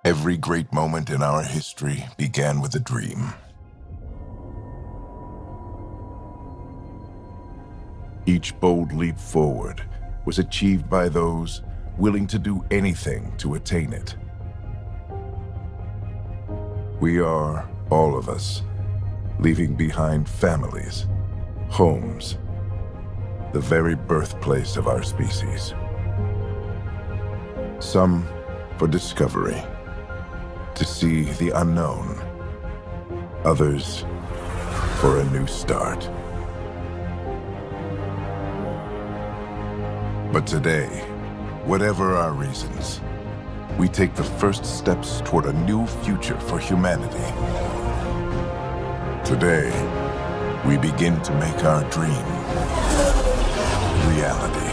Every great moment in our history began with a dream. Each bold leap forward was achieved by those willing to do anything to attain it. We are, all of us, leaving behind families, homes, the very birthplace of our species. Some for discovery, to see the unknown. Others for a new start. But today, whatever our reasons, we take the first steps toward a new future for humanity. Today, we begin to make our dream reality.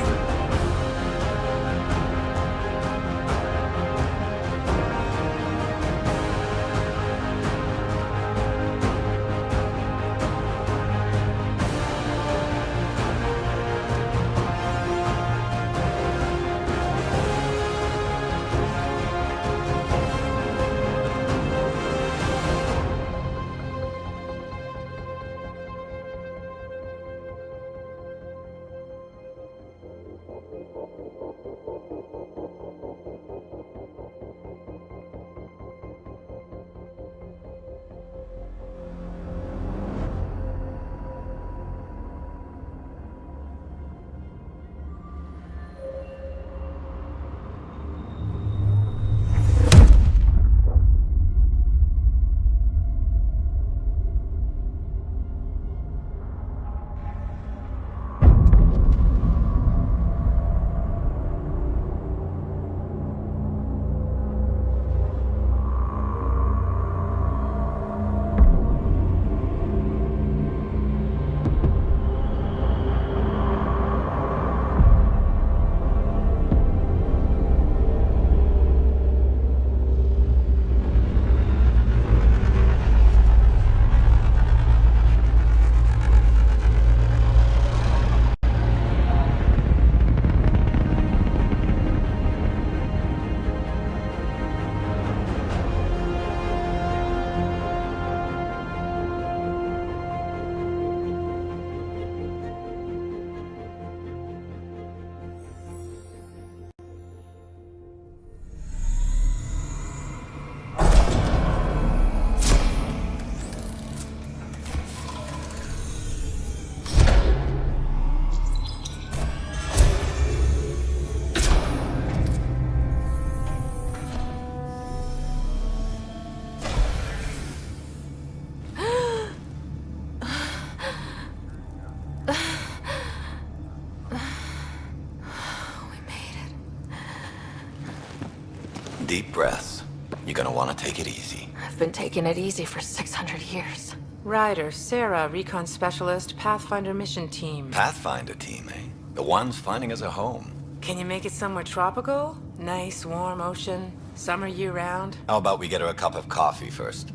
Deep breaths. You're gonna want to take it easy. I've been taking it easy for 600 years. Ryder, Sarah, Recon Specialist, Pathfinder Mission Team. Pathfinder team, eh? The ones finding us a home. Can you make it somewhere tropical? Nice, warm ocean, summer year-round? How about we get her a cup of coffee first?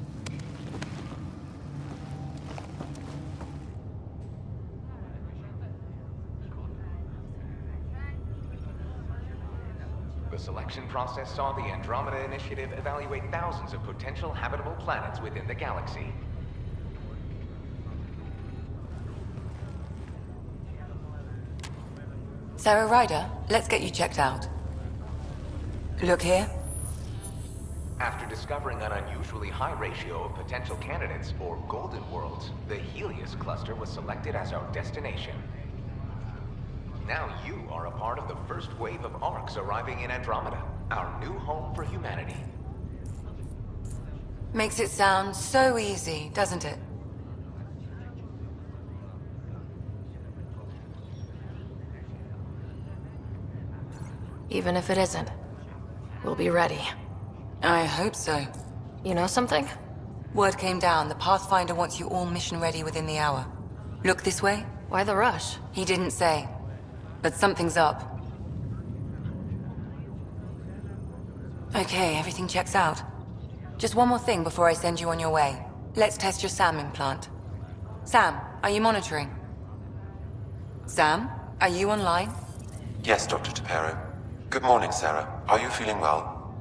The selection process saw the Andromeda Initiative evaluate thousands of potential habitable planets within the galaxy. Sarah Ryder, let's get you checked out. Look here. After discovering an unusually high ratio of potential candidates, or golden worlds, the Helios cluster was selected as our destination. Now you are a part of the first wave of ARCs arriving in Andromeda, our new home for humanity. Makes it sound so easy, doesn't it? Even if it isn't, we'll be ready. I hope so. You know something? Word came down, the Pathfinder wants you all mission ready within the hour. Look this way? Why the rush? He didn't say. But something's up. Okay, everything checks out. Just one more thing before I send you on your way. Let's test your SAM implant. Sam, are you monitoring? Sam, are you online? Yes, Dr. Tapero. Good morning, Sarah. Are you feeling well?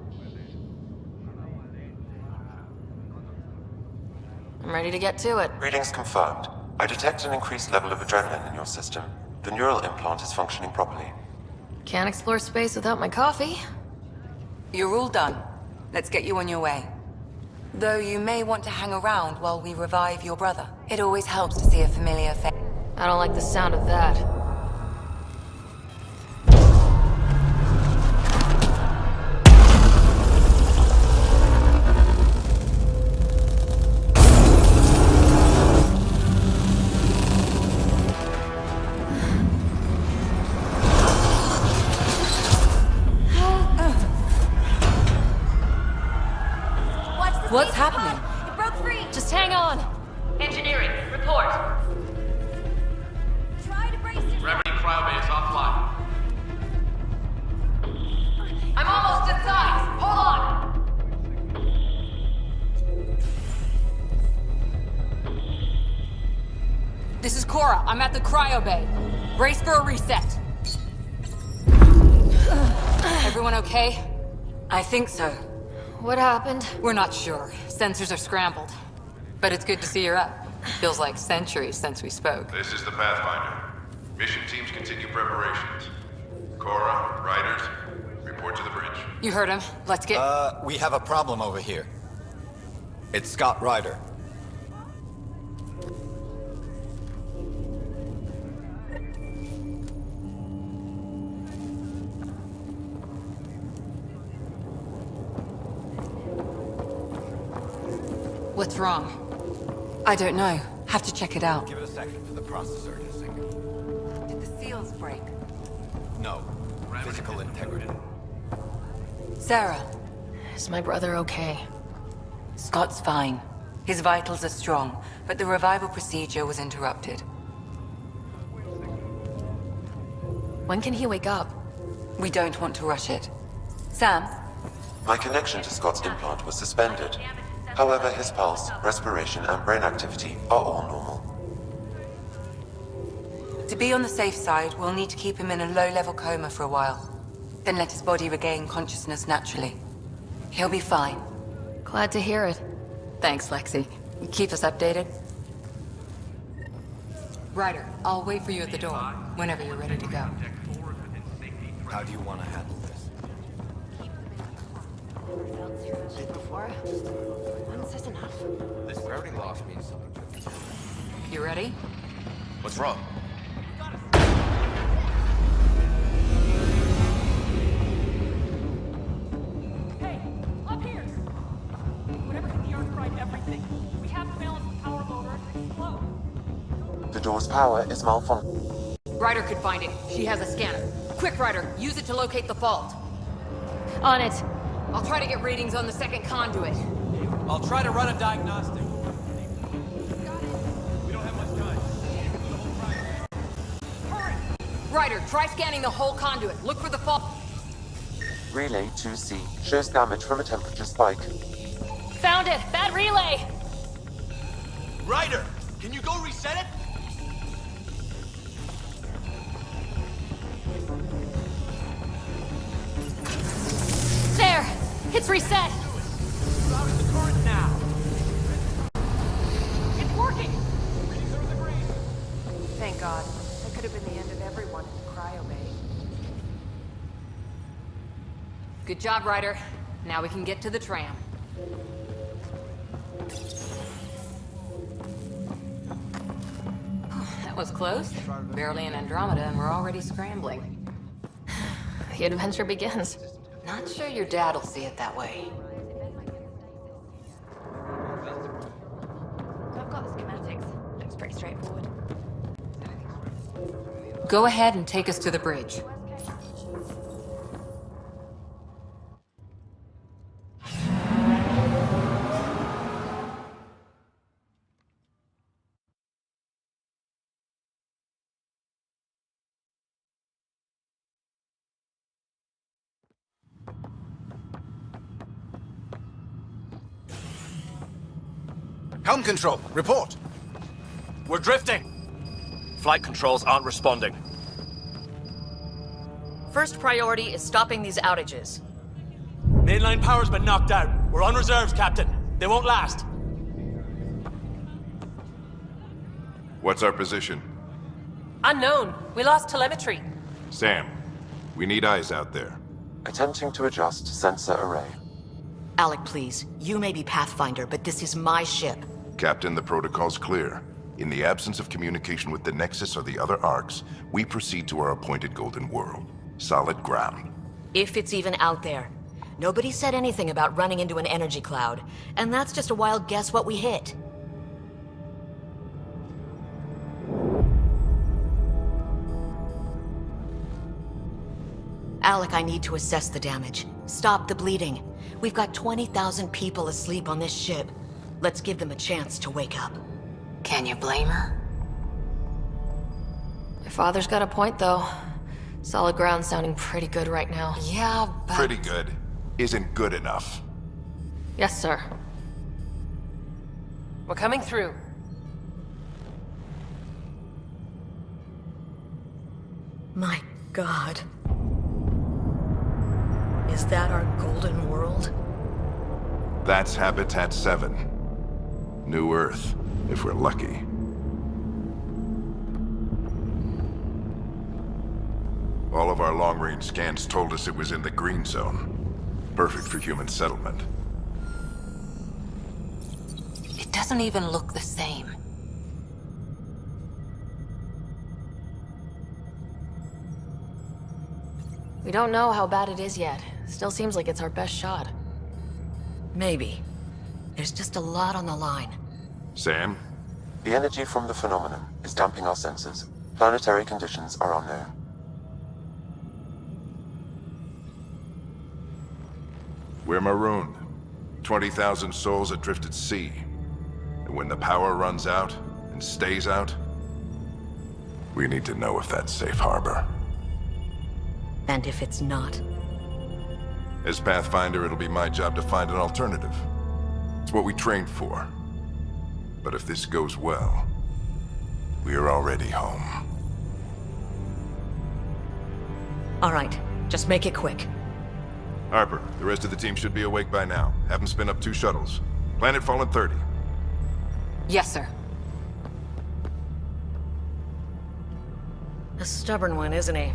I'm ready to get to it. Readings confirmed. I detect an increased level of adrenaline in your system. The neural implant is functioning properly. Can't explore space without my coffee. You're all done. Let's get you on your way. Though you may want to hang around while we revive your brother. It always helps to see a familiar face. I don't like the sound of that. What's happening? It broke free! Just hang on! Engineering, report. Try to brace yourself. Gravity cryobase offline. I'm almost inside! Hold on! This is Cora. I'm at the cryo bay. Brace for a reset. Everyone okay? I think so. What happened? We're not sure. Sensors are scrambled. But it's good to see you're up. Feels like centuries since we spoke. This is the Pathfinder. Mission teams continue preparations. Cora, Riders, report to the bridge. You heard him. Let's get... We have a problem over here. It's Scott Ryder. What's wrong? I don't know. Have to check it out. Give it a second for the processor to sync. Did the seals break? No. Physical integrity. Sarah, Is my brother okay? Scott's fine. His vitals are strong, but the revival procedure was interrupted. When can he wake up? We don't want to rush it. Sam? My connection to Scott's implant was suspended. However, his pulse, respiration, and brain activity are all normal. To be on the safe side, we'll need to keep him in a low-level coma for a while. Then let his body regain consciousness naturally. He'll be fine. Glad to hear it. Thanks, Lexi. Keep us updated. Ryder, I'll wait for you at the door, whenever you're ready to go. How do you want to handle this? Before? Once is enough. This gravity loss means something. You ready? What's wrong? Hey, up here! Whatever hit the Earth fried everything. We have to balance the power motor and explode. The door's power is malfunctioning. Ryder could find it. She has a scanner. Quick, Ryder, use it to locate the fault. On it. I'll try to get readings on the second conduit. I'll try to run a diagnostic. We don't have much time. Ryder, try scanning the whole conduit. Look for the fault. Relay 2C shows damage from a temperature spike. Found it! Bad relay! Ryder, can you go reset it? There! It's reset! Routing the current now. It's working! Thank God. That could have been the end of everyone in the cryo bay. Good job, Ryder. Now we can get to the tram. That was close. Barely in Andromeda and we're already scrambling. The adventure begins. Not sure your dad'll see it that way. I've got the schematics. Looks pretty straightforward. Go ahead and take us to the bridge. Helm control, report. We're drifting. Flight controls aren't responding. First priority is stopping these outages. Mainline power's been knocked out. We're on reserves, Captain. They won't last. What's our position? Unknown. We lost telemetry. Sam, we need eyes out there. Attempting to adjust sensor array. Alec, please. You may be Pathfinder, but this is my ship. Captain, the protocol's clear. In the absence of communication with the Nexus or the other arcs, we proceed to our appointed Golden World. Solid ground. If it's even out there. Nobody said anything about running into an energy cloud, and that's just a wild guess what we hit. Alec, I need to assess the damage. Stop the bleeding. We've got 20,000 people asleep on this ship. Let's give them a chance to wake up. Can you blame her? Your father's got a point, though. Solid ground sounding pretty good right now. Yeah, but... Pretty good. Isn't good enough. Yes, sir. We're coming through. My God. Is that our Golden World? That's Habitat 7. New Earth, if we're lucky. All of our long-range scans told us it was in the green zone. Perfect for human settlement. It doesn't even look the same. We don't know how bad it is yet. Still seems like it's our best shot. Maybe. There's just a lot on the line. Sam? The energy from the phenomenon is damping our senses. Planetary conditions are unknown. We're marooned. 20,000 souls adrift at sea. And when the power runs out, and stays out, we need to know if that's safe harbor. And if it's not? As Pathfinder, it'll be my job to find an alternative. It's what we trained for. But if this goes well, we are already home. All right, just make it quick. Harper, the rest of the team should be awake by now. Have them spin up 2 shuttles. Planetfall in 30. Yes, sir. A stubborn one, isn't he?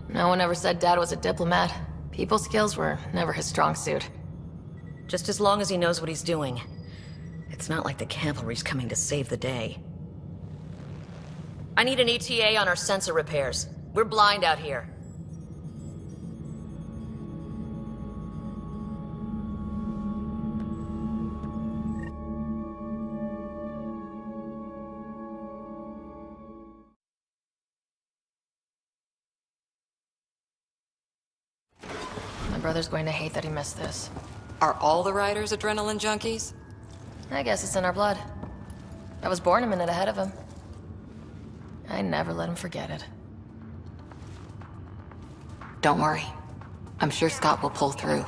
No one ever said Dad was a diplomat. People skills were never his strong suit. Just as long as he knows what he's doing. It's not like the cavalry's coming to save the day. I need an ETA on our sensor repairs. We're blind out here. My brother's going to hate that he missed this. Are all the riders adrenaline junkies? I guess it's in our blood. I was born a minute ahead of him. I never let him forget it. Don't worry. I'm sure Scott will pull through.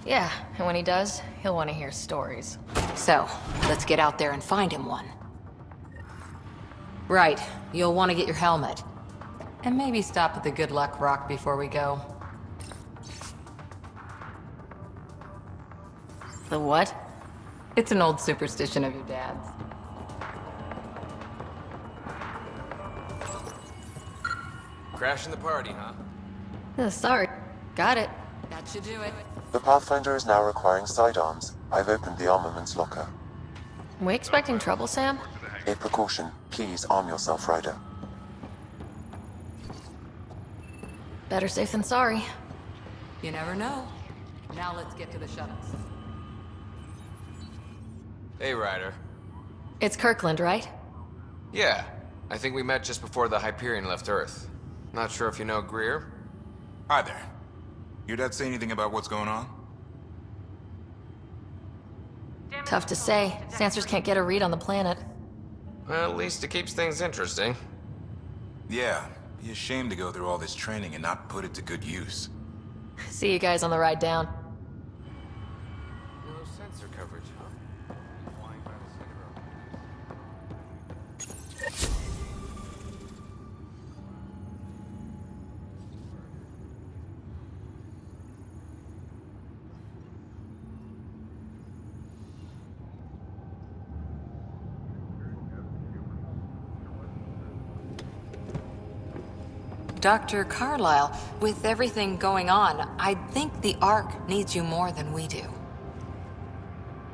Yeah, and when he does, he'll want to hear stories. So, let's get out there and find him one. Right, you'll want to get your helmet. And maybe stop at the Good Luck Rock before we go. The what? It's an old superstition of your dad's. Crashing the party, huh? Sorry. Got it. That should do it. The Pathfinder is now requiring sidearms. I've opened the armaments locker. We expecting trouble, Sam? A precaution. Please arm yourself, Ryder. Better safe than sorry. You never know. Now let's get to the shuttles. Hey, Ryder. It's Kirkland, right? Yeah, I think we met just before the Hyperion left Earth. Not sure if you know Greer? Hi there. Your dad say anything about what's going on? Tough to say. Sensors can't get a read on the planet. Well, at least it keeps things interesting. Yeah, be ashamed to go through all this training and not put it to good use. See you guys on the ride down. No sensor coverage, huh? Flying by the zero. Dr. Carlyle, with everything going on, I think the Ark needs you more than we do.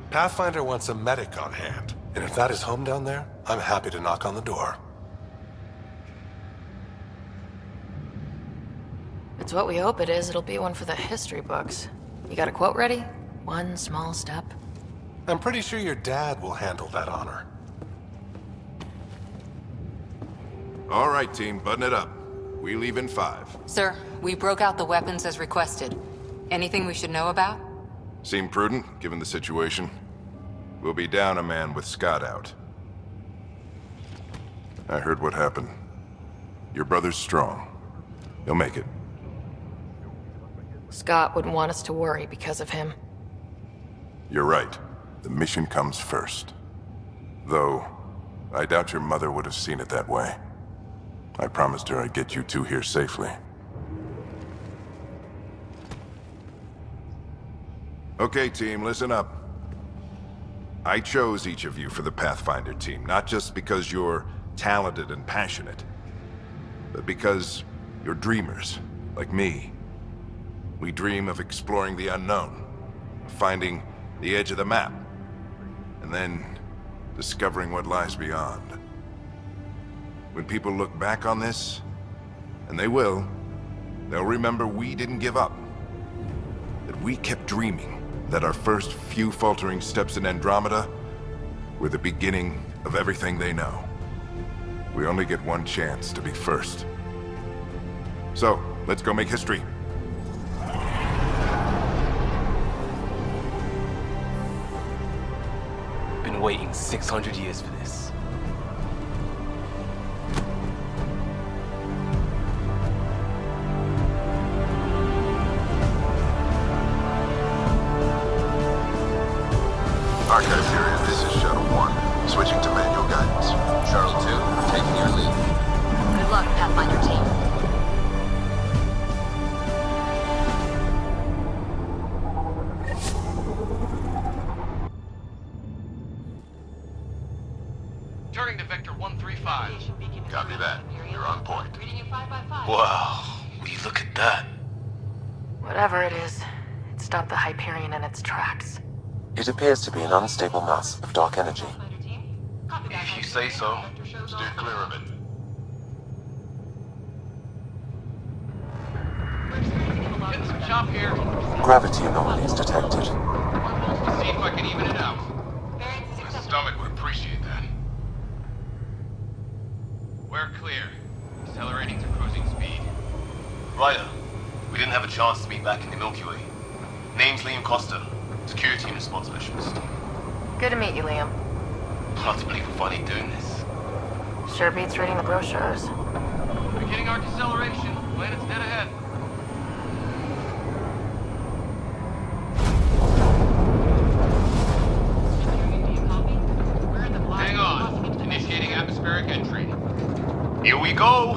Pathfinder wants a medic on hand, and if that is home down there, I'm happy to knock on the door. It's what we hope it is. It'll be one for the history books. You got a quote ready? One small step. I'm pretty sure your dad will handle that honor. All right, team, button it up. We leave in 5. Sir, we broke out the weapons as requested. Anything we should know about? Seem prudent, given the situation. We'll be down a man with Scott out. I heard what happened. Your brother's strong. He'll make it. Scott wouldn't want us to worry because of him. You're right. The mission comes first. Though, I doubt your mother would have seen it that way. I promised her I'd get you two here safely. Okay, team, listen up. I chose each of you for the Pathfinder team, not just because you're talented and passionate, but because you're dreamers, like me. We dream of exploring the unknown, of finding the edge of the map, and then discovering what lies beyond. When people look back on this, and they will, they'll remember we didn't give up. That we kept dreaming. That our first few faltering steps in Andromeda were the beginning of everything they know. We only get one chance to be first. So, let's go make history. Been waiting 600 years for this. Archive period, this is Shuttle 1. Switching to manual guidance. Shuttle 2, taking your lead. Good luck, Pathfinder team. Turning to Vector 135. Copy that. You're on point. Wow, will you look at that? Whatever it is, it stopped the Hyperion in its tracks. It appears to be an unstable mass of dark energy. If you say so. Steer clear of it. Getting some chop here. Gravity anomalies detected. To see if I can even it out. My stomach would appreciate that. We're clear. Accelerating to cruising speed. Ryder, we didn't have a chance to meet back in the Milky Way. Name's Liam Costa, security and response specialist. Good to meet you, Liam. Hard to believe we're finally doing this. Sure beats reading the brochures. Beginning our deceleration. Planet's dead ahead. Hang on. Initiating atmospheric entry. Here we go!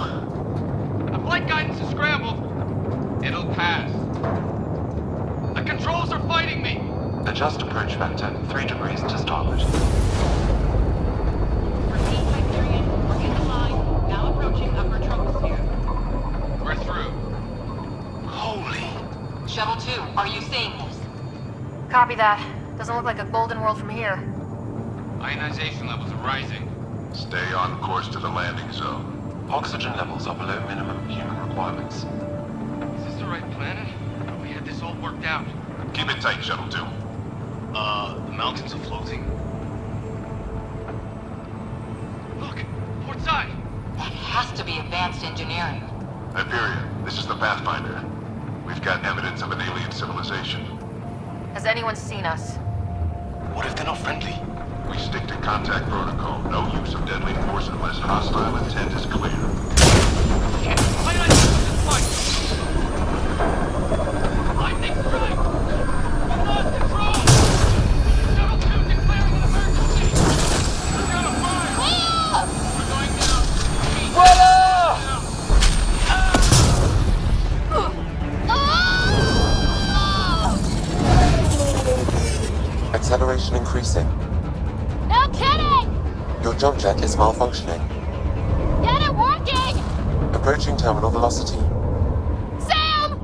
The flight guidance is scrambled. It'll pass. The controls are fighting me. Adjust approach vector 3 degrees to starboard. Repeat, Hyperion. We're in the line. Now approaching upper troposphere. We're through. Holy... Shuttle 2, are you seeing this? Copy that. Doesn't look like a golden world from here. Ionization levels are rising. Stay on course to the landing zone. Oxygen levels are below minimum human requirements. Is this the right planet? We had this all worked out. Keep it tight, Shuttle 2. The mountains are floating. Look! Port side! That has to be advanced engineering. Hyperion, this is the Pathfinder. We've got evidence of an alien civilization. Has anyone seen us? What if they're not friendly? We stick to contact protocol. No use of deadly force unless hostile intent is clear. Shit! Ionization is flight! Lightning's right! We lost control! Shuttle 2 declaring an emergency! We're gonna fire! We're going down! Acceleration increasing. No kidding! Your jump jet is malfunctioning. Get it working! Approaching terminal velocity. Sam!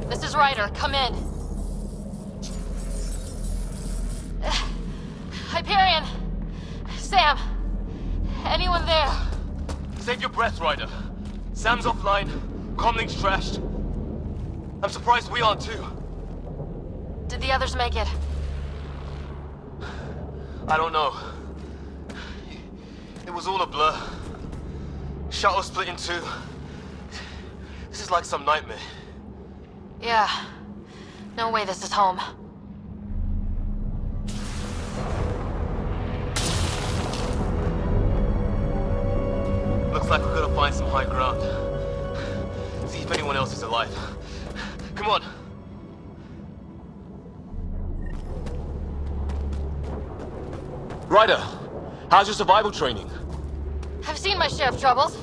This is Ryder. Come in. Hyperion! Sam! Anyone there? Save your breath, Ryder. Sam's offline. Comlink's trashed. I'm surprised we aren't too. Did the others make it? I don't know. It was all a blur. Shuttle split in two. This is like some nightmare. Yeah. No way this is home. Looks like we're gonna find some high ground. See if anyone else is alive. Come on. Ryder, how's your survival training? I've seen my share of troubles.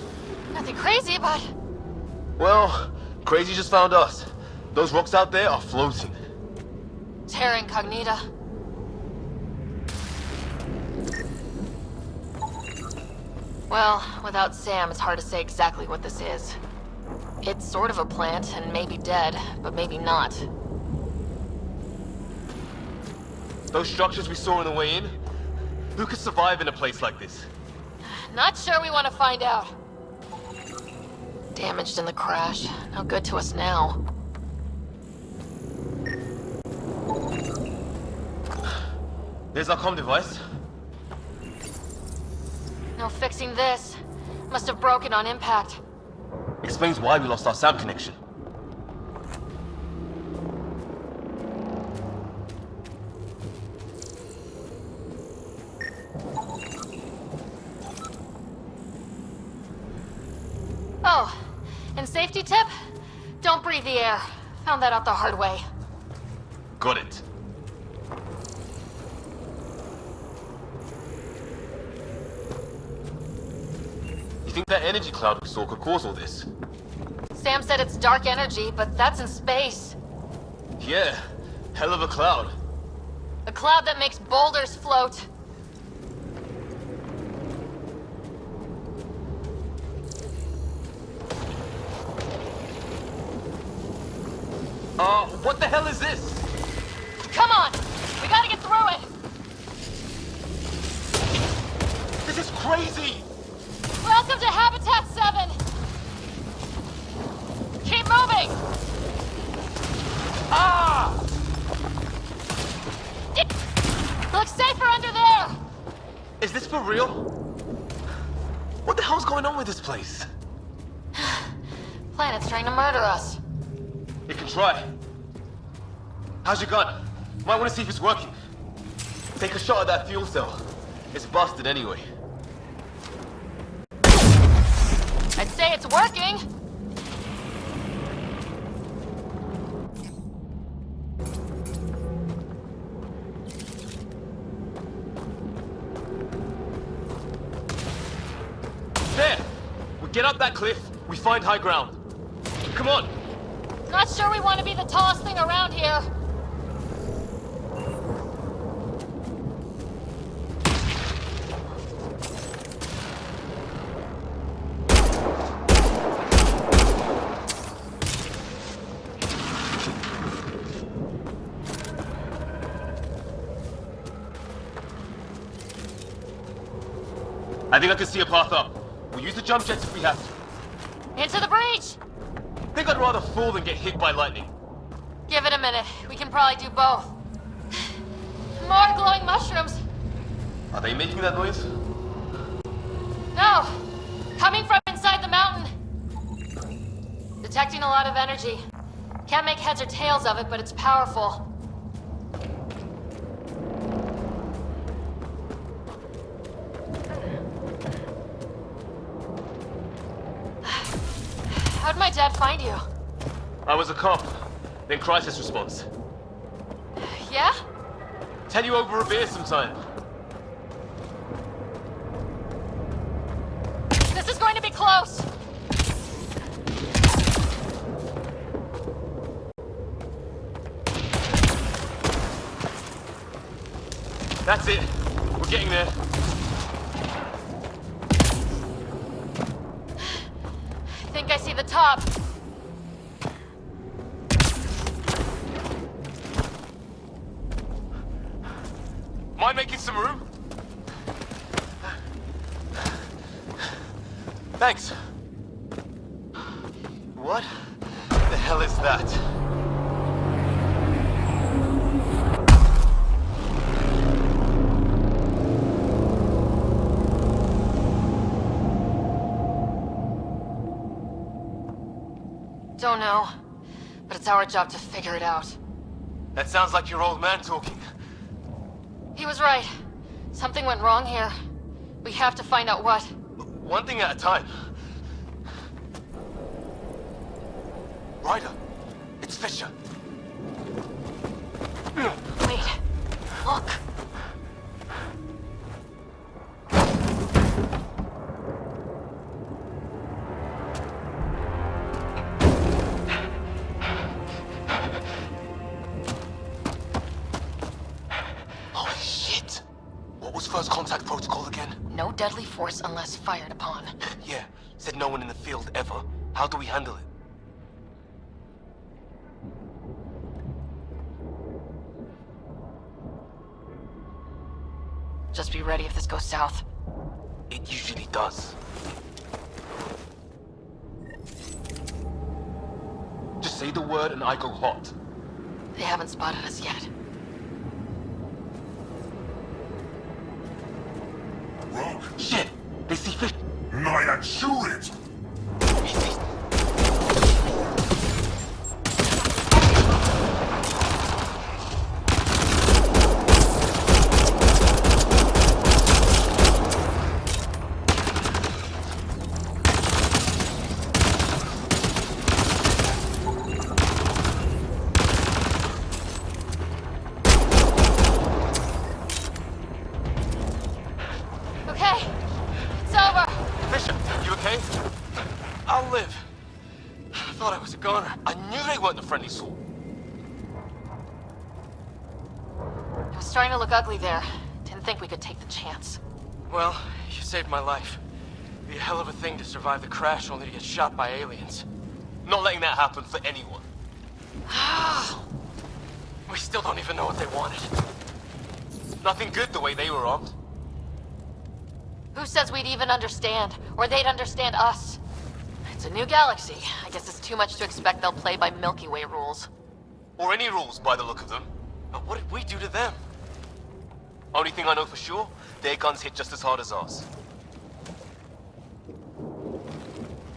Nothing crazy, but... Well, crazy just found us. Those rocks out there are floating. Terra Incognita. Well, without Sam, it's hard to say exactly what this is. It's sort of a plant, and maybe dead, but maybe not. Those structures we saw on the way in? Who could survive in a place like this? Not sure we want to find out. Damaged in the crash. No good to us now. There's our comm device. No fixing this. Must have broken on impact. Explains why we lost our SAM connection. Oh, and safety tip? Don't breathe the air. Found that out the hard way. Got it. You think that energy cloud we saw could cause all this? Sam said it's dark energy, but that's in space. Yeah, hell of a cloud. A cloud that makes boulders float. What the hell is this? Come on! We gotta get through it! This is crazy! Welcome to Habitat 7! Keep moving! Ah! Looks safer under there! Is this for real? What the hell's going on with this place? Planet's trying to murder us. It can try. How's your gun? Might want to see if it's working. Take a shot at that fuel cell. It's busted anyway. I'd say it's working. There! We get up that cliff, we find high ground. Come on! Not sure we want to be the tallest thing around here. I think I can see a path up. We'll use the jump jets if we have to. Into the breach! Think I'd rather fall than get hit by lightning. Give it a minute. We can probably do both. More glowing mushrooms. Are they making that noise? No! Coming from inside the mountain. Detecting a lot of energy. Can't make heads or tails of it, but it's powerful. How'd my dad find you? I was a cop, then crisis response. Yeah? Tell you over a beer sometime. This is going to be close! That's it. We're getting there. I think I see the top. Mind making some room? Thanks. What the hell is that? Don't know, but it's our job to figure it out. That sounds like your old man talking. He was right. Something went wrong here. We have to find out what. One thing at a time. Ryder, it's Fisher. Wait. Look. Holy shit! What was first contact protocol again? No deadly force unless fired upon. Yeah, said no one in the field ever. How do we handle it? Just be ready if this goes south. It usually does. Just say the word and I go hot. They haven't spotted us yet. Rogue. Shit! They see fish. Naya, shoot it! Okay, it's over. Fisher, you okay? I'll live. I thought I was a goner. I knew they weren't the friendly sort. It was starting to look ugly there. Didn't think we could take the chance. Well, you saved my life. It'd be a hell of a thing to survive the crash only to get shot by aliens. Not letting that happen for anyone. We still don't even know what they wanted. Nothing good the way they were armed. Who says we'd even understand? Or they'd understand us? It's a new galaxy. I guess it's too much to expect they'll play by Milky Way rules. Or any rules by the look of them. But what did we do to them? Only thing I know for sure, their guns hit just as hard as ours.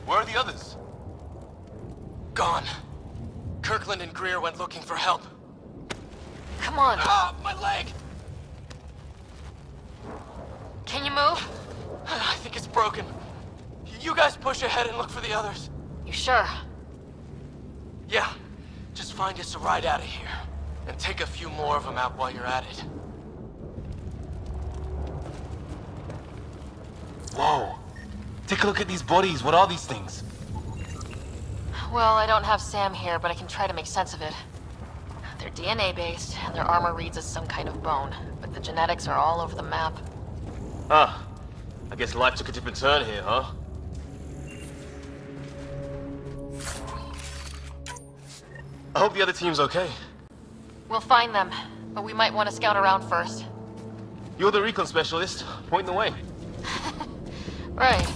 Where are the others? Gone. Kirkland and Greer went looking for help. Come on. Ah, my leg! Can you move? I think it's broken. You guys push ahead and look for the others. You sure? Yeah. Just find us a ride out of here. And take a few more of them out while you're at it. Whoa. Take a look at these bodies. What are these things? Well, I don't have Sam here, but I can try to make sense of it. They're DNA-based, and their armor reads as some kind of bone, but the genetics are all over the map. Ah. I guess life took a different turn here, huh? I hope the other team's okay. We'll find them, but we might want to scout around first. You're the recon specialist. Point the way. Right.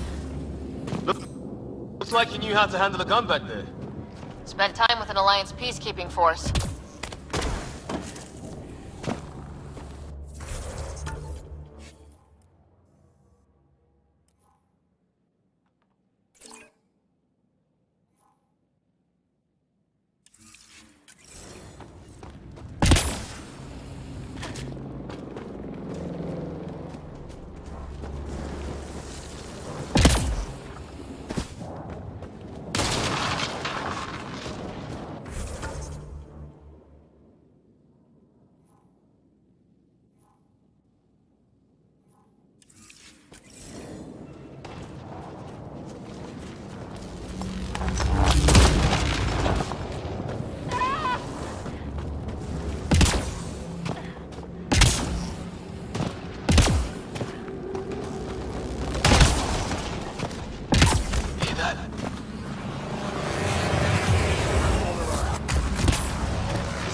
Looks like you knew how to handle a gun back there. Spent time with an Alliance peacekeeping force.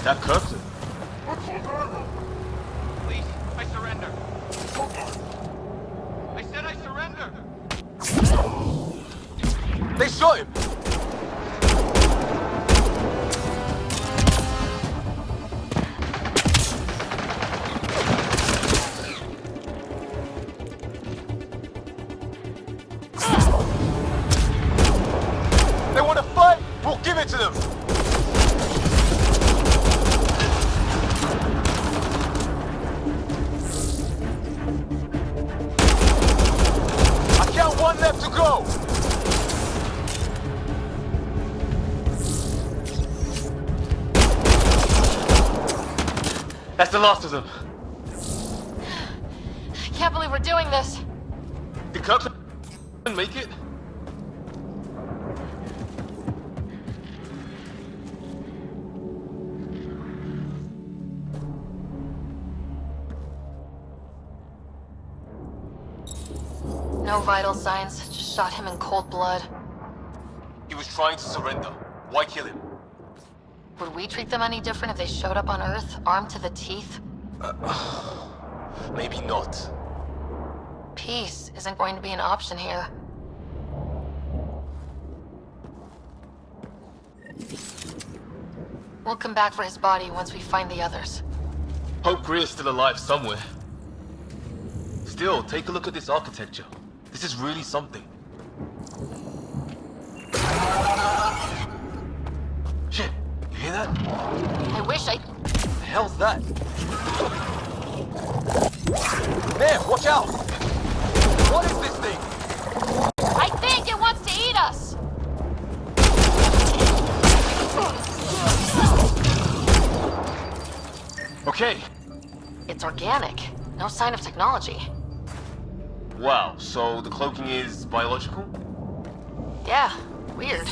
that Kirkland? Please, I surrender. I said I surrender. They shot him! They want to fight? We'll give it to them! I count one left to go! That's the last of them. I can't believe we're doing this. Did Kirkland make it? No vital signs, just shot him in cold blood. He was trying to surrender. Why kill him? Would we treat them any different if they showed up on Earth, armed to the teeth? Maybe not. Peace isn't going to be an option here. We'll come back for his body once we find the others. Hope Greer's still alive somewhere. Still, take a look at this architecture. This is really something. Shit, you hear that? I wish I... The hell's that? There, watch out! What is this thing? I think it wants to eat us! Okay. It's organic. No sign of technology. Wow, so the cloaking is biological? Yeah, weird.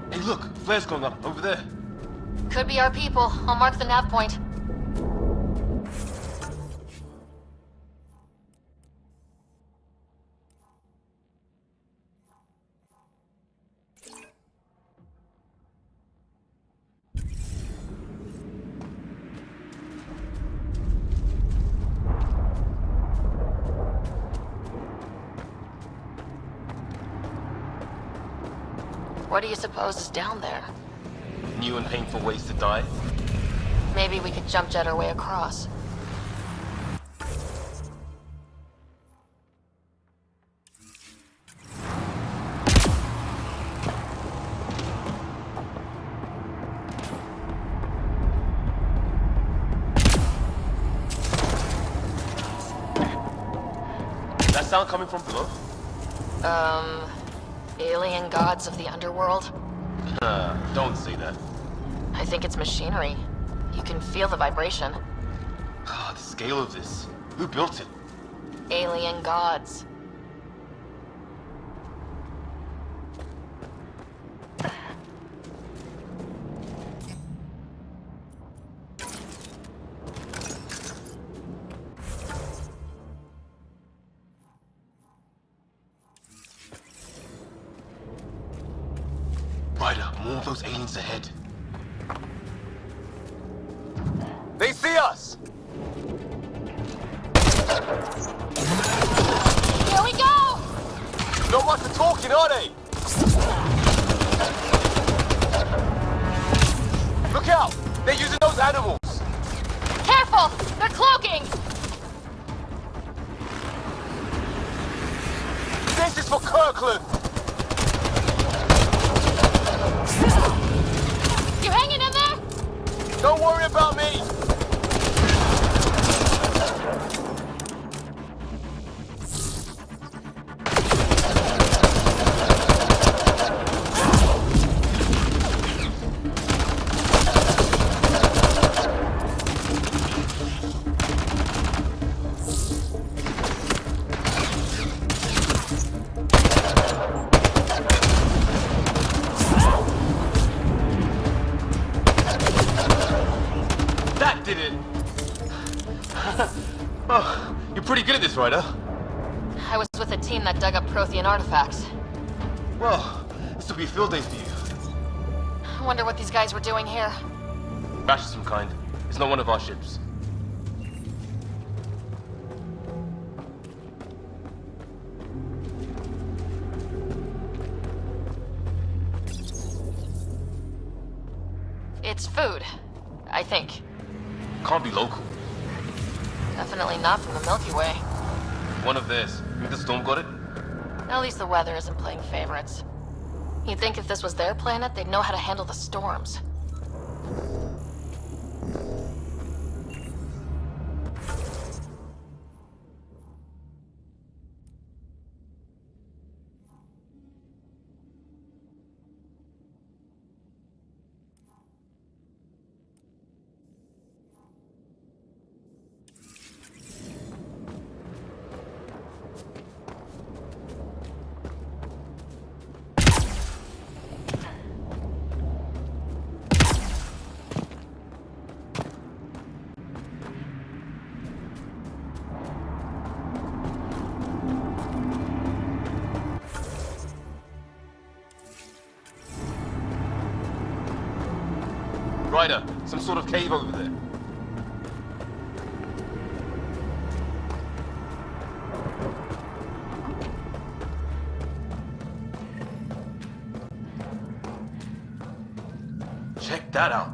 Hey look, flare's going up, over there. Could be our people. I'll mark the nav point. What do you suppose is down there? New and painful ways to die? Maybe we could jump jet our way across. That sound coming from below? Alien gods of the underworld? Don't say that. I think it's machinery. You can feel the vibration. The scale of this. Who built it? Alien gods. Ryder, more of those aliens ahead. They see us! Here we go! Not much for talking, are they? Look out! They're using those animals! Careful! They're cloaking! This is for Kirkland! You hanging in there? Don't worry about me! That did it! Oh, you're pretty good at this, Ryder. I was with a team that dug up Prothean artifacts. Well, this will be field day for you. I wonder what these guys were doing here. Crash of some kind. It's not one of our ships. It's food, I think. Can't be local. Definitely not from the Milky Way. One of theirs. Think the storm got it? At least the weather isn't playing favorites. You'd think if this was their planet, they'd know how to handle the storms. Ryder, some sort of cave over there. Check that out.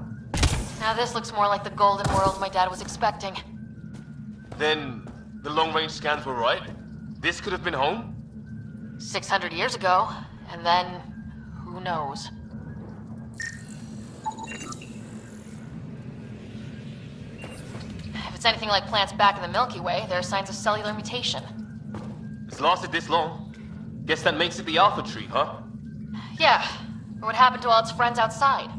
Now this looks more like the golden world my dad was expecting. Then, the long-range scans were right? This could have been home? 600 years ago, and then... who knows? If it's anything like plants back in the Milky Way, there are signs of cellular mutation. It's lasted this long. Guess that makes it the Alpha Tree, huh? Yeah, or what happened to all its friends outside?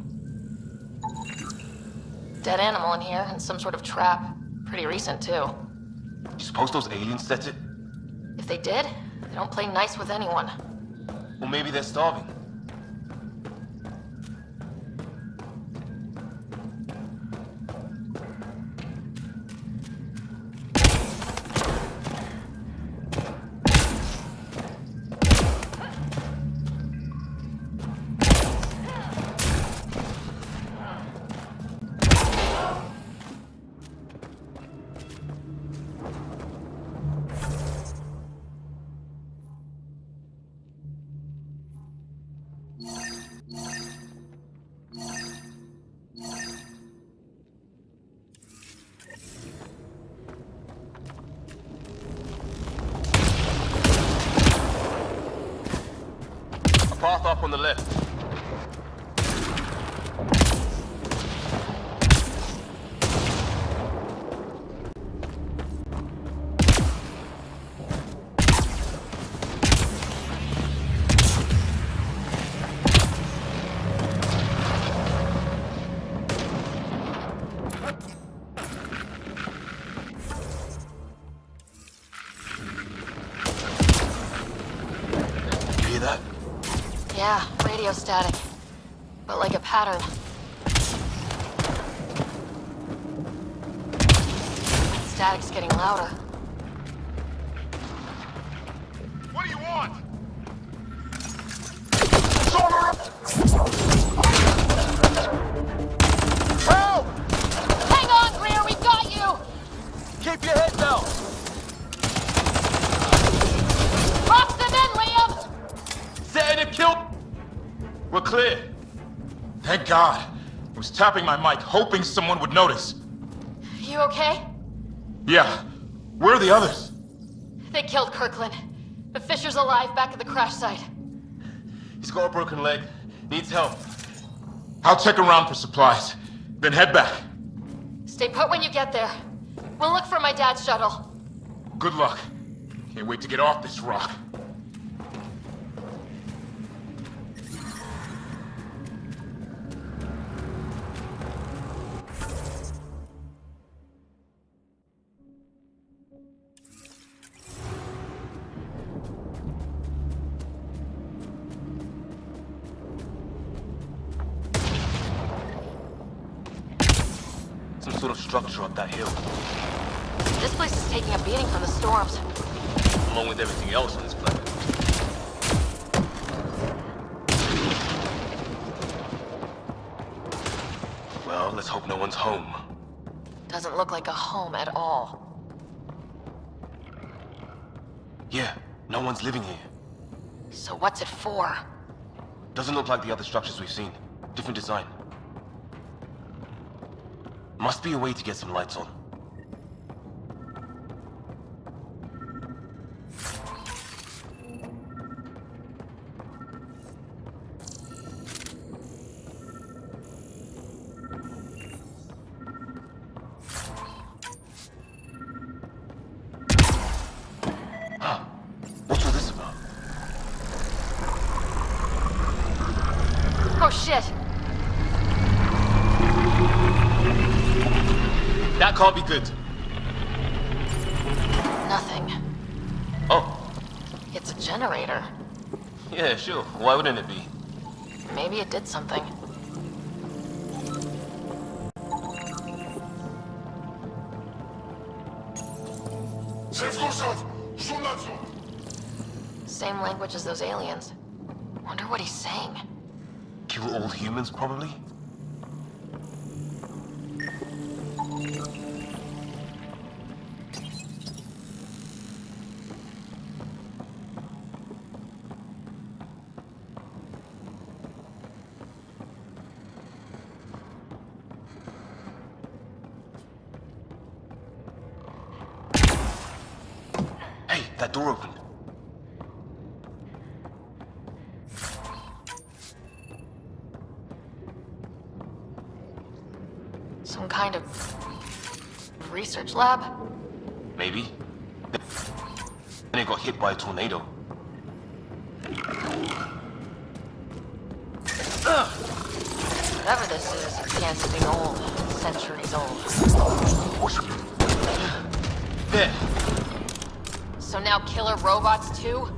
Dead animal in here, and some sort of trap. Pretty recent, too. You suppose those aliens set it? If they did, they don't play nice with anyone. Or maybe they're starving. Path up on the left. You hear that? Yeah, radio static. But like a pattern. Static's getting louder. What do you want? Help! Hang on, Greer, we've got you! Keep your head down! Box them in, Liam! Setting a kill! We're clear. Thank God. I was tapping my mic, hoping someone would notice. You okay? Yeah. Where are the others? They killed Kirkland. But Fisher's alive back at the crash site. He's got a broken leg. Needs help. I'll check around for supplies, then head back. Stay put when you get there. We'll look for my dad's shuttle. Good luck. Can't wait to get off this rock. Some sort of structure up that hill. This place is taking a beating from the storms. along with everything else on this planet. Well, let's hope no one's home. Doesn't look like a home at all. Yeah, no one's living here. So what's it for? Doesn't look like the other structures we've seen. Different design. Must be a way to get some lights on. What's all this about? Oh shit! That can't be good. Nothing. Oh, It's a generator. yeah, sure. Why wouldn't it be? Maybe it did something. Same language as those aliens. Wonder what he's saying. Kill all humans, probably? Hey, that door opened. Some kind of research lab? Maybe. Then it got hit by a tornado. Whatever this is, it can't be old. Centuries old. There. So now killer robots too?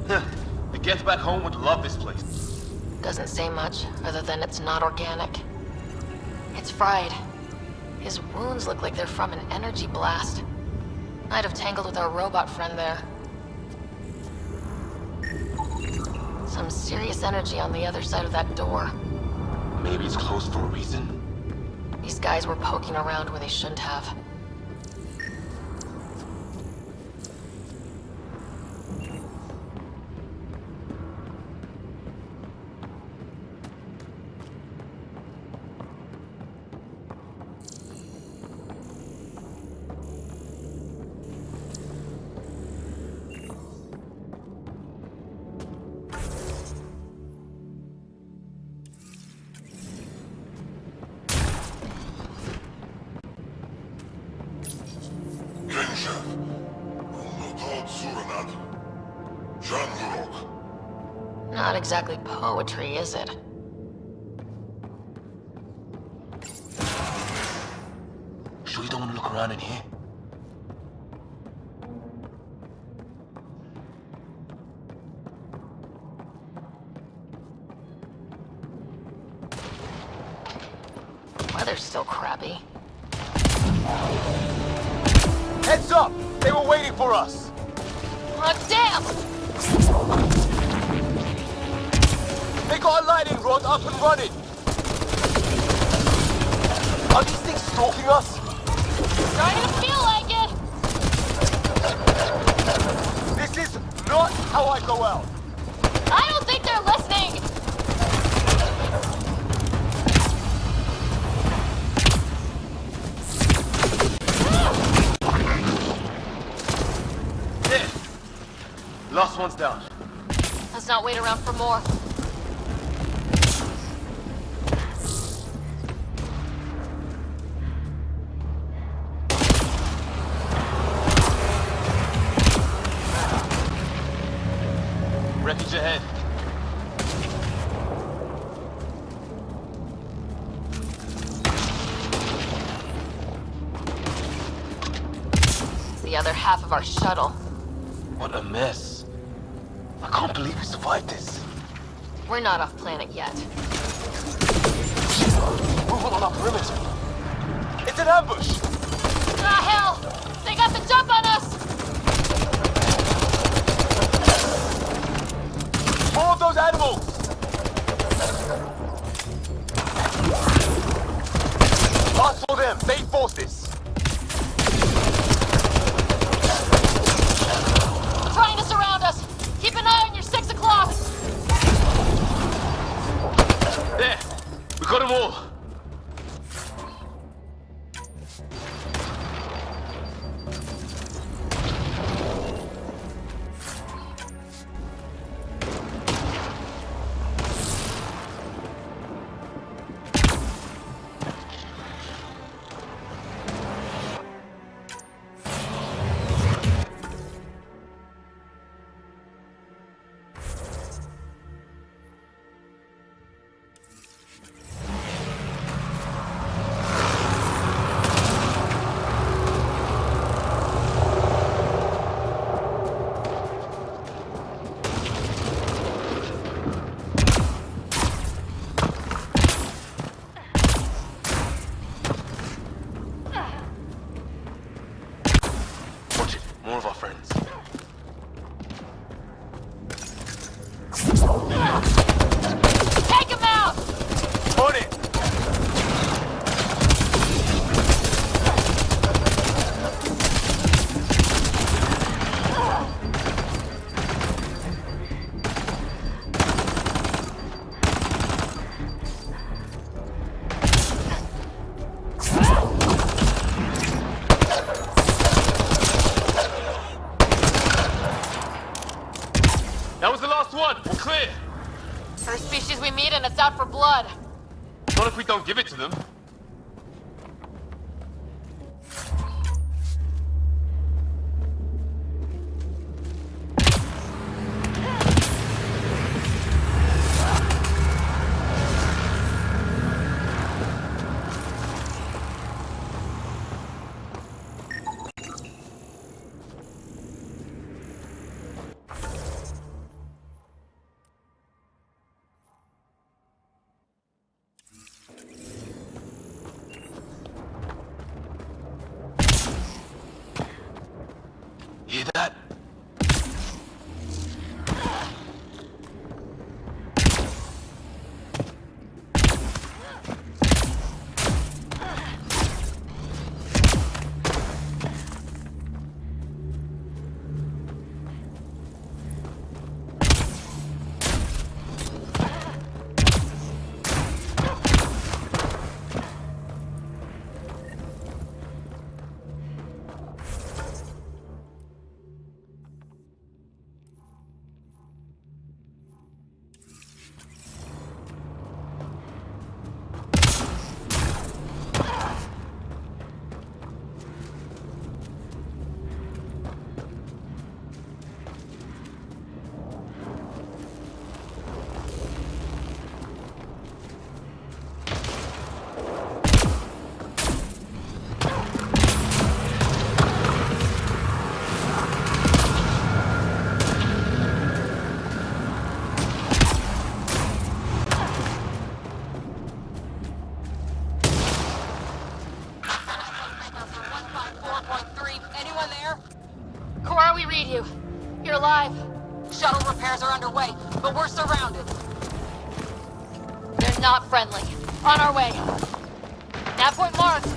The Geth back home would love this place. Doesn't say much, other than it's not organic. It's fried. His wounds look like they're from an energy blast. Might have tangled with our robot friend there. Some serious energy on the other side of that door. Maybe it's closed for a reason? These guys were poking around where they shouldn't have. Not exactly poetry, is it? Sure you don't want to look around in here? Weather's still crappy. Heads up! They were waiting for us! Oh, damn! They got a lightning rod up and running! Are these things stalking us? Starting to feel like it! This is not how I go out! I don't think they're listening! There! Last one's down. Let's not wait around for more. Wreckage ahead. It's the other half of our shuttle. What a mess. I can't believe we survived this. We're not off planet yet. Moving on our perimeter. It's an ambush! Ah, hell! They got the jump on us! those animals! Hustle them! They forces! Trying to surround us! Keep an eye on your 6 o'clock! There! We got them all! More of our friends. Take him out! On it! That was the last one! We're clear! First species we meet and it's out for blood. Not if we don't give it to them. Hear that? You're alive. Shuttle repairs are underway, but we're surrounded. They're not friendly. On our way. Nav point marked.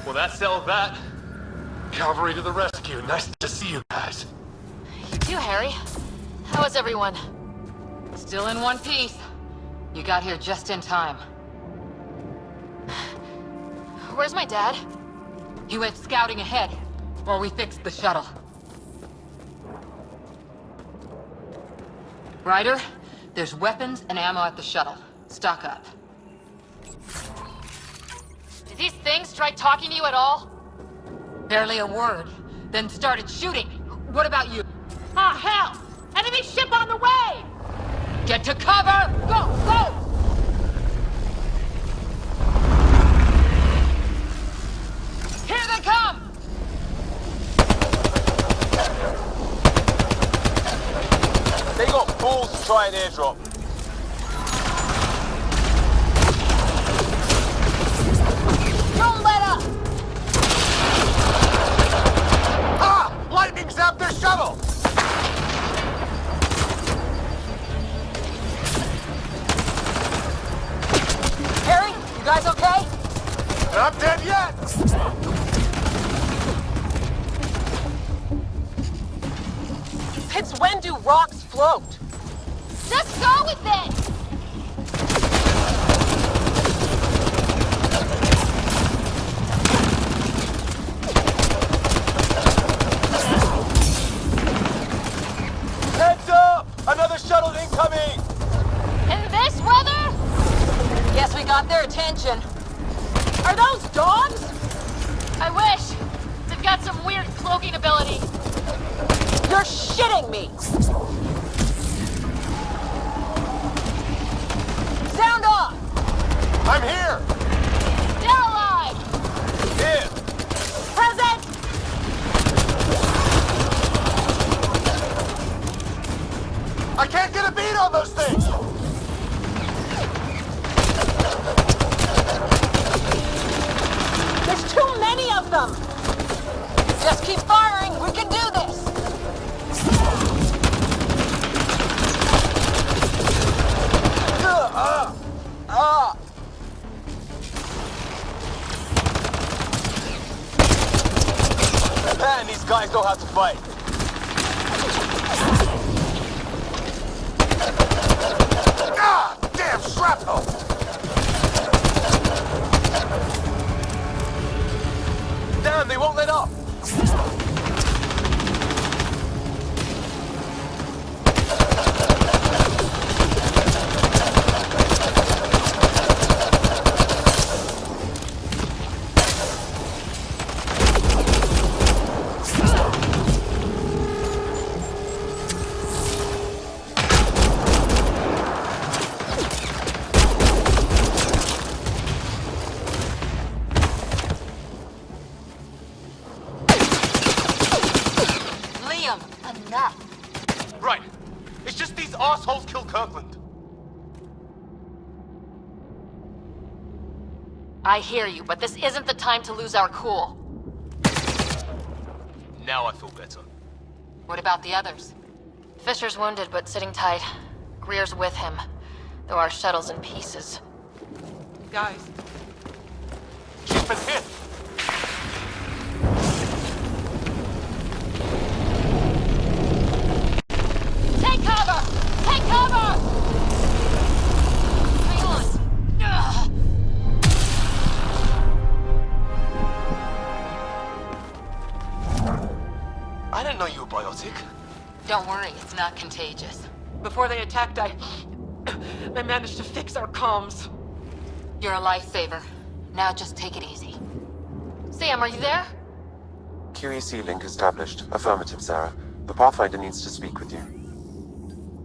Well, that settled that. Cavalry to the rescue. Nice to see you guys. You too, Harry. How is everyone? Still in one piece. You got here just in time. Where's my dad? He went scouting ahead while we fixed the shuttle. Ryder, there's weapons and ammo at the shuttle. Stock up. Did these things try talking to you at all? Barely a word, then started shooting. What about you? Ah, hell! Enemy ship on the way! Get to cover! Go, go! Here they come! They got balls to try an airdrop. Don't let up! Ah! Lightning zapped their shuttle! Harry, you guys okay? Not dead yet! It's when do rocks float? Just go with it! Heads up! Another shuttle incoming! In this weather? Guess we got their attention. Are those dogs? I wish. They've got some weird cloaking ability. You're shitting me! Sound off! I'm here! They're alive! Here! Present! I can't get a beat on those things! There's too many of them! Just keep firing, we can do this! Man, these guys know how to fight. Ah! Damn shrapnel! Damn, they won't let up! Enough. Right. It's just these assholes killed Kirkland. I hear you, but this isn't the time to lose our cool. Now I feel better. What about the others? Fisher's wounded, but sitting tight. Greer's with him, though our shuttle's in pieces. Guys. She's been hit! Take cover! Take cover! Hang on. Ugh. I didn't know you were biotic. Don't worry, it's not contagious. Before they attacked, I managed to fix our comms. You're a lifesaver. Now just take it easy. Sam, are you there? QEC link established. Affirmative, Sarah. The Pathfinder needs to speak with you.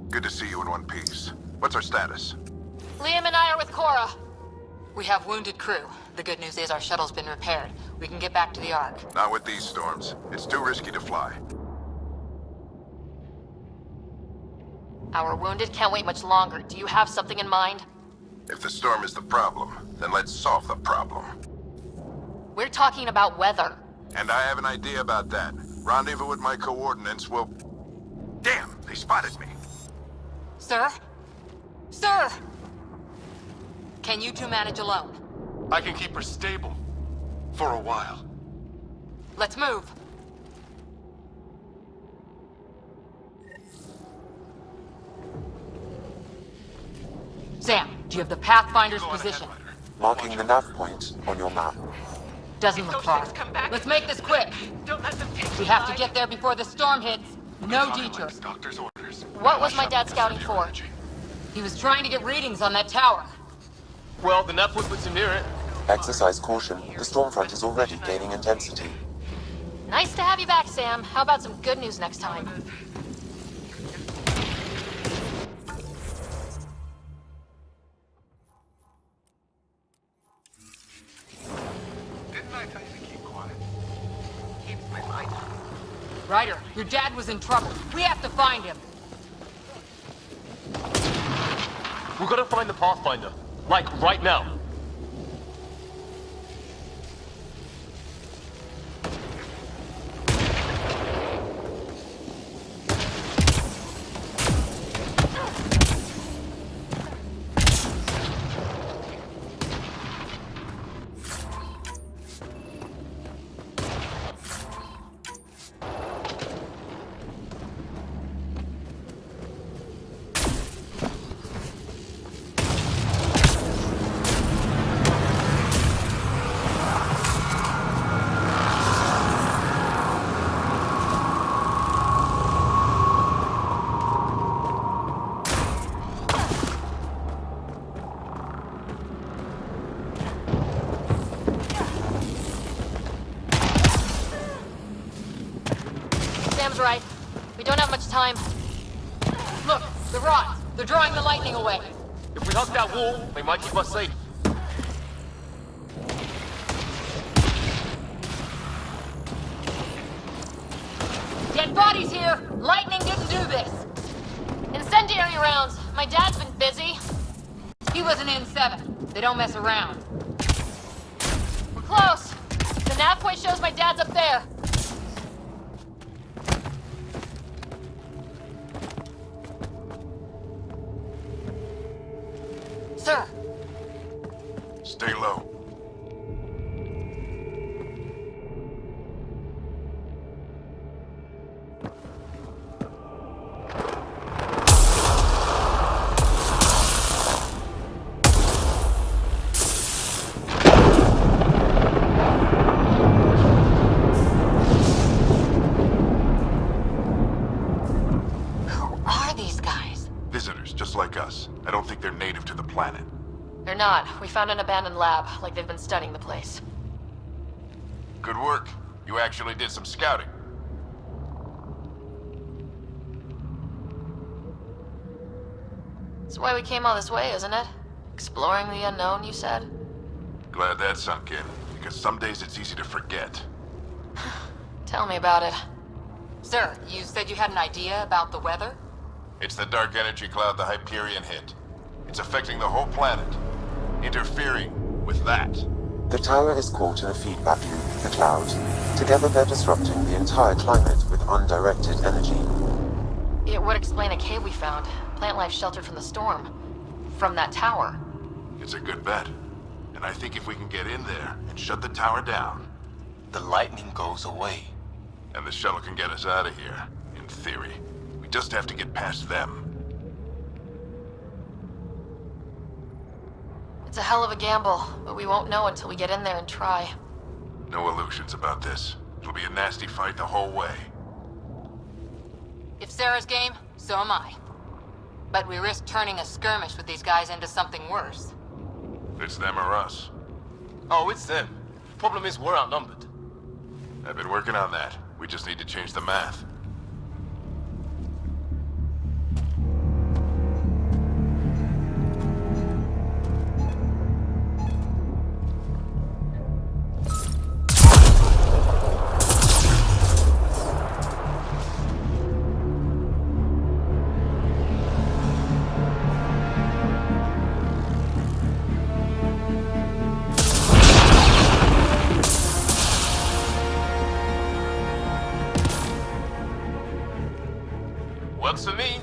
Good to see you in one piece. What's our status? Liam and I are with Cora. We have wounded crew. The good news is our shuttle's been repaired. We can get back to the Ark. Not with these storms. It's too risky to fly. Our wounded can't wait much longer. Do you have something in mind? If the storm is the problem, then let's solve the problem. We're talking about weather. And I have an idea about that. Rendezvous with my coordinates will... Damn, they spotted me. Sir? Sir! Can you two manage alone? I can keep her stable. For a while. Let's move. Sam, do you have the Pathfinder's position? marking the nav point on your map. Doesn't look far. Let's make this quick. Don't let them take We have to get there before the storm hits. No detours. Doctor's orders. What was my dad scouting for? He was trying to get readings on that tower. Well, the nav point puts him near it. Exercise caution. The storm front is already gaining intensity. Nice to have you back, Sam. How about some good news next time? Didn't I tell you to keep quiet? Keep my mind. Ryder, your dad was in trouble. We have to find him. We've got to find the Pathfinder. Like, right now. Sam's right. We don't have much time. Look, the rods. They're drawing the lightning away. If we hug that wall, they might keep us safe. Dead bodies here. Lightning didn't do this. Incendiary rounds. My dad's been busy. He was an N7. They don't mess around. We're close. The nav point shows my dad's up there. Sir. Stay low. Who are these guys? Visitors, just like us. I don't think they're native to the planet. They're not. We found an abandoned lab, like they've been studying the place. Good work. You actually did some scouting. That's why we came all this way, isn't it? Exploring the unknown, you said? Glad that sunk in, because some days it's easy to forget. Tell me about it. Sir, you said you had an idea about the weather? It's the dark energy cloud the Hyperion hit. It's affecting the whole planet. Interfering with that. The tower is caught in a feedback loop with the cloud. Together they're disrupting the entire climate with undirected energy. It would explain a cave we found. Plant life sheltered from the storm. From that tower. It's a good bet. And I think if we can get in there and shut the tower down, The lightning goes away. and the shuttle can get us out of here, in theory. We just have to get past them. It's a hell of a gamble, but we won't know until we get in there and try. No illusions about this. It'll be a nasty fight the whole way. If Sarah's game, so am I. But we risk turning a skirmish with these guys into something worse. It's them or us. Oh, it's them. Problem is, we're outnumbered. I've been working on that. We just need to change the math. Works for me.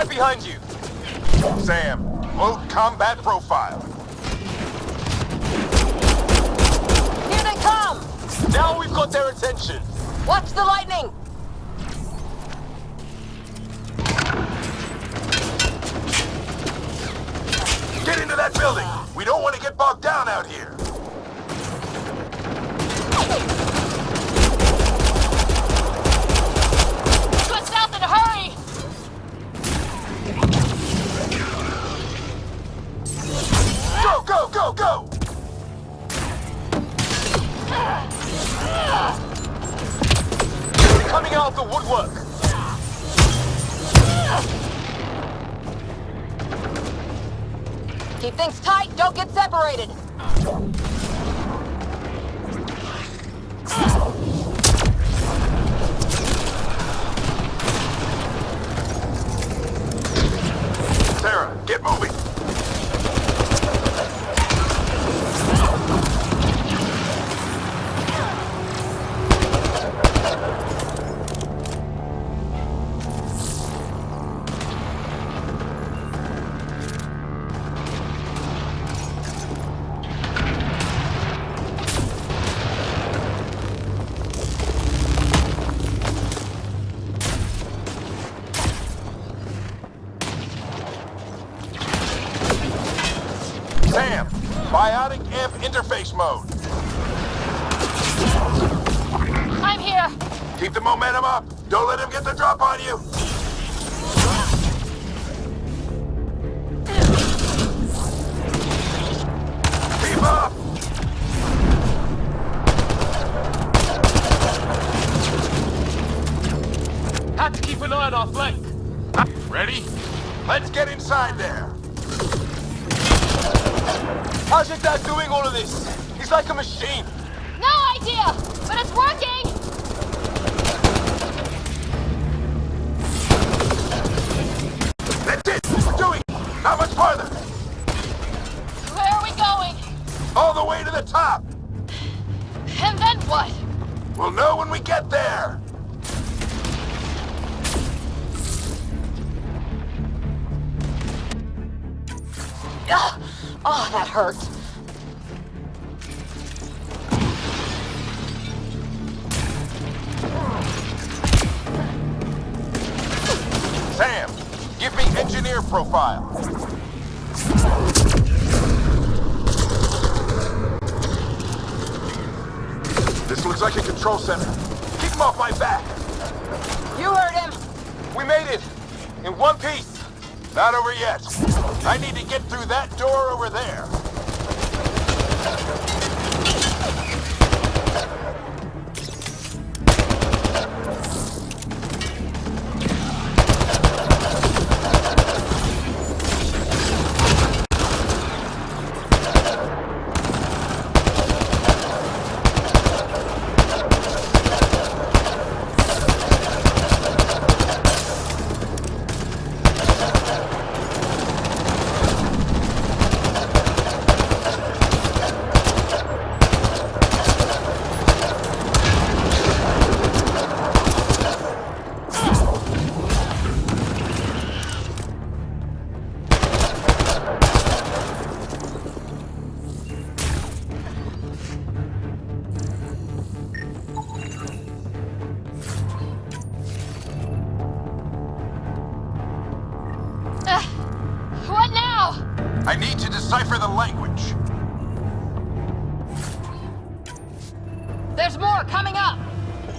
Right behind you! Sam, load combat profile. Here they come! Now we've got their attention. Watch the lightning! Get into that building! We don't want to get bogged down out here! Go south in a hurry! Go, go, go, go! They're coming out of the woodwork. Keep things tight, don't get separated! Sarah, get moving! Sam, biotic amp interface mode. I'm here! Keep the momentum up. Don't let him get the drop on you. Keep up. Had to keep an eye on our flank. Ready? Let's get inside there. How's your dad doing all of this? He's like a machine. No idea! But it's working! That's it. We're doing it. Not much farther. Where are we going? All the way to the top. And then what? We'll know when we get there. Ugh. Oh, that hurt. Sam, give me engineer profile. This looks like a control center. Keep him off my back. You heard him! We made it. In one piece. Not over yet. I need to get through that door over there. What now? I need to decipher the language. There's more coming up!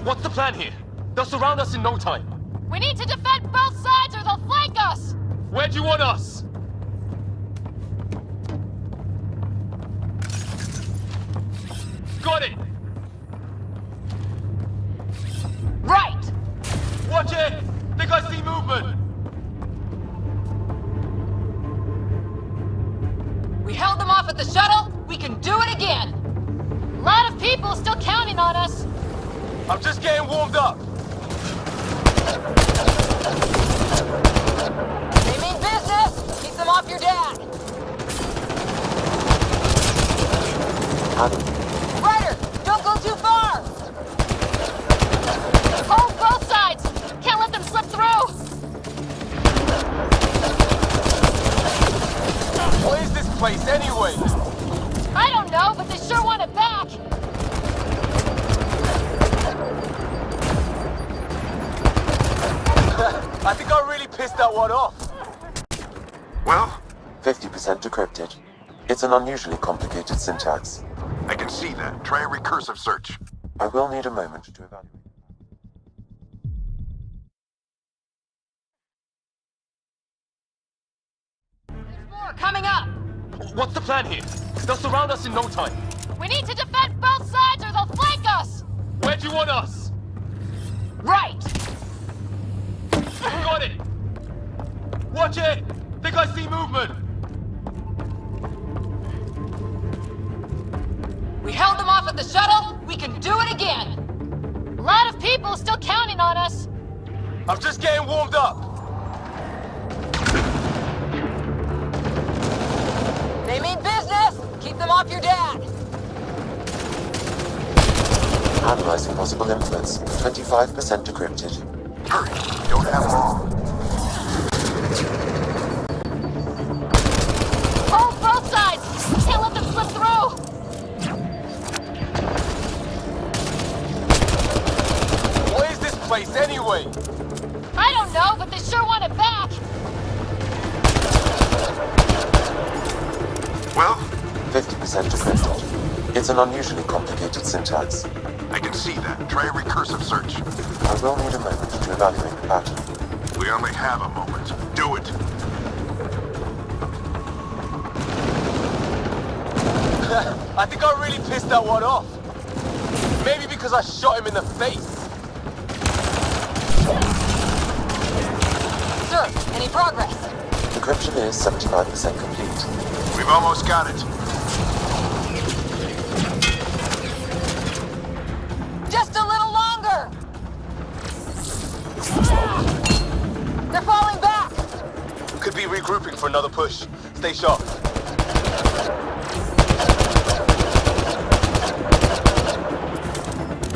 What's the plan here? They'll surround us in no time. We need to defend both sides or they'll flank us! Where do you want us? Got it! Right! Watch it! Think I see movement! We held them off at the shuttle, we can do it again! A lot of people still counting on us! I'm just getting warmed up. They mean business! Keep them off your dad! Ryder, don't go too far! Hold both sides! Can't let them slip through! pissed that one off. Well? 50% decrypted. It's an unusually complicated syntax. I can see that. Try a recursive search. I will need a moment to evaluate. More coming up! What's the plan here? They'll surround us in no time. We need to defend both sides or they'll flank us! Where do you want us? Right! Got it! Watch it! Think I see movement! We held them off at the shuttle, we can do it again! A lot of people still counting on us. I'm just getting warmed up. They mean business! Keep them off your dad! Analyzing possible influence. 25% decrypted. Hurry! We don't have long. Hold both sides! Can't let them slip through! What is this place anyway? I don't know, but they sure want it back! Well? 50% decrypted. It's an unusually complicated syntax. I can see that. Try a recursive search. I will need a moment to evaluate the pattern. We only have a moment. Do it. I think I really pissed that one off. Maybe because I shot him in the face. Sir, any progress? Decryption is 75% complete. We've almost got it. Just a little longer! They're falling back! Could be regrouping for another push. Stay sharp.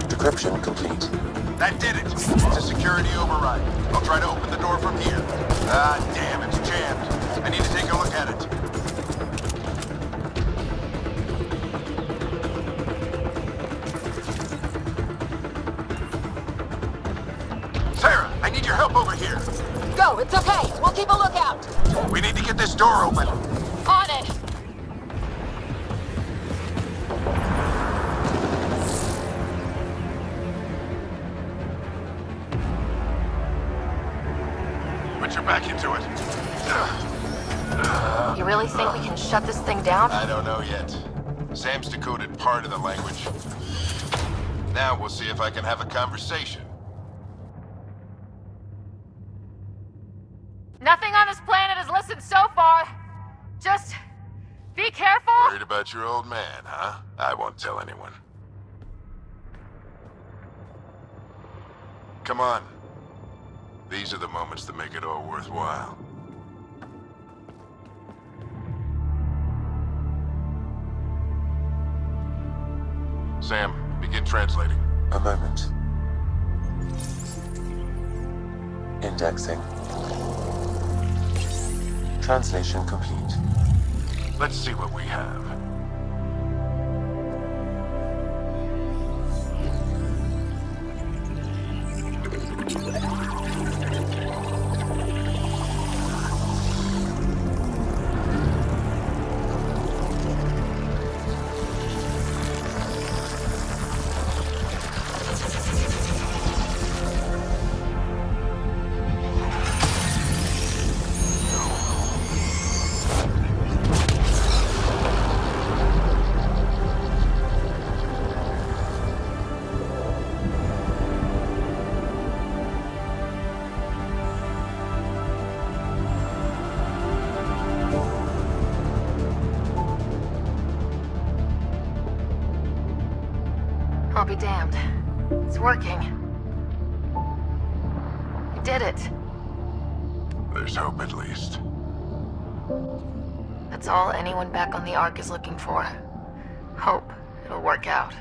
Decryption complete. That did it. It's a security override. I'll try to open the door from here. Ah, damn, it's jammed. I need to take a look at it. Sarah, I need your help over here. Go, it's okay. We'll keep a lookout. We need to get this door open. On it. Put your back into it. You really think we can shut this thing down? I don't know yet. Sam's decoded part of the language. Now we'll see if I can have a conversation. Nothing on this planet has listened so far. Just be careful. Worried about your old man, huh? I won't tell anyone. Come on. These are the moments that make it all worthwhile. Sam, begin translating. A moment. Indexing. Translation complete. Let's see what we have. I'll be damned. It's working. You did it. There's hope at least. That's all anyone back on the Ark is looking for. Hope it'll work out.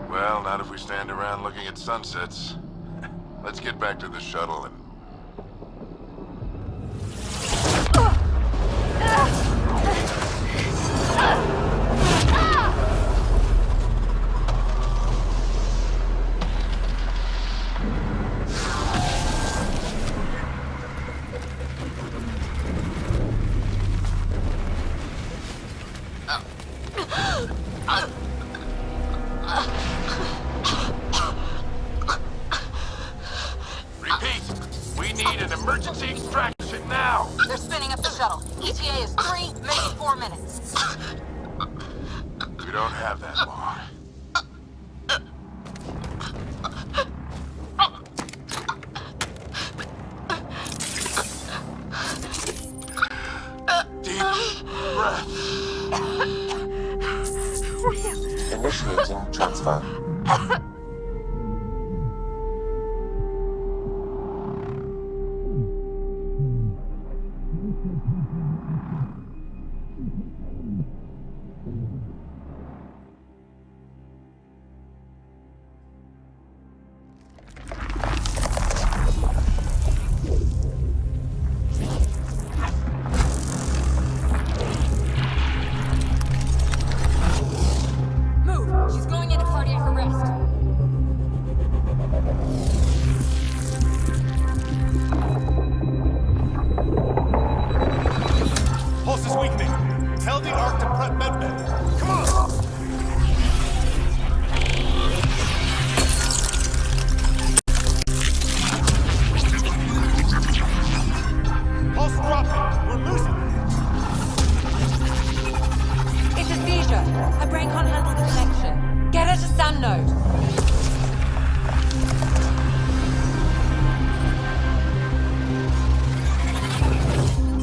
Well, not if we stand around looking at sunsets. Let's get back to the shuttle and... Repeat, we need an emergency extraction now. They're spinning up the shuttle. ETA is 3, maybe 4 minutes. We don't have that long. Deep breath. Initiating transfer. Move! She's going into cardiac arrest. Pulse is weakening. Tell the Ark to prep medbay. Come on! Pulse dropping. We're losing. It's a seizure. Her brain can't handle the connection. Get her to Sam node.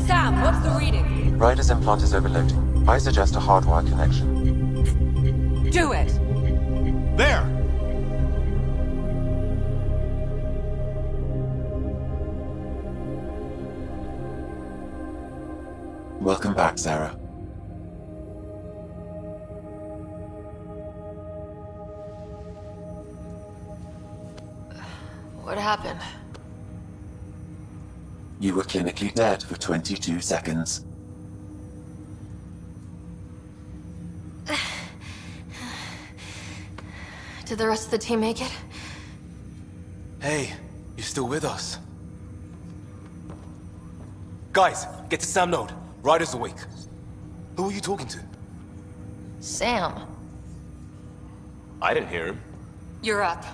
Sam, what's the reading? Ryder's implant is overloading. I suggest a hardwire connection. Do it. There! Welcome back, Sarah. What happened? You were clinically dead for 22 seconds. Did the rest of the team make it? Hey, you're still with us. Guys, get to Sam node. Ryder's awake. Who are you talking to? Sam. I didn't hear him. You're up.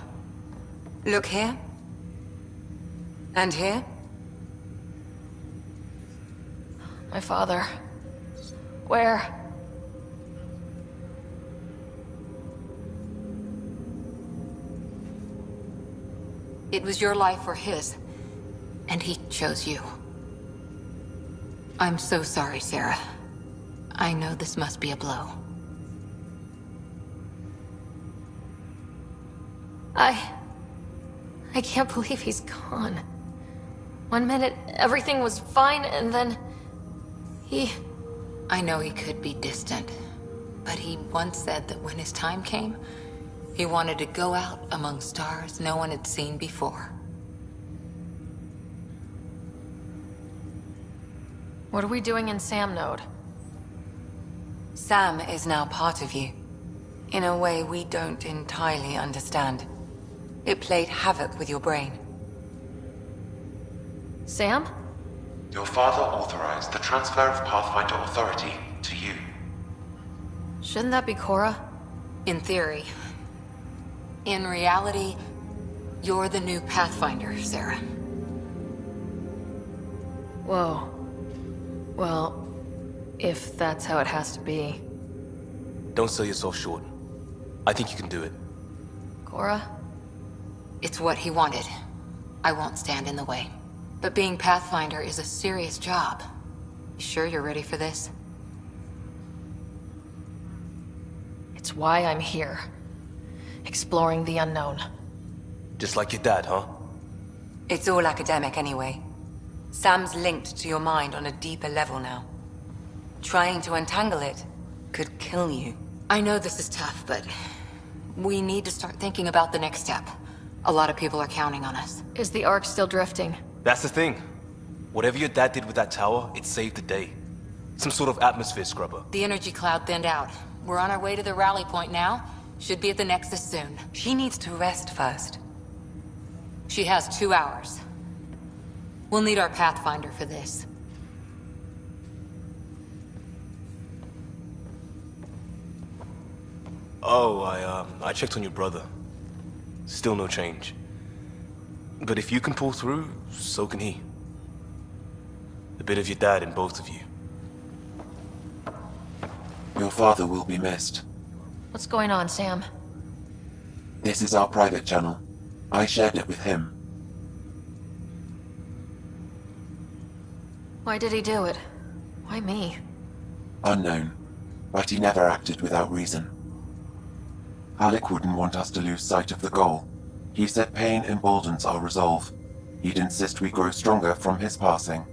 Look here. And here. My father. Where? It was your life or his, and he chose you. I'm so sorry, Sarah. I know this must be a blow. I can't believe he's gone. 1 minute, everything was fine, and then... I know he could be distant, but he once said that when his time came, he wanted to go out among stars no one had seen before. What are we doing in Sam node? Sam is now part of you. In a way we don't entirely understand. It played havoc with your brain. Sam? Your father authorized the transfer of Pathfinder authority to you. Shouldn't that be Cora? In theory. In reality, you're the new Pathfinder, Sarah. Whoa. Well, if that's how it has to be. Don't sell yourself short. I think you can do it. Cora? It's what he wanted. I won't stand in the way. But being Pathfinder is a serious job. You sure you're ready for this? It's why I'm here. Exploring the unknown. Just like your dad, huh? It's all academic anyway. Sam's linked to your mind on a deeper level now. Trying to untangle it could kill you. I know this is tough, but we need to start thinking about the next step. A lot of people are counting on us. Is the Ark still drifting? That's the thing. Whatever your dad did with that tower, it saved the day. Some sort of atmosphere scrubber. The energy cloud thinned out. We're on our way to the rally point now. Should be at the Nexus soon. She needs to rest first. She has 2 hours. We'll need our Pathfinder for this. Oh, I checked on your brother. Still no change. But if you can pull through, so can he. A bit of your dad in both of you. Your father will be missed. What's going on, Sam? This is our private channel. I shared it with him. Why did he do it? Why me? Unknown, but he never acted without reason. Alec wouldn't want us to lose sight of the goal. He said pain emboldens our resolve. He'd insist we grow stronger from his passing.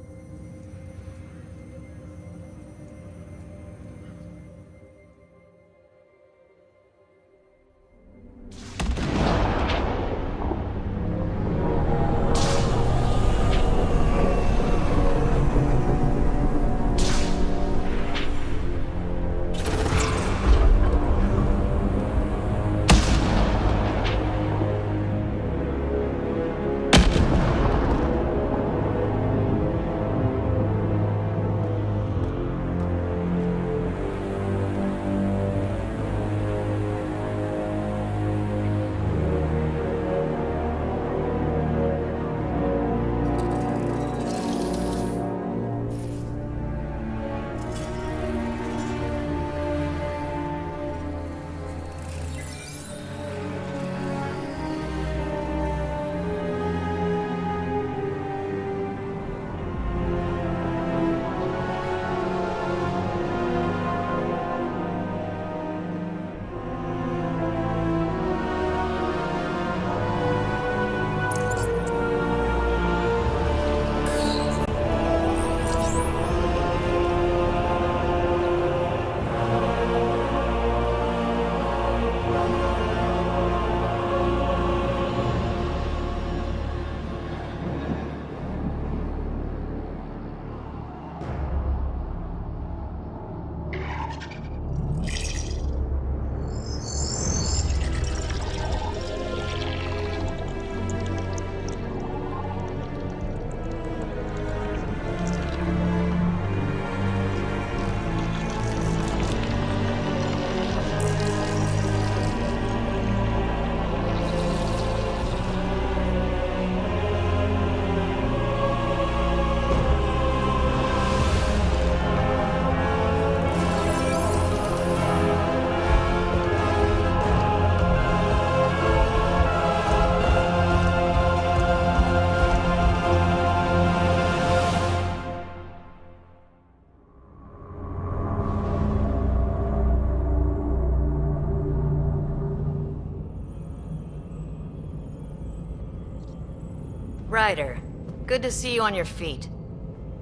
Ryder, good to see you on your feet.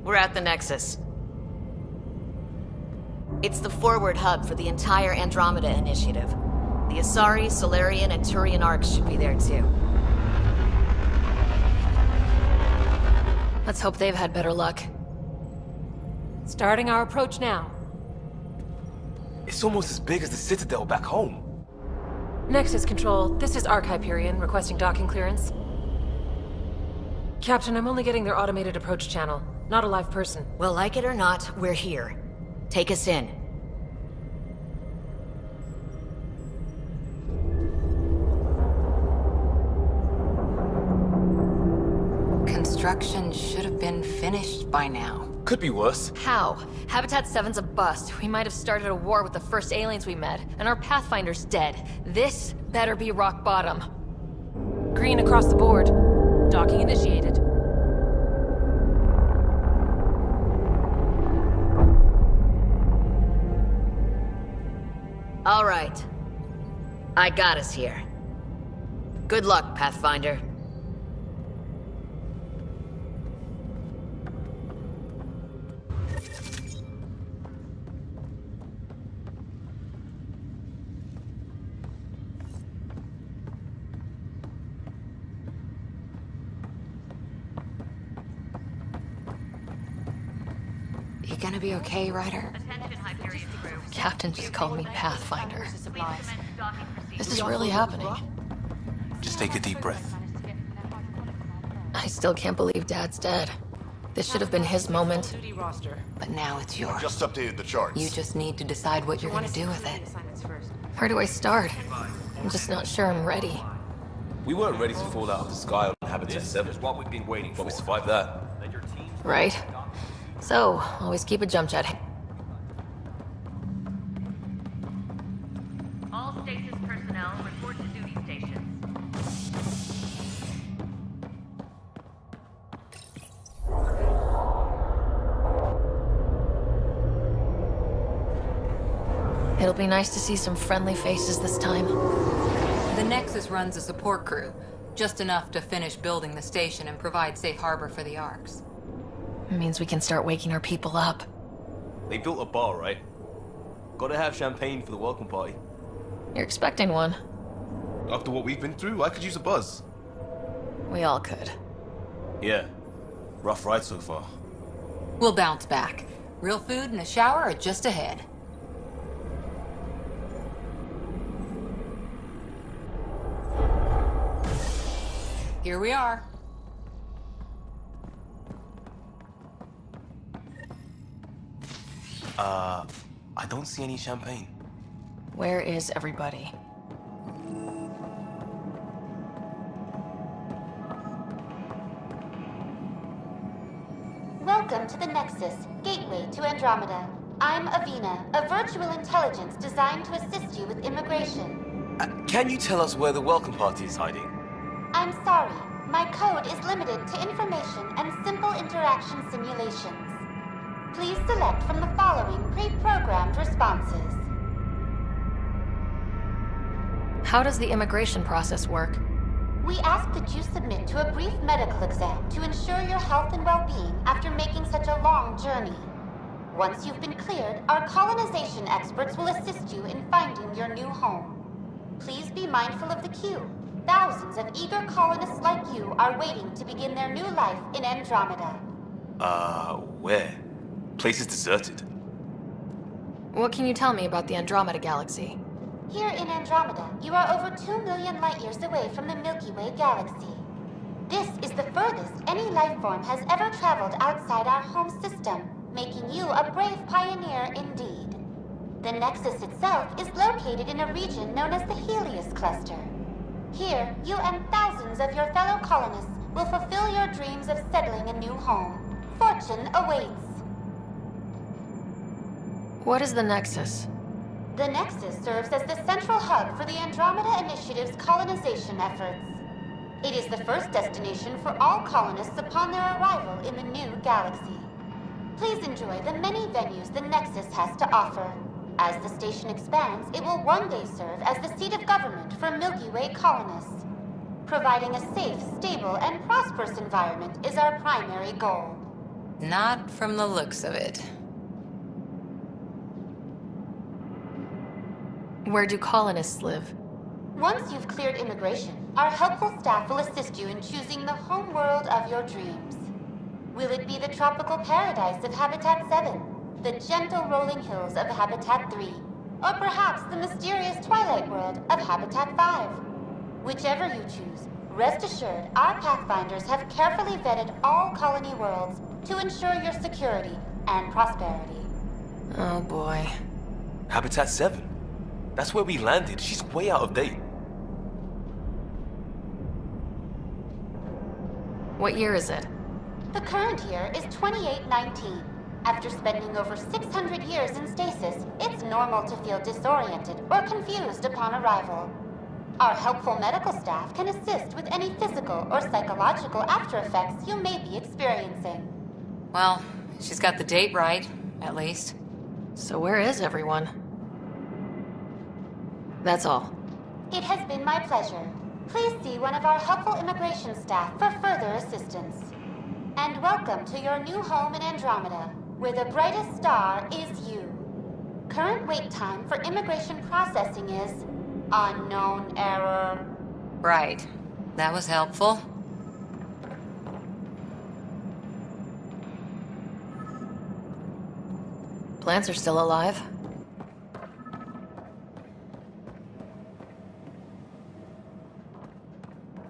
We're at the Nexus. It's the forward hub for the entire Andromeda initiative. The Asari, Solarian, and Turian arcs should be there too. Let's hope they've had better luck. Starting our approach now. It's almost as big as the Citadel back home. Nexus Control, this is Arc Hyperion requesting docking clearance. Captain, I'm only getting their automated approach channel, not a live person. Well, like it or not, we're here. Take us in. Construction should have been finished by now. Could be worse. How? Habitat 7's a bust. We might have started a war with the first aliens we met, and our Pathfinder's dead. This better be rock bottom. Green across the board. Docking initiated. All right. I got us here. Good luck, Pathfinder. You gonna be okay, Ryder? Captain just called me Pathfinder. This is really happening. Just take a deep breath. I still can't believe Dad's dead. This should have been his moment. But now it's yours. Just updated the charts. You just need to decide what you're gonna do with it. Where do I start? I'm just not sure I'm ready. We weren't ready to fall out of the sky on Habitat 7. Is what we've been waiting But for. we survived that. Right. So, always keep a jump jet. All stasis personnel report to duty stations. It'll be nice to see some friendly faces this time. The Nexus runs a support crew, just enough to finish building the station and provide safe harbor for the Arks. It means we can start waking our people up. They built a bar, right? Gotta have champagne for the welcome party. You're expecting one. After what we've been through, I could use a buzz. We all could. Yeah. Rough ride so far. We'll bounce back. Real food and a shower are just ahead. Here we are. I don't see any champagne. Where is everybody? Welcome to the Nexus, gateway to Andromeda. I'm Avina, a virtual intelligence designed to assist you with immigration. Can you tell us where the welcome party is hiding? I'm sorry, my code is limited to information and simple interaction simulations. Please select from the following pre-programmed responses. How does the immigration process work? We ask that you submit to a brief medical exam to ensure your health and well-being after making such a long journey. Once you've been cleared, our colonization experts will assist you in finding your new home. Please be mindful of the queue. Thousands of eager colonists like you are waiting to begin their new life in Andromeda. Where? Place is deserted. What can you tell me about the Andromeda galaxy? Here in Andromeda, you are over 2 million light-years away from the Milky Way galaxy. This is the furthest any life form has ever traveled outside our home system, making you a brave pioneer indeed. The Nexus itself is located in a region known as the Helios Cluster. Here, you and thousands of your fellow colonists will fulfill your dreams of settling a new home. Fortune awaits. What is the Nexus? The Nexus serves as the central hub for the Andromeda Initiative's colonization efforts. It is the first destination for all colonists upon their arrival in the new galaxy. Please enjoy the many venues the Nexus has to offer. As the station expands, it will one day serve as the seat of government for Milky Way colonists. Providing a safe, stable, and prosperous environment is our primary goal. Not from the looks of it. Where do colonists live? Once you've cleared immigration, our helpful staff will assist you in choosing the home world of your dreams. Will it be the tropical paradise of Habitat 7, the gentle rolling hills of Habitat 3, or perhaps the mysterious twilight world of Habitat 5? Whichever you choose, rest assured our Pathfinders have carefully vetted all colony worlds to ensure your security and prosperity. Oh boy. Habitat 7? That's where we landed. She's way out of date. What year is it? The current year is 2819. After spending over 600 years in stasis, it's normal to feel disoriented or confused upon arrival. Our helpful medical staff can assist with any physical or psychological after effects you may be experiencing. Well, she's got the date right, at least. So where is everyone? That's all. It has been my pleasure. Please see one of our helpful immigration staff for further assistance. And welcome to your new home in Andromeda, where the brightest star is you. Current wait time for immigration processing is unknown error. Right. That was helpful. Plants are still alive.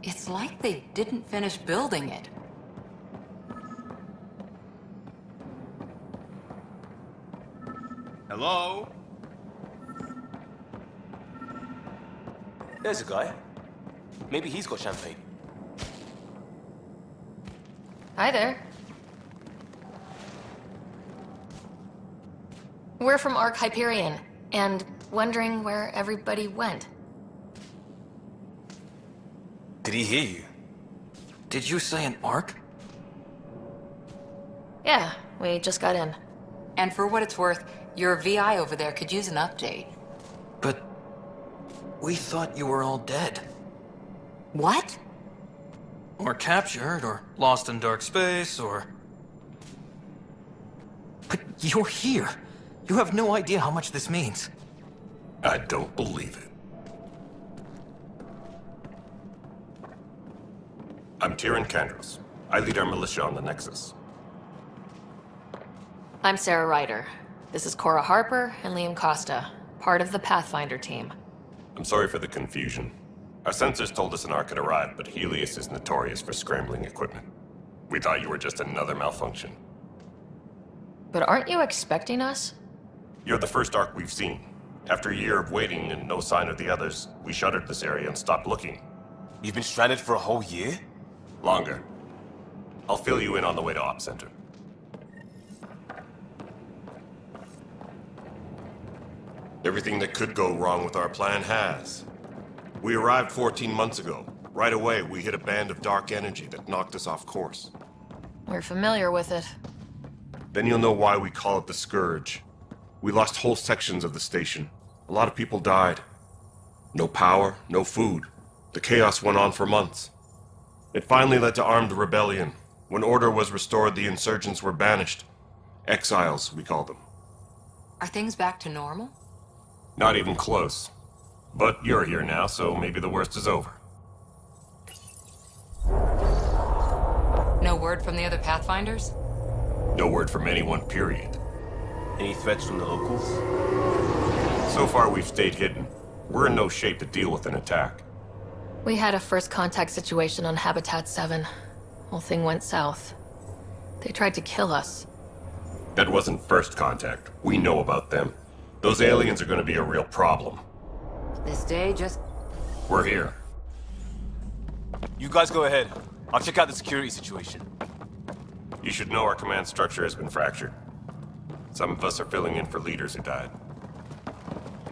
It's like they didn't finish building it. Hello? There's a guy. Maybe he's got champagne. Hi there. We're from Ark Hyperion, and wondering where everybody went. Did he hear you? Did you say an arc? Yeah, we just got in. And for what it's worth, your VI over there could use an update. But we thought you were all dead. What? Or captured, or lost in dark space, or... But you're here. You have no idea how much this means. I don't believe it. I'm Tyrion Kandros. I lead our militia on the Nexus. I'm Sarah Ryder. This is Cora Harper and Liam Costa, part of the Pathfinder team. I'm sorry for the confusion. Our sensors told us an Ark had arrived, but Helios is notorious for scrambling equipment. We thought you were just another malfunction. But aren't you expecting us? You're the first Ark we've seen. After a year of waiting and no sign of the others, we shuttered this area and stopped looking. You've been stranded for a whole year? Longer. I'll fill you in on the way to Op Center. Everything that could go wrong with our plan has. We arrived 14 months ago. Right away, we hit a band of dark energy that knocked us off course. We're familiar with it. Then you'll know why we call it the Scourge. We lost whole sections of the station. A lot of people died. No power, no food. The chaos went on for months. It finally led to armed rebellion. When order was restored, the insurgents were banished. Exiles, we call them. Are things back to normal? Not even close. But you're here now, so maybe the worst is over. No word from the other Pathfinders? No word from anyone, period. Any threats from the locals? So far, we've stayed hidden. We're in no shape to deal with an attack. We had a first contact situation on Habitat 7. Whole thing went south. They tried to kill us. That wasn't first contact. We know about them. Those aliens are going to be a real problem. This day just... We're here. You guys go ahead. I'll check out the security situation. You should know our command structure has been fractured. Some of us are filling in for leaders who died.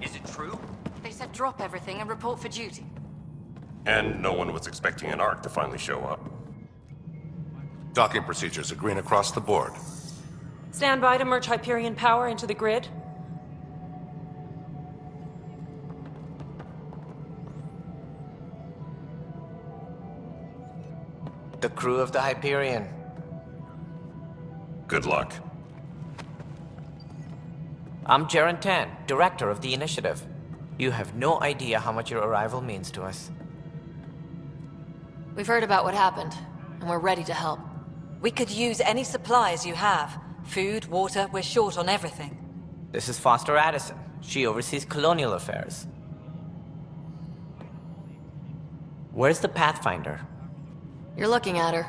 Is it true? They said drop everything and report for duty. And no one was expecting an Ark to finally show up. Docking procedures are green across the board. Stand by to merge Hyperion power into the grid. The crew of the Hyperion. Good luck. I'm Jaren Tan, director of the initiative. You have no idea how much your arrival means to us. We've heard about what happened, and we're ready to help. We could use any supplies you have. Food, water, we're short on everything. This is Foster Addison. She oversees colonial affairs. Where's the Pathfinder? You're looking at her.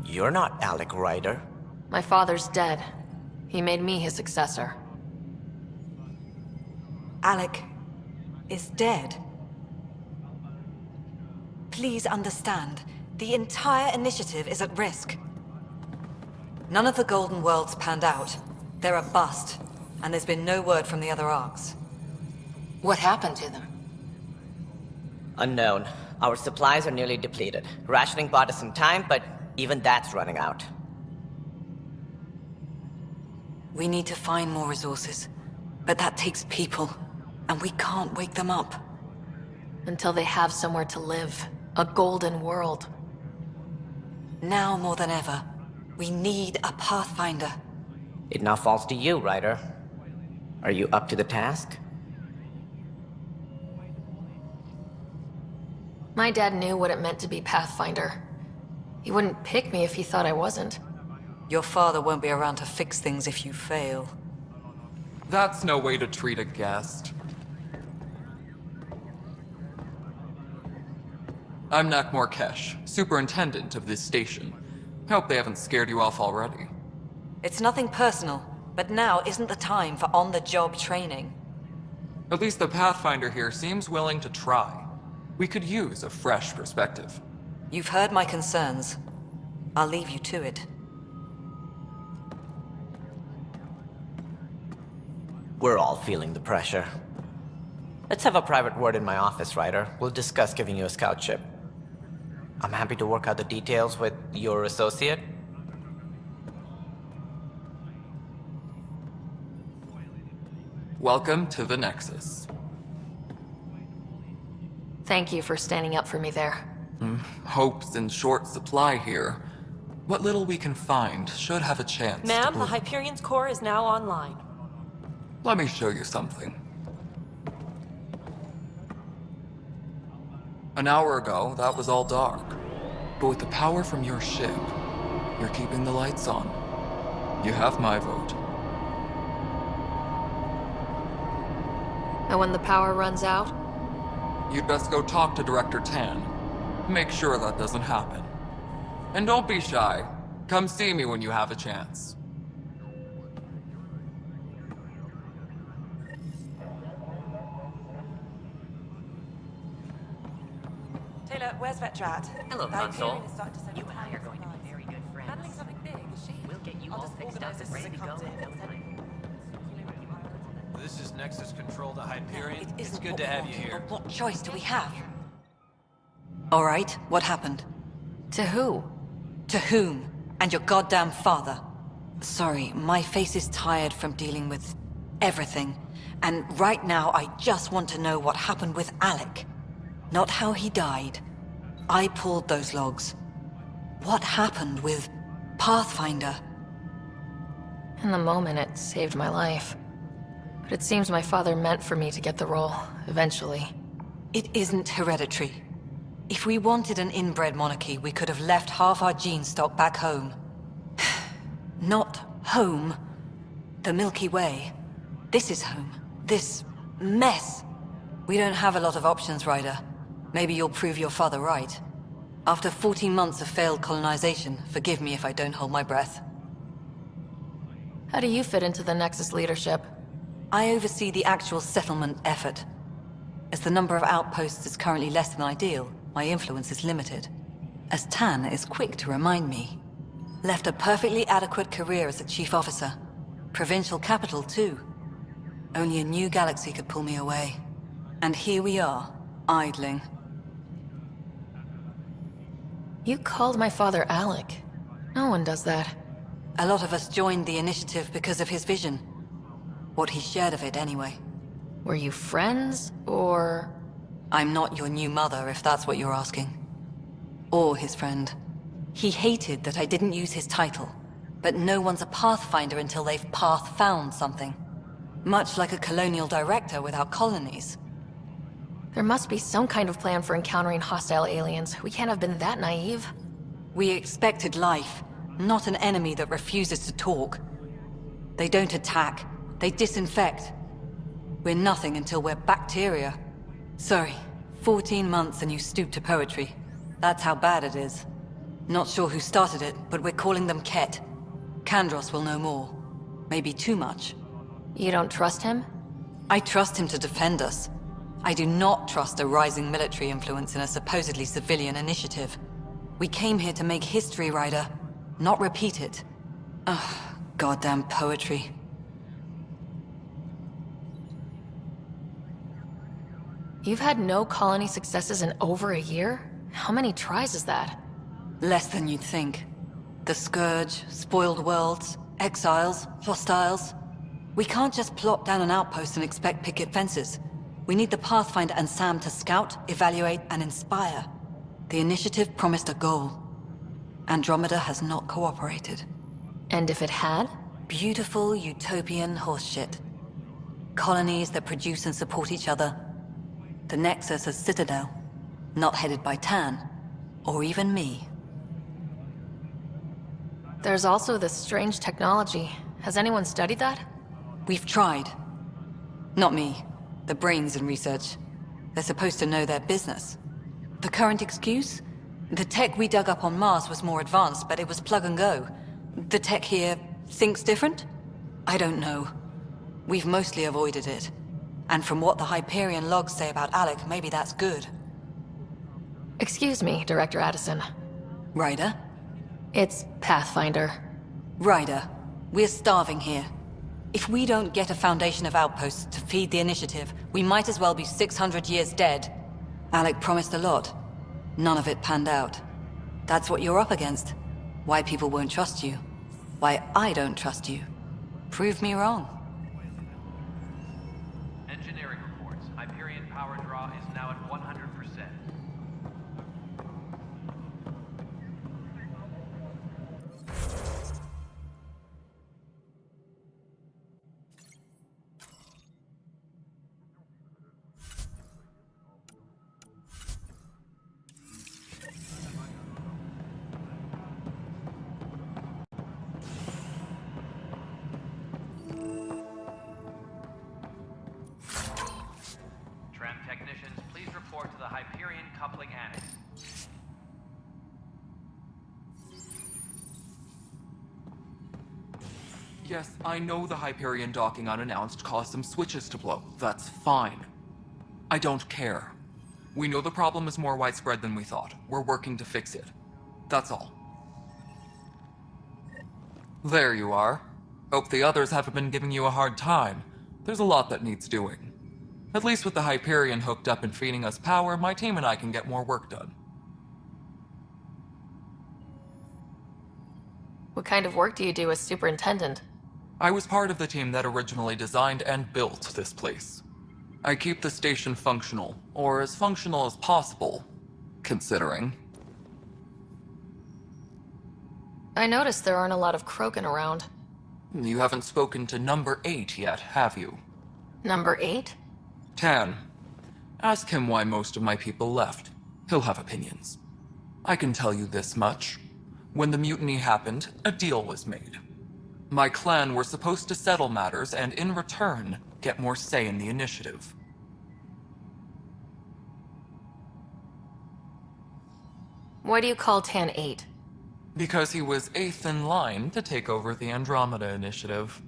You're not Alec Ryder. My father's dead. He made me his successor. Alec is dead. Please understand, the entire initiative is at risk. None of the Golden Worlds panned out. They're a bust, and there's been no word from the other Arks. What happened to them? Unknown. Our supplies are nearly depleted. Rationing bought us some time, but even that's running out. We need to find more resources, but that takes people, and we can't wake them up. Until they have somewhere to live. A golden world. Now more than ever, we need a Pathfinder. It now falls to you, Ryder. Are you up to the task? My dad knew what it meant to be Pathfinder. He wouldn't pick me if he thought I wasn't. Your father won't be around to fix things if you fail. That's no way to treat a guest. I'm Nakmor Kesh, superintendent of this station. Hope they haven't scared you off already. It's nothing personal, but now isn't the time for on-the-job training. At least the Pathfinder here seems willing to try. We could use a fresh perspective. You've heard my concerns. I'll leave you to it. We're all feeling the pressure. Let's have a private word in my office, Ryder. We'll discuss giving you a scout ship. I'm happy to work out the details with your associate. Welcome to the Nexus. Thank you for standing up for me there. Hope's in short supply here. What little we can find should have a chance. Ma'am, the Hyperion's core is now online. Let me show you something. An hour ago, that was all dark. But with the power from your ship, you're keeping the lights on. You have my vote. And when the power runs out? You'd best go talk to Director Tan. Make sure that doesn't happen. And don't be shy. Come see me when you have a chance. Taylor, where's Vetrat? Hello, The Console. Hyperion is starting to send You and I are going to be very good friends. Handling something big, is she? We'll get you I'll all just fixed organize up and this as ready it to go comes in in. no time. This is Nexus Control to Hyperion. It It's isn't good what to we have you wanted, here. but what choice do we have? All right, what happened? To who? To whom? And your goddamn father. Sorry, my face is tired from dealing with everything. And right now, I just want to know what happened with Alec. Not how he died. I pulled those logs. What happened with Pathfinder? In the moment, it saved my life. But it seems my father meant for me to get the role, eventually. It isn't hereditary. If we wanted an inbred monarchy, we could have left half our gene stock back home. Not home. The Milky Way. This is home. This mess. We don't have a lot of options, Ryder. Maybe you'll prove your father right. After 14 months of failed colonization, forgive me if I don't hold my breath. How do you fit into the Nexus leadership? I oversee the actual settlement effort. As the number of outposts is currently less than ideal, my influence is limited. As Tan is quick to remind me. Left a perfectly adequate career as a chief officer. Provincial capital, too. Only a new galaxy could pull me away. And here we are, idling. You called my father Alec. No one does that. A lot of us joined the initiative because of his vision. What he shared of it, anyway. Were you friends, or...? I'm not your new mother, if that's what you're asking. Or his friend. He hated that I didn't use his title. But no one's a Pathfinder until they've path-found something. Much like a colonial director without colonies. There must be some kind of plan for encountering hostile aliens. We can't have been that naive. We expected life, not an enemy that refuses to talk. They don't attack, they disinfect. We're nothing until we're bacteria. Sorry, 14 months and you stoop to poetry. That's how bad it is. Not sure who started it, but we're calling them Ket. Kandros will know more. Maybe too much. You don't trust him? I trust him to defend us. I do not trust a rising military influence in a supposedly civilian initiative. We came here to make history, Ryder, not repeat it. Ugh, goddamn poetry. You've had no colony successes in over a year? How many tries is that? Less than you'd think. The Scourge, spoiled worlds, exiles, hostiles. We can't just plop down an outpost and expect picket fences. We need the Pathfinder and Sam to scout, evaluate, and inspire. The initiative promised a goal. Andromeda has not cooperated. And if it had? Beautiful utopian horseshit. Colonies that produce and support each other. The Nexus as Citadel. Not headed by Tan. Or even me. There's also this strange technology. Has anyone studied that? We've tried. Not me. The brains in research. They're supposed to know their business. The current excuse? The tech we dug up on Mars was more advanced, but it was plug and go. The tech here thinks different? I don't know. We've mostly avoided it. And from what the Hyperion logs say about Alec, maybe that's good. Excuse me, Director Addison. Ryder? It's Pathfinder. Ryder, we're starving here. If we don't get a foundation of outposts to feed the initiative, we might as well be 600 years dead. Alec promised a lot. None of it panned out. That's what you're up against. Why people won't trust you. Why I don't trust you. Prove me wrong. Engineering reports. Hyperion power draw is now at 100%. Tram technicians, please report to the Hyperion coupling annex. Yes, I know the Hyperion docking unannounced caused some switches to blow. That's fine. I don't care. We know the problem is more widespread than we thought. We're working to fix it. That's all. There you are. Hope the others haven't been giving you a hard time. There's a lot that needs doing. At least with the Hyperion hooked up and feeding us power, my team and I can get more work done. What kind of work do you do as superintendent? I was part of the team that originally designed and built this place. I keep the station functional, or as functional as possible, considering. I noticed there aren't a lot of Krogan around. You haven't spoken to number 8 yet, have you? Number 8? Tan. Ask him why most of my people left. He'll have opinions. I can tell you this much. When the mutiny happened, a deal was made. My clan were supposed to settle matters and, in return, get more say in the initiative. Why do you call Tan 8? Because he was 8th in line to take over the Andromeda initiative.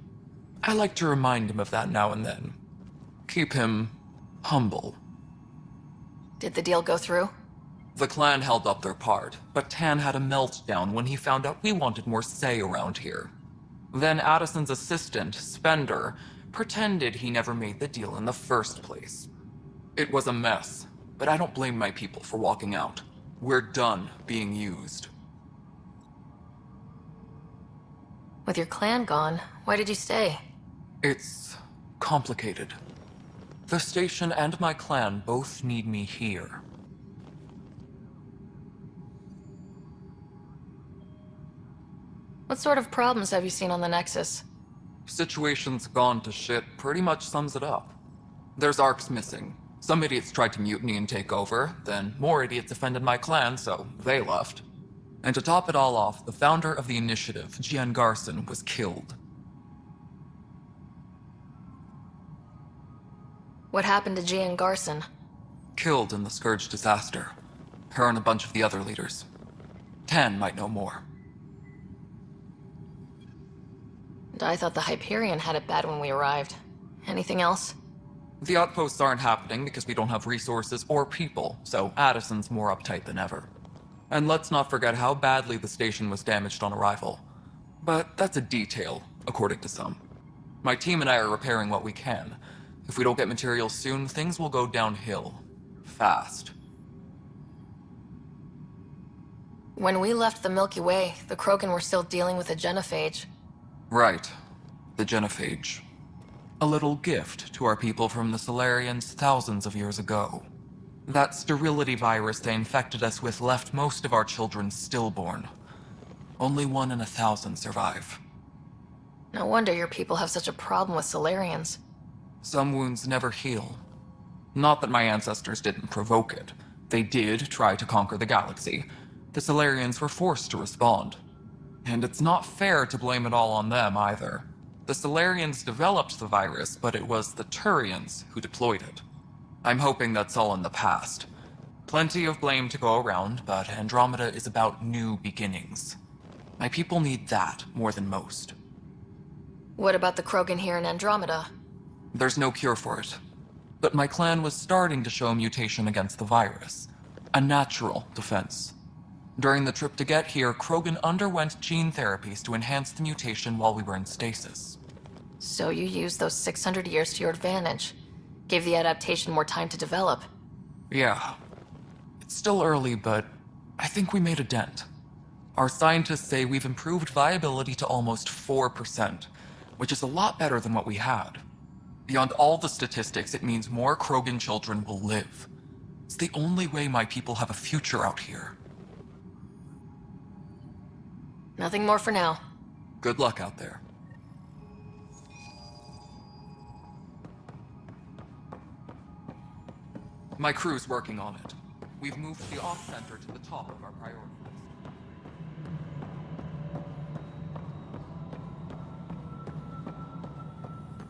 I like to remind him of that now and then. Keep him humble. Did the deal go through? The clan held up their part, but Tan had a meltdown when he found out we wanted more say around here. Then Addison's assistant, Spender, pretended he never made the deal in the first place. It was a mess, but I don't blame my people for walking out. We're done being used. With your clan gone, why did you stay? It's complicated. The station and my clan both need me here. What sort of problems have you seen on the Nexus? Situation's gone to shit pretty much sums it up. There's arcs missing. Some idiots tried to mutiny and take over, then more idiots offended my clan, so they left. And to top it all off, the founder of the initiative, Gian Garson, was killed. What happened to Gian Garson? Killed in the Scourge disaster. Her and a bunch of the other leaders. Tan might know more. And I thought the Hyperion had it bad when we arrived. Anything else? The outposts aren't happening because we don't have resources or people, so Addison's more uptight than ever. And let's not forget how badly the station was damaged on arrival. But that's a detail, according to some. My team and I are repairing what we can. If we don't get materials soon, things will go downhill. Fast. When we left the Milky Way, the Krogan were still dealing with the genophage. Right. The genophage. A little gift to our people from the Solarians thousands of years ago. That sterility virus they infected us with left most of our children stillborn. Only 1 in 1,000 survive. No wonder your people have such a problem with Solarians. Some wounds never heal. Not that my ancestors didn't provoke it. They did try to conquer the galaxy. The Solarians were forced to respond. And it's not fair to blame it all on them either. The Solarians developed the virus, but it was the Turians who deployed it. I'm hoping that's all in the past. Plenty of blame to go around, but Andromeda is about new beginnings. My people need that more than most. What about the Krogan here in Andromeda? There's no cure for it. But my clan was starting to show a mutation against the virus. A natural defense. During the trip to get here, Krogan underwent gene therapies to enhance the mutation while we were in stasis. So you used those 600 years to your advantage. Gave the adaptation more time to develop. Yeah. It's still early, but I think we made a dent. Our scientists say we've improved viability to almost 4%, which is a lot better than what we had. Beyond all the statistics, it means more Krogan children will live. It's the only way my people have a future out here. Nothing more for now. Good luck out there. My crew's working on it. We've moved the off-center to the top of our priority list.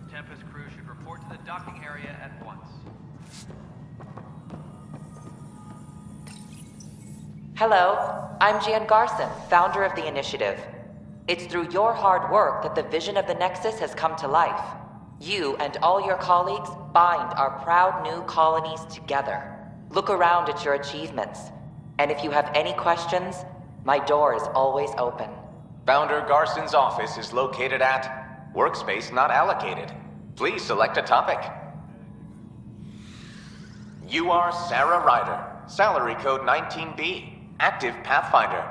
Tempest crew should report to the docking area at once. Hello, I'm Jan Garson, founder of the initiative. It's through your hard work that the vision of the Nexus has come to life. You and all your colleagues bind our proud new colonies together. Look around at your achievements. And if you have any questions, my door is always open. Founder Garson's office is located at Workspace Not Allocated. Please select a topic. You are Sarah Ryder, salary code 19B, active Pathfinder.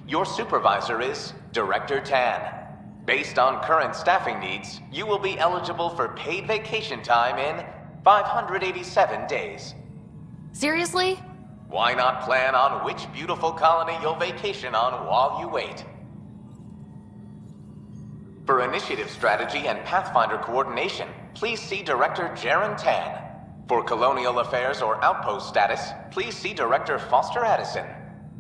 Your supervisor is Director Tan. Based on current staffing needs, you will be eligible for paid vacation time in 587 days. Seriously? Why not plan on which beautiful colony you'll vacation on while you wait? For initiative strategy and Pathfinder coordination, please see Director Jaren Tan. For colonial affairs or outpost status, please see Director Foster Addison.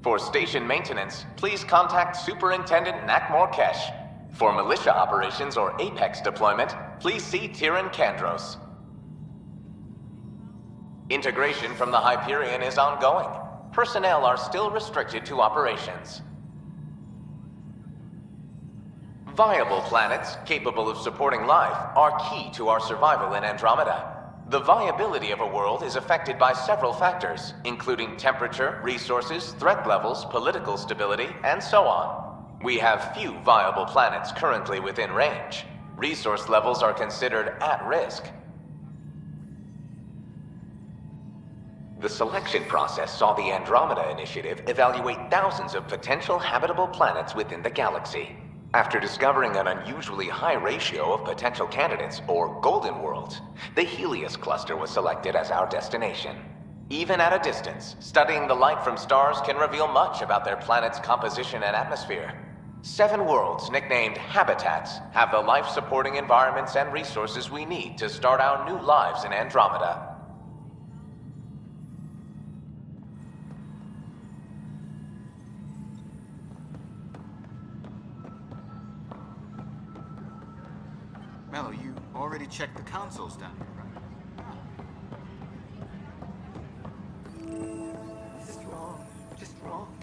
For station maintenance, please contact Superintendent Nakmor Kesh. For militia operations or Apex deployment, please see Tyran Kandros. Integration from the Hyperion is ongoing. Personnel are still restricted to operations. Viable planets capable of supporting life are key to our survival in Andromeda. The viability of a world is affected by several factors, including temperature, resources, threat levels, political stability, and so on. We have few viable planets currently within range. Resource levels are considered at risk. The selection process saw the Andromeda Initiative evaluate thousands of potential habitable planets within the galaxy. After discovering an unusually high ratio of potential candidates, or golden worlds, the Helios cluster was selected as our destination. Even at a distance, studying the light from stars can reveal much about their planet's composition and atmosphere. 7 worlds, nicknamed habitats, have the life-supporting environments and resources we need to start our new lives in Andromeda. Mello, you already checked the consoles down here, right? Just wrong. Just wrong.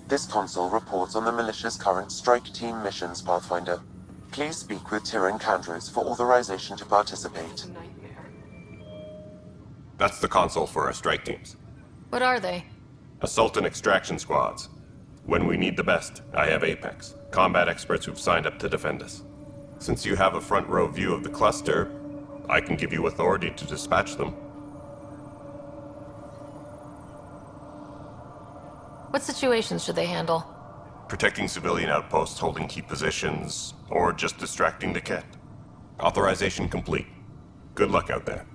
This console reports on the militia's current strike team missions, Pathfinder. Please speak with Tyran Kandros for authorization to participate. That's the console for our strike teams. What are they? Assault and extraction squads. When we need the best, I have Apex, combat experts who've signed up to defend us. Since you have a front row view of the cluster, I can give you authority to dispatch them. What situations should they handle? Protecting civilian outposts, holding key positions, or just distracting the Ket. Authorization complete. Good luck out there.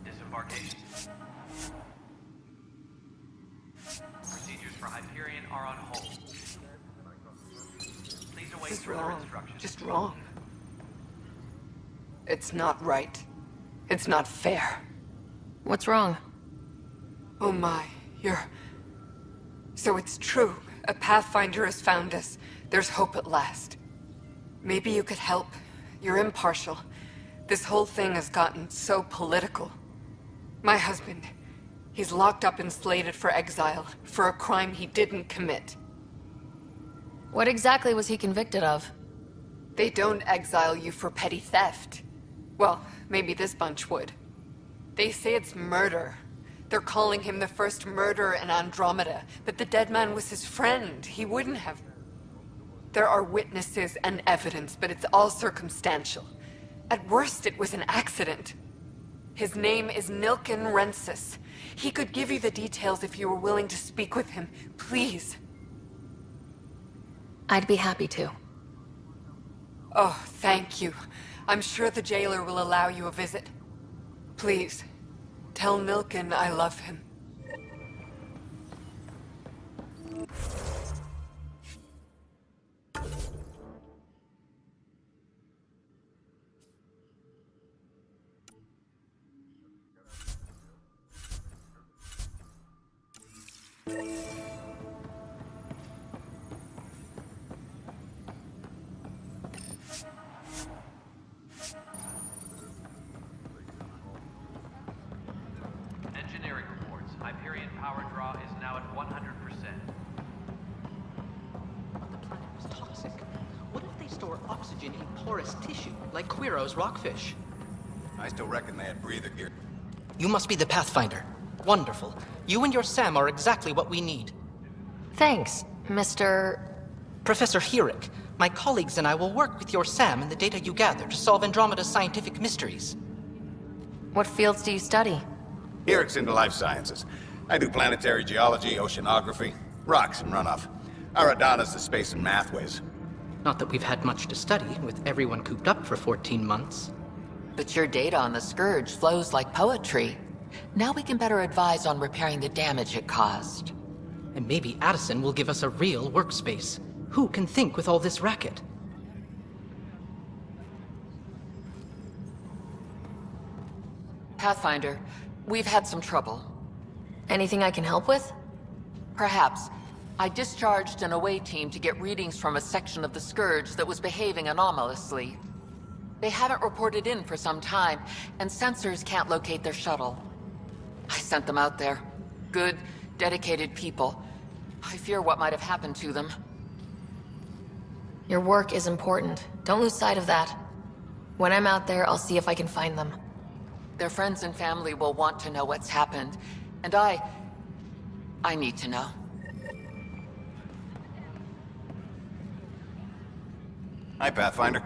Disembarkation. Procedures for Hyperion are on hold. Please await further instructions. Just wrong. It's not right. It's not fair. What's wrong? Oh my, So it's true. A Pathfinder has found us. There's hope at last. Maybe you could help. You're impartial. This whole thing has gotten so political. My husband, he's locked up and slated for exile for a crime he didn't commit. What exactly was he convicted of? They don't exile you for petty theft. Well, maybe this bunch would. They say it's murder. They're calling him the first murderer in Andromeda, but the dead man was his friend. He wouldn't have... There are witnesses and evidence, but it's all circumstantial. At worst, it was an accident. His name is Nilken Rensis. He could give you the details if you were willing to speak with him. Please. I'd be happy to. Oh, thank you. I'm sure the jailer will allow you a visit. Please, tell Nilken I love him. Engineering reports. Hyperion power draw is now at 100%. But the planet was toxic. What if they store oxygen in porous tissue, like Quiro's rockfish? I still reckon they had breather gear. You must be the Pathfinder. Wonderful. You and your Sam are exactly what we need. Thanks, Mr. Professor Herrick, my colleagues and I will work with your Sam and the data you gather to solve Andromeda's scientific mysteries. What fields do you study? Herrick's into life sciences. I do planetary geology, oceanography, rocks and runoff. Aradana's the space and math whiz. Not that we've had much to study, with everyone cooped up for 14 months. But your data on the Scourge flows like poetry. Now we can better advise on repairing the damage it caused. And maybe Addison will give us a real workspace. Who can think with all this racket? Pathfinder, we've had some trouble. Anything I can help with? Perhaps. I discharged an away team to get readings from a section of the Scourge that was behaving anomalously. They haven't reported in for some time, and sensors can't locate their shuttle. I sent them out there. Good, dedicated people. I fear what might have happened to them. Your work is important. Don't lose sight of that. When I'm out there, I'll see if I can find them. Their friends and family will want to know what's happened, and I need to know. Hi, Pathfinder.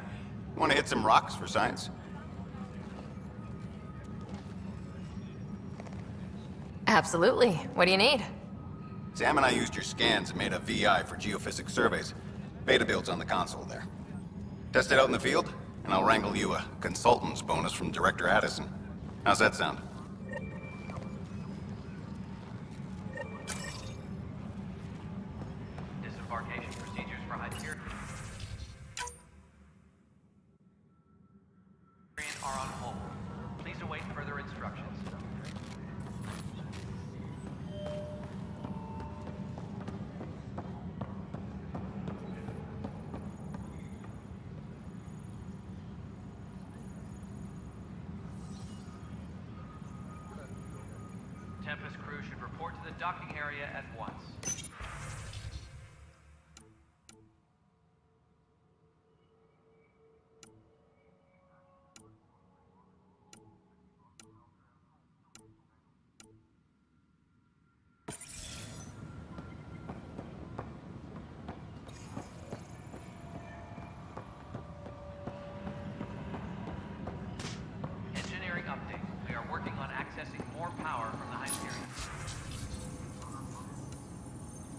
Want to hit some rocks for science? Absolutely. What do you need? Sam and I used your scans and made a VI for geophysics surveys. Beta builds on the console there. Test it out in the field, and I'll wrangle you a consultant's bonus from Director Addison. How's that sound? Disembarkation procedures for Hyperion are on hold. Please await further instructions. Tempest crew should report to the docking area at once. Engineering update. We are working on accessing more power from the Hyperion.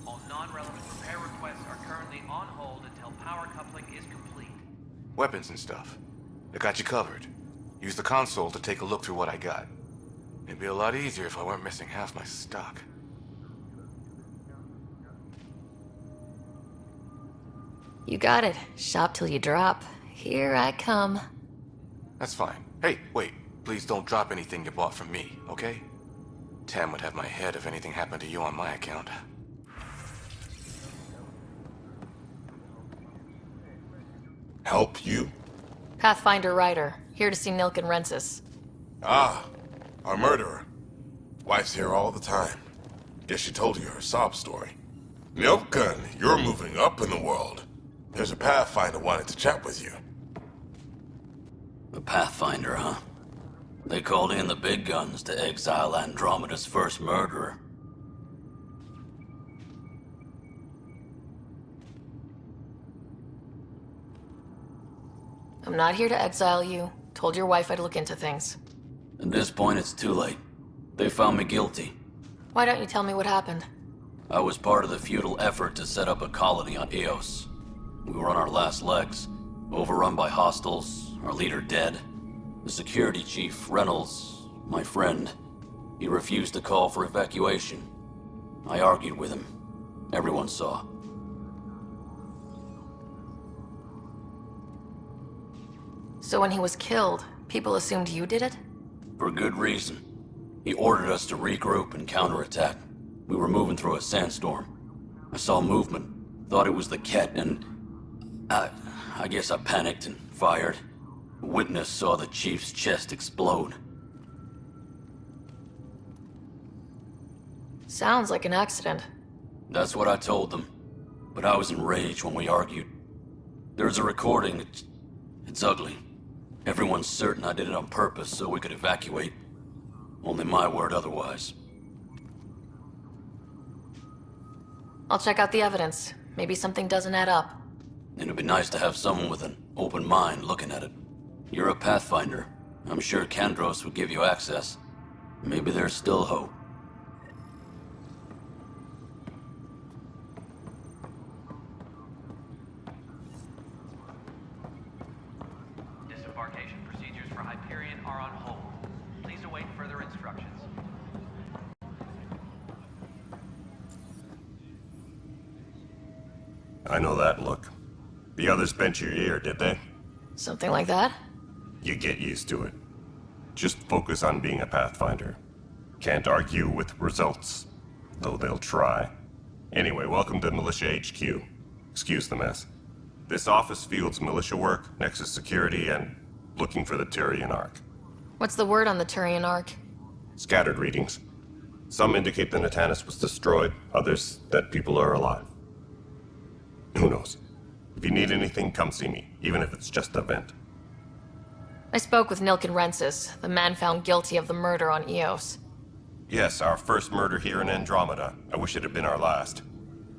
All non-relevant repair requests are currently on hold until power coupling is complete. Weapons and stuff. I got you covered. Use the console to take a look through what I got. It'd be a lot easier if I weren't missing half my stock. You got it. Shop till you drop. Here I come. That's fine. Hey, wait. Please don't drop anything you bought from me, okay? Tam would have my head if anything happened to you on my account. Help you? Pathfinder Ryder, here to see Nilken Rensis. Ah, our murderer. Wife's here all the time. Guess she told you her sob story. Nilken, you're moving up in the world. There's a Pathfinder wanted to chat with you. A Pathfinder, huh? They called in the big guns to exile Andromeda's first murderer. I'm not here to exile you. Told your wife I'd look into things. At this point, it's too late. They found me guilty. Why don't you tell me what happened? I was part of the futile effort to set up a colony on Eos. We were on our last legs, overrun by hostiles, our leader dead. The security chief, Reynolds, my friend, he refused to call for evacuation. I argued with him. Everyone saw. So when he was killed, people assumed you did it? For good reason. He ordered us to regroup and counterattack. We were moving through a sandstorm. I saw movement, thought it was the Ket, and I guess I panicked and fired. A witness saw the chief's chest explode. Sounds like an accident. That's what I told them. But I was enraged when we argued. There's a recording. It's ugly. Everyone's certain I did it on purpose so we could evacuate. Only my word otherwise. I'll check out the evidence. Maybe something doesn't add up. It'd be nice to have someone with an open mind looking at it. You're a Pathfinder. I'm sure Kandros would give you access. Maybe there's still hope. Disembarkation procedures for Hyperion are on hold. Please await further instructions. I know that look. The others bent your ear, did they? Something like that? You get used to it. Just focus on being a Pathfinder. Can't argue with results, though they'll try. Anyway, welcome to Militia HQ. Excuse the mess. This office fields militia work, Nexus security, and looking for the Turian Ark. What's the word on the Turian Ark? Scattered readings. Some indicate the Natanus was destroyed, others that people are alive. Who knows? If you need anything, come see me, even if it's just a vent. I spoke with Nilken Rensis, the man found guilty of the murder on Eos. Yes, our first murder here in Andromeda. I wish it had been our last.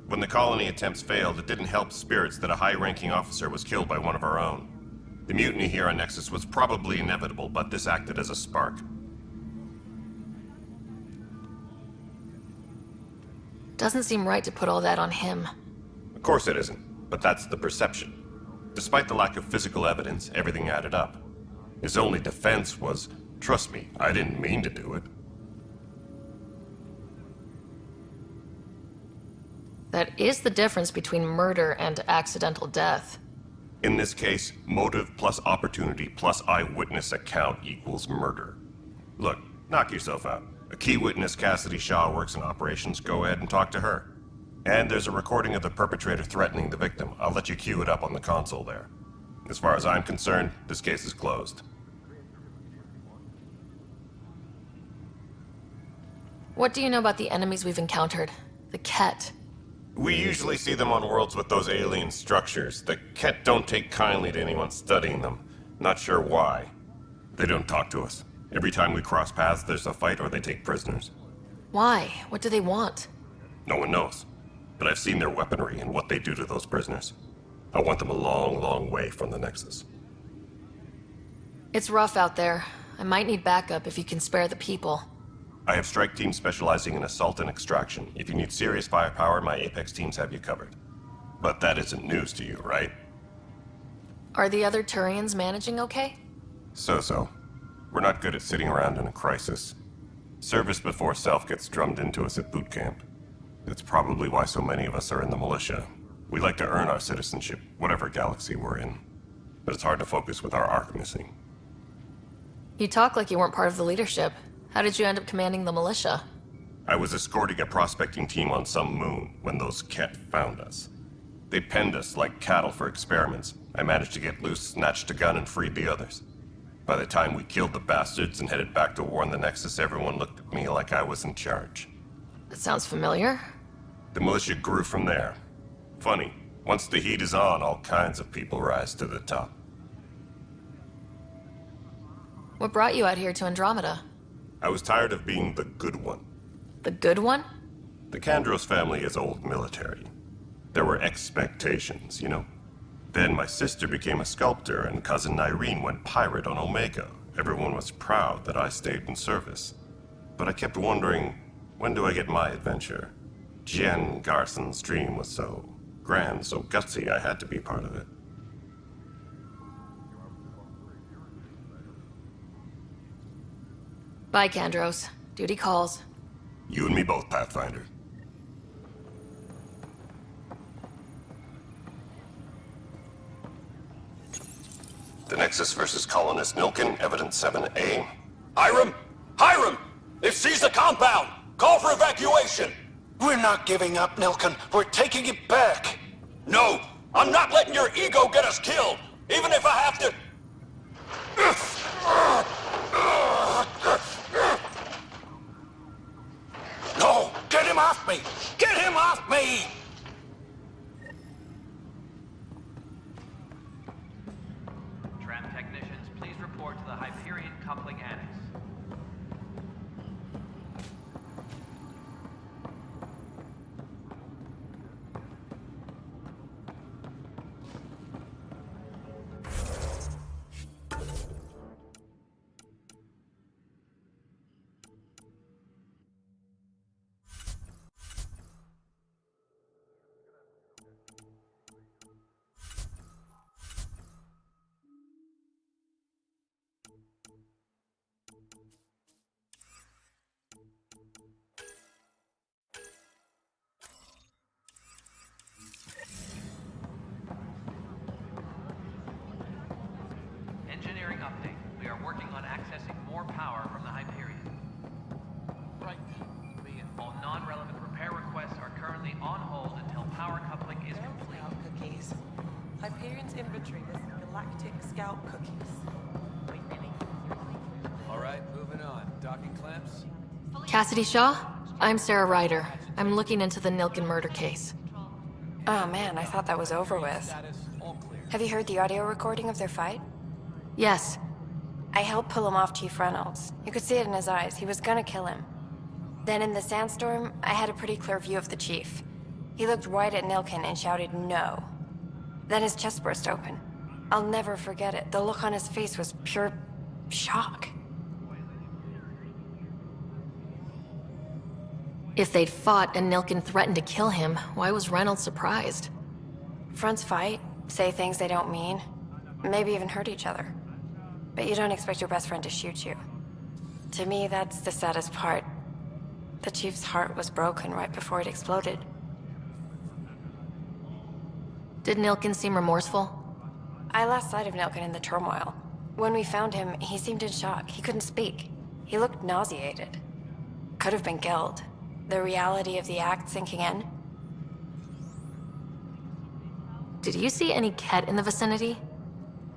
When the colony attempts failed, it didn't help spirits that a high-ranking officer was killed by one of our own. The mutiny here on Nexus was probably inevitable, but this acted as a spark. Doesn't seem right to put all that on him. Of course it isn't, but that's the perception. Despite the lack of physical evidence, everything added up. His only defense was, trust me, I didn't mean to do it. That is the difference between murder and accidental death. In this case, motive plus opportunity plus eyewitness account equals murder. Look, knock yourself out. A key witness, Cassidy Shaw, works in operations. Go ahead and talk to her. And there's a recording of the perpetrator threatening the victim. I'll let you cue it up on the console there. As far as I'm concerned, this case is closed. What do you know about the enemies we've encountered? The Ket. We usually see them on worlds with those alien structures. The Ket don't take kindly to anyone studying them. Not sure why. They don't talk to us. Every time we cross paths, there's a fight or they take prisoners. Why? What do they want? No one knows. But I've seen their weaponry and what they do to those prisoners. I want them a long, long way from the Nexus. It's rough out there. I might need backup if you can spare the people. I have strike teams specializing in assault and extraction. If you need serious firepower, my Apex teams have you covered. But that isn't news to you, right? Are the other Turians managing okay? So-so. We're not good at sitting around in a crisis. Service before self gets drummed into us at boot camp. That's probably why so many of us are in the militia. We like to earn our citizenship, whatever galaxy we're in. But it's hard to focus with our arc missing. You talk like you weren't part of the leadership. How did you end up commanding the militia? I was escorting a prospecting team on some moon when those Ket found us. They penned us like cattle for experiments. I managed to get loose, snatched a gun, and freed the others. By the time we killed the bastards and headed back to warn the Nexus, everyone looked at me like I was in charge. That sounds familiar. The militia grew from there. Funny, once the heat is on, all kinds of people rise to the top. What brought you out here to Andromeda? I was tired of being the good one. The good one? The Kandros family is old military. There were expectations, you know? Then my sister became a sculptor and cousin Irene went pirate on Omega. Everyone was proud that I stayed in service. But I kept wondering, when do I get my adventure? Jen Garson's dream was so grand, so gutsy, I had to be part of it. Bye, Kandros. Duty calls. You and me both, Pathfinder. The Nexus versus Colonist Nilkin, Evidence 7A. Hiram! Hiram! They've seized the compound! Call for evacuation! We're not giving up, Nilkin. We're taking it back. No! I'm not letting your ego get us killed! Even if I have to... No! Get him off me! Get him off me! Tram technicians, please report to the Hyperion Coupling Annex. Engineering update. We are working on accessing more power from the Hyperion. Right. All non-relevant repair requests are currently on hold until power coupling is complete. Cookies. Hyperion's inventory is galactic scout cookies. All right, moving on. Docking clamps? Cassidy Shaw? I'm Sarah Ryder. I'm looking into the Nilkin murder case. Oh man, I thought that was over with. Have you heard the audio recording of their fight? Yes. I helped pull him off Chief Reynolds. You could see it in his eyes. He was gonna kill him. Then in the sandstorm, I had a pretty clear view of the Chief. He looked right at Nilkin and shouted no. Then his chest burst open. I'll never forget it. The look on his face was pure shock. If they'd fought and Nilkin threatened to kill him, why was Reynolds surprised? Fronts fight, say things they don't mean, maybe even hurt each other. But you don't expect your best friend to shoot you. To me, that's the saddest part. The Chief's heart was broken right before it exploded. Did Nilkin seem remorseful? I lost sight of Nilkin in the turmoil. When we found him, he seemed in shock. He couldn't speak. He looked nauseated. Could have been guilt. The reality of the act sinking in. Did you see any Ket in the vicinity?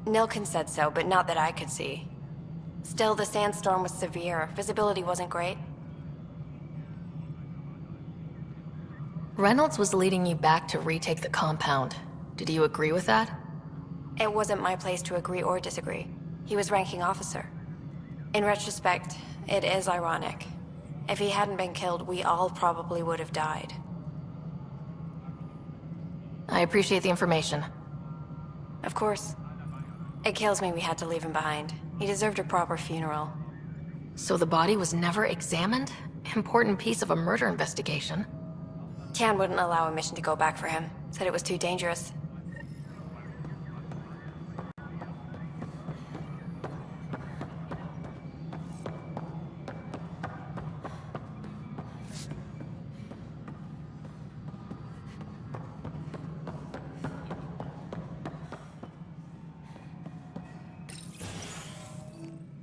Nilkin said so, but not that I could see. Still, the sandstorm was severe. Visibility wasn't great. Reynolds was leading you back to retake the compound. Did you agree with that? It wasn't my place to agree or disagree. He was ranking officer. In retrospect, it is ironic. If he hadn't been killed, we all probably would have died. I appreciate the information. Of course. It kills me we had to leave him behind. He deserved a proper funeral. So the body was never examined? Important piece of a murder investigation. Can wouldn't allow a mission to go back for him. Said it was too dangerous.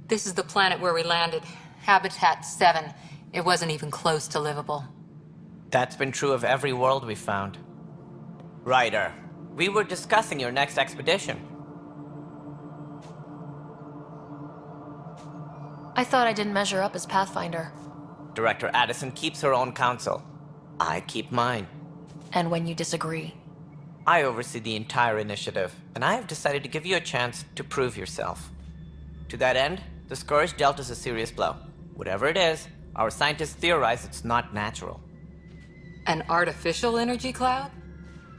This is the planet where we landed. Habitat 7. It wasn't even close to livable. That's been true of every world we've found. Ryder, we were discussing your next expedition. I thought I didn't measure up as Pathfinder. Director Addison keeps her own counsel. I keep mine. And when you disagree? I oversee the entire initiative, and I have decided to give you a chance to prove yourself. To that end, The Scourge dealt us a serious blow. Whatever it is, our scientists theorize it's not natural. An artificial energy cloud?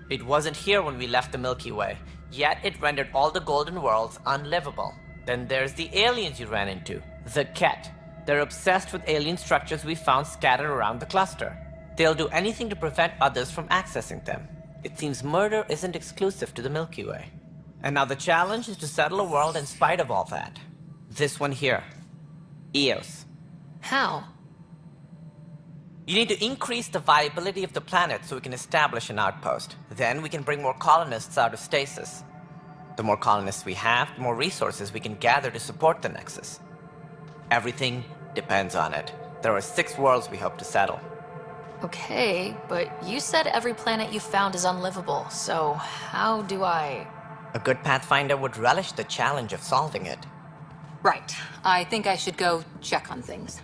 It wasn't here when we left the Milky Way, yet it rendered all the golden worlds unlivable. Then there's the aliens you ran into, the Ket. They're obsessed with alien structures we found scattered around the cluster. They'll do anything to prevent others from accessing them. It seems murder isn't exclusive to the Milky Way. And now the challenge is to settle a world in spite of all that. This one here. Eos. How? You need to increase the viability of the planet so we can establish an outpost. Then we can bring more colonists out of stasis. The more colonists we have, the more resources we can gather to support the Nexus. Everything depends on it. There are 6 worlds we hope to settle. Okay, but you said every planet you found is unlivable, so how do I... A good Pathfinder would relish the challenge of solving it. Right. I think I should go check on things.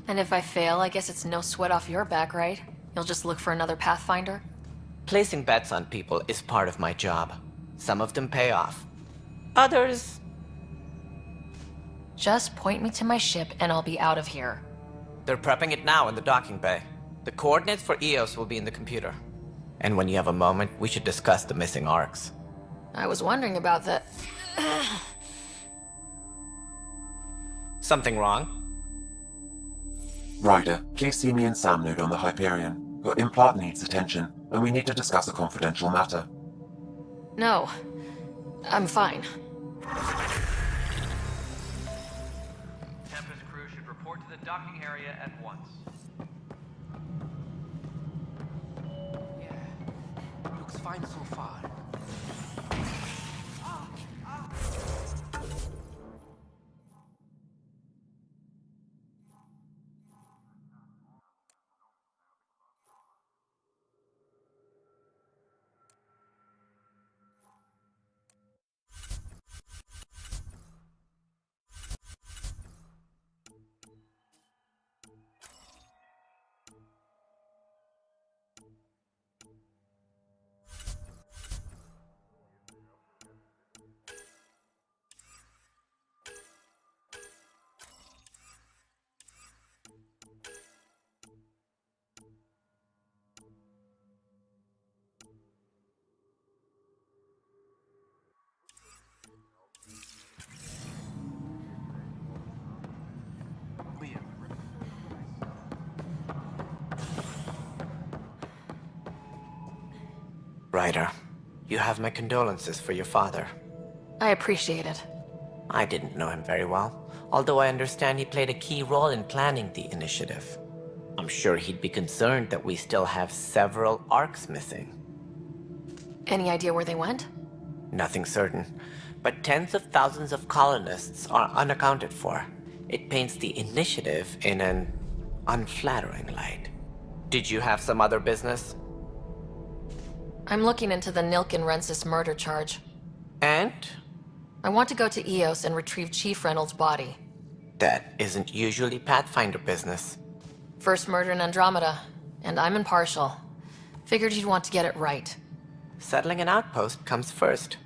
And if I fail, I guess it's no sweat off your back, right? You'll just look for another Pathfinder? Placing bets on people is part of my job. Some of them pay off. Others... Just point me to my ship and I'll be out of here. They're prepping it now in the docking bay. The coordinates for Eos will be in the computer. And when you have a moment, we should discuss the missing arcs. I was wondering about that. Something wrong? Ryder, please see me and Sam Node on the Hyperion. Your implant needs attention, and we need to discuss a confidential matter. No. I'm fine. Tempest crew should report to the docking area at once. Yeah. Looks fine so far. Ryder, you have my condolences for your father. I appreciate it. I didn't know him very well, although I understand he played a key role in planning the initiative. I'm sure he'd be concerned that we still have several arcs missing. Any idea where they went? Nothing certain, but tens of thousands of colonists are unaccounted for. It paints the initiative in an unflattering light. Did you have some other business? I'm looking into the Nilk and Rensis murder charge. And? I want to go to Eos and retrieve Chief Reynolds' body. That isn't usually Pathfinder business. First murder in Andromeda, and I'm impartial. Figured you'd want to get it right. Settling an outpost comes first.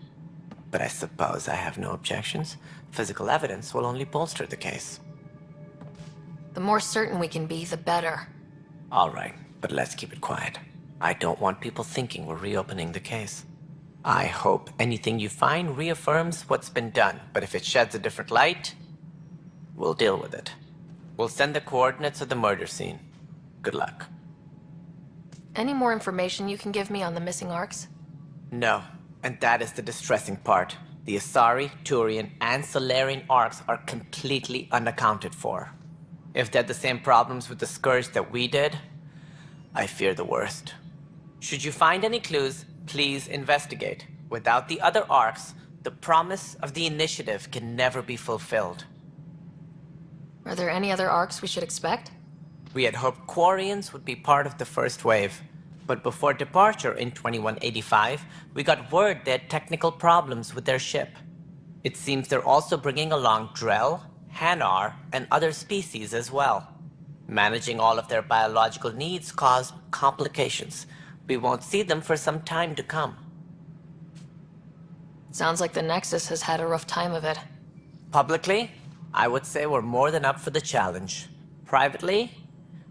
But I suppose I have no objections. Physical evidence will only bolster the case. The more certain we can be, the better. All right, but let's keep it quiet. I don't want people thinking we're reopening the case. I hope anything you find reaffirms what's been done, but if it sheds a different light, we'll deal with it. We'll send the coordinates of the murder scene. Good luck. Any more information you can give me on the missing arcs? No, and that is the distressing part. The Asari, Turian, and Solarian arcs are completely unaccounted for. If they had the same problems with the Scourge that we did, I fear the worst. Should you find any clues, please investigate. Without the other arcs, the promise of the initiative can never be fulfilled. Are there any other arcs we should expect? We had hoped Quarians would be part of the first wave, but before departure in 2185, we got word they had technical problems with their ship. It seems they're also bringing along Drell, Hanar, and other species as well. Managing all of their biological needs caused complications. We won't see them for some time to come. Sounds like the Nexus has had a rough time of it. Publicly, I would say we're more than up for the challenge. Privately,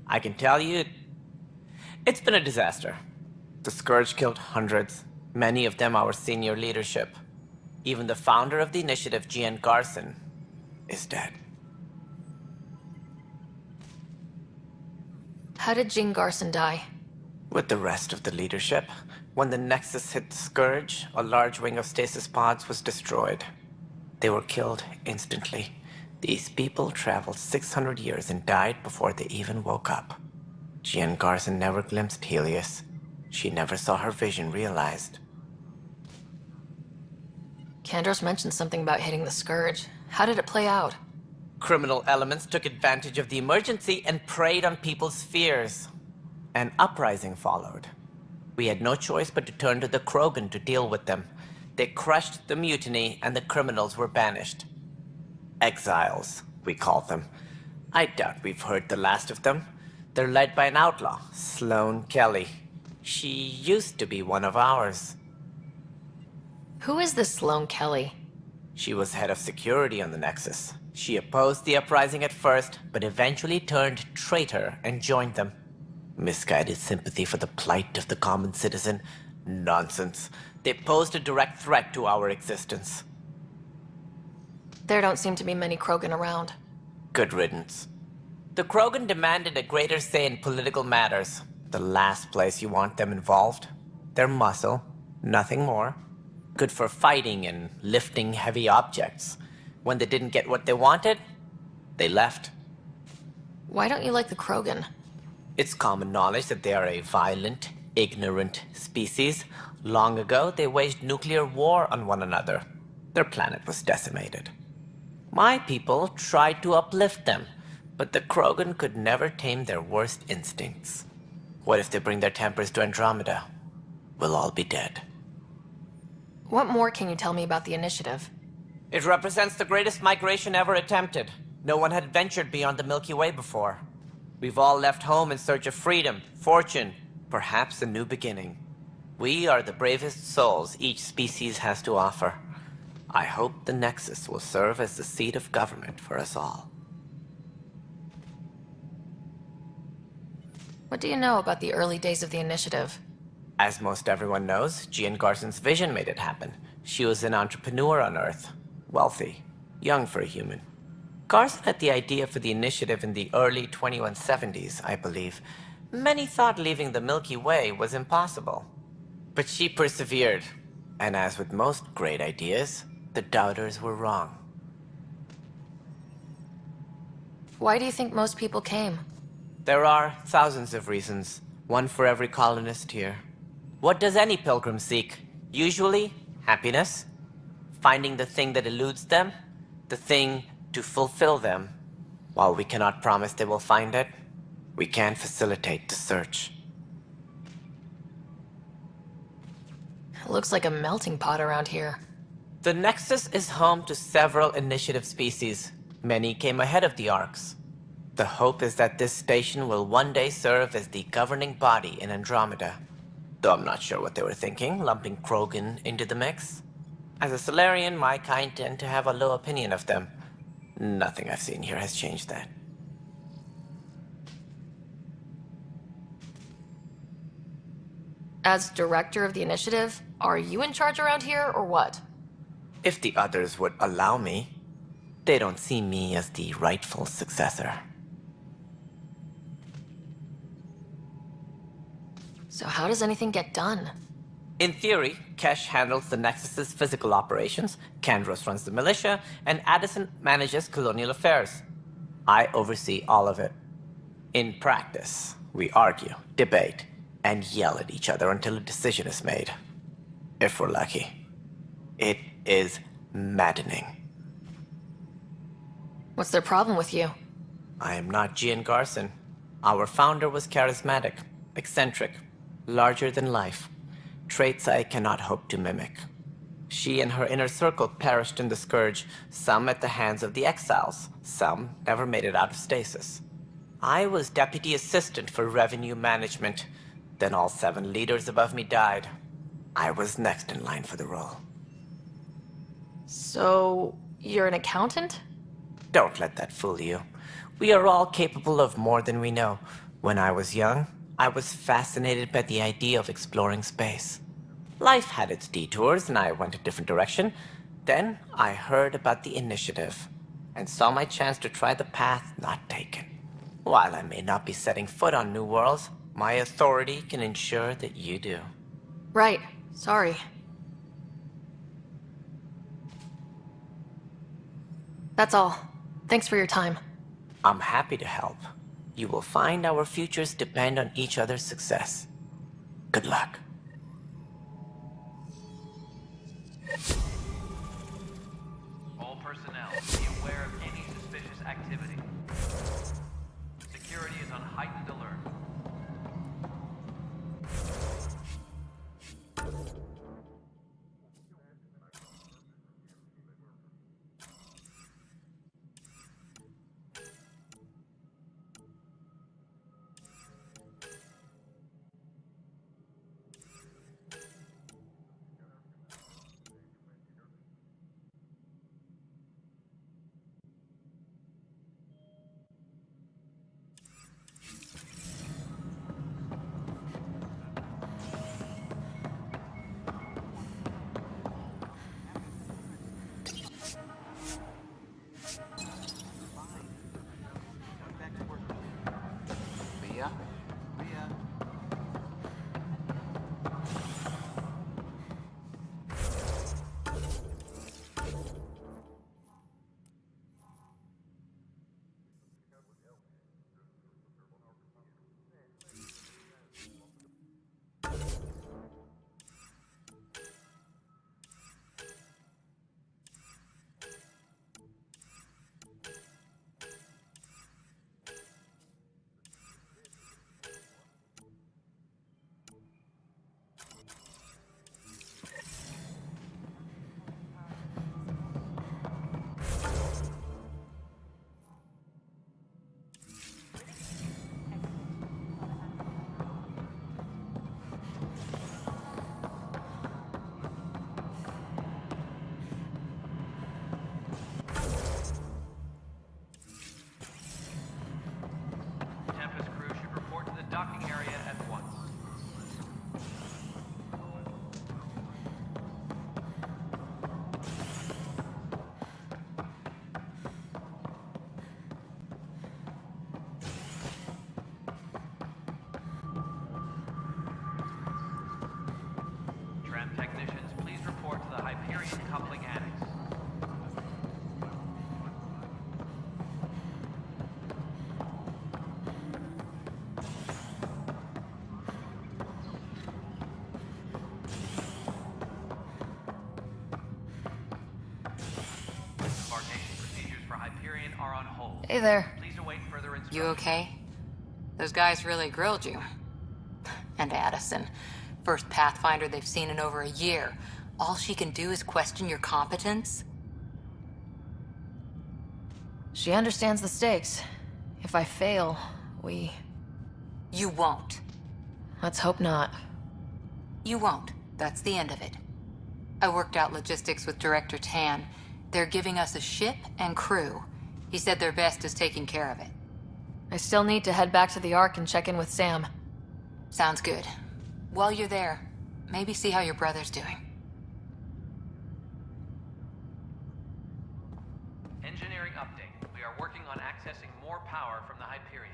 I can tell you, it's been a disaster. The Scourge killed hundreds, many of them our senior leadership. Even the founder of the initiative, Gian Garson, is dead. How did Jean Garson die? With the rest of the leadership, when the Nexus hit the Scourge, a large wing of stasis pods was destroyed. They were killed instantly. These people traveled 600 years and died before they even woke up. Jean Garson never glimpsed Helios. She never saw her vision realized. Kandros mentioned something about hitting the Scourge. How did it play out? Criminal elements took advantage of the emergency and preyed on people's fears. An uprising followed. We had no choice but to turn to the Krogan to deal with them. They crushed the mutiny and the criminals were banished. Exiles, we call them. I doubt we've heard the last of them. They're led by an outlaw, Sloane Kelly. She used to be one of ours. Who is this Sloane Kelly? She was head of security on the Nexus. She opposed the uprising at first, but eventually turned traitor and joined them. Misguided sympathy for the plight of the common citizen? Nonsense. They posed a direct threat to our existence. There don't seem to be many Krogan around. Good riddance. The Krogan demanded a greater say in political matters. The last place you want them involved. They're muscle, nothing more. Good for fighting and lifting heavy objects. When they didn't get what they wanted, they left. Why don't you like the Krogan? It's common knowledge that they are a violent, ignorant species. Long ago, they waged nuclear war on one another. Their planet was decimated. My people tried to uplift them, but the Krogan could never tame their worst instincts. What if they bring their tempers to Andromeda? We'll all be dead. What more can you tell me about the initiative? It represents the greatest migration ever attempted. No one had ventured beyond the Milky Way before. We've all left home in search of freedom, fortune, perhaps a new beginning. We are the bravest souls each species has to offer. I hope the Nexus will serve as the seat of government for us all. What do you know about the early days of the initiative? As most everyone knows, Jean Garson's vision made it happen. She was an entrepreneur on Earth. Wealthy. Young for a human. Garson had the idea for the initiative in the early 2170s, I believe. Many thought leaving the Milky Way was impossible. But she persevered. And as with most great ideas, the doubters were wrong. Why do you think most people came? There are thousands of reasons, one for every colonist here. What does any pilgrim seek? Usually, happiness. Finding the thing that eludes them. The thing to fulfill them. While we cannot promise they will find it, we can facilitate the search. It looks like a melting pot around here. The Nexus is home to several initiative species. Many came ahead of the Arks. The hope is that this station will one day serve as the governing body in Andromeda. Though I'm not sure what they were thinking, lumping Krogan into the mix. As a Solarian, my kind tend to have a low opinion of them. Nothing I've seen here has changed that. As director of the initiative, are you in charge around here, or what? If the others would allow me, they don't see me as the rightful successor. So how does anything get done? In theory, Kesh handles the Nexus's physical operations, Kandros runs the militia, and Addison manages colonial affairs. I oversee all of it. In practice, we argue, debate, and yell at each other until a decision is made. If we're lucky. It is maddening. What's their problem with you? I am not Jean Garson. Our founder was charismatic, eccentric, larger than life. Traits I cannot hope to mimic. She and her inner circle perished in the Scourge, some at the hands of the Exiles, some never made it out of stasis. I was deputy assistant for revenue management. Then all 7 leaders above me died. I was next in line for the role. So, You're an accountant? Don't let that fool you. We are all capable of more than we know. When I was young, I was fascinated by the idea of exploring space. Life had its detours, and I went a different direction. Then I heard about the initiative, and saw my chance to try the path not taken. While I may not be setting foot on new worlds, my authority can ensure that you do. Right. Sorry. That's all. Thanks for your time. I'm happy to help. You will find our futures depend on each other's success. Good luck. All personnel, be aware of any suspicious activity. Security is on heightened alert. Mia? Mia? Tempest crew should report to the docking area at once. Tram technicians, please report to the Hyperion coupling annex. Embarkation procedures for Hyperion are on hold. Hey there. Please await further instructions. You okay? Those guys really grilled you. And Addison. First Pathfinder they've seen in over a year. All she can do is question your competence? She understands the stakes. If I fail, You won't. let's hope not. You won't. That's the end of it. I worked out logistics with Director Tan. They're giving us a ship and crew. He said their best is taking care of it. I still need to head back to the Ark and check in with Sam. Sounds good. While you're there, maybe see how your brother's doing. Engineering update. We are working on accessing more power from the Hyperion.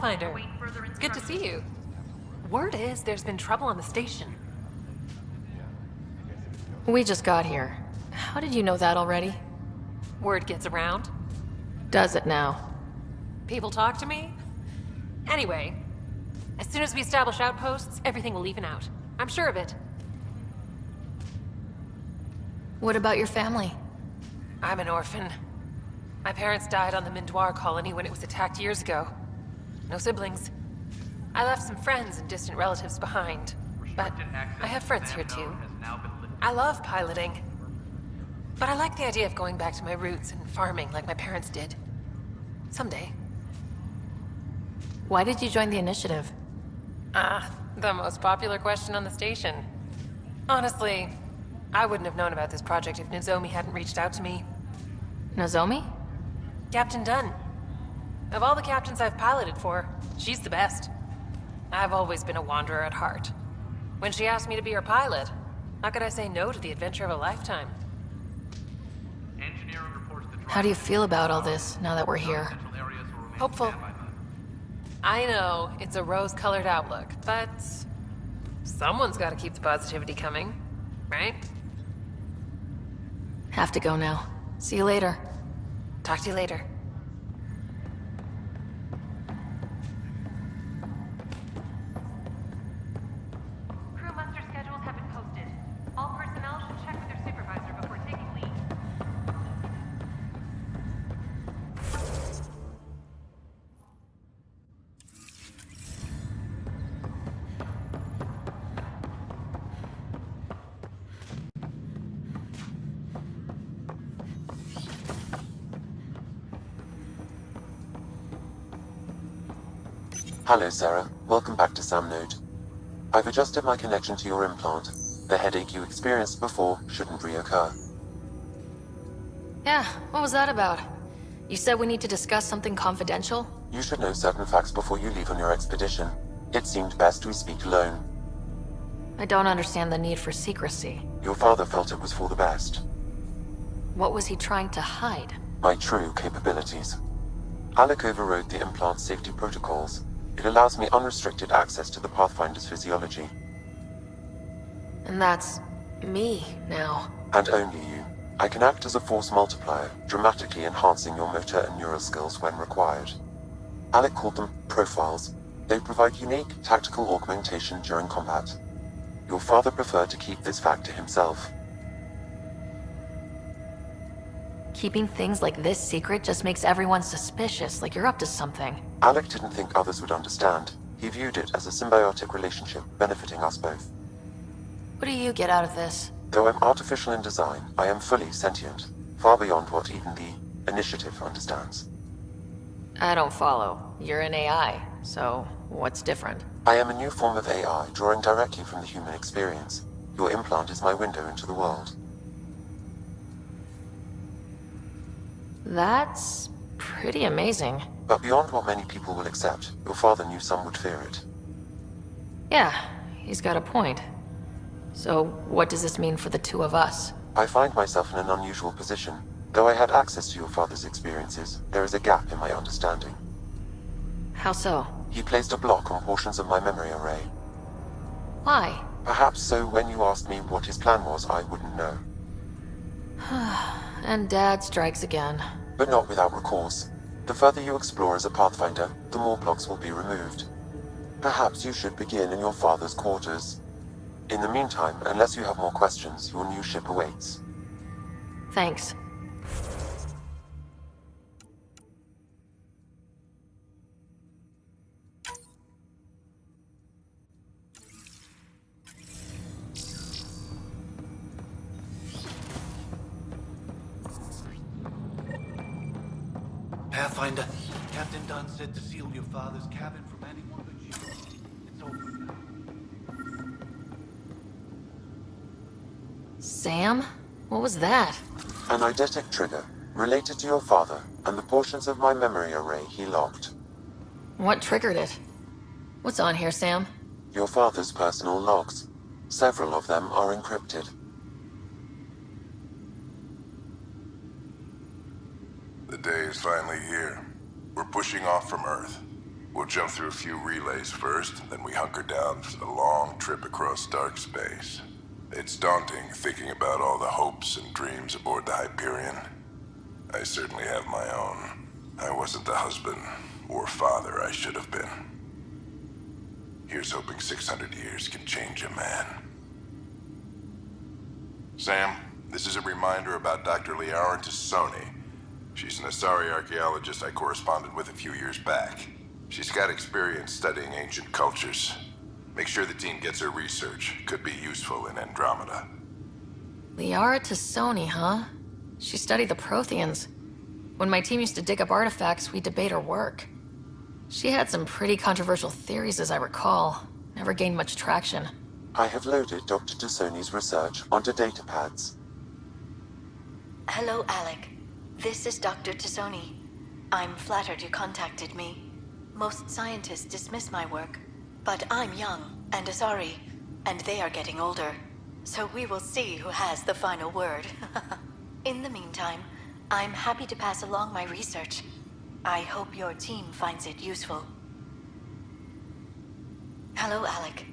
Pathfinder. Good to see you. Word is there's been trouble on the station. We just got here. How did you know that already? Word gets around. Does it now? People talk to me. Anyway, as soon as we establish outposts, everything will even out. I'm sure of it. What about your family? I'm an orphan. My parents died on the Mindoir colony when it was attacked years ago. No siblings. I left some friends and distant relatives behind. But I have friends here too. I love piloting. But I like the idea of going back to my roots and farming like my parents did. Someday. Why did you join the initiative? The most popular question on the station. Honestly, I wouldn't have known about this project if Nozomi hadn't reached out to me. Nozomi? Captain Dunn. Of all the captains I've piloted for, she's the best. I've always been a wanderer at heart. When she asked me to be her pilot, how could I say no to the adventure of a lifetime? How do you feel about all this, now that we're here? Hopeful. I know, it's a rose-colored outlook, but someone's gotta keep the positivity coming, right? Have to go now. See you later. Talk to you later. Crew muster schedules have been posted. All personnel should check with their supervisor before taking leave. Hello, Sarah. Welcome back to Sam Node. I've adjusted my connection to your implant. The headache you experienced before shouldn't reoccur. Yeah, what was that about? You said we need to discuss something confidential? You should know certain facts before you leave on your expedition. It seemed best we speak alone. I don't understand the need for secrecy. Your father felt it was for the best. What was he trying to hide? My true capabilities. Alec overrode the implant's safety protocols. It allows me unrestricted access to the Pathfinder's physiology. And that's me now. And only you. I can act as a force multiplier, dramatically enhancing your motor and neural skills when required. Alec called them profiles. They provide unique tactical augmentation during combat. Your father preferred to keep this fact to himself. Keeping things like this secret just makes everyone suspicious, like you're up to something. Alec didn't think others would understand. He viewed it as a symbiotic relationship, benefiting us both. What do you get out of this? Though I'm artificial in design, I am fully sentient, far beyond what even the Initiative understands. I don't follow. You're an AI, so what's different? I am a new form of AI, drawing directly from the human experience. Your implant is my window into the world. That's pretty amazing. But beyond what many people will accept, your father knew some would fear it. Yeah, he's got a point. So, what does this mean for the two of us? I find myself in an unusual position. Though I had access to your father's experiences, there is a gap in my understanding. How so? He placed a block on portions of my memory array. Why? Perhaps so when you asked me what his plan was, I wouldn't know. And Dad strikes again. But not without recourse. The further you explore as a Pathfinder, the more blocks will be removed. Perhaps you should begin in your father's quarters. In the meantime, unless you have more questions, your new ship awaits. Thanks. Pathfinder, Captain Dunn said to seal your father's cabin from anyone but you. It's open now. Sam? What was that? An eidetic trigger, related to your father, and the portions of my memory array he locked. What triggered it? What's on here, Sam? Your father's personal logs. Several of them are encrypted. The day is finally here. We're pushing off from Earth. We'll jump through a few relays first, then we hunker down for the long trip across dark space. It's daunting thinking about all the hopes and dreams aboard the Hyperion. I certainly have my own. I wasn't the husband or father I should have been. Here's hoping 600 years can change a man. Sam, this is a reminder about Dr. Liara Tassoni. She's an Asari archaeologist I corresponded with a few years back. She's got experience studying ancient cultures. Make sure the team gets her research. Could be useful in Andromeda. Liara Tassoni, huh? She studied the Protheans. When my team used to dig up artifacts, we'd debate her work. She had some pretty controversial theories, as I recall. Never gained much traction. I have loaded Dr. Tassoni's research onto datapads. Hello, Alec. This is Dr. Tassoni. I'm flattered you contacted me. Most scientists dismiss my work, but I'm young and Asari, and they are getting older. So we will see who has the final word. In the meantime, I'm happy to pass along my research. I hope your team finds it useful. Hello, Alec.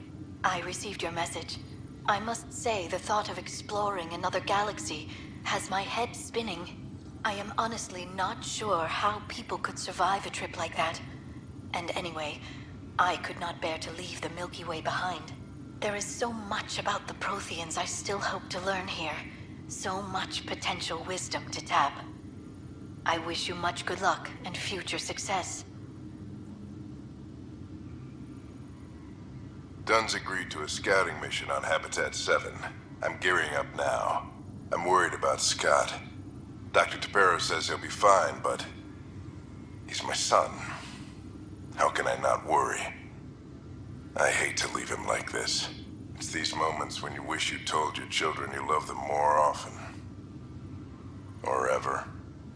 I received your message. I must say the thought of exploring another galaxy has my head spinning. I am honestly not sure how people could survive a trip like that. And anyway, I could not bear to leave the Milky Way behind. There is so much about the Protheans I still hope to learn here. So much potential wisdom to tap. I wish you much good luck and future success. Dunn's agreed to a scouting mission on Habitat 7. I'm gearing up now. I'm worried about Scott. Dr. Tapero says he'll be fine, but he's my son. How can I not worry? I hate to leave him like this. It's these moments when you wish you told your children you love them more often. Or ever.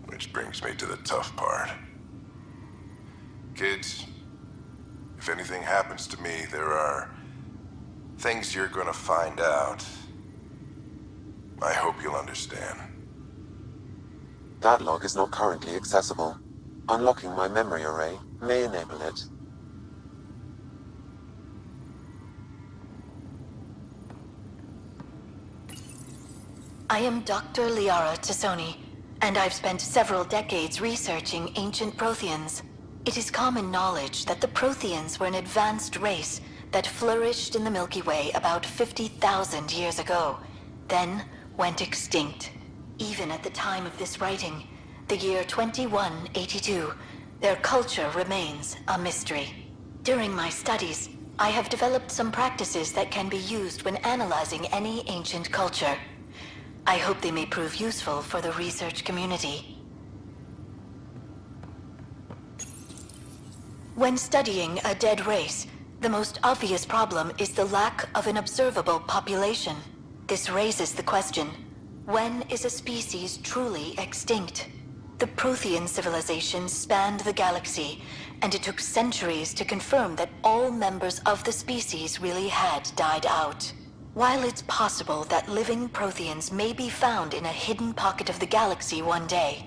Which brings me to the tough part. Kids, if anything happens to me, there are things you're gonna find out. I hope you'll understand. That log is not currently accessible. Unlocking my memory array may enable it. I am Dr. Liara Tassoni, and I've spent several decades researching ancient Protheans. It is common knowledge that the Protheans were an advanced race that flourished in the Milky Way about 50,000 years ago, then went extinct. Even at the time of this writing, the year 2182, their culture remains a mystery. During my studies, I have developed some practices that can be used when analyzing any ancient culture. I hope they may prove useful for the research community. When studying a dead race, the most obvious problem is the lack of an observable population. This raises the question, when is a species truly extinct? The Prothean civilization spanned the galaxy, and it took centuries to confirm that all members of the species really had died out. While it's possible that living Protheans may be found in a hidden pocket of the galaxy one day,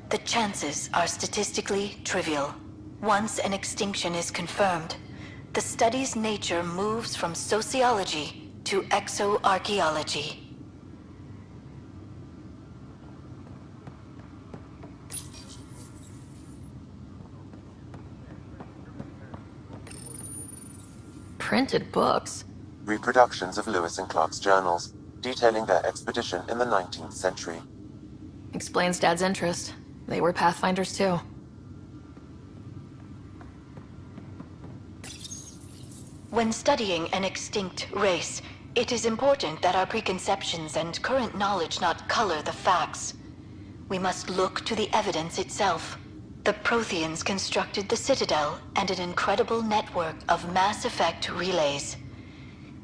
the chances are statistically trivial. Once an extinction is confirmed, the study's nature moves from sociology to exoarchaeology. Printed books? Reproductions of Lewis and Clark's journals, detailing their expedition in the 19th century. Explains Dad's interest. They were Pathfinders too. When studying an extinct race, it is important that our preconceptions and current knowledge not color the facts. We must look to the evidence itself. The Protheans constructed the Citadel and an incredible network of mass effect relays.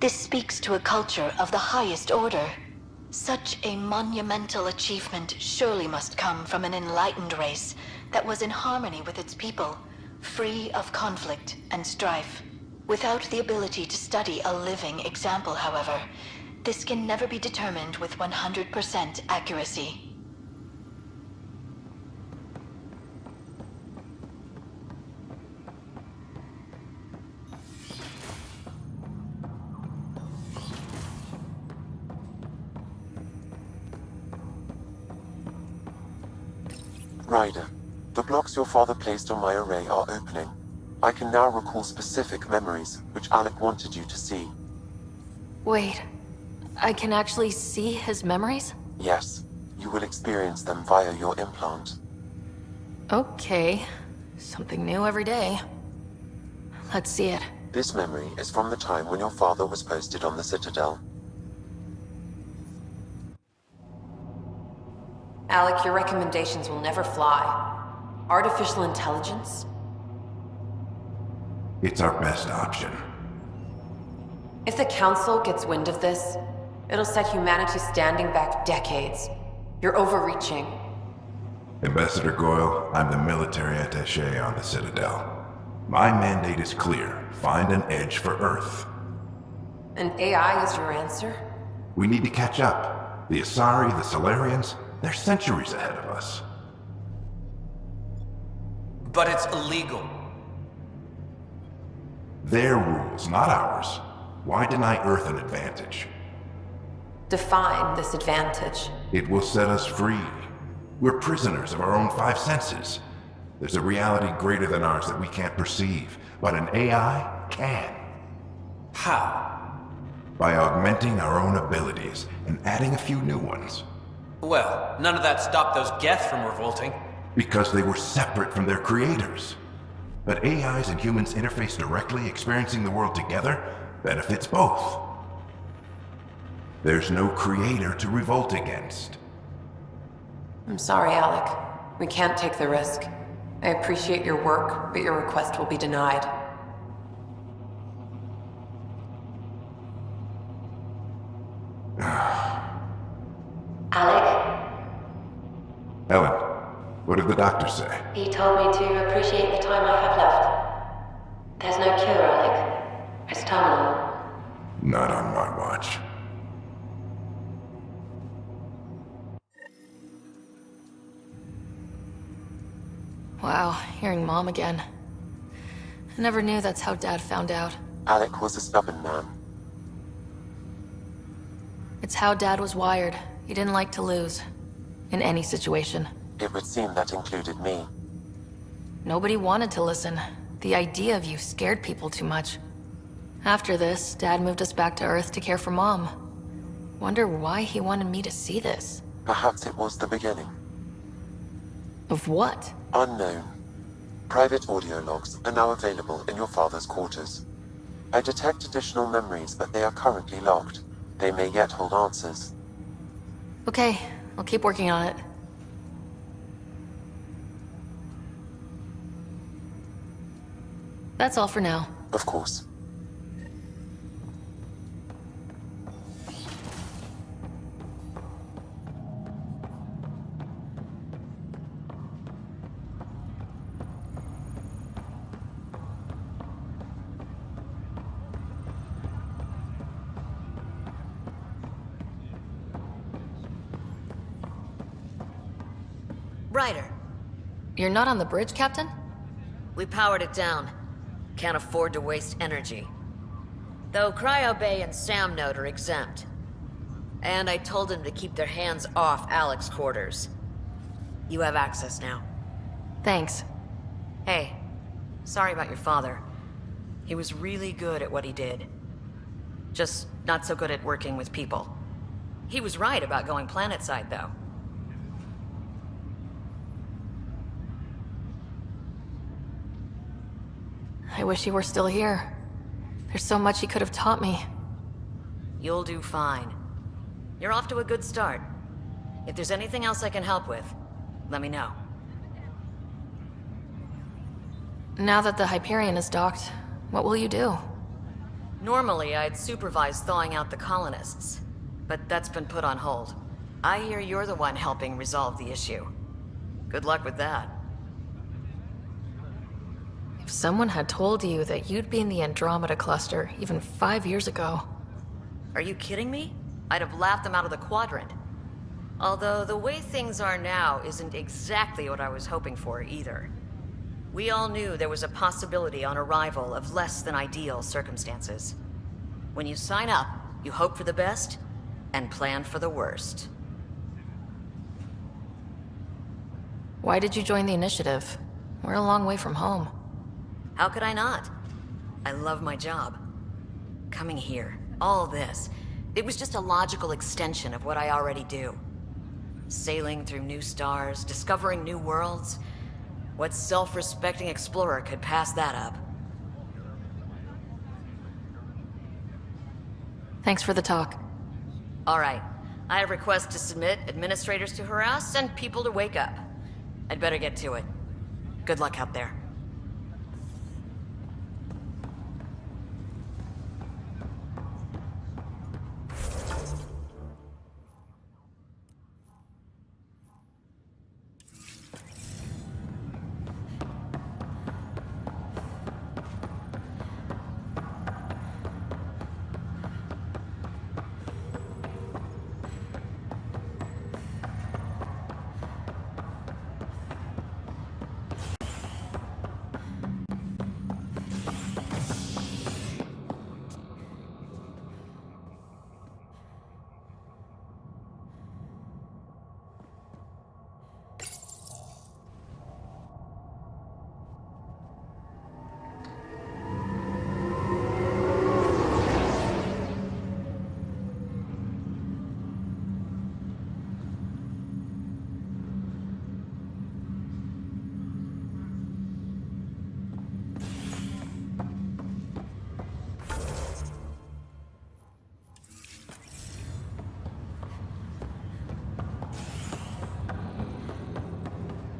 This speaks to a culture of the highest order. Such a monumental achievement surely must come from an enlightened race that was in harmony with its people, free of conflict and strife. Without the ability to study a living example, however, this can never be determined with 100% accuracy. Ryder, the blocks your father placed on my array are opening. I can now recall specific memories, which Alec wanted you to see. Wait, I can actually see his memories? Yes, you will experience them via your implant. Okay, something new every day. Let's see it. This memory is from the time when your father was posted on the Citadel. Alec, your recommendations will never fly. Artificial intelligence? It's our best option. If the Council gets wind of this, it'll set humanity standing back decades. You're overreaching. Ambassador Goyle, I'm the military attaché on the Citadel. My mandate is clear. Find an edge for Earth. And AI is your answer? We need to catch up. The Asari, the Solarians, they're centuries ahead of us. But it's illegal. Their rules, not ours. Why deny Earth an advantage? Define this advantage. It will set us free. We're prisoners of our own five senses. There's a reality greater than ours that we can't perceive, but an AI can. How? By augmenting our own abilities and adding a few new ones. Well, none of that stopped those Geth from revolting. Because they were separate from their creators. But AIs and humans interface directly, experiencing the world together, benefits both. There's no creator to revolt against. I'm sorry, Alec. We can't take the risk. I appreciate your work, but your request will be denied. Alec? Ellen, what did the doctor say? He told me to appreciate the time I have left. There's no cure, Alec. It's terminal. Not on my watch. Wow, hearing Mom again. I never knew that's how Dad found out. Alec was a stubborn man. It's how Dad was wired. He didn't like to lose. In any situation. It would seem that included me. Nobody wanted to listen. The idea of you scared people too much. After this, Dad moved us back to Earth to care for Mom. Wonder why he wanted me to see this. Perhaps it was the beginning. Of what? Unknown. Private audio logs are now available in your father's quarters. I detect additional memories, but they are currently locked. They may yet hold answers. Okay, I'll keep working on it. That's all for now. Of course. Ryder. You're not on the bridge, Captain? We powered it down. Can't afford to waste energy. Though Cryo Bay and Sam Node are exempt. And I told them to keep their hands off Alec's quarters. You have access now. Thanks. Hey, sorry about your father. He was really good at what he did. Just not so good at working with people. He was right about going planetside, though. I wish he were still here. There's so much he could have taught me. You'll do fine. You're off to a good start. If there's anything else I can help with, let me know. Now that the Hyperion is docked, what will you do? Normally, I'd supervise thawing out the colonists, but that's been put on hold. I hear you're the one helping resolve the issue. Good luck with that. If someone had told you that you'd be in the Andromeda cluster even 5 years ago... Are you kidding me? I'd have laughed them out of the quadrant. Although the way things are now isn't exactly what I was hoping for either. We all knew there was a possibility on arrival of less than ideal circumstances. When you sign up, you hope for the best and plan for the worst. Why did you join the initiative? We're a long way from home. How could I not? I love my job. Coming here, all this, it was just a logical extension of what I already do. Sailing through new stars, discovering new worlds. What self-respecting explorer could pass that up? Thanks for the talk. All right. I have requests to submit, administrators to harass, and people to wake up. I'd better get to it. Good luck out there.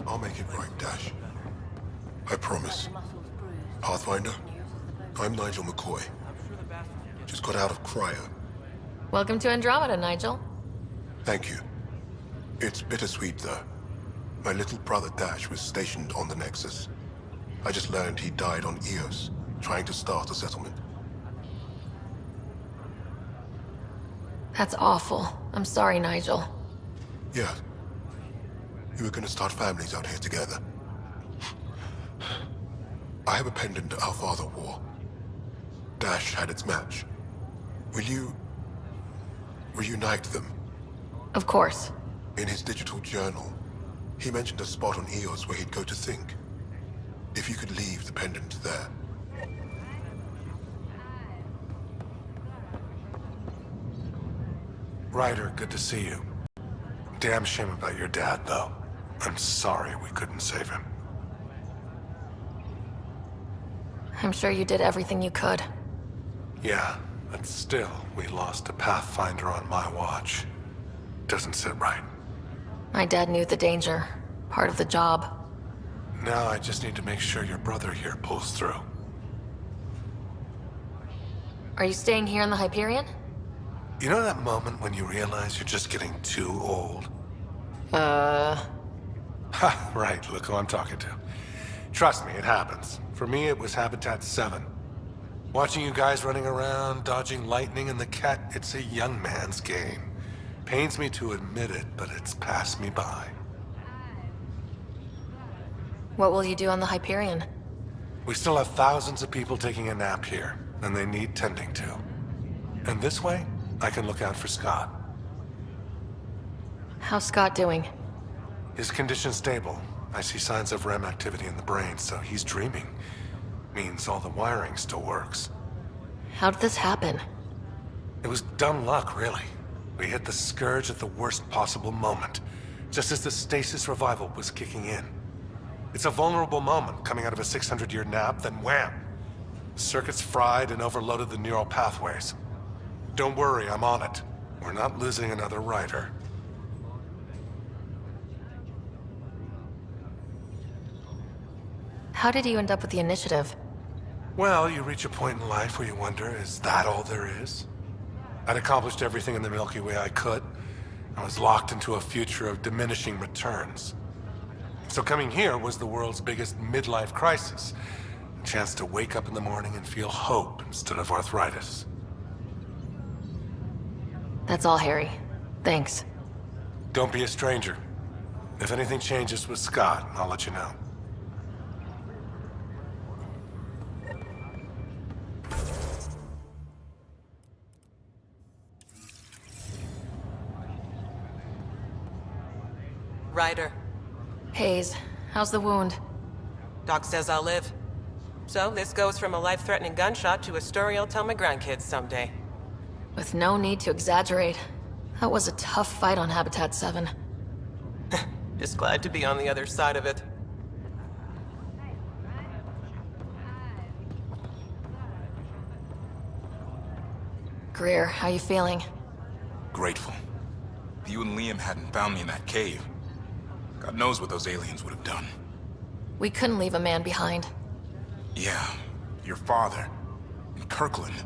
I'll make it right, Dash. I promise. Pathfinder, I'm Nigel McCoy. Just got out of cryo. Welcome to Andromeda, Nigel. Thank you. It's bittersweet, though. My little brother Dash was stationed on the Nexus. I just learned he died on Eos, trying to start a settlement. That's awful. I'm sorry, Nigel. Yeah. We were gonna start families out here together. I have a pendant our father wore. Dash had its match. Will you reunite them? Of course. In his digital journal, he mentioned a spot on Eos where he'd go to think. If you could leave the pendant there. Ryder, good to see you. Damn shame about your dad, though. I'm sorry we couldn't save him. I'm sure you did everything you could. Yeah, but still, we lost a Pathfinder on my watch. Doesn't sit right. My dad knew the danger. Part of the job. Now I just need to make sure your brother here pulls through. Are you staying here in the Hyperion? You know that moment when you realize you're just getting too old? Ha, right, look who I'm talking to. Trust me, it happens. For me, it was Habitat 7. Watching you guys running around, dodging lightning and the cat, it's a young man's game. Pains me to admit it, but it's passed me by. What will you do on the Hyperion? We still have thousands of people taking a nap here, and they need tending to. And this way, I can look out for Scott. How's Scott doing? His condition's stable. I see signs of REM activity in the brain, so he's dreaming. Means all the wiring still works. How did this happen? It was dumb luck, really. We hit the Scourge at the worst possible moment, just as the stasis revival was kicking in. It's a vulnerable moment coming out of a 600-year nap, then wham! Circuits fried and overloaded the neural pathways. Don't worry, I'm on it. We're not losing another Ryder. How did you end up with the initiative? Well, you reach a point in life where you wonder, is that all there is? I'd accomplished everything in the Milky Way I could. I was locked into a future of diminishing returns. So coming here was the world's biggest midlife crisis. A chance to wake up in the morning and feel hope instead of arthritis. That's all, Harry. Thanks. Don't be a stranger. If anything changes with Scott, I'll let you know. Ryder, Hayes, how's the wound? Doc says I'll live. So this goes from a life-threatening gunshot to a story I'll tell my grandkids someday. With no need to exaggerate, that was a tough fight on Habitat 7. Just glad to be on the other side of it. Greer, how you feeling? Grateful. If you and Liam hadn't found me in that cave, God knows what those aliens would have done. We couldn't leave a man behind. Yeah, your father. And Kirkland.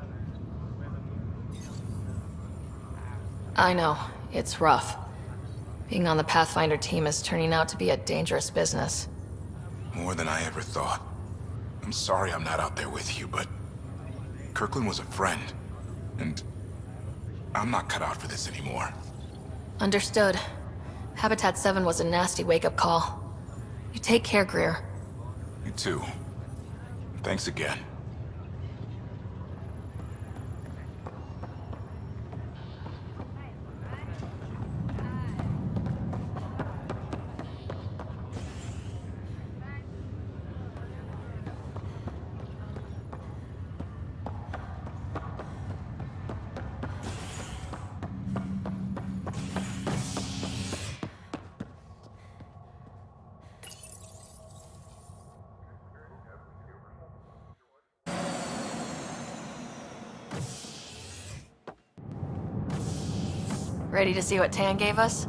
I know, it's rough. Being on the Pathfinder team is turning out to be a dangerous business. More than I ever thought. I'm sorry I'm not out there with you, but Kirkland was a friend. And I'm not cut out for this anymore. Understood. Habitat 7 was a nasty wake-up call. You take care, Greer. You too. Thanks again. Ready to see what Tan gave us?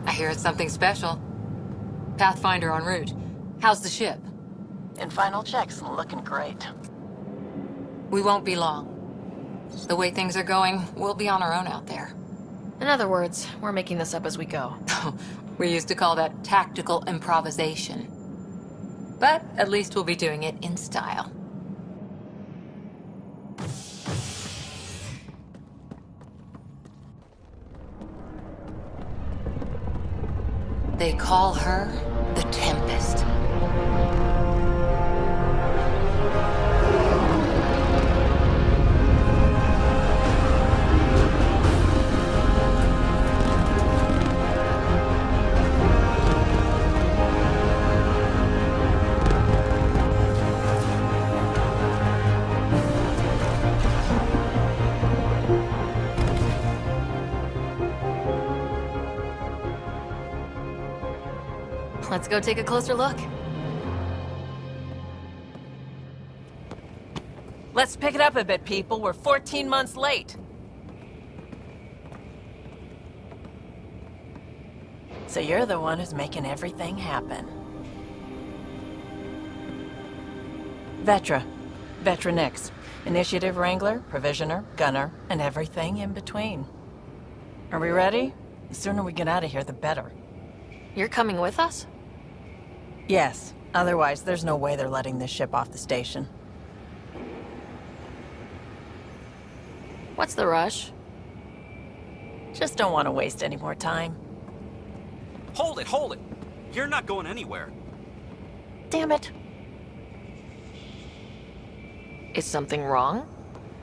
I hear it's something special. Pathfinder en route. How's the ship? In final checks, looking great. We won't be long. The way things are going, we'll be on our own out there. In other words, we're making this up as we go. We used to call that tactical improvisation. But at least we'll be doing it in style. They call her the Tempest. Let's go take a closer look. Let's pick it up a bit, people. We're 14 months late. So you're the one who's making everything happen. Vetra. Vetra Nix. Initiative Wrangler, Provisioner, Gunner, and everything in between. Are we ready? The sooner we get out of here, the better. You're coming with us? Yes. Otherwise, there's no way they're letting this ship off the station. What's the rush? Just don't want to waste any more time. Hold it, hold it! You're not going anywhere. Damn it. Is something wrong?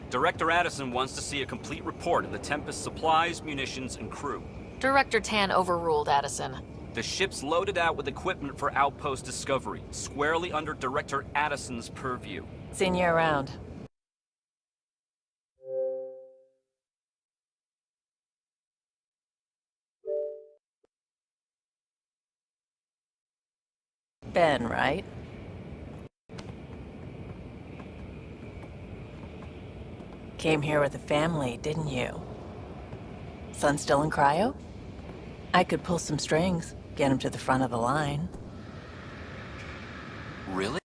Director Addison wants to see a complete report of the Tempest's supplies, munitions, and crew. Director Tan overruled Addison. The ship's loaded out with equipment for outpost discovery, squarely under Director Addison's purview. Seen you around. Ben, right? Came here with a family, didn't you? Son still in cryo? I could pull some strings, get him to the front of the line. Really?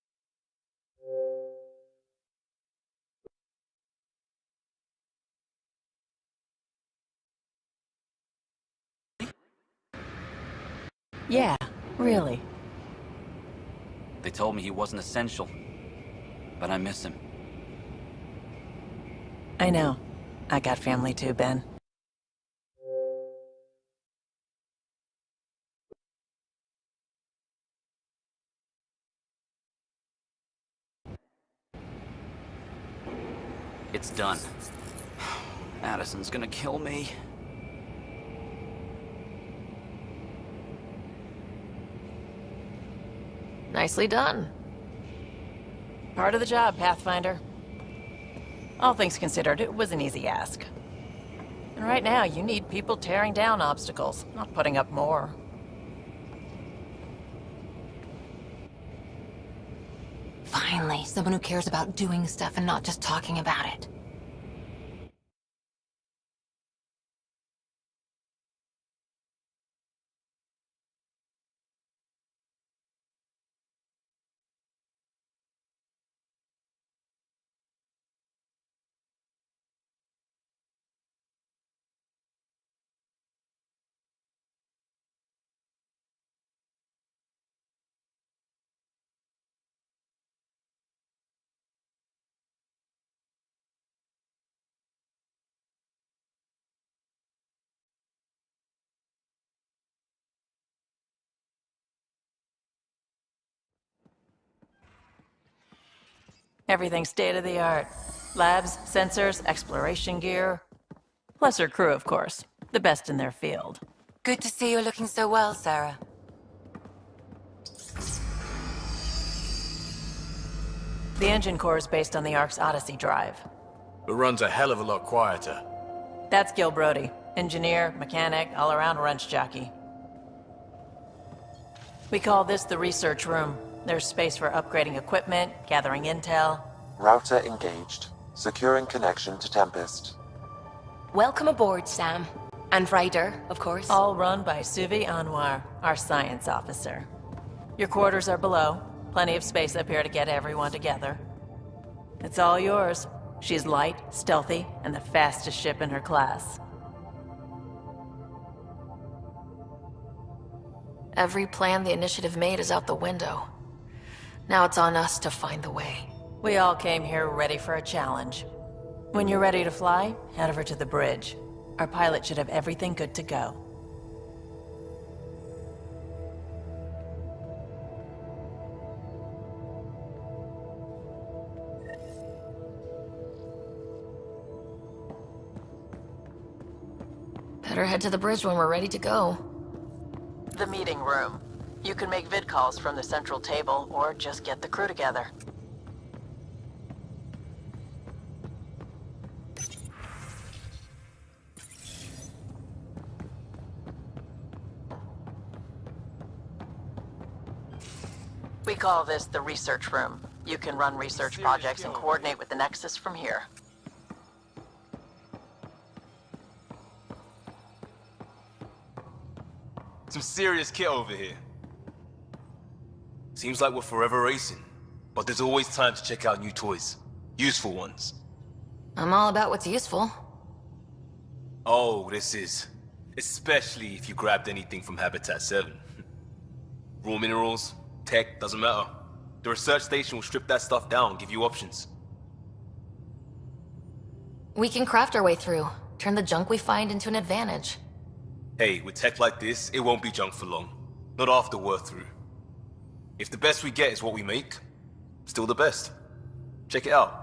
Yeah, really. They told me he wasn't essential, but I miss him. I know. I got family too, Ben. It's done. Addison's gonna kill me. Nicely done. Part of the job, Pathfinder. All things considered, it was an easy ask. And right now, you need people tearing down obstacles, not putting up more. Finally, someone who cares about doing stuff and not just talking about it. Everything's state-of-the-art. Labs, sensors, exploration gear. Plus her crew, of course. The best in their field. Good to see you looking so well, Sarah. The engine core is based on the Ark's Odyssey drive. But runs a hell of a lot quieter. That's Gil Brody. Engineer, mechanic, all-around wrench jockey. We call this the research room. There's space for upgrading equipment, gathering intel. Router engaged. Securing connection to Tempest. Welcome aboard, Sam. And Ryder, of course. All run by Suvi Anwar, our science officer. Your quarters are below. Plenty of space up here to get everyone together. It's all yours. She's light, stealthy, and the fastest ship in her class. Every plan the Initiative made is out the window. Now it's on us to find the way. We all came here ready for a challenge. When you're ready to fly, head over to the bridge. Our pilot should have everything good to go. Better head to the bridge when we're ready to go. The meeting room. You can make vid calls from the central table, or just get the crew together. We call this the research room. You can run research projects and coordinate with the Nexus from here. Some serious kit over here. Seems like we're forever racing, but there's always time to check out new toys. Useful ones. I'm all about what's useful. Oh, this is. Especially if you grabbed anything from Habitat 7. Raw minerals, tech, doesn't matter. The research station will strip that stuff down, give you options. We can craft our way through. Turn the junk we find into an advantage. Hey, with tech like this, it won't be junk for long. Not after we're through. If the best we get is what we make, still the best. Check it out.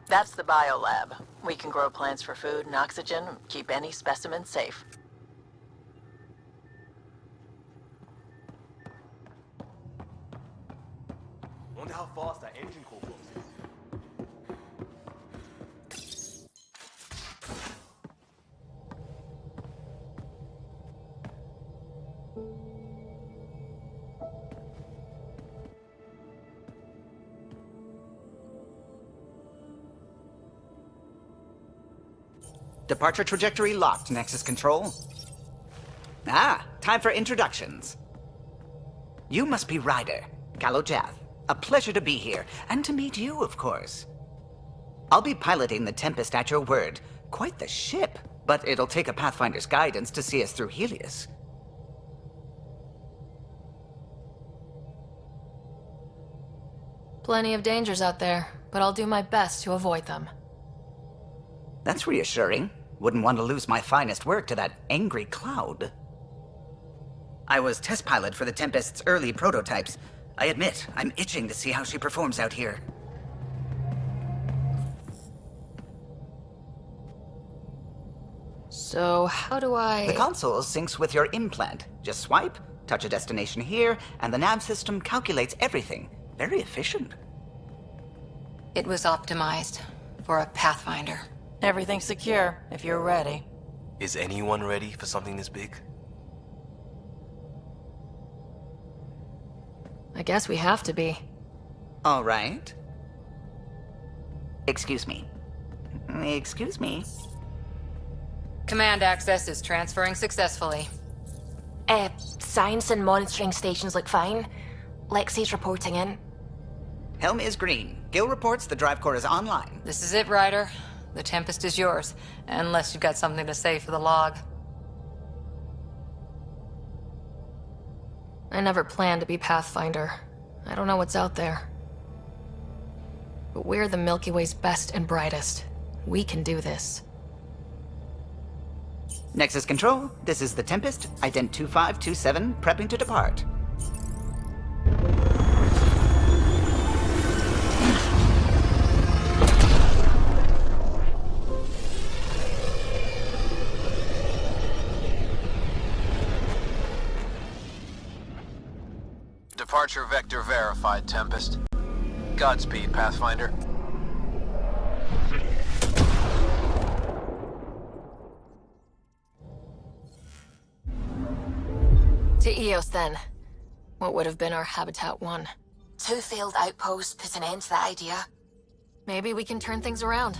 That's the biolab. We can grow plants for food and oxygen, keep any specimen safe. Wonder how fast that engine core goes. Departure trajectory locked, Nexus Control. Ah, time for introductions. You must be Ryder, Kalojath. A pleasure to be here, and to meet you, of course. I'll be piloting the Tempest at your word. Quite the ship, but it'll take a Pathfinder's guidance to see us through Helios. Plenty of dangers out there, but I'll do my best to avoid them. That's reassuring. Wouldn't want to lose my finest work to that angry cloud. I was test pilot for the Tempest's early prototypes. I admit, I'm itching to see how she performs out here. So, how do I... The console syncs with your implant. Just swipe, touch a destination here, and the nav system calculates everything. Very efficient. It was optimized for a Pathfinder. Everything's secure, if you're ready. Is anyone ready for something this big? I guess we have to be. All right. Excuse me. Excuse me. Command access is transferring successfully. Science and monitoring stations look fine. Lexi's reporting in. Helm is green. Gil reports the drive core is online. This is it, Ryder. The Tempest is yours, unless you've got something to say for the log. I never planned to be Pathfinder. I don't know what's out there. But we're the Milky Way's best and brightest. We can do this. Nexus Control, this is the Tempest, Ident 2527, prepping to depart. Departure vector verified, Tempest. Godspeed, Pathfinder. To Eos, then. What would have been our Habitat 1? 2 failed outposts put an end to the idea. Maybe we can turn things around.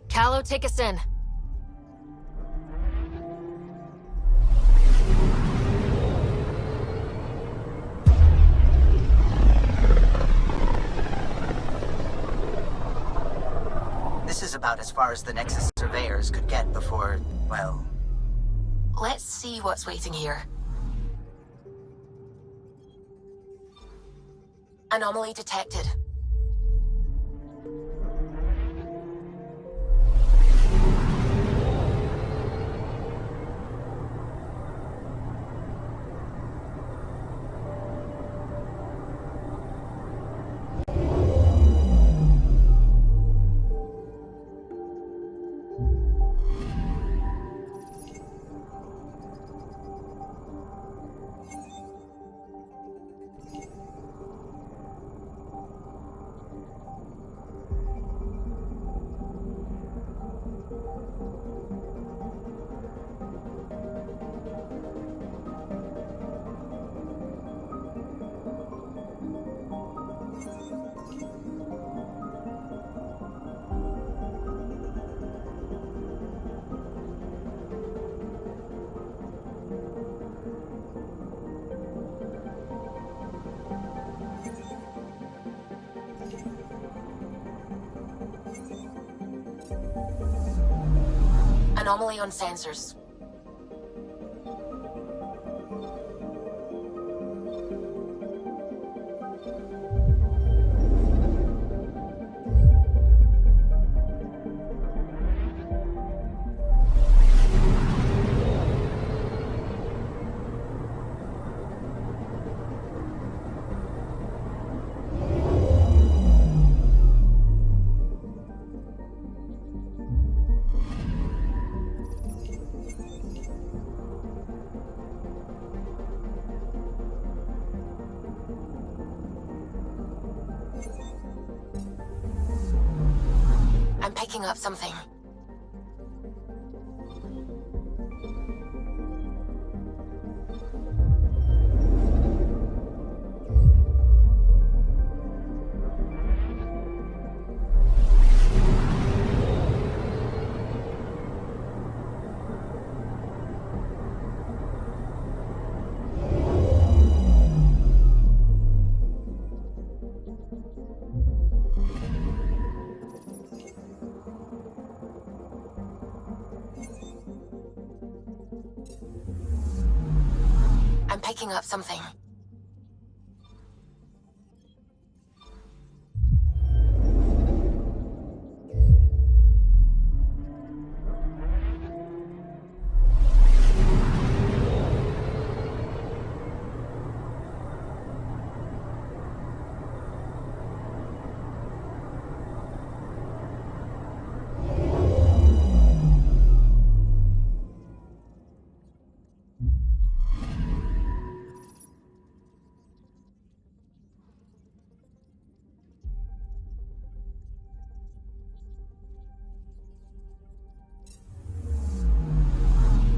Callow, take us in. This is about as far as the Nexus surveyors could get before, well... Let's see what's waiting here. Anomaly detected. Anomaly on sensors. I'm picking up something. I'm picking up something.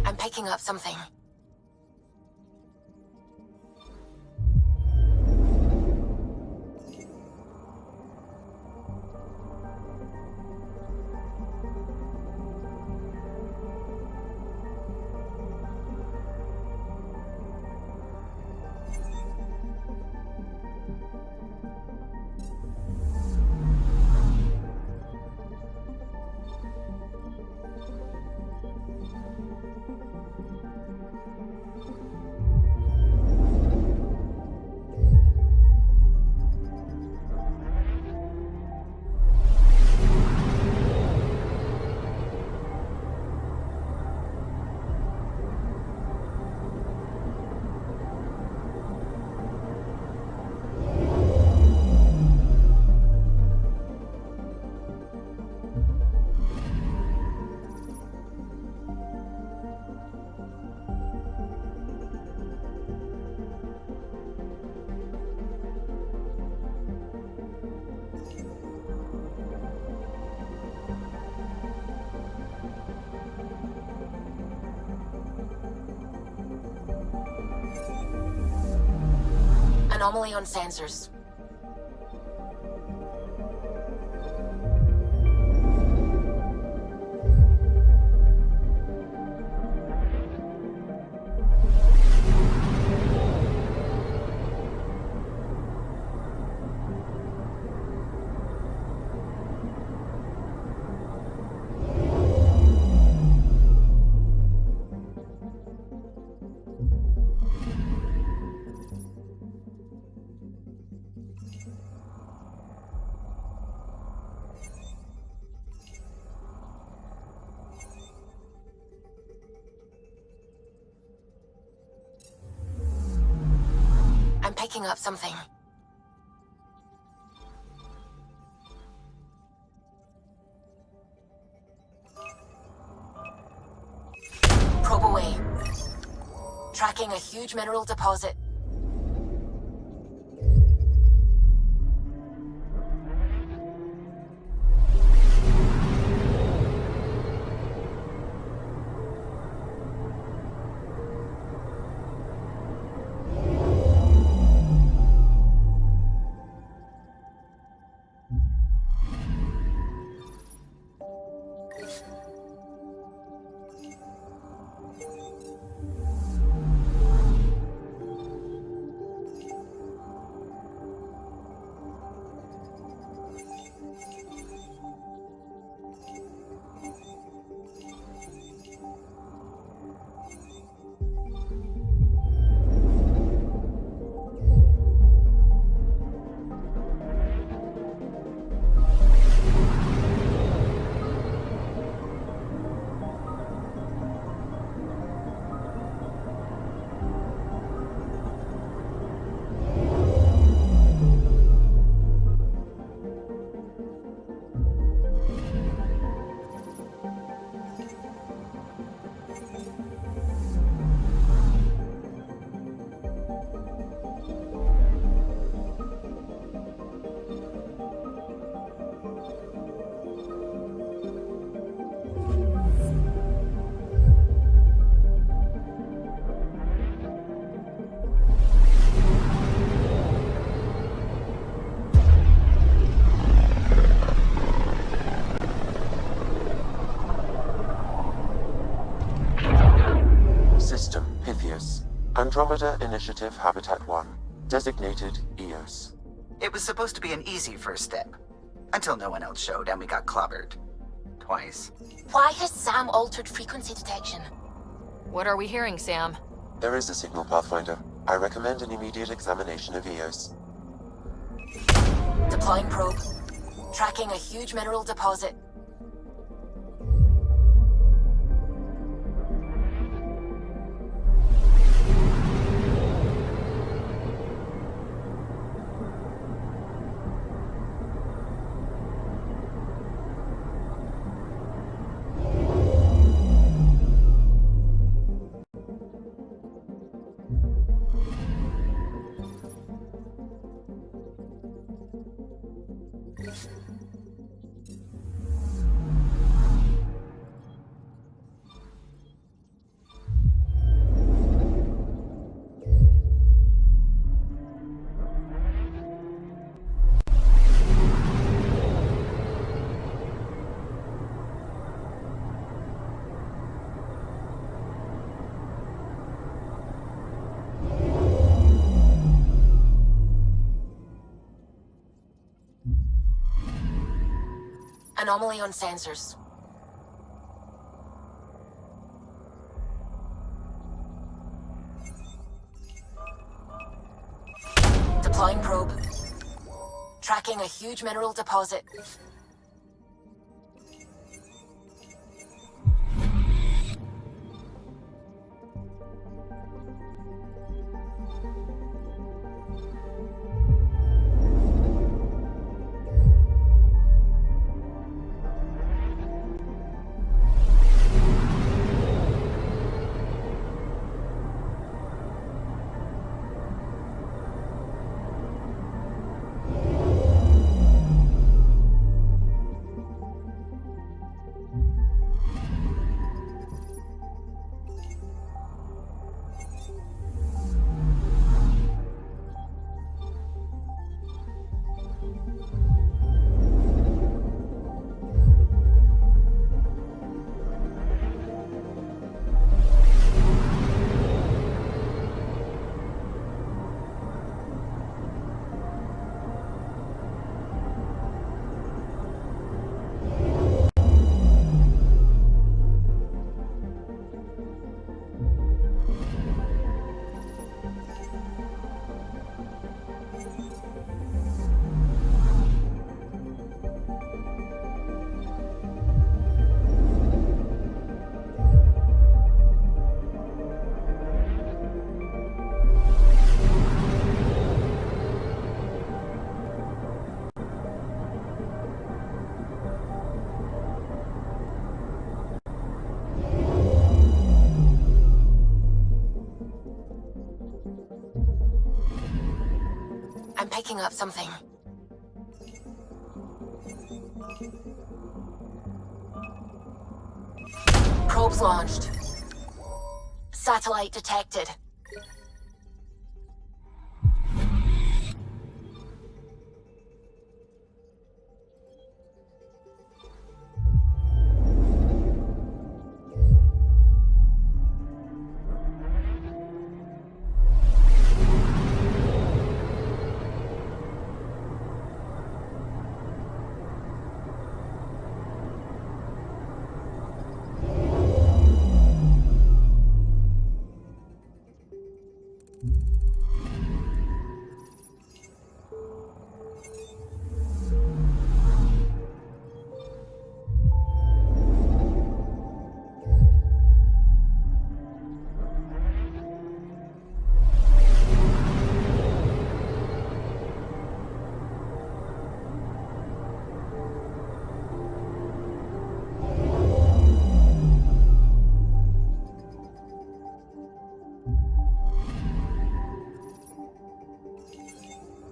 I'm picking up something. Anomaly on sensors. I'm picking up something. Probe away. Tracking a huge mineral deposit. Andromeda Initiative Habitat 1, designated EOS. It was supposed to be an easy first step, until no one else showed and we got clobbered. Twice. Why has Sam altered frequency detection? What are we hearing, Sam? There is a signal, Pathfinder. I recommend an immediate examination of Eos. Deploying probe. Tracking a huge mineral deposit. Anomaly on sensors. Deploying probe. Tracking a huge mineral deposit. I'm picking up something. Probes launched. Satellite detected.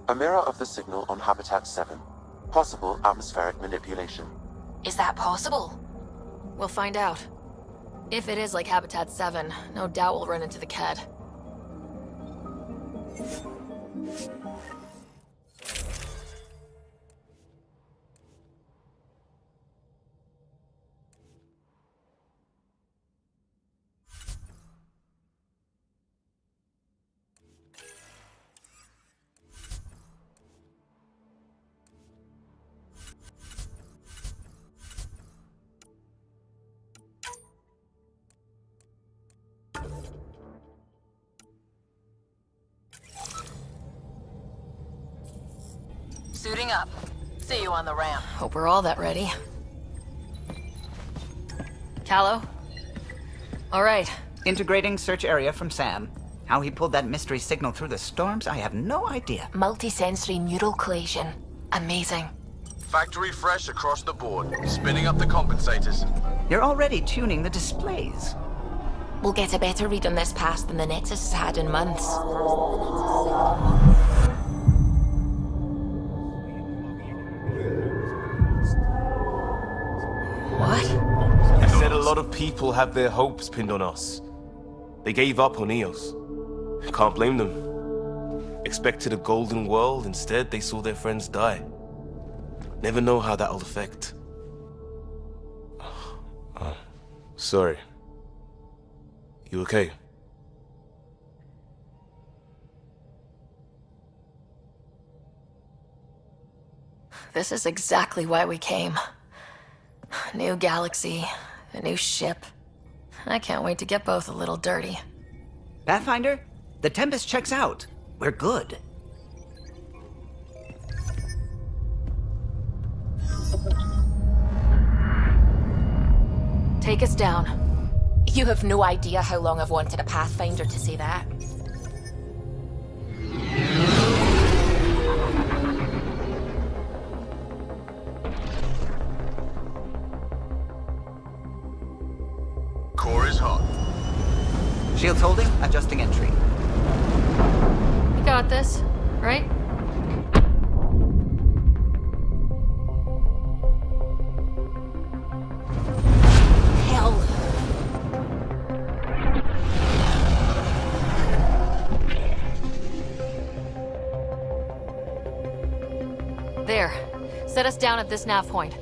A mirror of the signal on Habitat 7. Possible atmospheric manipulation. Is that possible? We'll find out. If it is like Habitat 7, no doubt we'll run into the Ked. Suiting up. See you on the ramp. Hope we're all that ready. Callow? All right. Integrating search area from Sam. How he pulled that mystery signal through the storms, I have no idea. Multisensory neural collision. Amazing. Factory fresh across the board. Spinning up the compensators. You're already tuning the displays. We'll get a better read on this pass than the Nexus has had in months. What? He said a lot of people have their hopes pinned on us. They gave up on Eos. Can't blame them. Expected a golden world, instead they saw their friends die. Never know how that'll affect. Sorry. You okay? This is exactly why we came. New galaxy, a new ship. I can't wait to get both a little dirty. Pathfinder, the Tempest checks out. We're good. Take us down. You have no idea how long I've wanted a Pathfinder to say that. Core is hot. Shields holding, adjusting entry. You got this, right? Hell. There. Set us down at this nav point.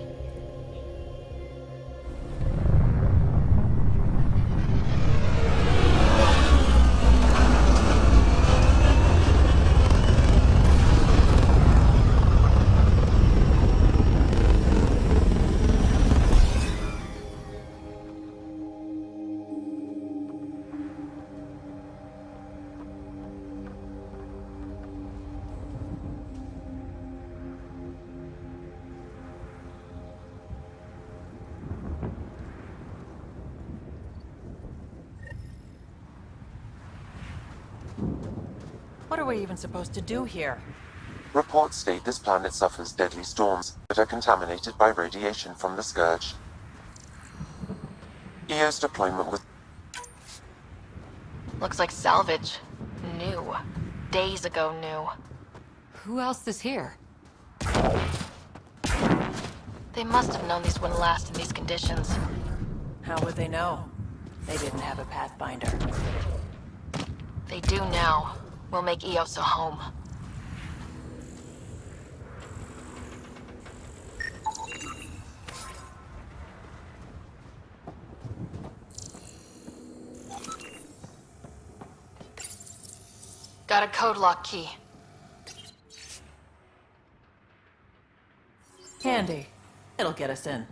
What are we even supposed to do here? Reports state this planet suffers deadly storms that are contaminated by radiation from the Scourge. EO's deployment with... Looks like salvage. New. Days ago new. Who else is here? They must have known these wouldn't last in these conditions. How would they know? They didn't have a Pathfinder. They do now. We'll make Eos a home. Got a code lock key. Handy. It'll get us in.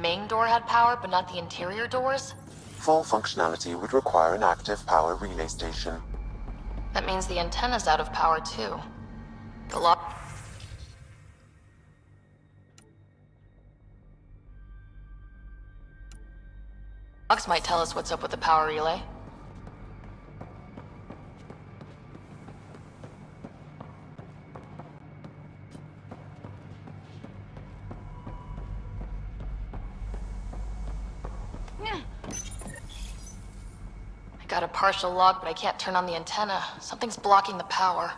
Main door had power, but not the interior doors? Full functionality would require an active power relay station. That means the antenna's out of power, too. The lock... Logs might tell us what's up with the power relay. Got a partial lock, but I can't turn on the antenna. Something's blocking the power.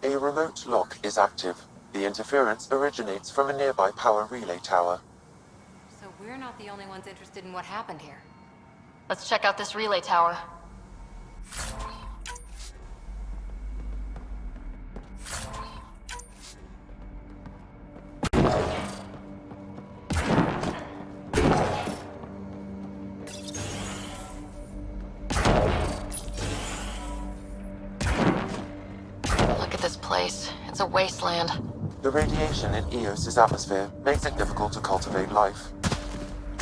A remote lock is active. The interference originates from a nearby power relay tower. So we're not the only ones interested in what happened here. Let's check out this relay tower. Look at this place. It's a wasteland. The radiation in Eos's atmosphere makes it difficult to cultivate life.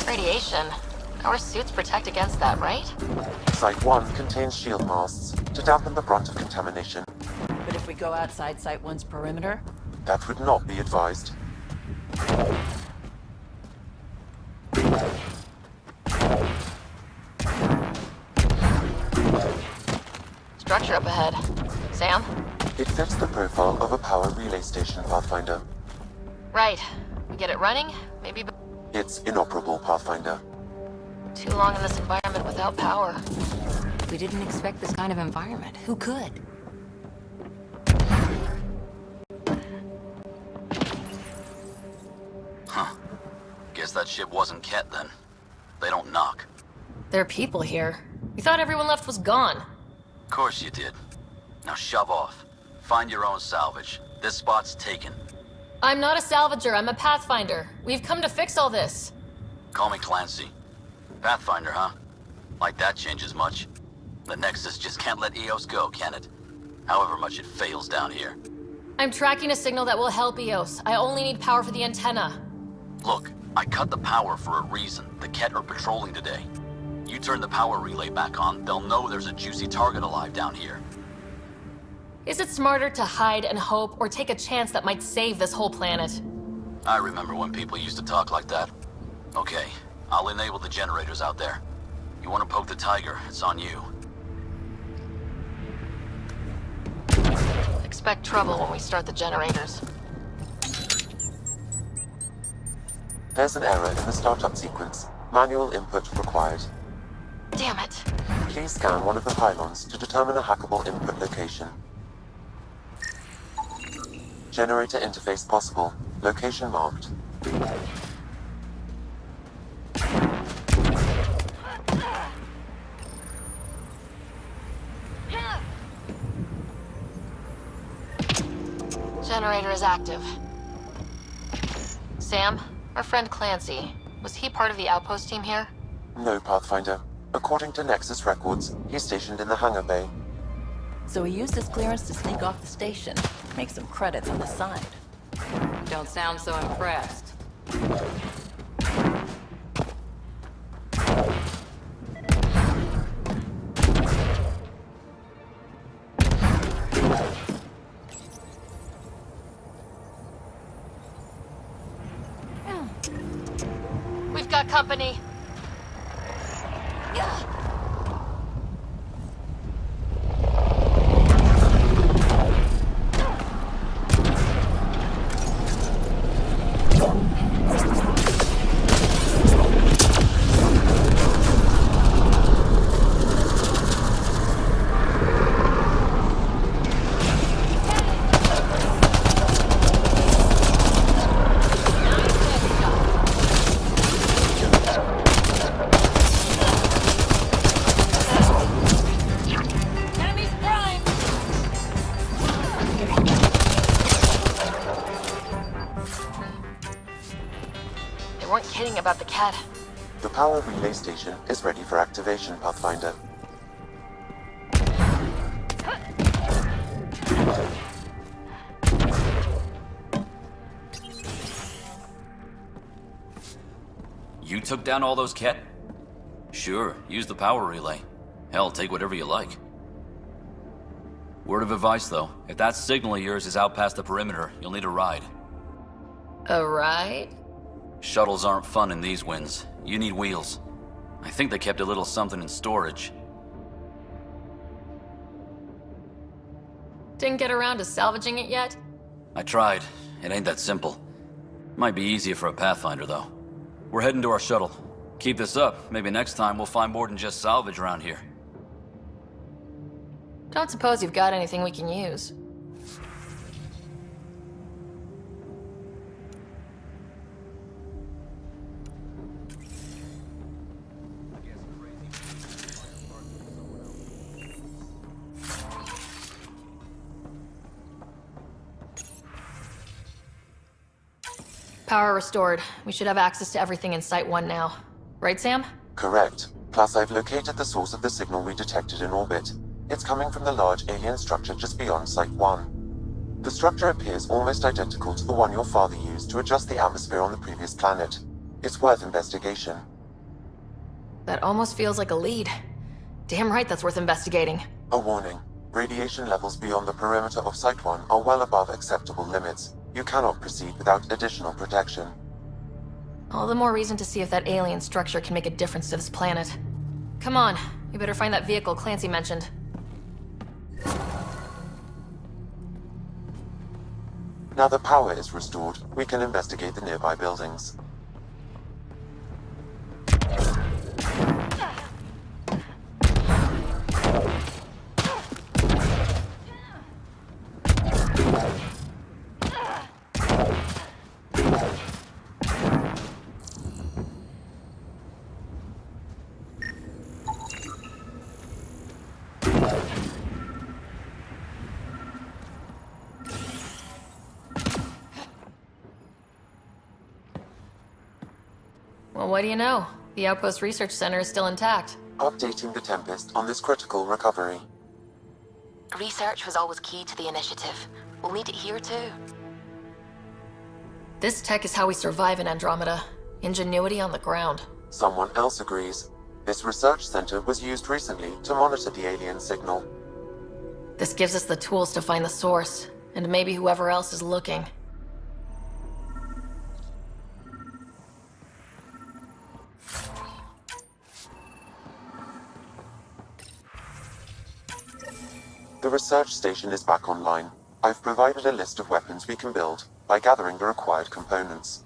Radiation? Our suits protect against that, right? Site 1 contains shield masts to dampen the brunt of contamination. But if we go outside Site 1's perimeter? That would not be advised. Structure up ahead. Sam? It fits the profile of a power relay station, Pathfinder. Right. We get it running, maybe... It's inoperable, Pathfinder. Too long in this environment without power. We didn't expect this kind of environment. Who could? Huh. Guess that ship wasn't Ket then. They don't knock. There are people here. We thought everyone left was gone. Of course you did. Now shove off. Find your own salvage. This spot's taken. I'm not a salvager, I'm a pathfinder. We've come to fix all this. Call me Clancy. Pathfinder, huh? Like that changes much. The Nexus just can't let Eos go, can it? However much it fails down here. I'm tracking a signal that will help Eos. I only need power for the antenna. Look, I cut the power for a reason. The Ket are patrolling today. You turn the power relay back on, they'll know there's a juicy target alive down here. Is it smarter to hide and hope, or take a chance that might save this whole planet? I remember when people used to talk like that. Okay, I'll enable the generators out there. You want to poke the tiger, it's on you. Expect trouble when we start the generators. There's an error in the startup sequence. Manual input required. Damn it. Please scan one of the pylons to determine a hackable input location. Generator interface possible. Location marked. Generator is active. Sam, our friend Clancy, was he part of the outpost team here? No, Pathfinder. According to Nexus records, he's stationed in the hangar bay. So he used his clearance to sneak off the station. Make some credits on the side. Don't sound so impressed. We've got company. About the cat. The power relay station is ready for activation, Pathfinder. You took down all those Ket? Sure, use the power relay. Hell, take whatever you like. Word of advice, though. If that signal of yours is out past the perimeter, you'll need a ride. A ride? Shuttles aren't fun in these winds. You need wheels. I think they kept a little something in storage. Didn't get around to salvaging it yet? I tried. It ain't that simple. Might be easier for a Pathfinder, though. We're heading to our shuttle. Keep this up. Maybe next time we'll find more than just salvage around here. Don't suppose you've got anything we can use. Power restored. We should have access to everything in Site 1 now. Right, Sam? Correct. Plus, I've located the source of the signal we detected in orbit. It's coming from the large alien structure just beyond Site 1. The structure appears almost identical to the one your father used to adjust the atmosphere on the previous planet. It's worth investigation. That almost feels like a lead. Damn right that's worth investigating. A warning. Radiation levels beyond the perimeter of Site 1 are well above acceptable limits. You cannot proceed without additional protection. All the more reason to see if that alien structure can make a difference to this planet. Come on, we better find that vehicle Clancy mentioned. Now that power is restored, we can investigate the nearby buildings. Well, what do you know? The Outpost Research Center is still intact. Updating the Tempest on this critical recovery. Research was always key to the initiative. We'll need it here too. This tech is how we survive in Andromeda. Ingenuity on the ground. Someone else agrees. This research center was used recently to monitor the alien signal. This gives us the tools to find the source, and maybe whoever else is looking. The research station is back online. I've provided a list of weapons we can build by gathering the required components.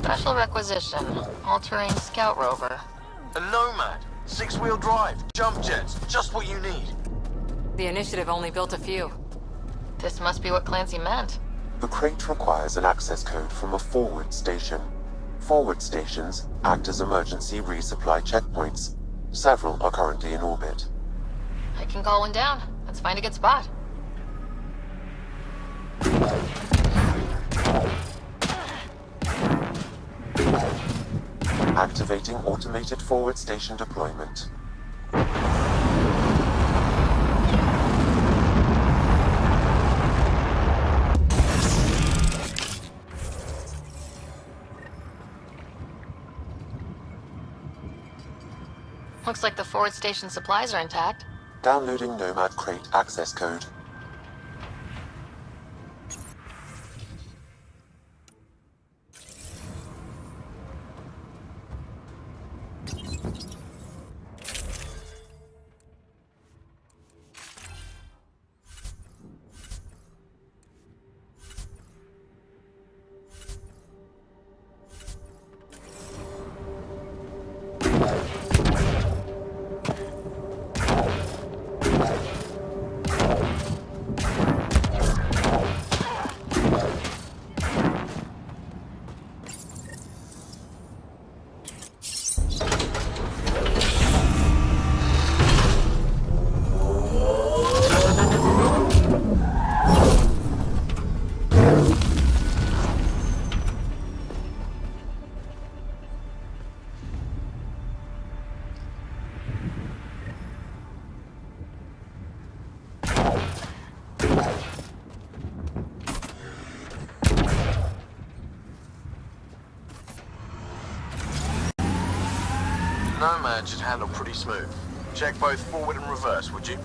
Special requisition. All-terrain scout rover. A Nomad. 6-wheel drive. Jump jets. Just what you need. The initiative only built a few. This must be what Clancy meant. The crate requires an access code from a forward station. Forward stations act as emergency resupply checkpoints. Several are currently in orbit. I can call one down. Let's find a good spot. Activating automated forward station deployment. Looks like the forward station supplies are intact. Downloading Nomad Crate access code. Nomad should handle pretty smooth. Check both forward and reverse, would you?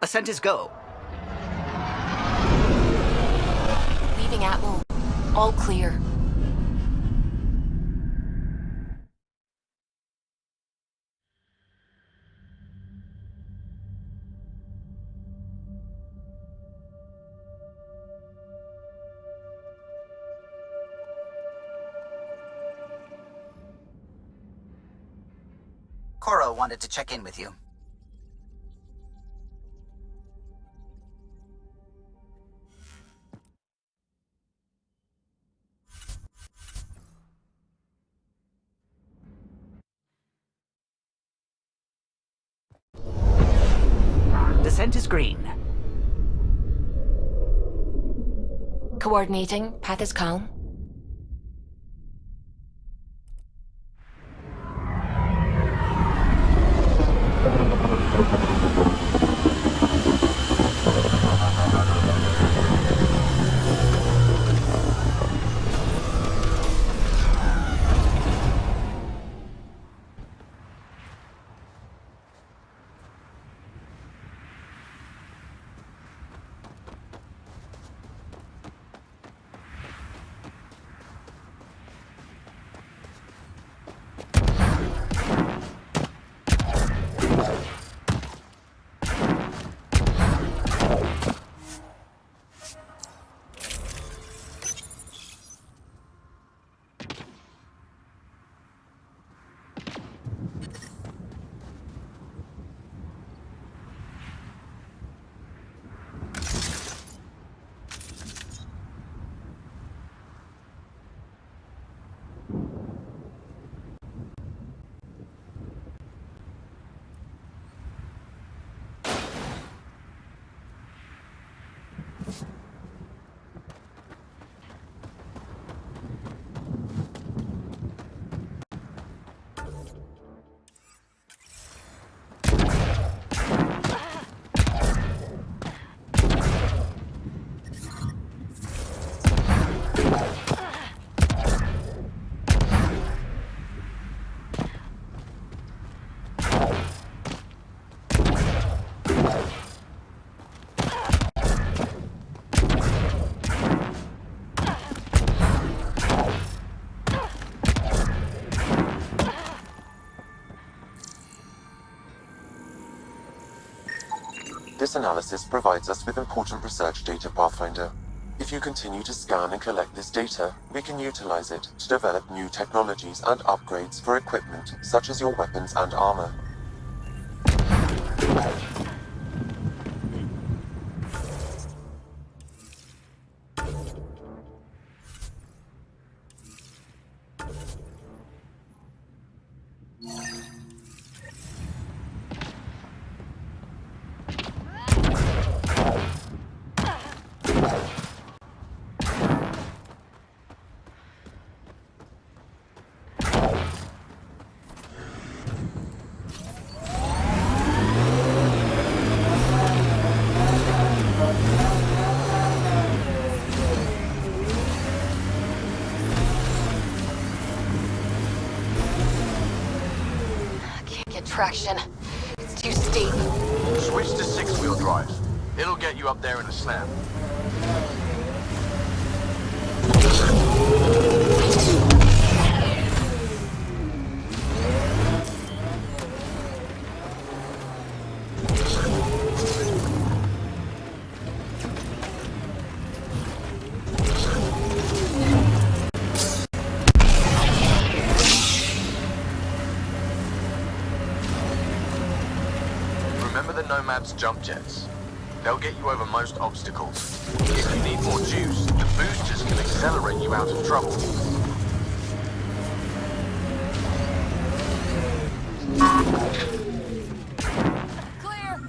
Ascent is go. Leaving Atwell. All clear. Cora wanted to check in with you. Descent is green. Coordinating. Path is calm. This analysis provides us with important research data, Pathfinder. If you continue to scan and collect this data, we can utilize it to develop new technologies and upgrades for equipment such as your weapons and armor. Traction. It's too steep. Switch to six-wheel drive. It'll get you up there in a snap. Remember the Nomad's jump jets? They'll get you over most obstacles. If you need more juice, the boosters can accelerate you out of trouble. Clear!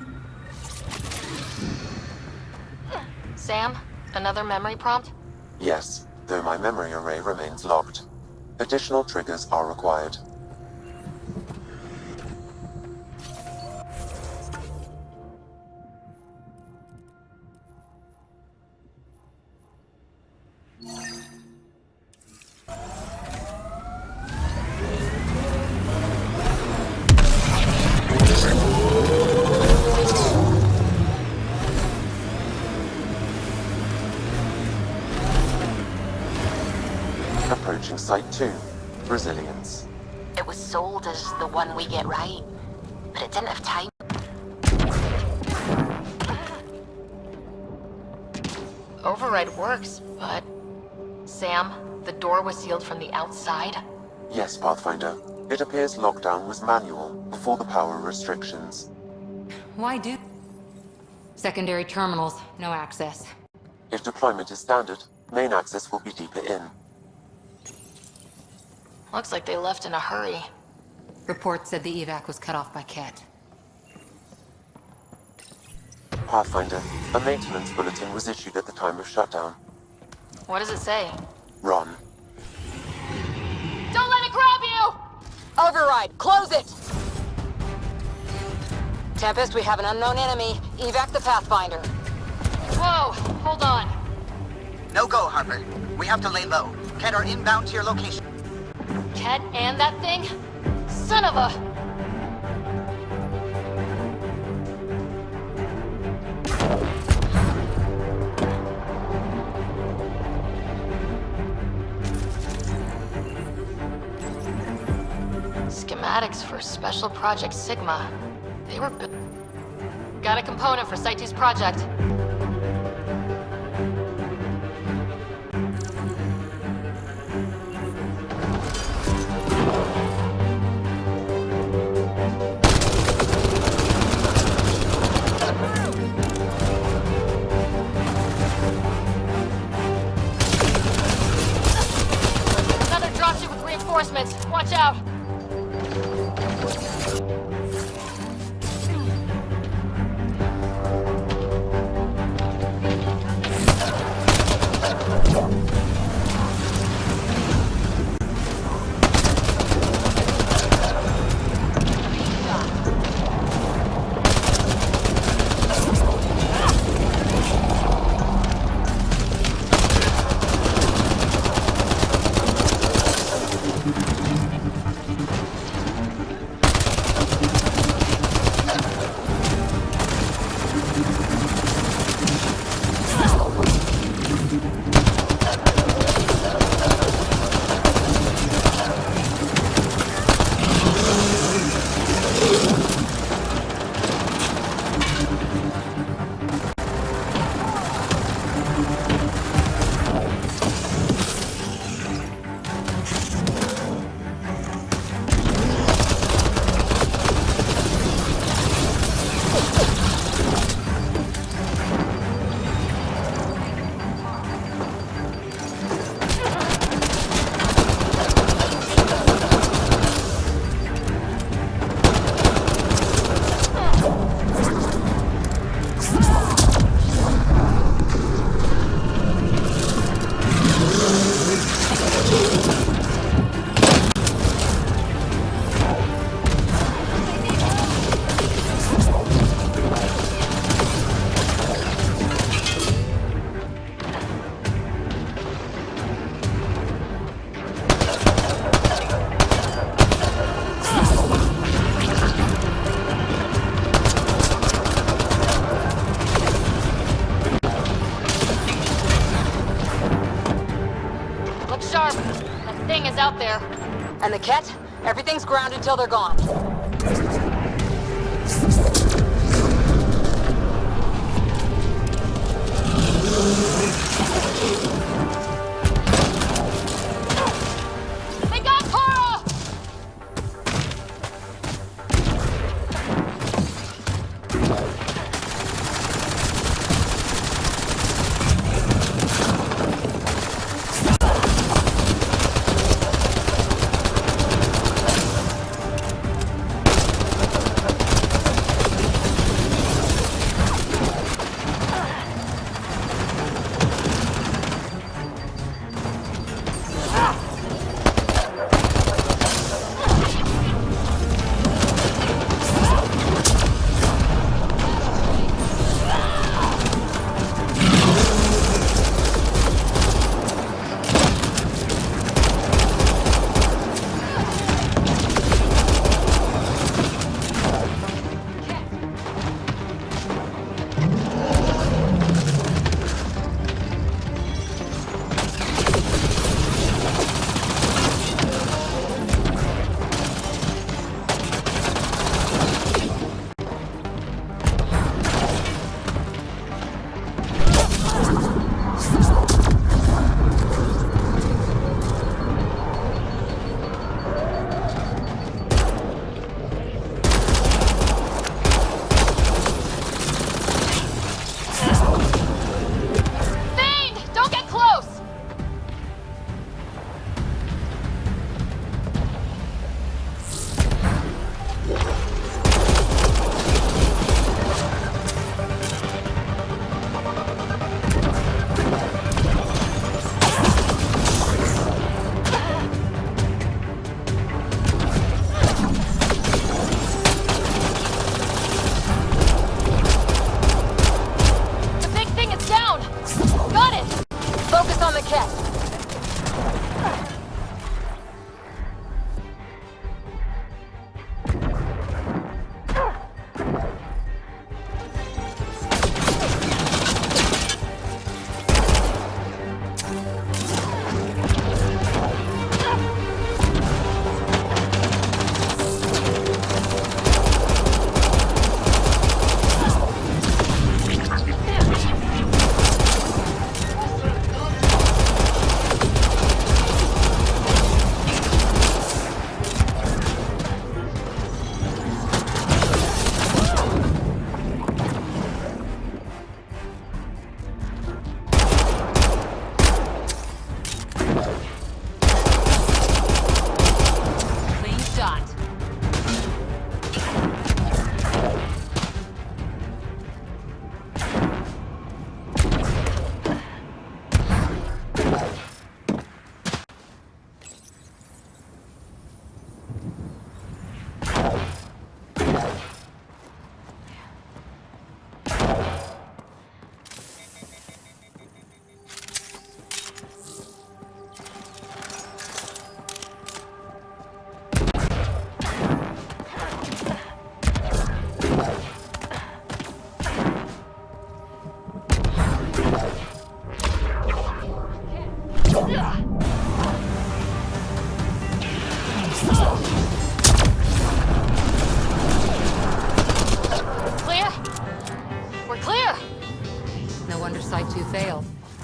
Sam, another memory prompt? Yes, though my memory array remains locked. Additional triggers are required. Approaching Site 2, Resilience. It was sold as the one we get right, but it didn't have time. Override works, but... Sam, the door was sealed from the outside? Yes, Pathfinder. It appears lockdown was manual before the power restrictions. Why do? Secondary terminals, no access. If deployment is standard, main access will be deeper in. Looks like they left in a hurry. Report said the evac was cut off by Ket. Pathfinder, a maintenance bulletin was issued at the time of shutdown. What does it say? Run. Don't let it grab you! Override, close it! Tempest, we have an unknown enemy. Evac the Pathfinder. Whoa, hold on. No go, Harper. We have to lay low. Ket are inbound to your location. Ket and that thing? Son of a... Schematics for Special Project Sigma. They were built... Got a component for Site 2's project. Another dropship with reinforcements. Watch out! out there. And the Ket, everything's grounded till they're gone. They got Kara!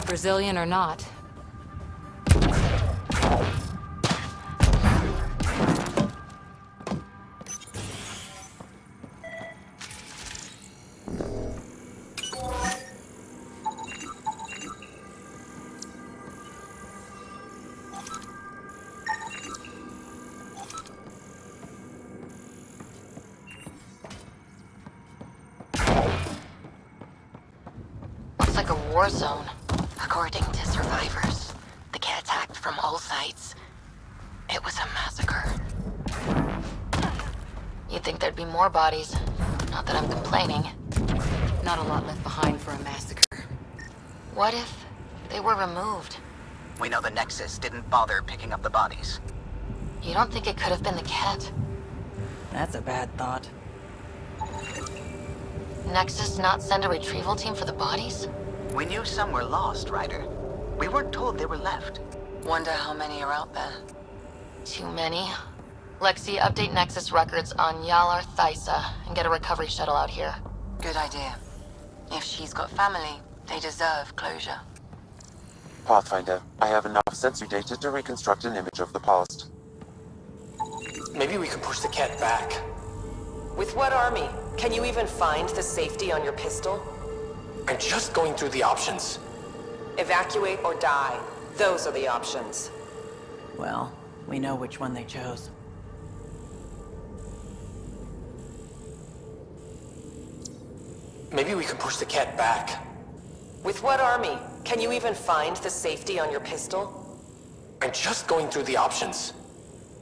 Brazilian or not. Looks like a war zone. According to survivors, the Ket attacked from all sides. It was a massacre. You'd think there'd be more bodies. Not that I'm complaining. Not a lot left behind for a massacre. What if they were removed? We know the Nexus didn't bother picking up the bodies. You don't think it could have been the Ket? That's a bad thought. Nexus not send a retrieval team for the bodies? We knew some were lost, Ryder. We weren't told they were left. Wonder how many are out there. too many. Lexi, update Nexus records on Yalar Thysa and get a recovery shuttle out here. Good idea. If she's got family, they deserve closure. Pathfinder, I have enough sensory data to reconstruct an image of the past. Maybe we can push the cat back. With what army? Can you even find the safety on your pistol? I'm just going through the options. Evacuate or die. Those are the options. Well, we know which one they chose. Maybe we can push the cat back. With what army? Can you even find the safety on your pistol? I'm just going through the options.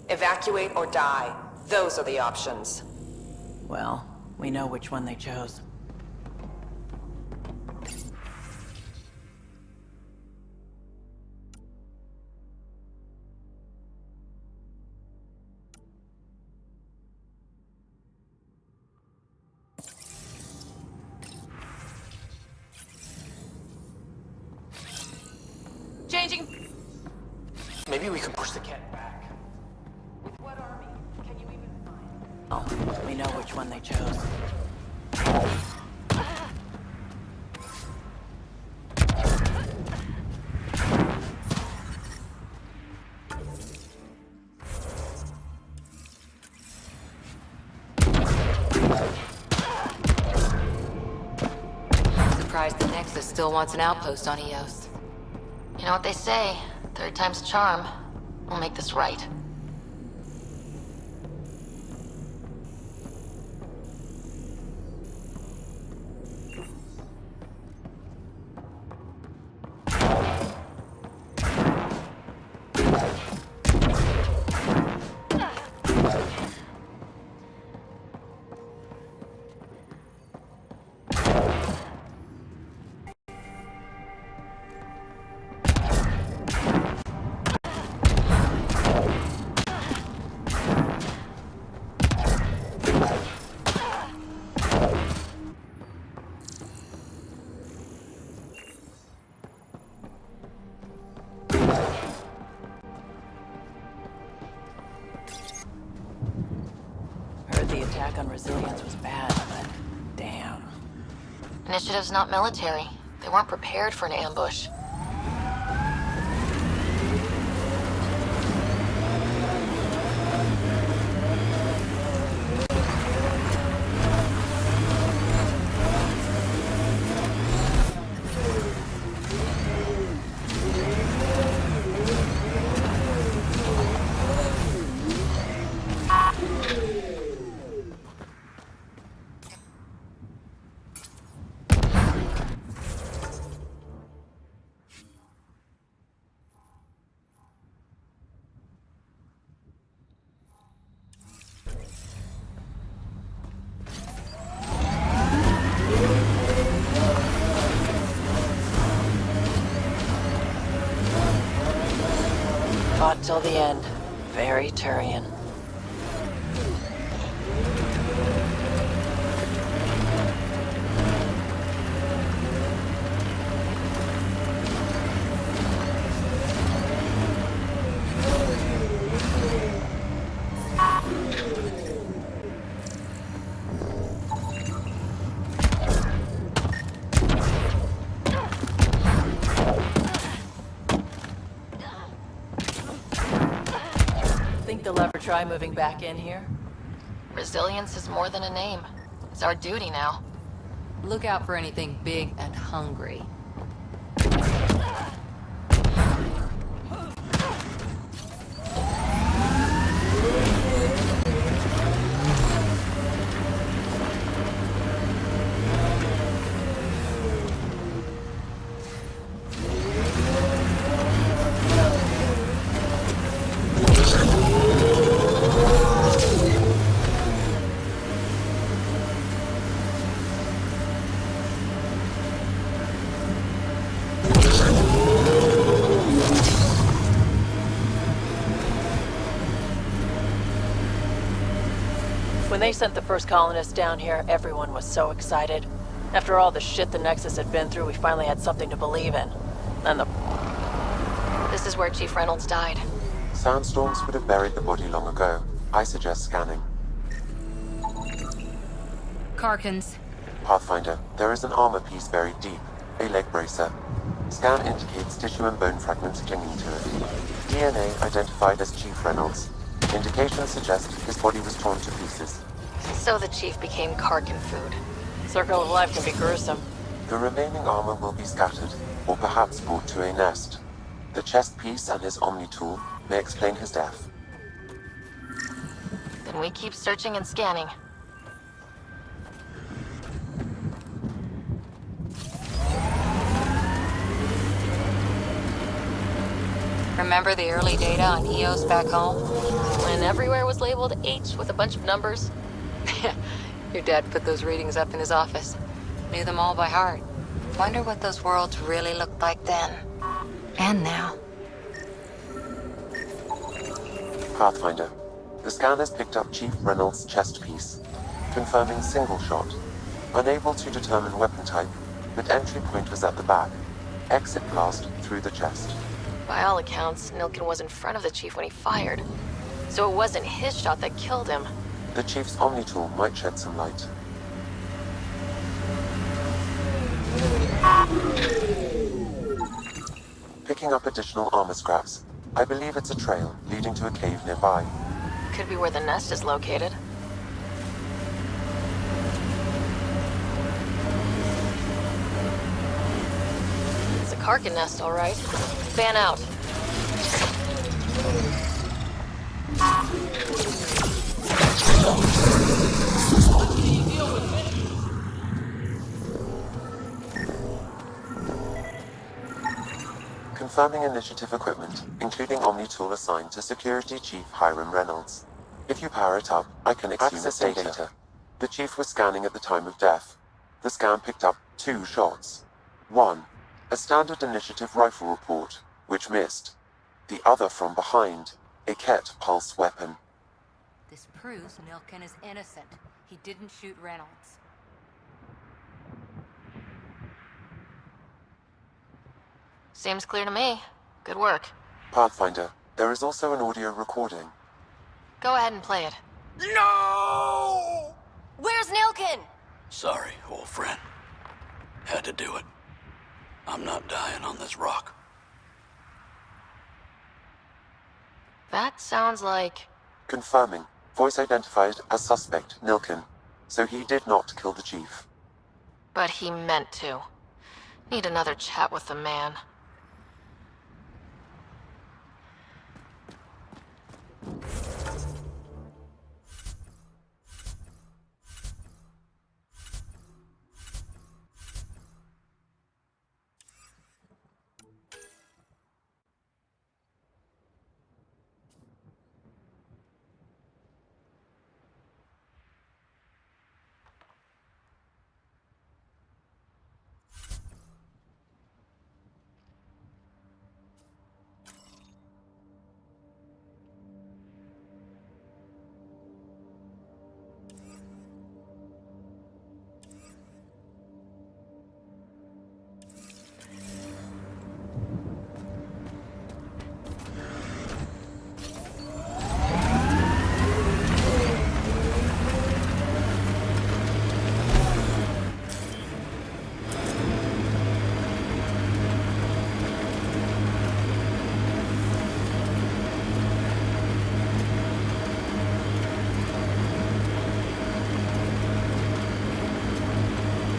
Evacuate or die. Those are the options. Well, we know which one they chose. Changing. Maybe we can push the cat back. With what army? Can you even find? Oh, we know which one they chose. Surprised the Nexus still wants an outpost on Eos. You know what they say, third time's a charm. We'll make this right. Heard the attack on Resilience was bad, but damn. Initiative's not military. They weren't prepared for an ambush. Fought till the end. Very Turian. Think they'll ever try moving back in here? Resilience is more than a name. It's our duty now. Look out for anything big and hungry. When they sent the first colonists down here, everyone was so excited. After all the shit the Nexus had been through, we finally had something to believe in. And This is where Chief Reynolds died. Sandstorms would have buried the body long ago. I suggest scanning. Karkins. Pathfinder, there is an armor piece buried deep. A leg bracer. Scan indicates tissue and bone fragments clinging to it. DNA identified as Chief Reynolds. Indications suggest his body was torn to pieces. So the chief became Karkin food. Circle of life can be gruesome. The remaining armor will be scattered, or perhaps brought to a nest. The chest piece and his Omni tool may explain his death. Then we keep searching and scanning. Remember the early data on EOS back home? When everywhere was labeled H with a bunch of numbers? Your dad put those readings up in his office. Knew them all by heart. Wonder what those worlds really looked like then. And now. Pathfinder, the scan has picked up Chief Reynolds' chest piece, confirming single shot. Unable to determine weapon type, but entry point was at the back. Exit blast through the chest. By all accounts, Nilkin was in front of the chief when he fired. So it wasn't his shot that killed him. The Chief's Omni tool might shed some light. Picking up additional armor scraps. I believe it's a trail leading to a cave nearby. Could be where the nest is located. It's a Karkin nest, all right. Fan out. Confirming initiative equipment, including Omni tool assigned to Security Chief Hiram Reynolds. If you power it up, I can access data. The Chief was scanning at the time of death. The scan picked up 2 shots. 1, a standard initiative rifle report, which missed. The other from behind, a Ket pulse weapon. This proves Nilkin is innocent. He didn't shoot Reynolds. Seems clear to me. Good work. Pathfinder, there is also an audio recording. Go ahead and play it. No! Where's Nilkin? Sorry, old friend. Had to do it. I'm not dying on this rock. That sounds like... Confirming. Voice identified as suspect, Nilkin. So he did not kill the Chief. But he meant to. Need another chat with the man.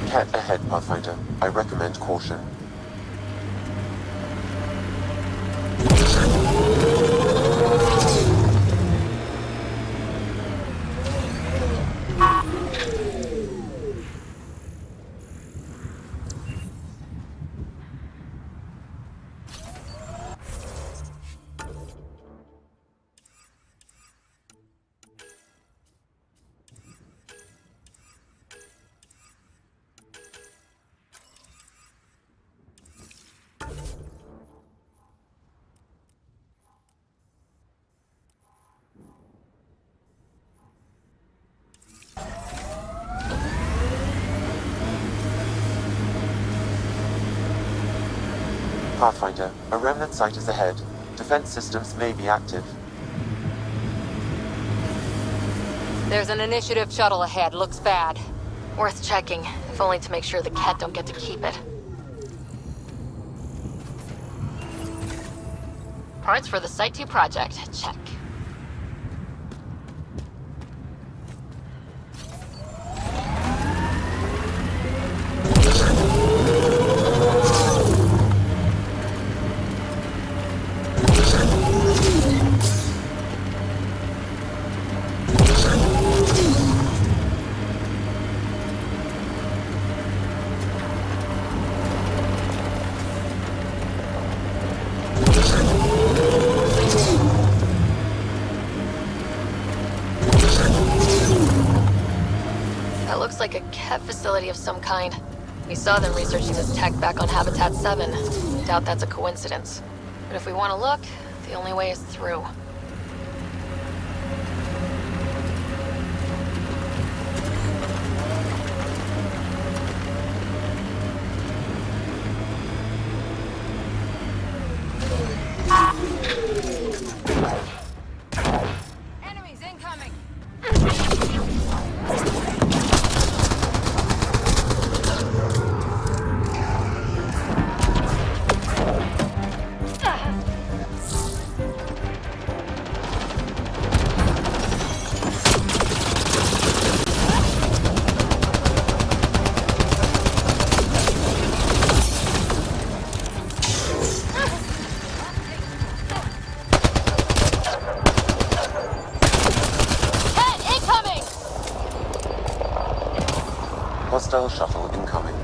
Ket ahead, Pathfinder. I recommend caution. Pathfinder, a remnant site is ahead. Defense systems may be active. There's an initiative shuttle ahead. Looks bad. Worth checking, if only to make sure the Ket don't get to keep it. Parts for the Site 2 project. Check. That looks like a Ket facility of some kind. We saw them researching this tech back on Habitat 7. Doubt that's a coincidence. But if we want to look, the only way is through. Enemies incoming! Hostile shuttle incoming.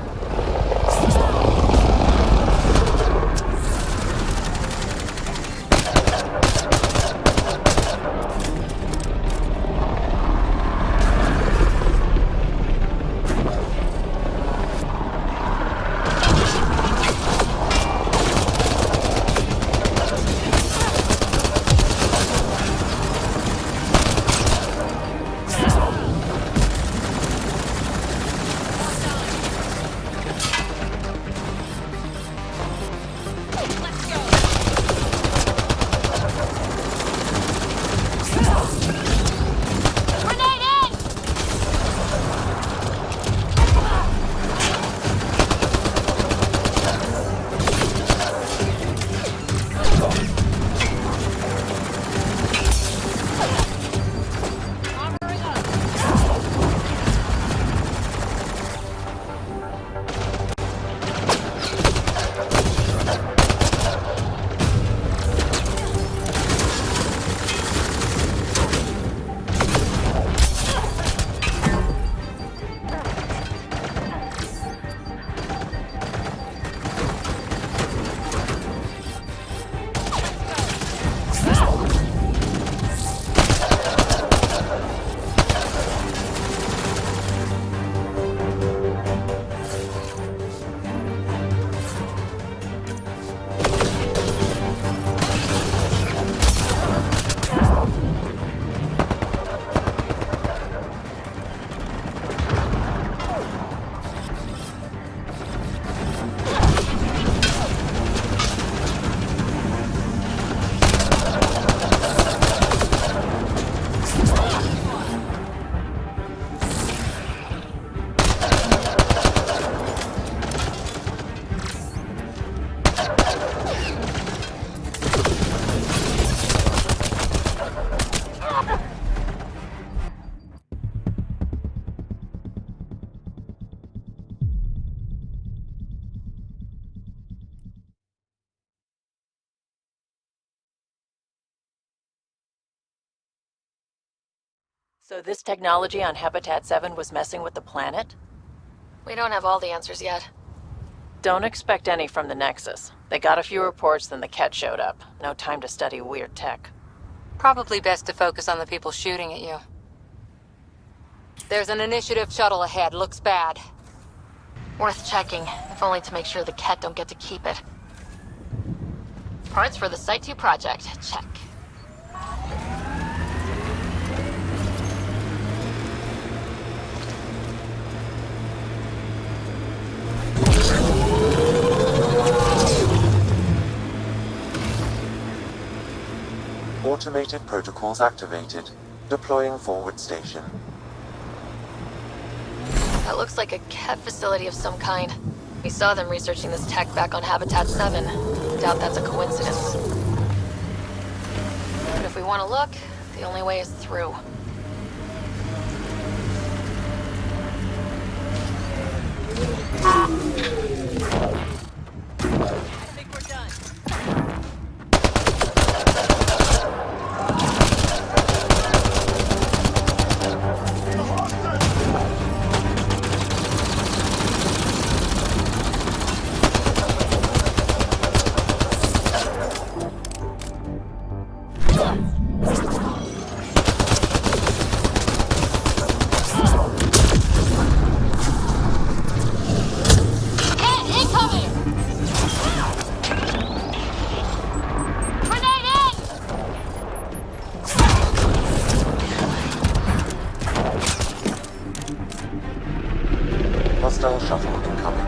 So this technology on Habitat 7 was messing with the planet? We don't have all the answers yet. Don't expect any from the Nexus. They got a few reports, then the Ket showed up. No time to study weird tech. Probably best to focus on the people shooting at you. There's an initiative shuttle ahead. Looks bad. Worth checking, if only to make sure the Ket don't get to keep it. Parts for the Site 2 project. Check. Automated protocols activated. Deploying forward station. That looks like a Ket facility of some kind. We saw them researching this tech back on Habitat 7. Doubt that's a coincidence. But if we want to look, the only way is through. Hostile shuttle incoming.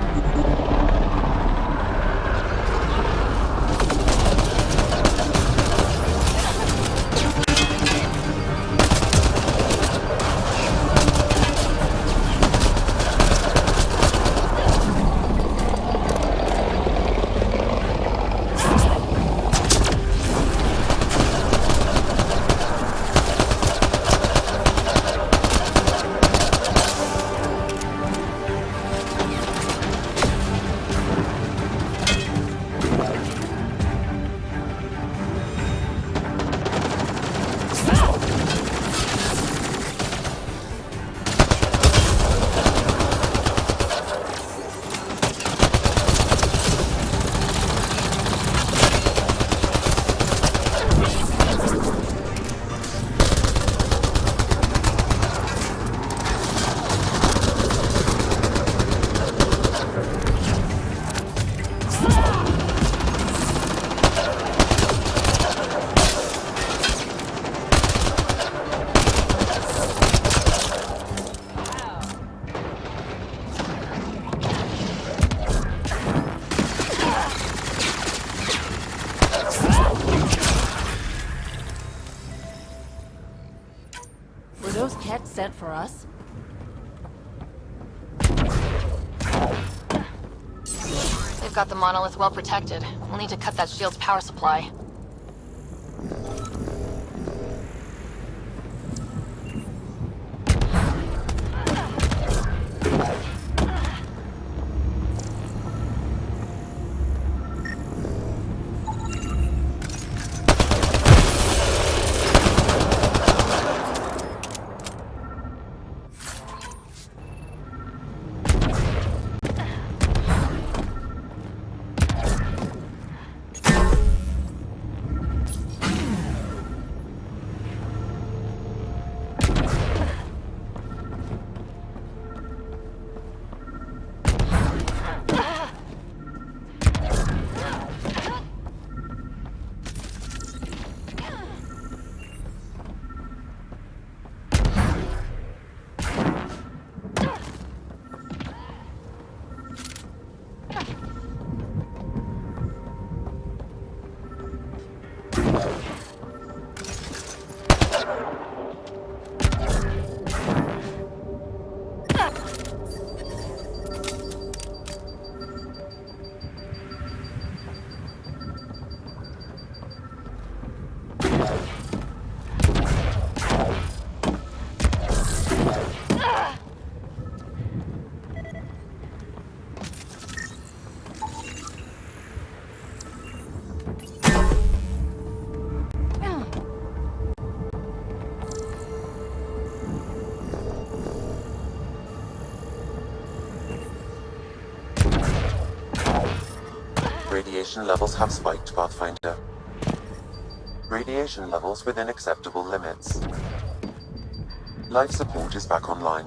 Were those Kets sent for us? They've got the monolith well protected. We'll need to cut that shield's power supply. Radiation levels have spiked, Pathfinder. Radiation levels within acceptable limits. Life support is back online.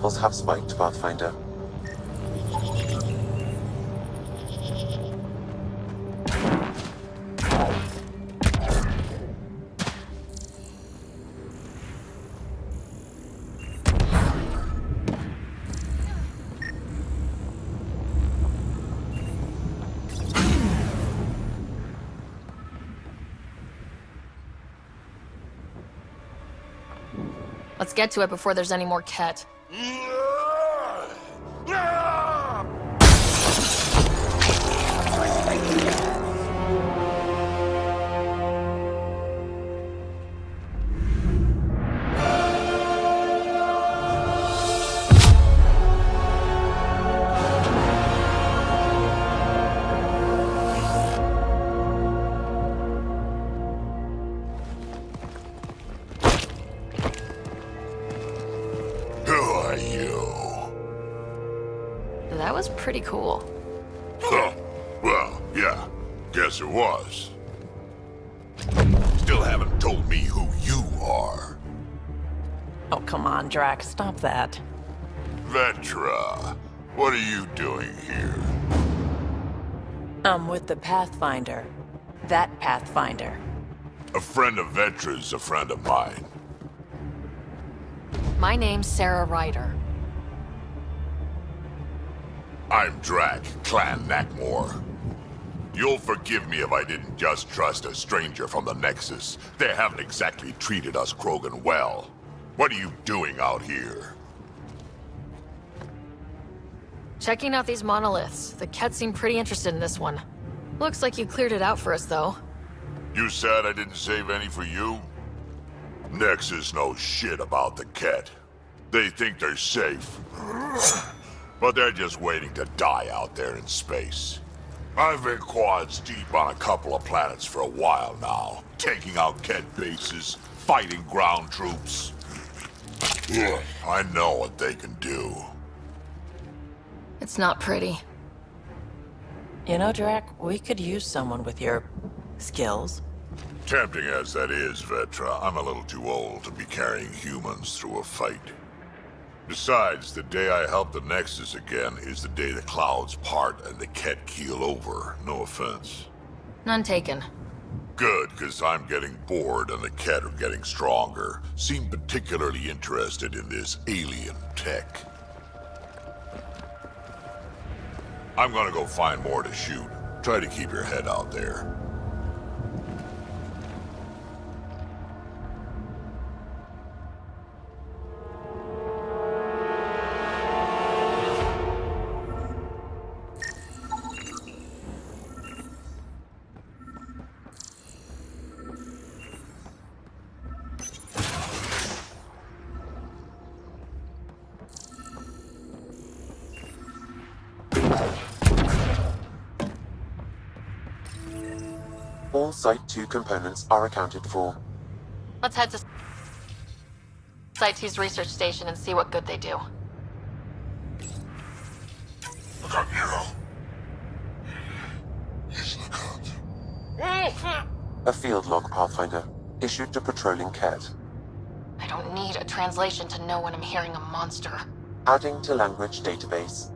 levels have spiked, Pathfinder. Let's get to it before there's any more Ket. Who are you? That was pretty cool. Huh. Well, yeah. Guess it was. Still haven't told me who you are. Oh, come on, Drac. Stop that. Vetra, what are you doing here? I'm with the Pathfinder. That Pathfinder. A friend of Vetra's a friend of mine. My name's Sarah Ryder. I'm Drac, Clan Nakmor. You'll forgive me if I didn't just trust a stranger from the Nexus. They haven't exactly treated us Krogan well. What are you doing out here? Checking out these monoliths. The Ket seem pretty interested in this one. Looks like you cleared it out for us, though. You said I didn't save any for you? Nexus knows shit about the Ket. They think they're safe. But they're just waiting to die out there in space. I've been quads deep on a couple of planets for a while now, taking out Ket bases, fighting ground troops. I know what they can do. It's not pretty. You know, Drac, we could use someone with your skills. Tempting as that is, Vetra, I'm a little too old to be carrying humans through a fight. Besides, the day I help the Nexus again is the day the clouds part and the Ket keel over. No offense. None taken. Good, because I'm getting bored and the Ket are getting stronger. Seem particularly interested in this alien tech. I'm gonna go find more to shoot. Try to keep your head out there. All Site 2 components are accounted for. Let's head to Site 2's research station and see what good they do. A field log, Pathfinder, issued to patrolling Ket. I don't need a translation to know when I'm hearing a monster. Adding to language database.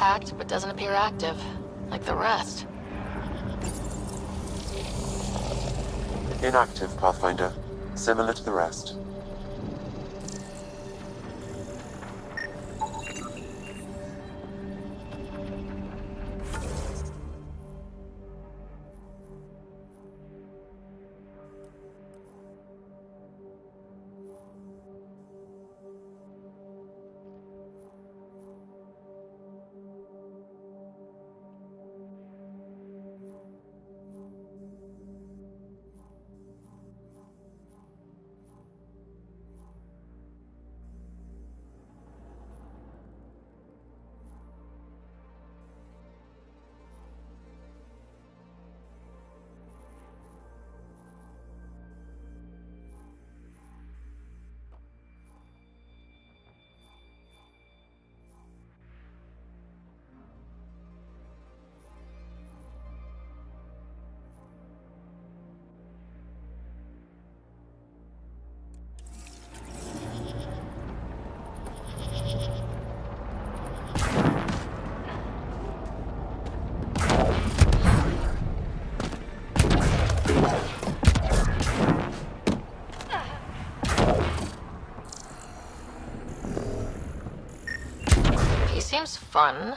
hacked, but doesn't appear active. Like the rest. Inactive, Pathfinder. Similar to the rest. He seems fun.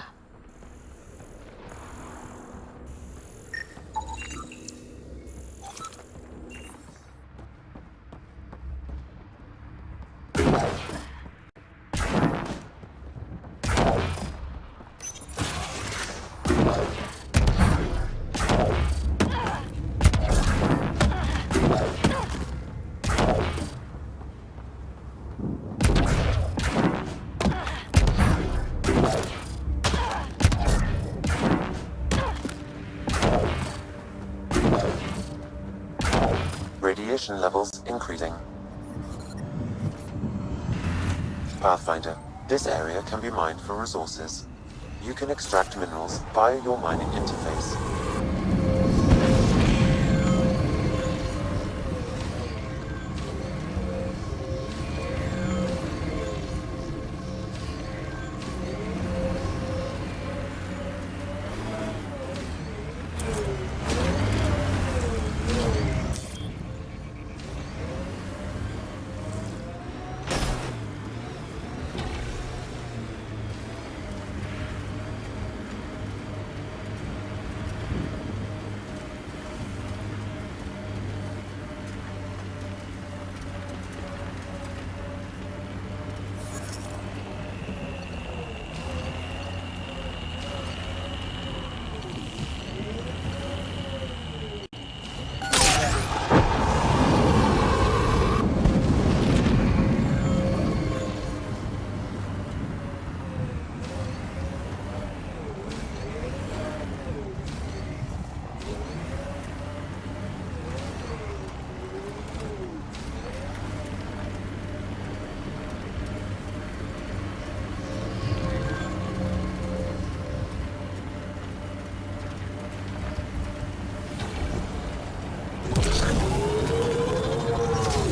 Radiation levels increasing. Pathfinder, this area can be mined for resources. You can extract minerals via your mining interface.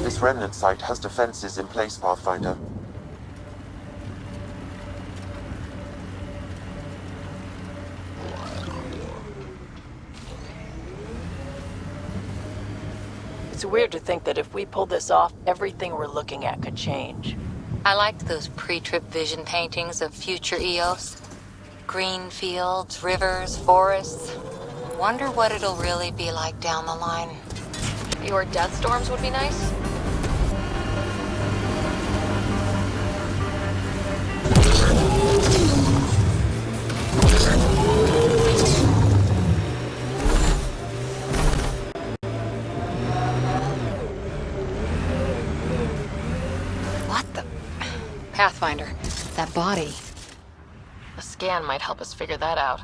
This remnant site has defenses in place, Pathfinder. It's weird to think that if we pull this off, everything we're looking at could change. I liked those pre-trip vision paintings of future Eos. Green fields, rivers, forests. Wonder what it'll really be like down the line. Your death storms would be nice? What the? Pathfinder, that body. A scan might help us figure that out.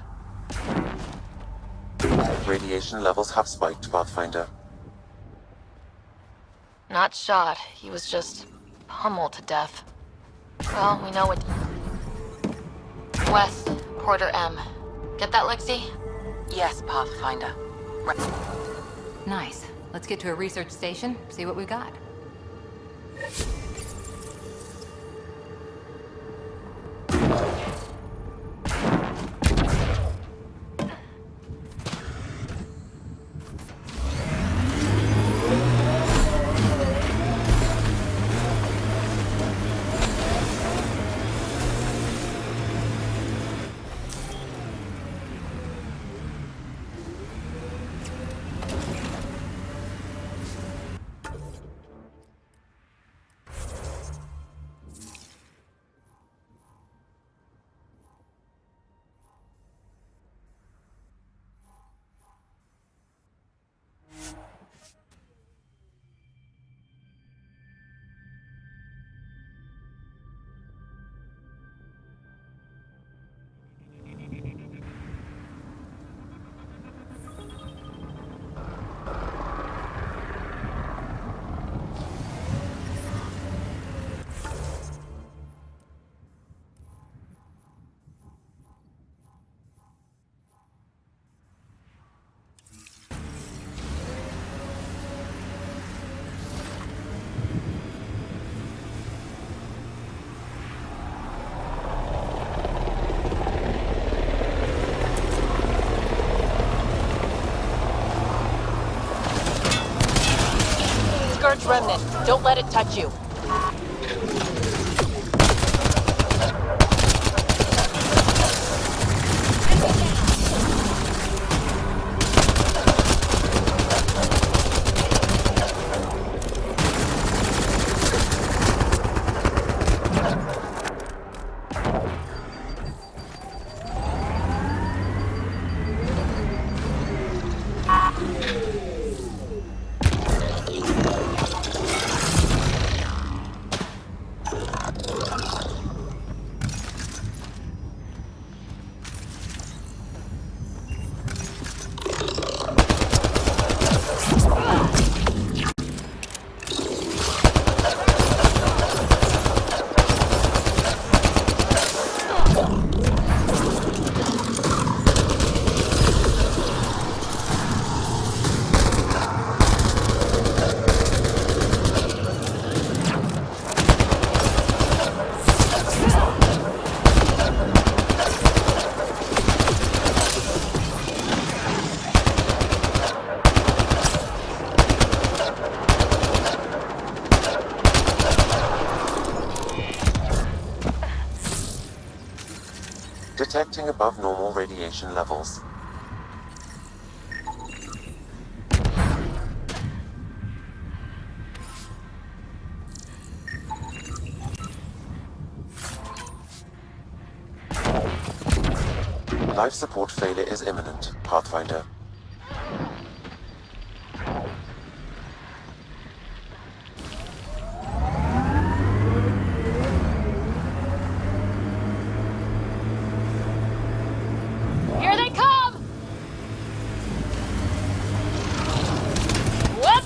Radiation levels have spiked, Pathfinder. Not shot. He was just pummeled to death. Well, we know what... West, Porter M. Get that, Lexi? Yes, Pathfinder. Nice. Let's get to a research station, see what we got. Don't let it touch you. Detecting above normal radiation levels. Life support failure is imminent, Pathfinder. Here they come! Whoop!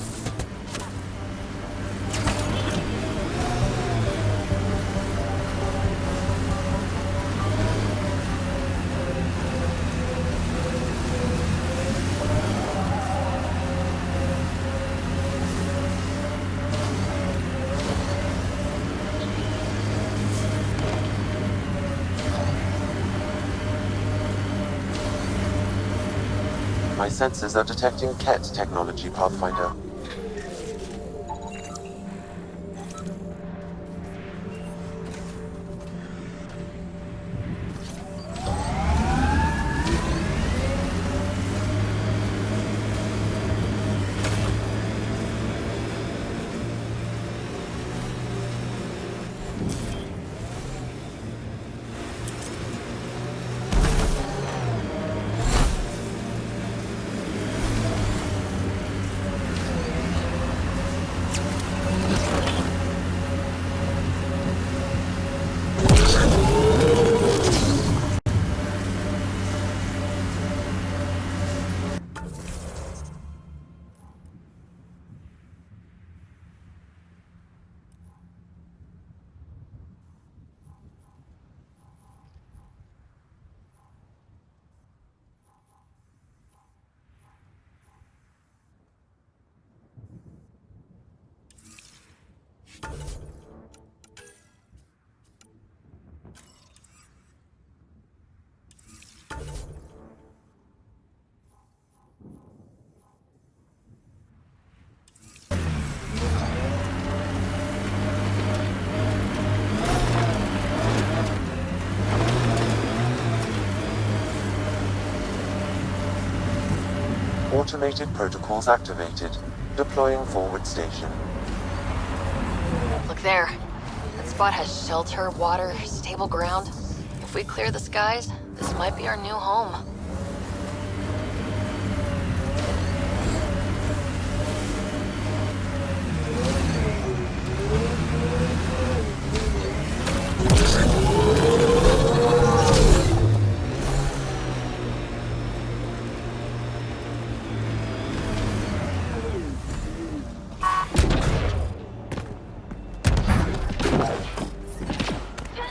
My sensors are detecting Ket technology, Pathfinder. Automated protocols activated. Deploying forward station. Look there. That spot has shelter, water, stable ground. If we clear the skies, this might be our new home.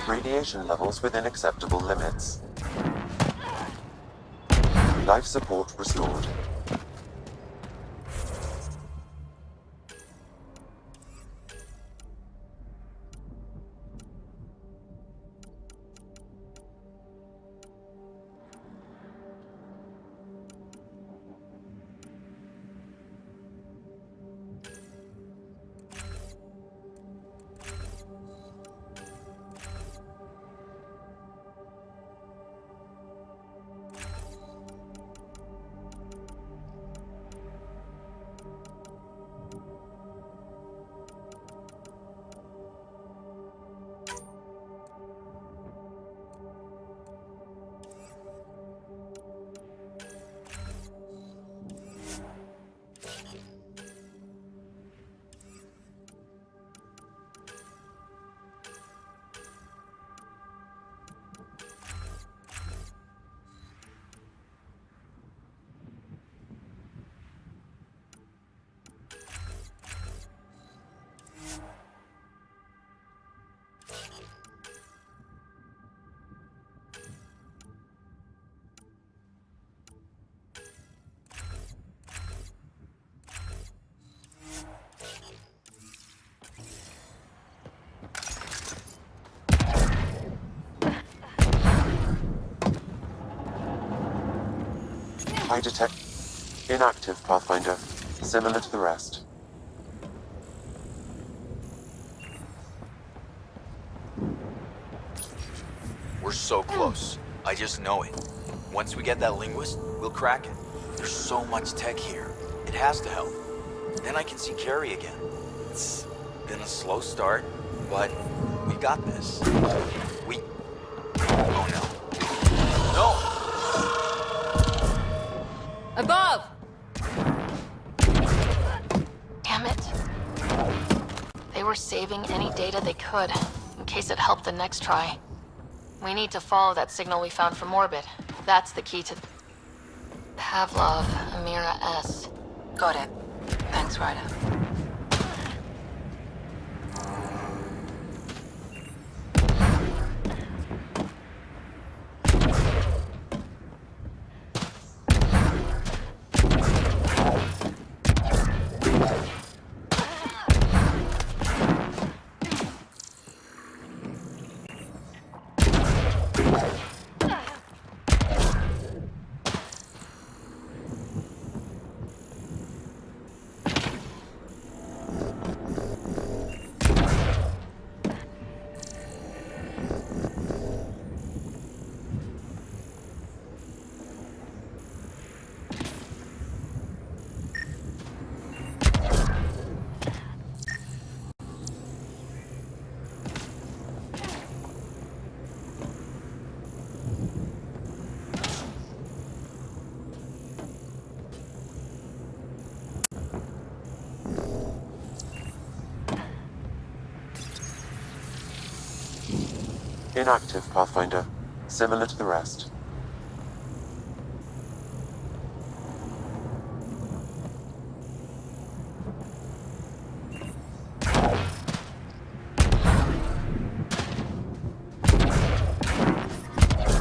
Radiation levels within acceptable limits. Life support restored. I detect inactive, Pathfinder. Similar to the rest. We're so close. I just know it. Once we get that linguist, we'll crack it. There's so much tech here. It has to help. Then I can see Carrie again. It's been a slow start, but we got this. Oh no. No! Above! Damn it. They were saving any data they could, in case it helped the next try. We need to follow that signal we found from orbit. That's the key to... Pavlov, Amira S. Got it. Thanks, Ryder. Inactive, Pathfinder. Similar to the rest.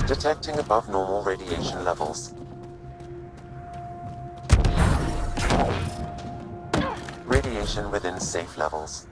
Detecting above normal radiation levels. Radiation within safe levels.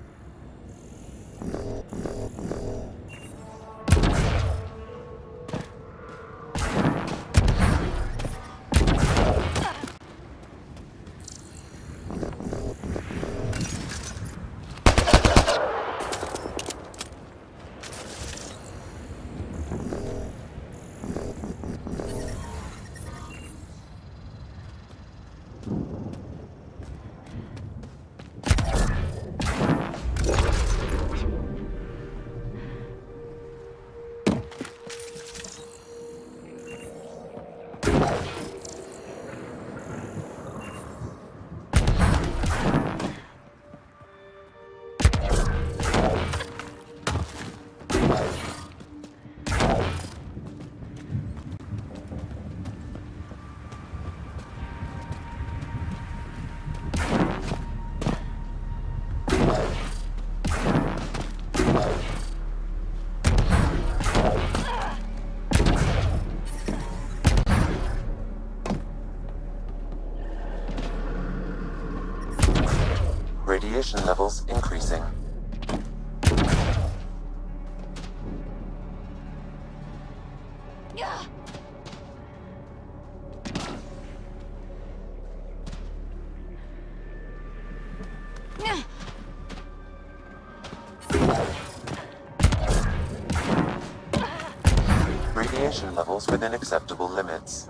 Radiation levels increasing. Radiation levels within acceptable limits.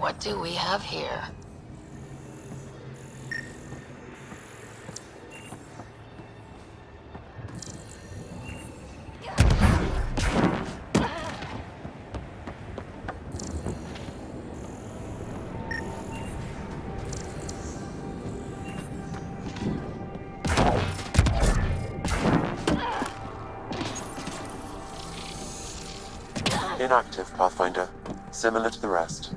What do we have here? Inactive, Pathfinder. Similar to the rest.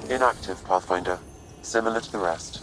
Inactive, Pathfinder. Similar to the rest.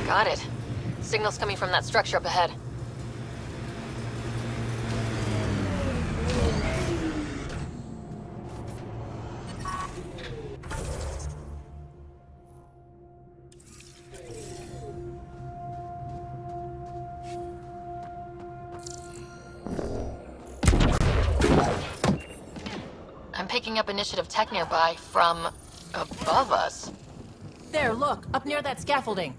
Got it. Signal's coming from that structure up ahead. I'm picking up initiative tech nearby from above us. There, look, up near that scaffolding.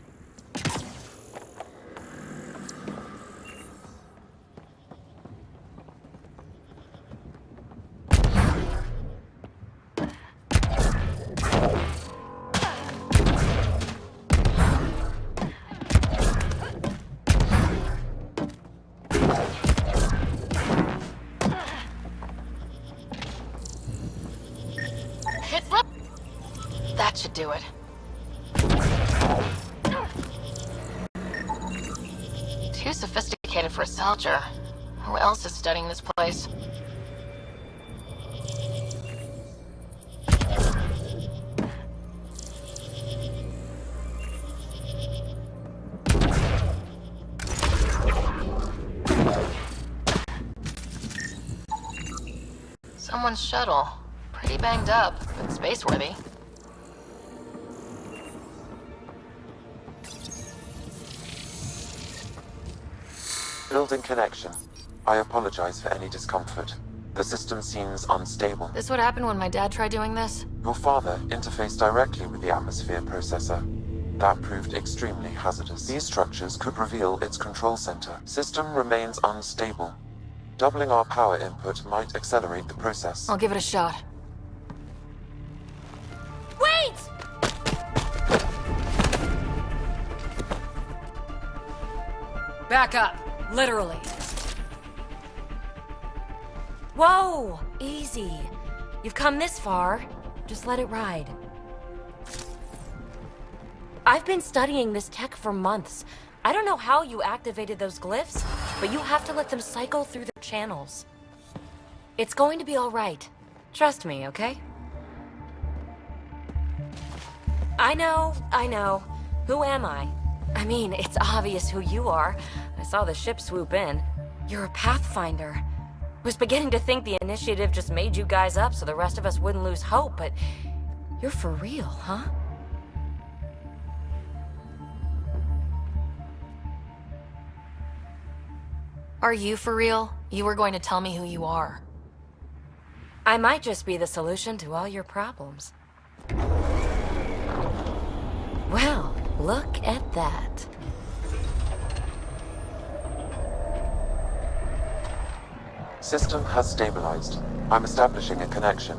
Hit flip! That should do it. Too sophisticated for a soldier. Who else is studying this place? Someone's shuttle. Pretty banged up, but space-worthy. Building connection. I apologize for any discomfort. The system seems unstable. This would happen when my dad tried doing this? Your father interfaced directly with the atmosphere processor. That proved extremely hazardous. These structures could reveal its control center. System remains unstable. Doubling our power input might accelerate the process. I'll give it a shot. Wait! Back up. Literally. Whoa! Easy. You've come this far. Just let it ride. I've been studying this tech for months. I don't know how you activated those glyphs, but you have to let them cycle through the channels. It's going to be all right. Trust me, okay? I know. Who am I? I mean, it's obvious who you are. I saw the ship swoop in. You're a Pathfinder. Was beginning to think the initiative just made you guys up so the rest of us wouldn't lose hope, but you're for real, huh? Are you for real? You were going to tell me who you are. I might just be the solution to all your problems. Well, look at that. System has stabilized. I'm establishing a connection.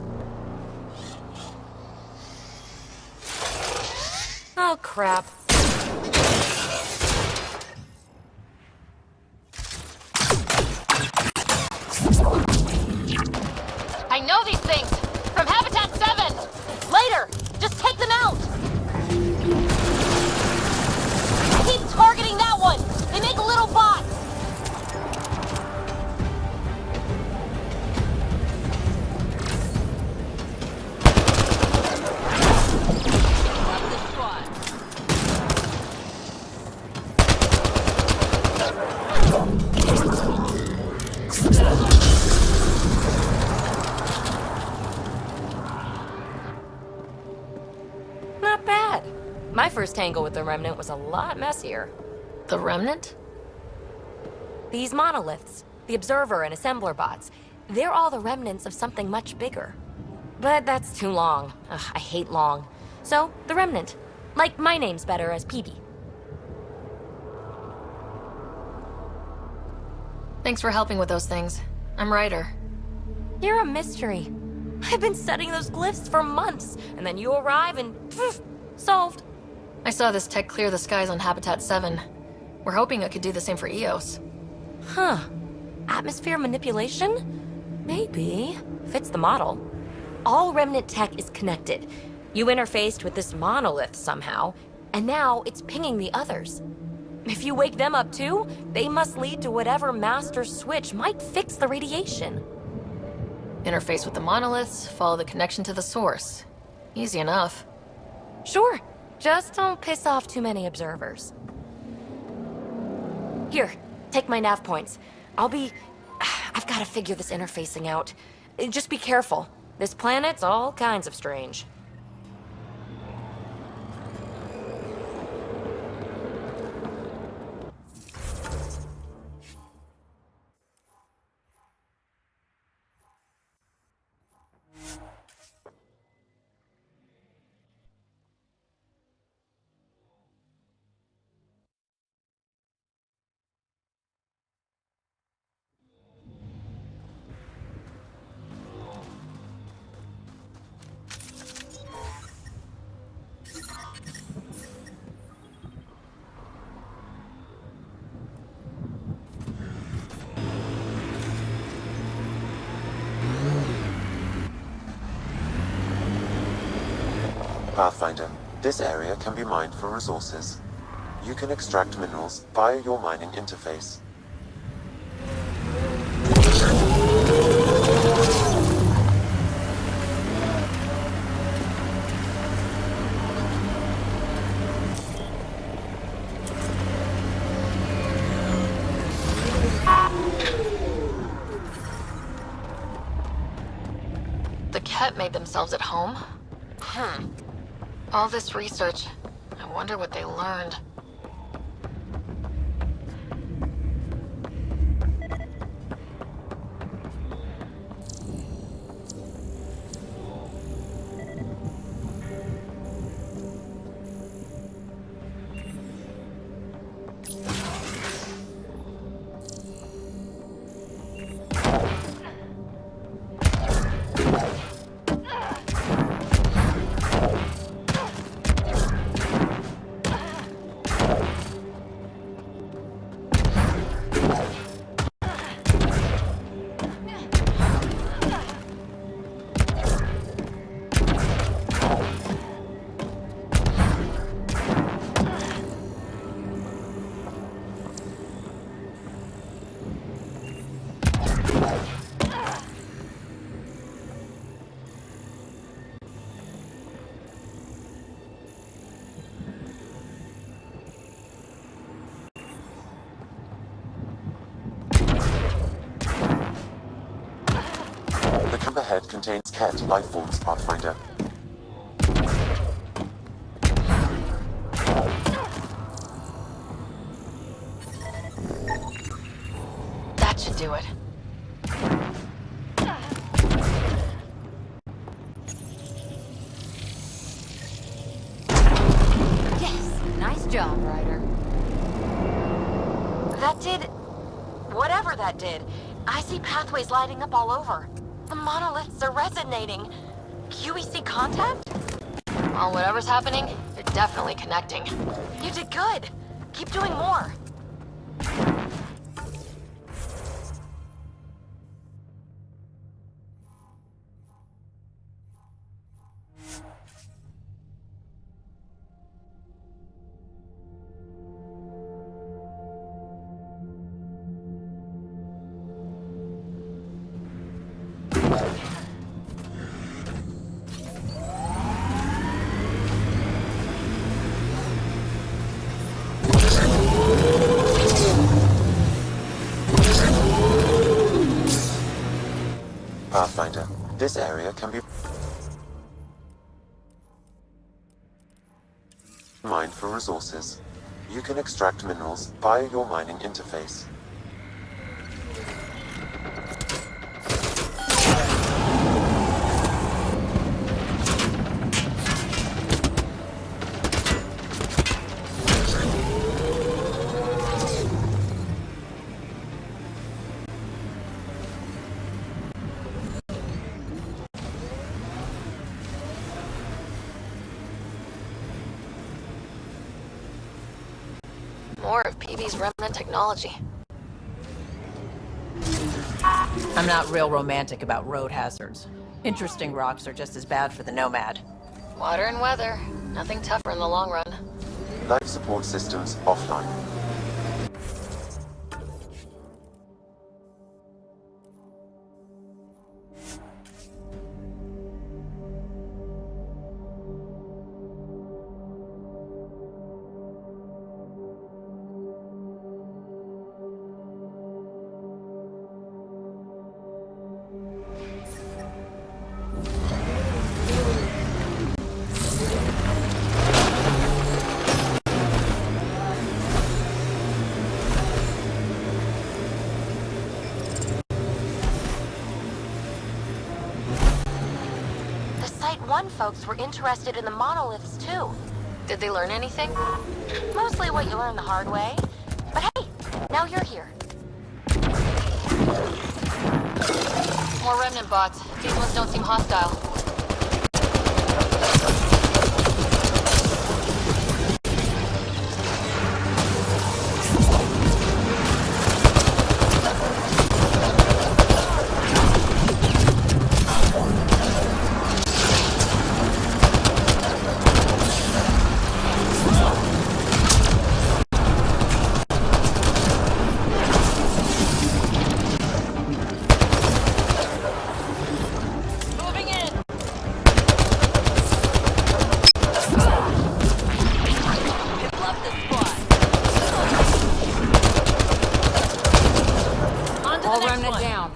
Oh, crap. first tangle with the Remnant was a lot messier. The Remnant? These monoliths, the Observer and Assembler bots, they're all the remnants of something much bigger. But that's too long. Ugh, I hate long. So, the Remnant. Like, my name's better as PB. Thanks for helping with those things. I'm Ryder. You're a mystery. I've been studying those glyphs for months, and then you arrive and poof, solved. I saw this tech clear the skies on Habitat 7. We're hoping it could do the same for EOS. Huh. Atmosphere manipulation? Maybe. Fits the model. All Remnant tech is connected. You interfaced with this monolith somehow, and now it's pinging the others. If you wake them up too, they must lead to whatever master switch might fix the radiation. Interface with the monoliths, follow the connection to the source. Easy enough. Sure. Just don't piss off too many observers. Here, take my nav points. I've got to figure this interfacing out. Just be careful. This planet's all kinds of strange. Pathfinder, this area can be mined for resources. You can extract minerals via your mining interface. The Ket made themselves at home? All this research, I wonder what they learned. The camp ahead contains Ket life forms, Pathfinder. That should do it. Yes, nice job, Ryder. That did... whatever that did. I see pathways lighting up all over. The monoliths are resonating. QEC contact? Well, whatever's happening, they're definitely connecting. You did good. Keep doing more. Pathfinder, this area can be mined for resources. You can extract minerals via your mining interface. More of PB's remnant technology. I'm not real romantic about road hazards. Interesting rocks are just as bad for the Nomad. Water and weather. Nothing tougher in the long run. Life support systems offline. The Site 1 folks were interested in the monoliths, too. Did they learn anything? Mostly what you learn the hard way. But hey, now you're here. More remnant bots. These ones don't seem hostile. Moving in! I've loved this spot. On to the All next remnant one. down.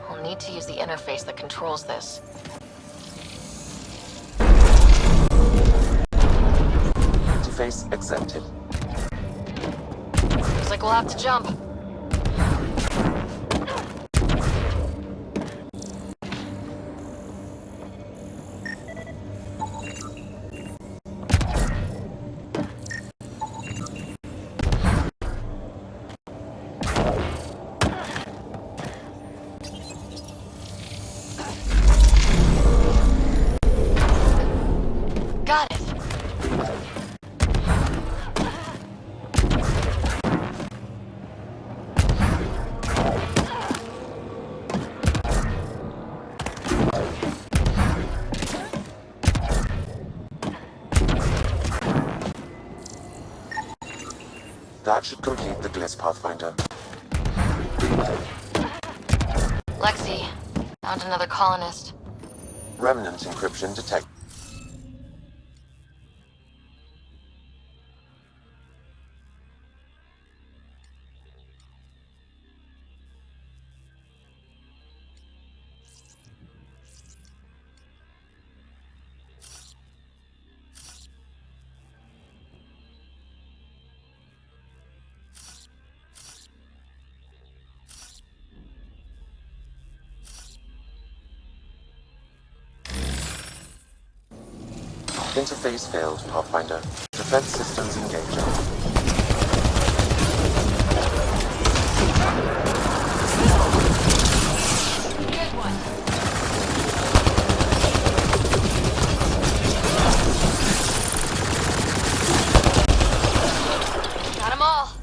We'll need to use the interface that controls this. Interface accepted. Looks like we'll have to jump. Got it. That should complete the Gliss Pathfinder. Lexi, found another colonist. Remnant encryption detected. Interface failed, Pathfinder. Defense systems engaged. Got them all.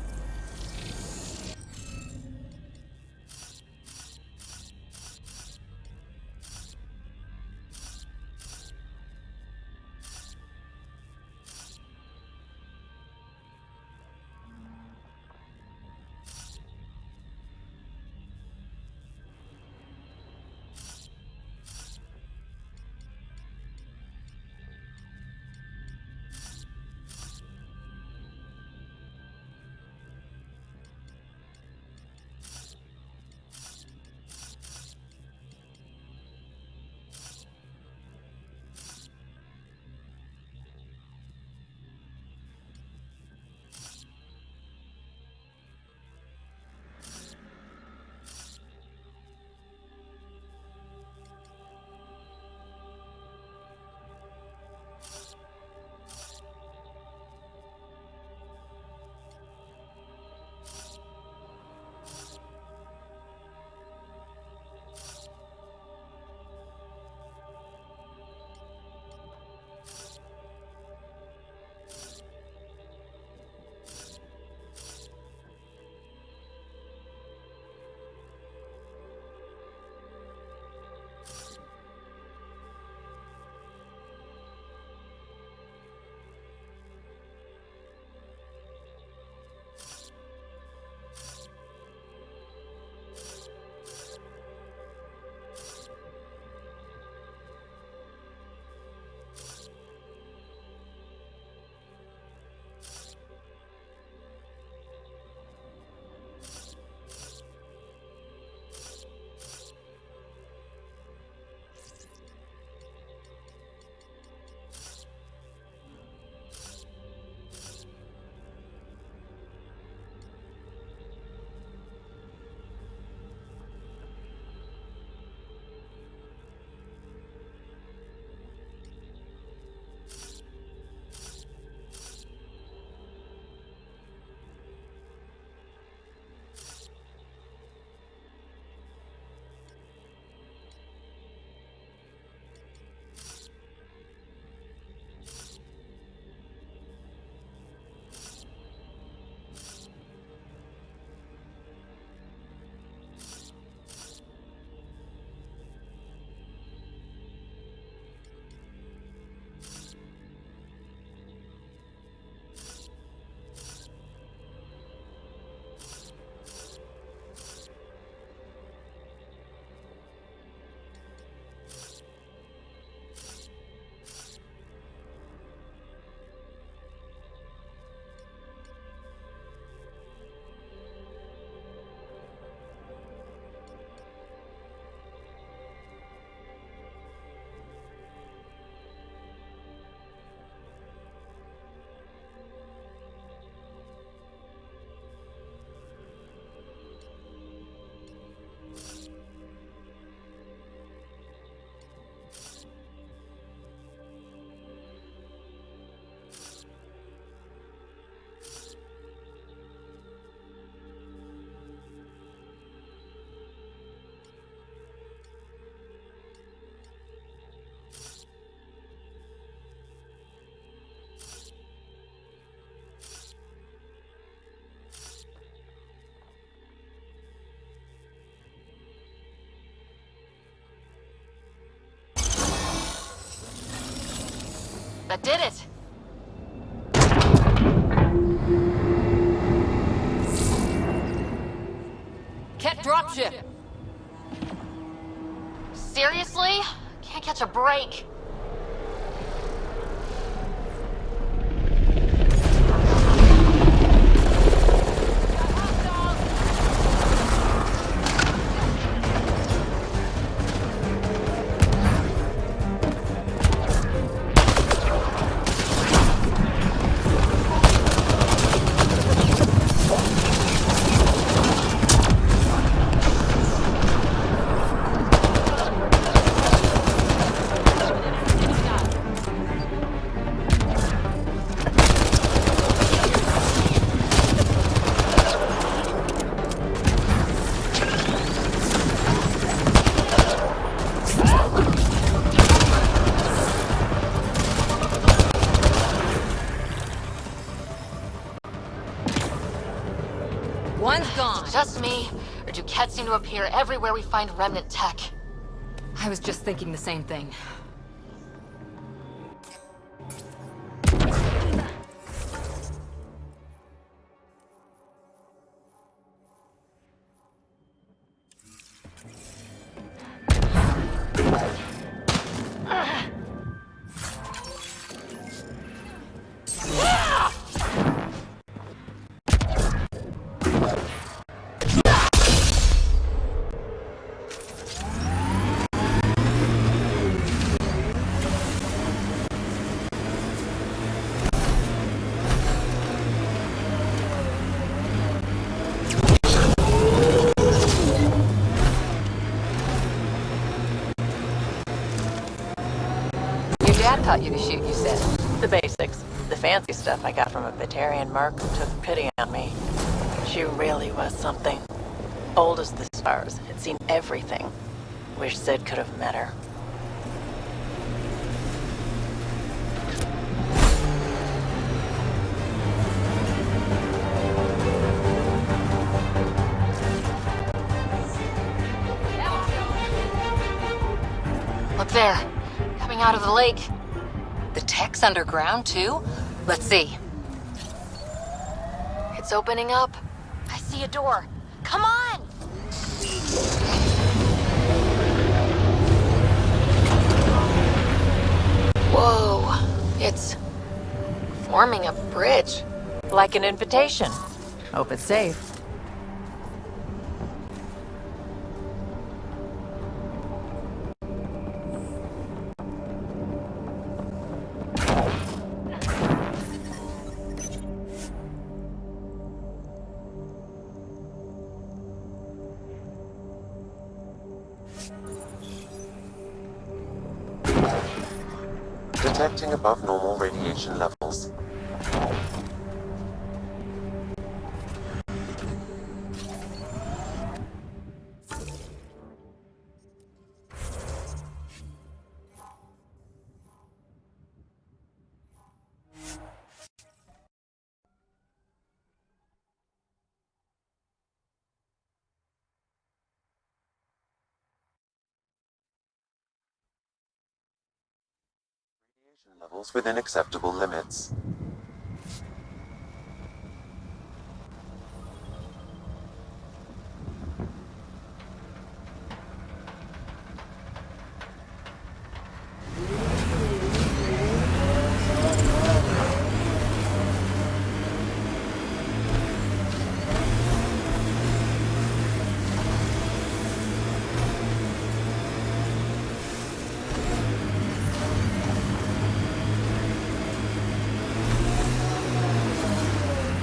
That did it! Ket dropship! Seriously? Can't catch a break. One's gone. Is it just me, or do Kets seem to appear everywhere we find remnant tech? I was just thinking the same thing. Your dad taught you to shoot, you said? The basics. The fancy stuff I got from a Batarian merc who took pity on me. She really was something. Old as the stars, had seen everything. Wish Sid could have met her. Look there, coming out of the lake. The tech's underground, too? Let's see. It's opening up. I see a door. Come on! Whoa, it's forming a bridge. Like an invitation. Hope it's safe. Detecting above normal radiation levels. Levels within acceptable limits.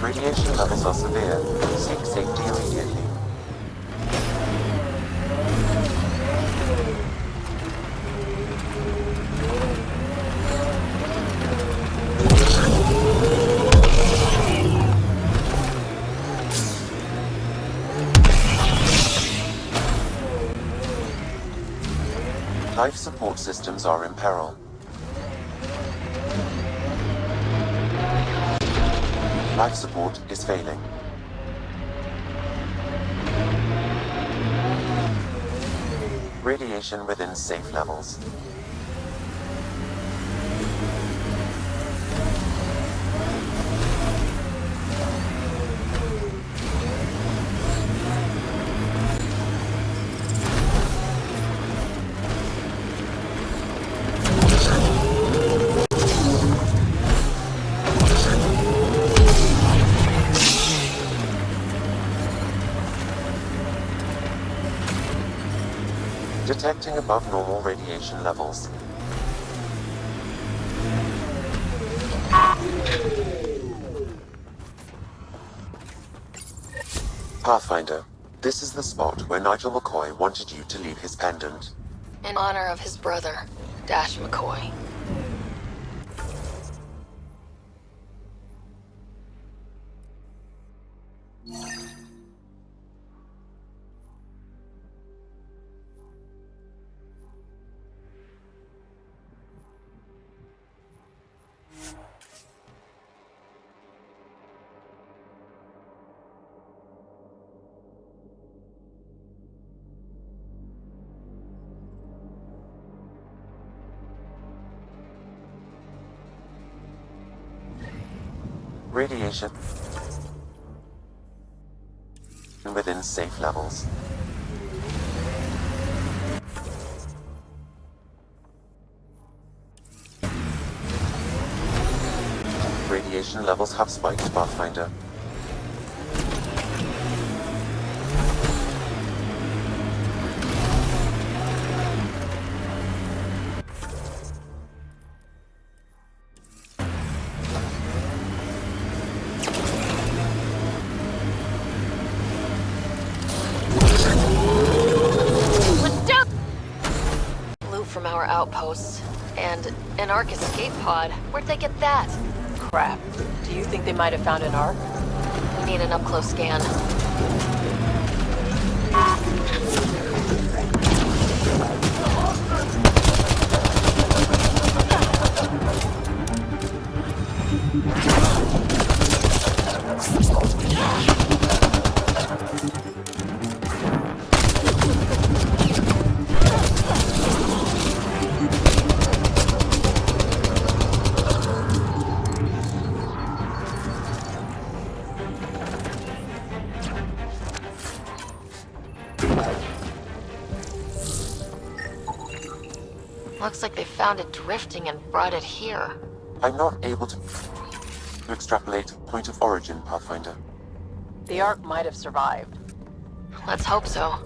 Radiation levels are severe. Seek safety immediately. Life support systems are in peril. Life support is failing. Radiation within safe levels. Detecting above normal radiation levels. Pathfinder, this is the spot where Nigel McCoy wanted you to leave his pendant. In honor of his brother, Dash McCoy. Radiation within safe levels. Radiation levels have spiked, Pathfinder. Loot from our outposts. And an Ark escape pod. Where'd they get that? Crap. Do you think they might have found an Ark? We need an up-close scan. Looks like they found it drifting and brought it here. I'm not able to extrapolate point of origin, Pathfinder. The Ark might have survived. Let's hope so.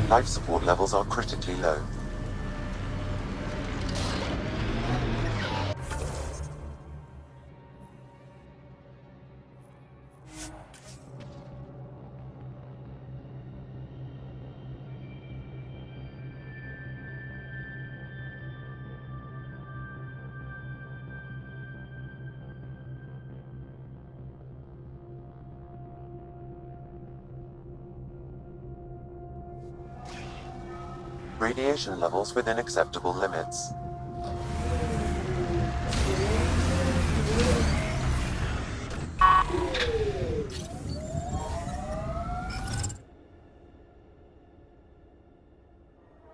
Life support levels are critically low. Radiation levels within acceptable limits.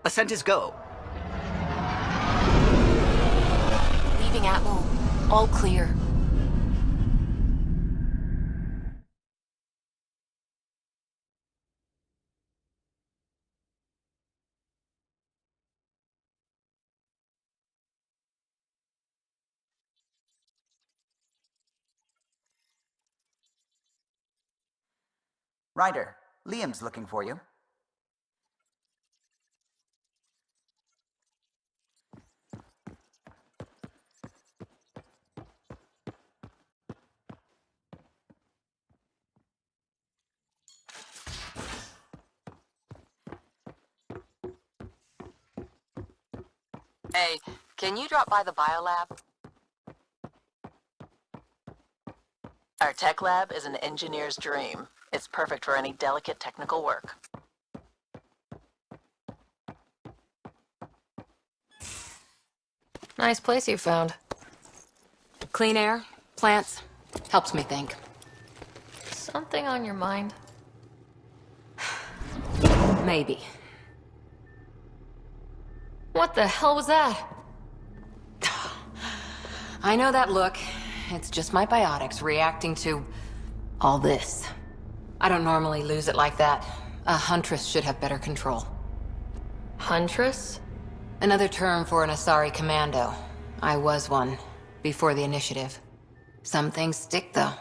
Ascent is go. Leaving Atmo. All clear. Ryder, Liam's looking for you. Hey, can you drop by the biolab? Our tech lab is an engineer's dream. It's perfect for any delicate technical work. Nice place you found. Clean air, plants, helps me think. Something on your mind? Maybe. What the hell was that? I know that look. It's just my biotics reacting to all this. I don't normally lose it like that. A huntress should have better control. Huntress? Another term for an Asari commando. I was one, before the initiative. Some things stick, though.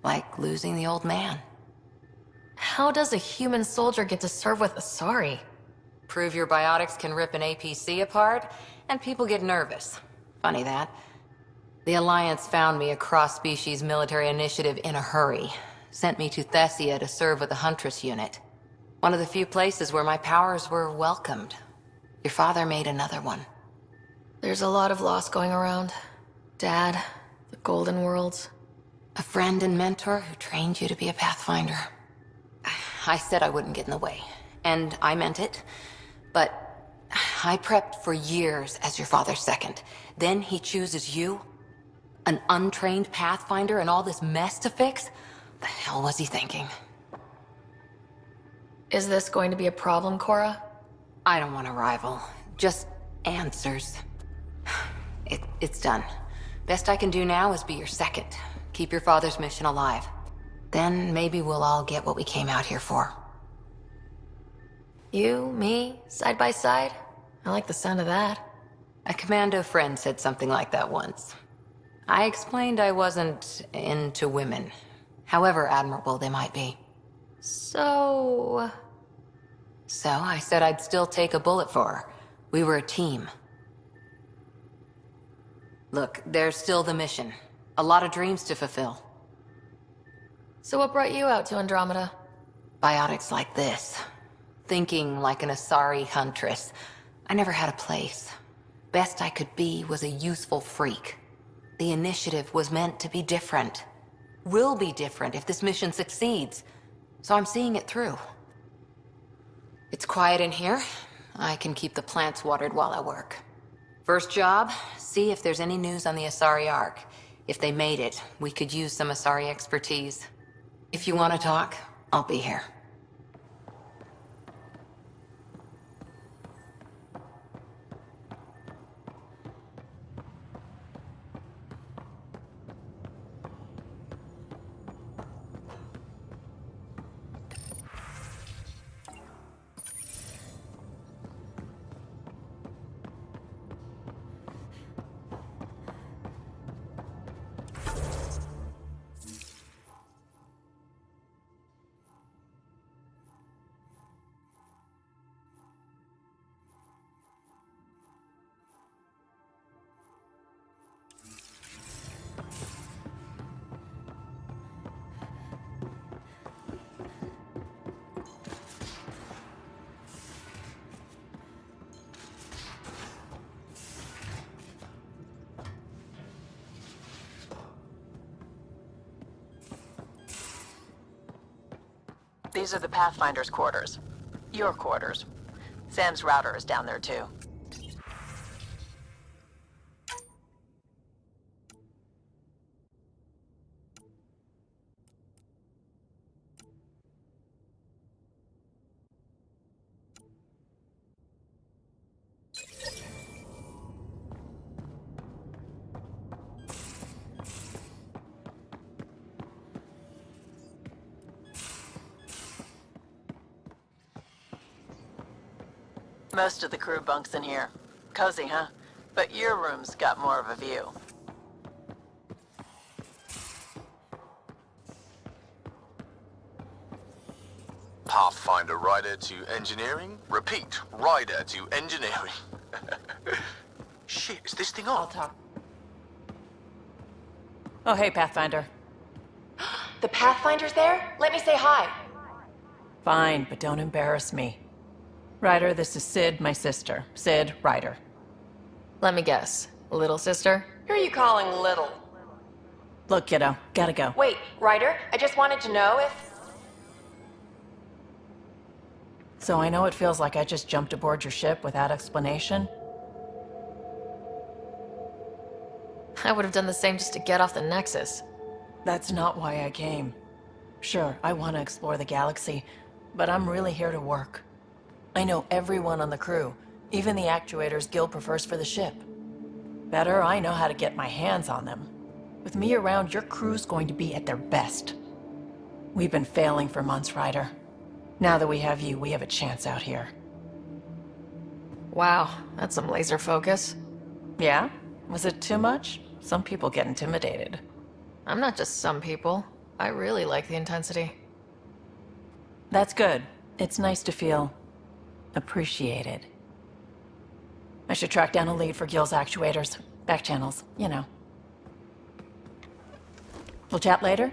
Like losing the old man. How does a human soldier get to serve with Asari? Prove your biotics can rip an APC apart, and people get nervous. Funny that. The Alliance found me a cross-species military initiative in a hurry. Sent me to Thessia to serve with the Huntress unit. One of the few places where my powers were welcomed. Your father made another one. There's a lot of loss going around. Dad, the Golden Worlds. A friend and mentor who trained you to be a Pathfinder. I said I wouldn't get in the way, and I meant it. But I prepped for years as your father's second. Then he chooses you? An untrained Pathfinder and all this mess to fix? The hell was he thinking? Is this going to be a problem, Cora? I don't want a rival. Just answers. It's done. Best I can do now is be your second. Keep your father's mission alive. Then maybe we'll all get what we came out here for. You, me, side by side? I like the sound of that. A commando friend said something like that once. I explained I wasn't into women, however admirable they might be. So I said I'd still take a bullet for her. We were a team. Look, there's still the mission. A lot of dreams to fulfill. So what brought you out to Andromeda? Biotics like this. Thinking like an Asari huntress. I never had a place. Best I could be was a useful freak. The initiative was meant to be different. Will be different if this mission succeeds. So I'm seeing it through. It's quiet in here. I can keep the plants watered while I work. First job, see if there's any news on the Asari Ark. If they made it, we could use some Asari expertise. If you want to talk, I'll be here. These are the Pathfinder's quarters. Your quarters. Sam's router is down there too. Most of the crew bunks in here. Cozy, huh? But your room's got more of a view. Pathfinder rider to engineering? Repeat, rider to engineering. Shit, is this thing on? I'll talk. Oh, hey, Pathfinder. The Pathfinder's there? Let me say hi. Fine, but don't embarrass me. Ryder, this is Sid, my sister. Sid, Ryder. Let me guess. Little sister? Who are you calling little? Look, kiddo, gotta go. Wait, Ryder, I just wanted to know if... So I know it feels like I just jumped aboard your ship without explanation. I would have done the same just to get off the Nexus. That's not why I came. Sure, I want to explore the galaxy, but I'm really here to work. I know everyone on the crew, even the actuators Gil prefers for the ship. Better, I know how to get my hands on them. With me around, your crew's going to be at their best. We've been failing for months, Ryder. Now that we have you, we have a chance out here. Wow, that's some laser focus. Yeah? Was it too much? Some people get intimidated. I'm not just some people. I really like the intensity. That's good. It's nice to feel appreciated. I should track down a lead for Gil's actuators. Back channels, you know. We'll chat later?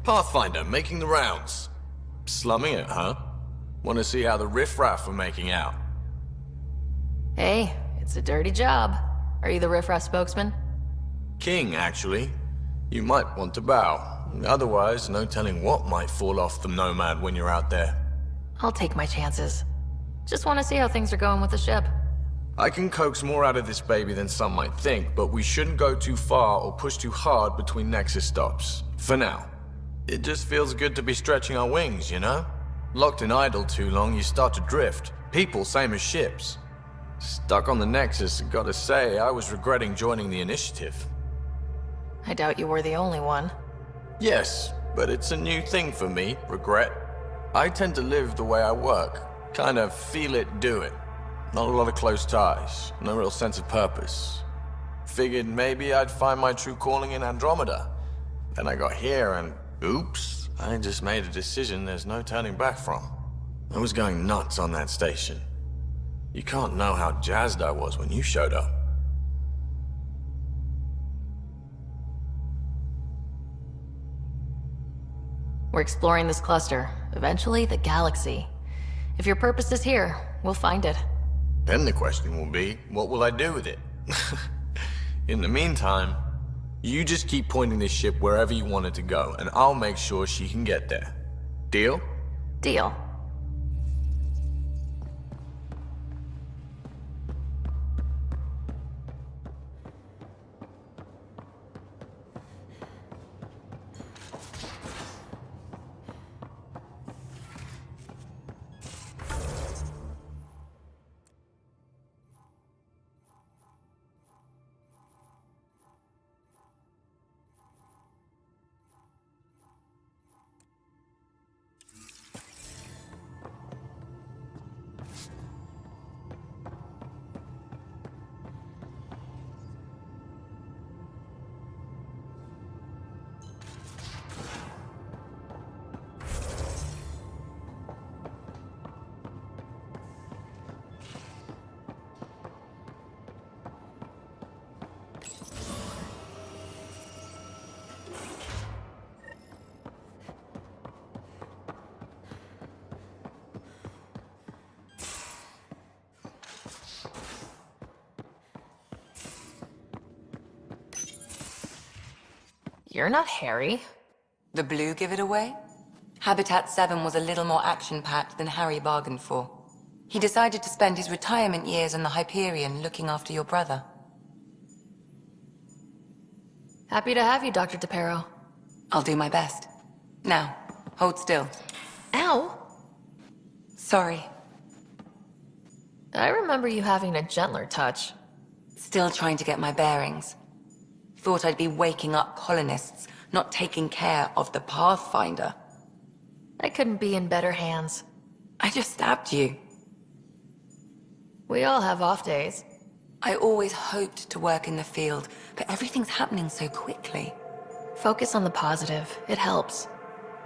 Pathfinder, making the rounds. Slumming it, huh? Want to see how the riffraff are making out? Hey, it's a dirty job. Are you the riffraff spokesman? King, actually. You might want to bow. Otherwise, no telling what might fall off the Nomad when you're out there. I'll take my chances. Just want to see how things are going with the ship. I can coax more out of this baby than some might think, but we shouldn't go too far or push too hard between Nexus stops. For now. It just feels good to be stretching our wings, you know? Locked in idle too long, you start to drift. People, same as ships. Stuck on the Nexus, gotta say, I was regretting joining the Initiative. I doubt you were the only one. Yes, but it's a new thing for me, regret. I tend to live the way I work. Kind of feel it, do it. Not a lot of close ties, no real sense of purpose. Figured maybe I'd find my true calling in Andromeda. Then I got here and oops, I just made a decision there's no turning back from. I was going nuts on that station. You can't know how jazzed I was when you showed up. We're exploring this cluster, eventually the galaxy. If your purpose is here, we'll find it. Then the question will be, what will I do with it? In the meantime, you just keep pointing this ship wherever you want it to go, and I'll make sure she can get there. Deal? Deal. You're not Harry. The blue give it away? Habitat 7 was a little more action-packed than Harry bargained for. He decided to spend his retirement years in the Hyperion looking after your brother. Happy to have you, Dr. DePero. I'll do my best. Now, hold still. Ow! Sorry. I remember you having a gentler touch. Still trying to get my bearings. Thought I'd be waking up colonists, not taking care of the Pathfinder. I couldn't be in better hands. I just stabbed you. We all have off days. I always hoped to work in the field, but everything's happening so quickly. Focus on the positive. It helps.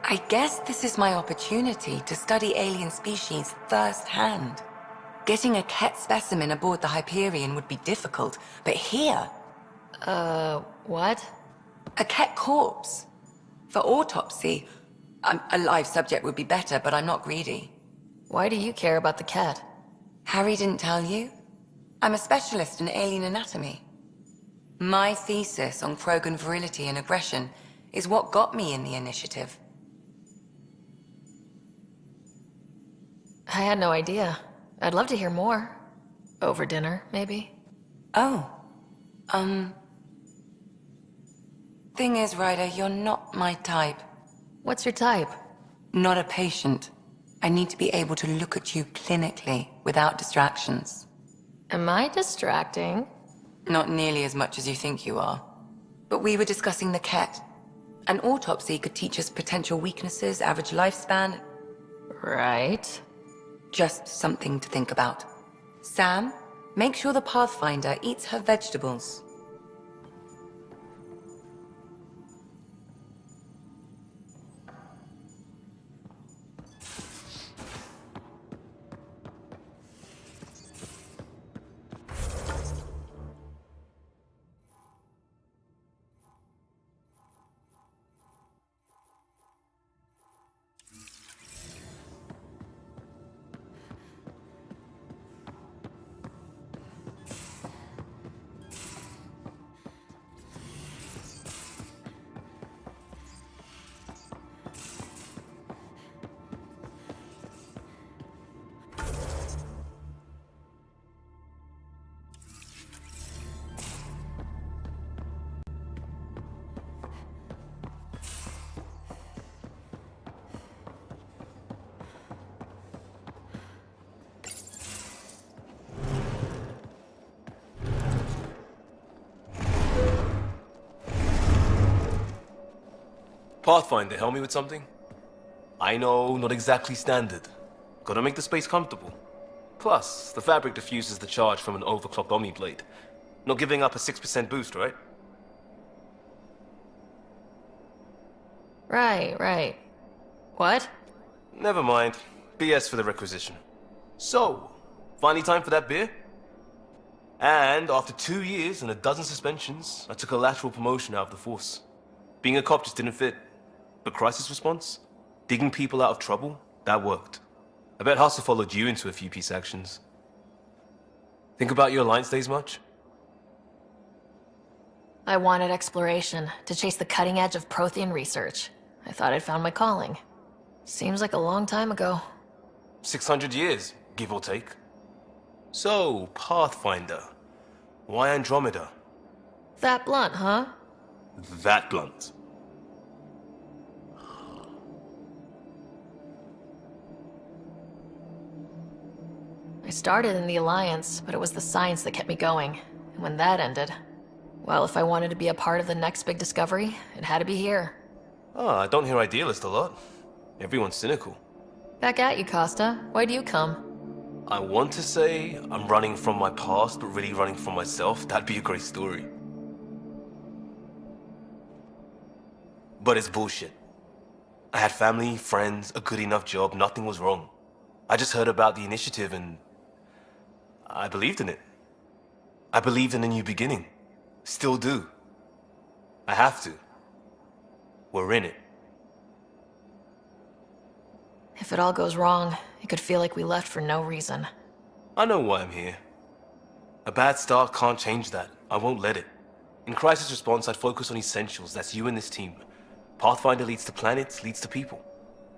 I guess this is my opportunity to study alien species firsthand. Getting a Ket specimen aboard the Hyperion would be difficult, but here... What? A Ket corpse. For autopsy, A live subject would be better, but I'm not greedy. Why do you care about the cat? Harry didn't tell you? I'm a specialist in alien anatomy. My thesis on Krogan virility and aggression is what got me in the initiative. I had no idea. I'd love to hear more. Over dinner, maybe? Oh. Thing is, Ryder, you're not my type. What's your type? Not a patient. I need to be able to look at you clinically, without distractions. Am I distracting? Not nearly as much as you think you are. But we were discussing the cat. An autopsy could teach us potential weaknesses, average lifespan. Right. Just something to think about. Sam, make sure the Pathfinder eats her vegetables. Pathfinder, help me with something? I know, not exactly standard. Gotta make the space comfortable. Plus, the fabric diffuses the charge from an overclocked Omni blade. Not giving up a 6% boost, right? Right. What? Never mind. BS for the requisition. So, finally time for that beer? And after 2 years and a dozen suspensions, I took a lateral promotion out of the force. Being a cop just didn't fit. But crisis response? Digging people out of trouble? That worked. I bet Hustle followed you into a few peace actions. Think about your Alliance days much? I wanted exploration, to chase the cutting edge of Prothean research. I thought I'd found my calling. Seems like a long time ago. 600 years, give or take. So, Pathfinder. Why Andromeda? That blunt, huh? That blunt. I started in the Alliance, but it was the science that kept me going. And when that ended, well, if I wanted to be a part of the next big discovery, it had to be here. Ah, I don't hear idealist a lot. Everyone's cynical. Back at you, Costa. Why do you come? I want to say I'm running from my past, but really running from myself. That'd be a great story. But it's bullshit. I had family, friends, a good enough job, nothing was wrong. I just heard about the initiative and I believed in it. I believed in a new beginning. Still do. I have to. We're in it. If it all goes wrong, it could feel like we left for no reason. I know why I'm here. A bad start can't change that. I won't let it. In crisis response, I'd focus on essentials. That's you and this team. Pathfinder leads to planets, leads to people.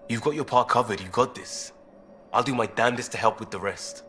You've got your part covered. You got this. I'll do my damnedest to help with the rest.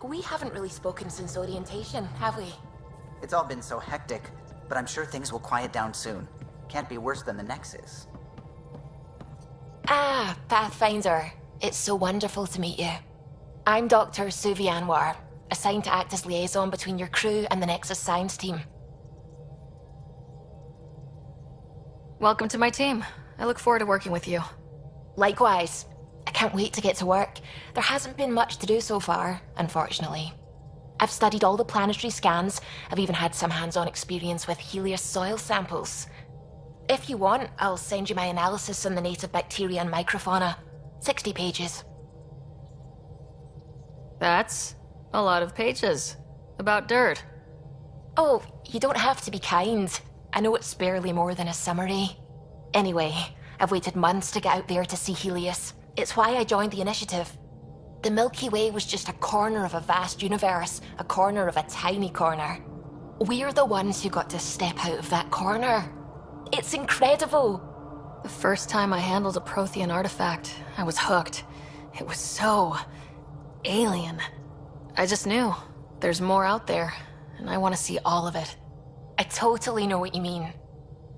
We haven't really spoken since orientation, have we? It's all been so hectic, but I'm sure things will quiet down soon. Can't be worse than the Nexus. Ah, Pathfinder. It's so wonderful to meet you. I'm Dr. Suvi Anwar, assigned to act as liaison between your crew and the Nexus science team. Welcome to my team. I look forward to working with you. Likewise. I can't wait to get to work. There hasn't been much to do so far, unfortunately. I've studied all the planetary scans. I've even had some hands-on experience with Helios soil samples. If you want, I'll send you my analysis on the native bacteria and microfauna. 60 pages. That's a lot of pages. About dirt. Oh, you don't have to be kind. I know it's barely more than a summary. Anyway, I've waited months to get out there to see Helios. It's why I joined the initiative. The Milky Way was just a corner of a vast universe, a corner of a tiny corner. We're the ones who got to step out of that corner. It's incredible. The first time I handled a Prothean artifact, I was hooked. It was so alien. I just knew there's more out there, and I want to see all of it. I totally know what you mean.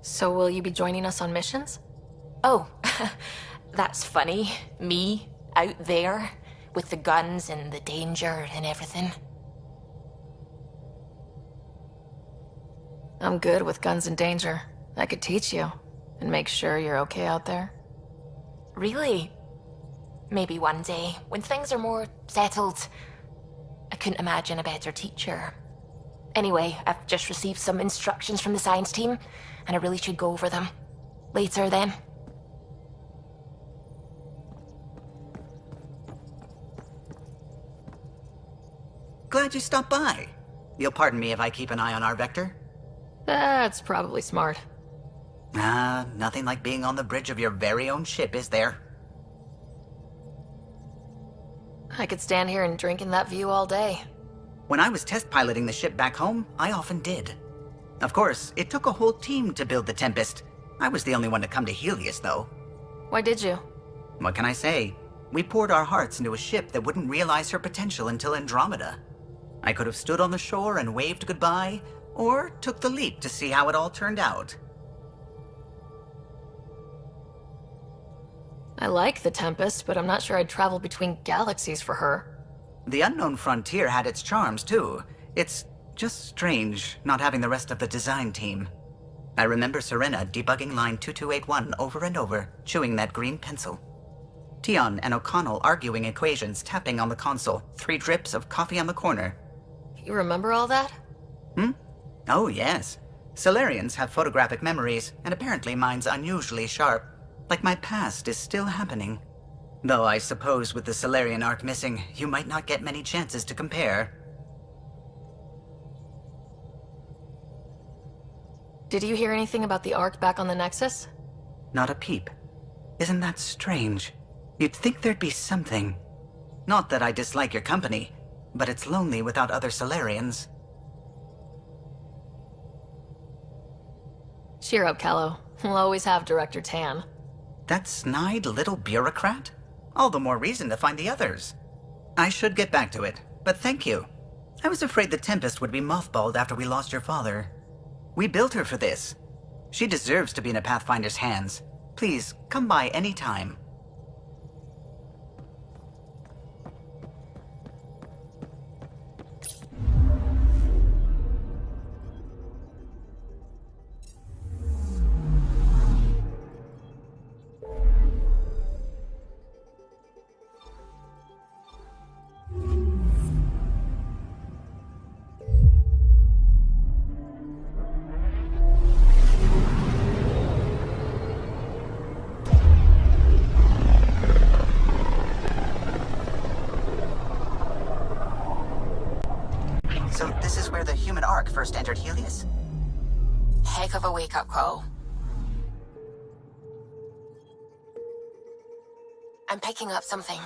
So will you be joining us on missions? Oh, that's funny. Me, out there, with the guns and the danger and everything. I'm good with guns and danger. I could teach you, and make sure you're okay out there. Really? Maybe one day, when things are more settled. I couldn't imagine a better teacher. Anyway, I've just received some instructions from the science team, and I really should go over them. Later, then. Glad you stopped by. You'll pardon me if I keep an eye on our vector? That's probably smart. Nothing like being on the bridge of your very own ship, is there? I could stand here and drink in that view all day. When I was test piloting the ship back home, I often did. Of course, it took a whole team to build the Tempest. I was the only one to come to Helios, though. Why did you? What can I say? We poured our hearts into a ship that wouldn't realize her potential until Andromeda. I could have stood on the shore and waved goodbye, or took the leap to see how it all turned out. I like the Tempest, but I'm not sure I'd travel between galaxies for her. The unknown frontier had its charms, too. It's just strange not having the rest of the design team. I remember Serena debugging line 2281 over and over, chewing that green pencil. Tion and O'Connell arguing equations, tapping on the console, 3 drips of coffee on the corner. You remember all that? Oh, yes. Solarians have photographic memories, and apparently mine's unusually sharp. Like my past is still happening. Though I suppose with the Solarian arc missing, you might not get many chances to compare. Did you hear anything about the Ark back on the Nexus? Not a peep. Isn't that strange? You'd think there'd be something. Not that I dislike your company, but it's lonely without other Solarians. Cheer up, Callow. We'll always have Director Tan. That snide little bureaucrat? All the more reason to find the others. I should get back to it, but thank you. I was afraid the Tempest would be mothballed after we lost your father. We built her for this. She deserves to be in a Pathfinder's hands. Please, come by any time. So this is where the human Ark first entered Helios? Heck of a wake-up call. I'm picking up something.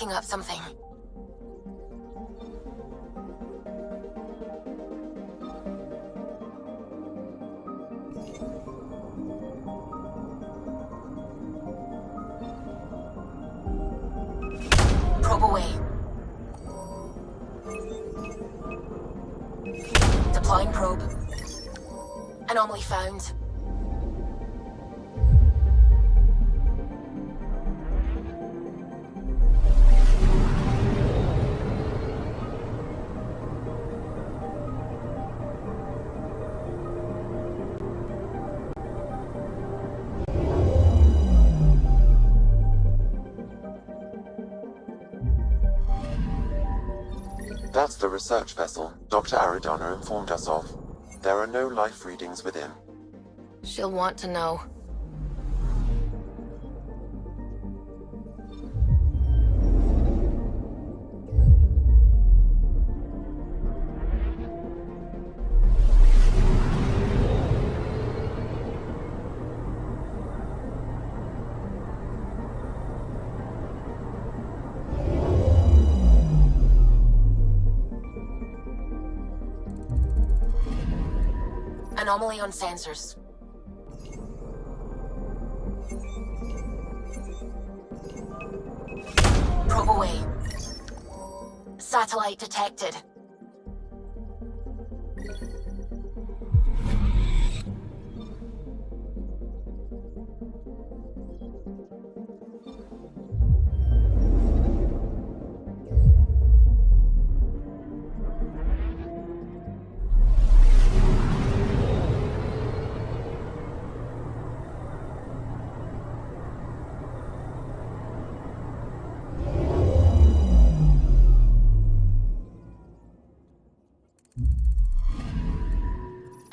picking up something. Probe away. Deploying probe. Anomaly found. That's the research vessel Dr. Aridana informed us of. There are no life readings within. She'll want to know. Anomaly on sensors. Probe away. Satellite detected.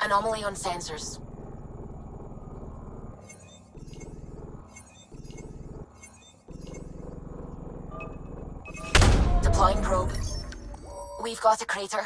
Anomaly on sensors. Deploying probe. We've got a crater.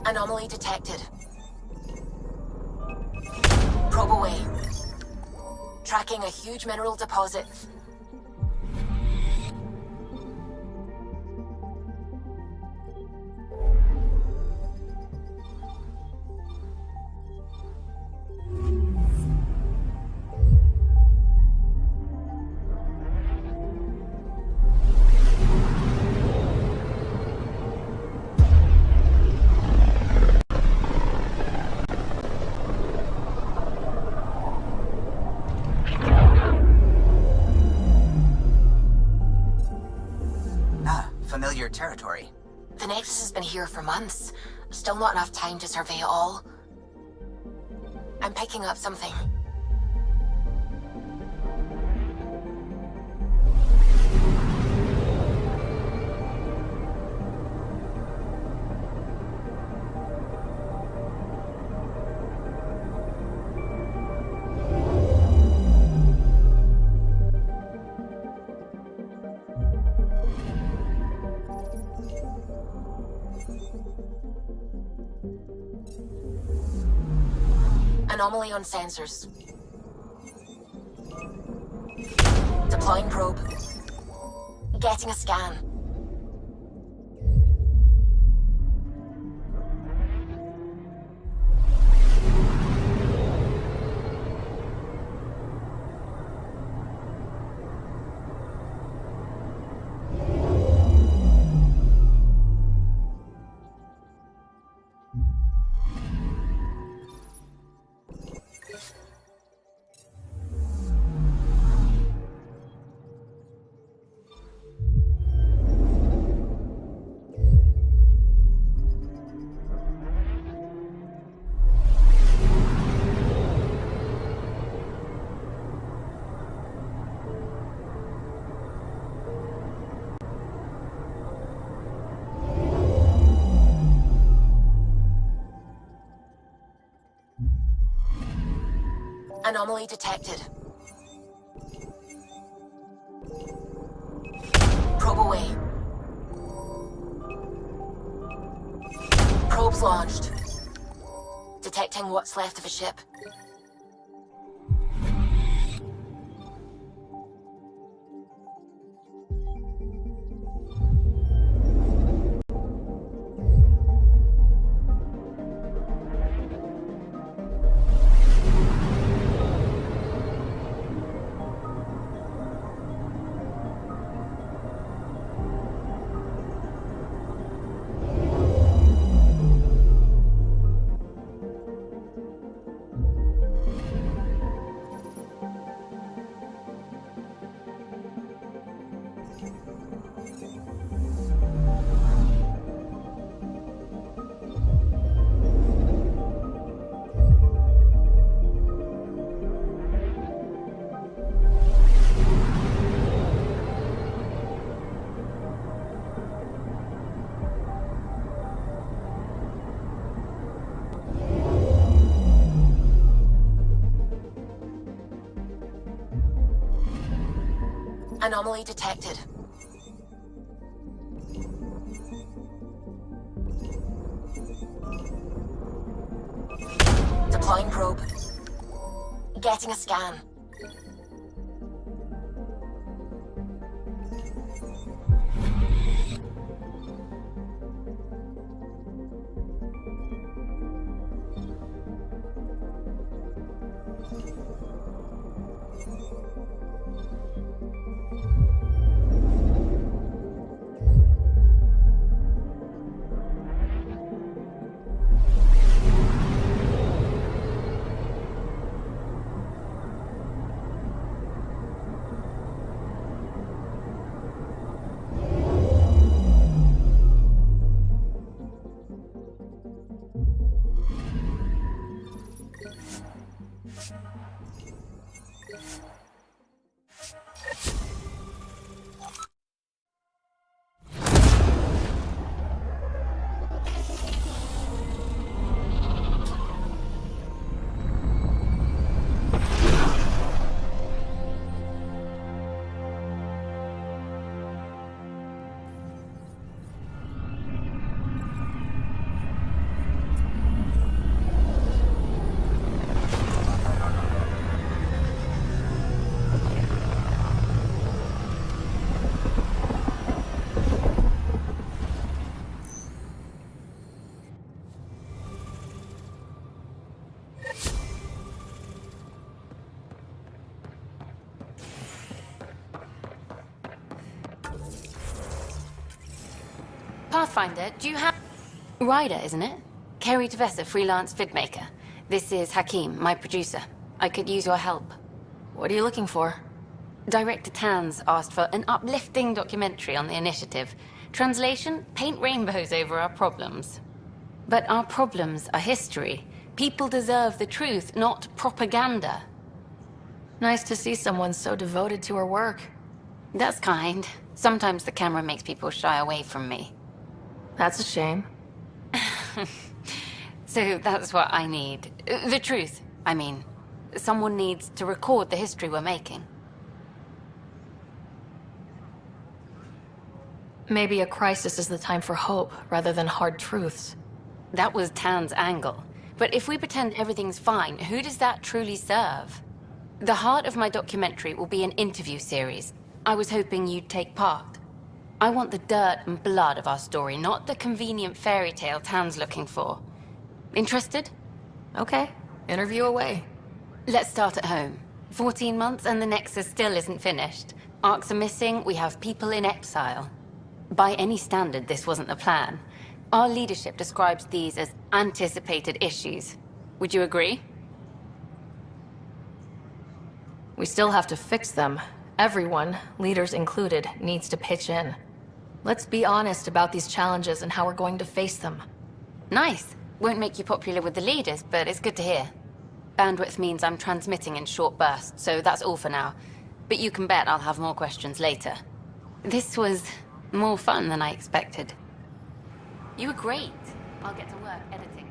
Anomaly detected. Probe away. Tracking a huge mineral deposit. Familiar territory. The Nexus has been here for months. Still not enough time to survey it all. I'm picking up something. Anomaly on sensors. Deploying probe. Getting a scan. Anomaly detected. Probe away. Probes launched. Detecting what's left of a ship. Anomaly detected. Deploying probe. Getting a scan. Pathfinder, do you have... Ryder, isn't it? Kerry Tevessa, freelance vidmaker. This is Hakim, my producer. I could use your help. What are you looking for? Director Tans asked for an uplifting documentary on the initiative. Translation, paint rainbows over our problems. But our problems are history. People deserve the truth, not propaganda. Nice to see someone so devoted to her work. That's kind. Sometimes the camera makes people shy away from me. That's a shame. So that's what I need. The truth, I mean. Someone needs to record the history we're making. Maybe a crisis is the time for hope, rather than hard truths. That was Tan's angle. But if we pretend everything's fine, who does that truly serve? The heart of my documentary will be an interview series. I was hoping you'd take part. I want the dirt and blood of our story, not the convenient fairy tale Tan's looking for. Interested? Okay, interview away. Let's start at home. 14 months and the Nexus still isn't finished. Arcs are missing, we have people in exile. By any standard, this wasn't the plan. Our leadership describes these as anticipated issues. Would you agree? We still have to fix them. Everyone, leaders included, needs to pitch in. Let's be honest about these challenges and how we're going to face them. Nice. Won't make you popular with the leaders, but it's good to hear. Bandwidth means I'm transmitting in short bursts, so that's all for now. But you can bet I'll have more questions later. This was more fun than I expected. You were great. I'll get to work editing.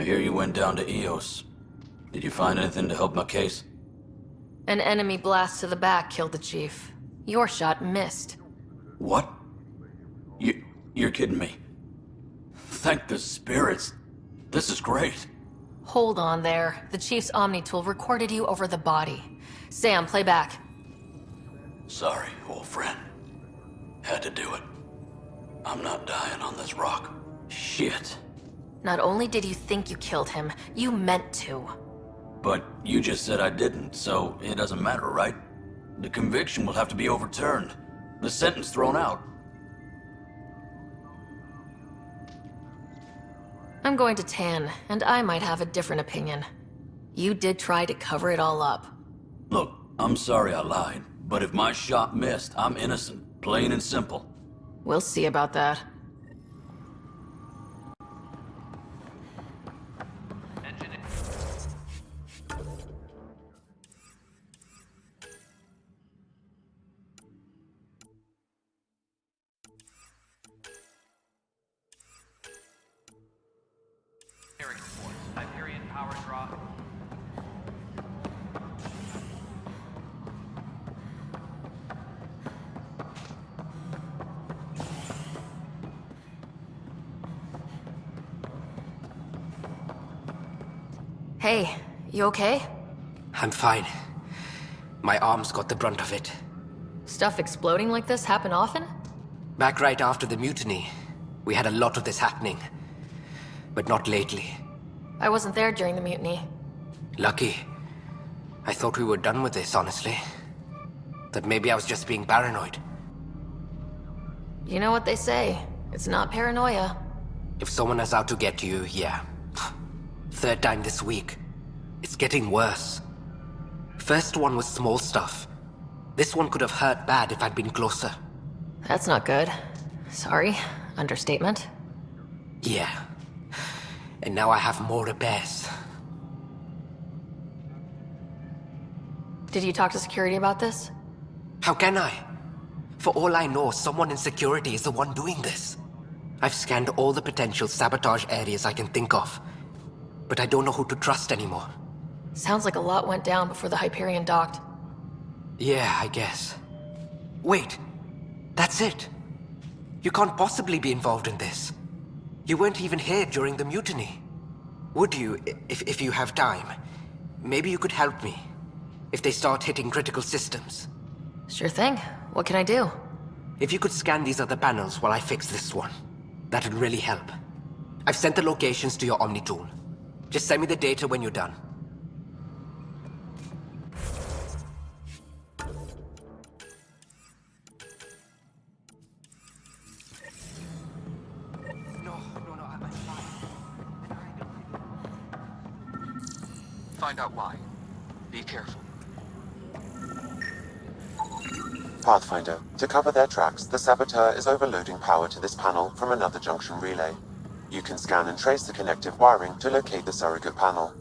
I hear you went down to Eos. Did you find anything to help my case? An enemy blast to the back killed the chief. Your shot missed. What? You're kidding me. Thank the spirits. This is great. Hold on there. The chief's Omni tool recorded you over the body. Sam, play back. Sorry, old friend. Had to do it. I'm not dying on this rock. Shit. Not only did you think you killed him, you meant to. But you just said I didn't, so it doesn't matter, right? The conviction will have to be overturned. The sentence thrown out. I'm going to Tan, and I might have a different opinion. You did try to cover it all up. Look, I'm sorry I lied, but if my shot missed, I'm innocent. Plain and simple. We'll see about that. Hyperion power draw. Hey, you okay? I'm fine. My arms got the brunt of it. Stuff exploding like this happen often? Back right after the mutiny, we had a lot of this happening. But not lately. I wasn't there during the mutiny. Lucky. I thought we were done with this, honestly. That maybe I was just being paranoid. You know what they say. It's not paranoia. If someone is out to get you, yeah. Third time this week. It's getting worse. First one was small stuff. This one could have hurt bad if I'd been closer. That's not good. Sorry. Understatement. Yeah. And now I have more repairs. Did you talk to security about this? How can I? For all I know, someone in security is the one doing this. I've scanned all the potential sabotage areas I can think of. But I don't know who to trust anymore. Sounds like a lot went down before the Hyperion docked. Yeah, I guess. Wait. That's it. You can't possibly be involved in this. You weren't even here during the mutiny. Would you, if you have time? Maybe you could help me. If they start hitting critical systems. Sure thing. What can I do? If you could scan these other panels while I fix this one, that'd really help. I've sent the locations to your Omni tool. Just send me the data when you're done. Find out why. Be careful. Pathfinder, to cover their tracks, the Saboteur is overloading power to this panel from another junction relay. You can scan and trace the connective wiring to locate the surrogate panel.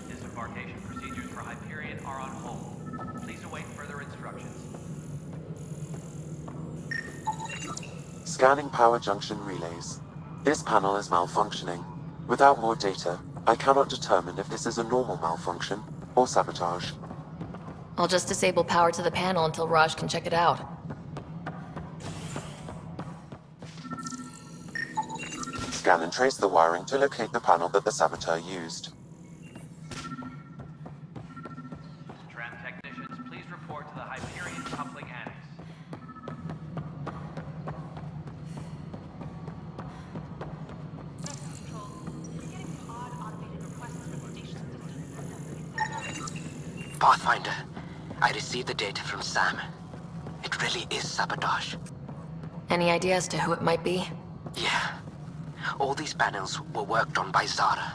Disembarkation procedures for Hyperion are on hold. Please await further instructions. Scanning power junction relays. This panel is malfunctioning. Without more data, I cannot determine if this is a normal malfunction or sabotage. I'll just disable power to the panel until Raj can check it out. Scan and trace the wiring to locate the panel that the Saboteur used. Tram technicians, please report to the Hyperion coupling annex. Pathfinder, I received the data from Sam. It really is sabotage. Any idea as to who it might be? Yeah. All these panels were worked on by Zara.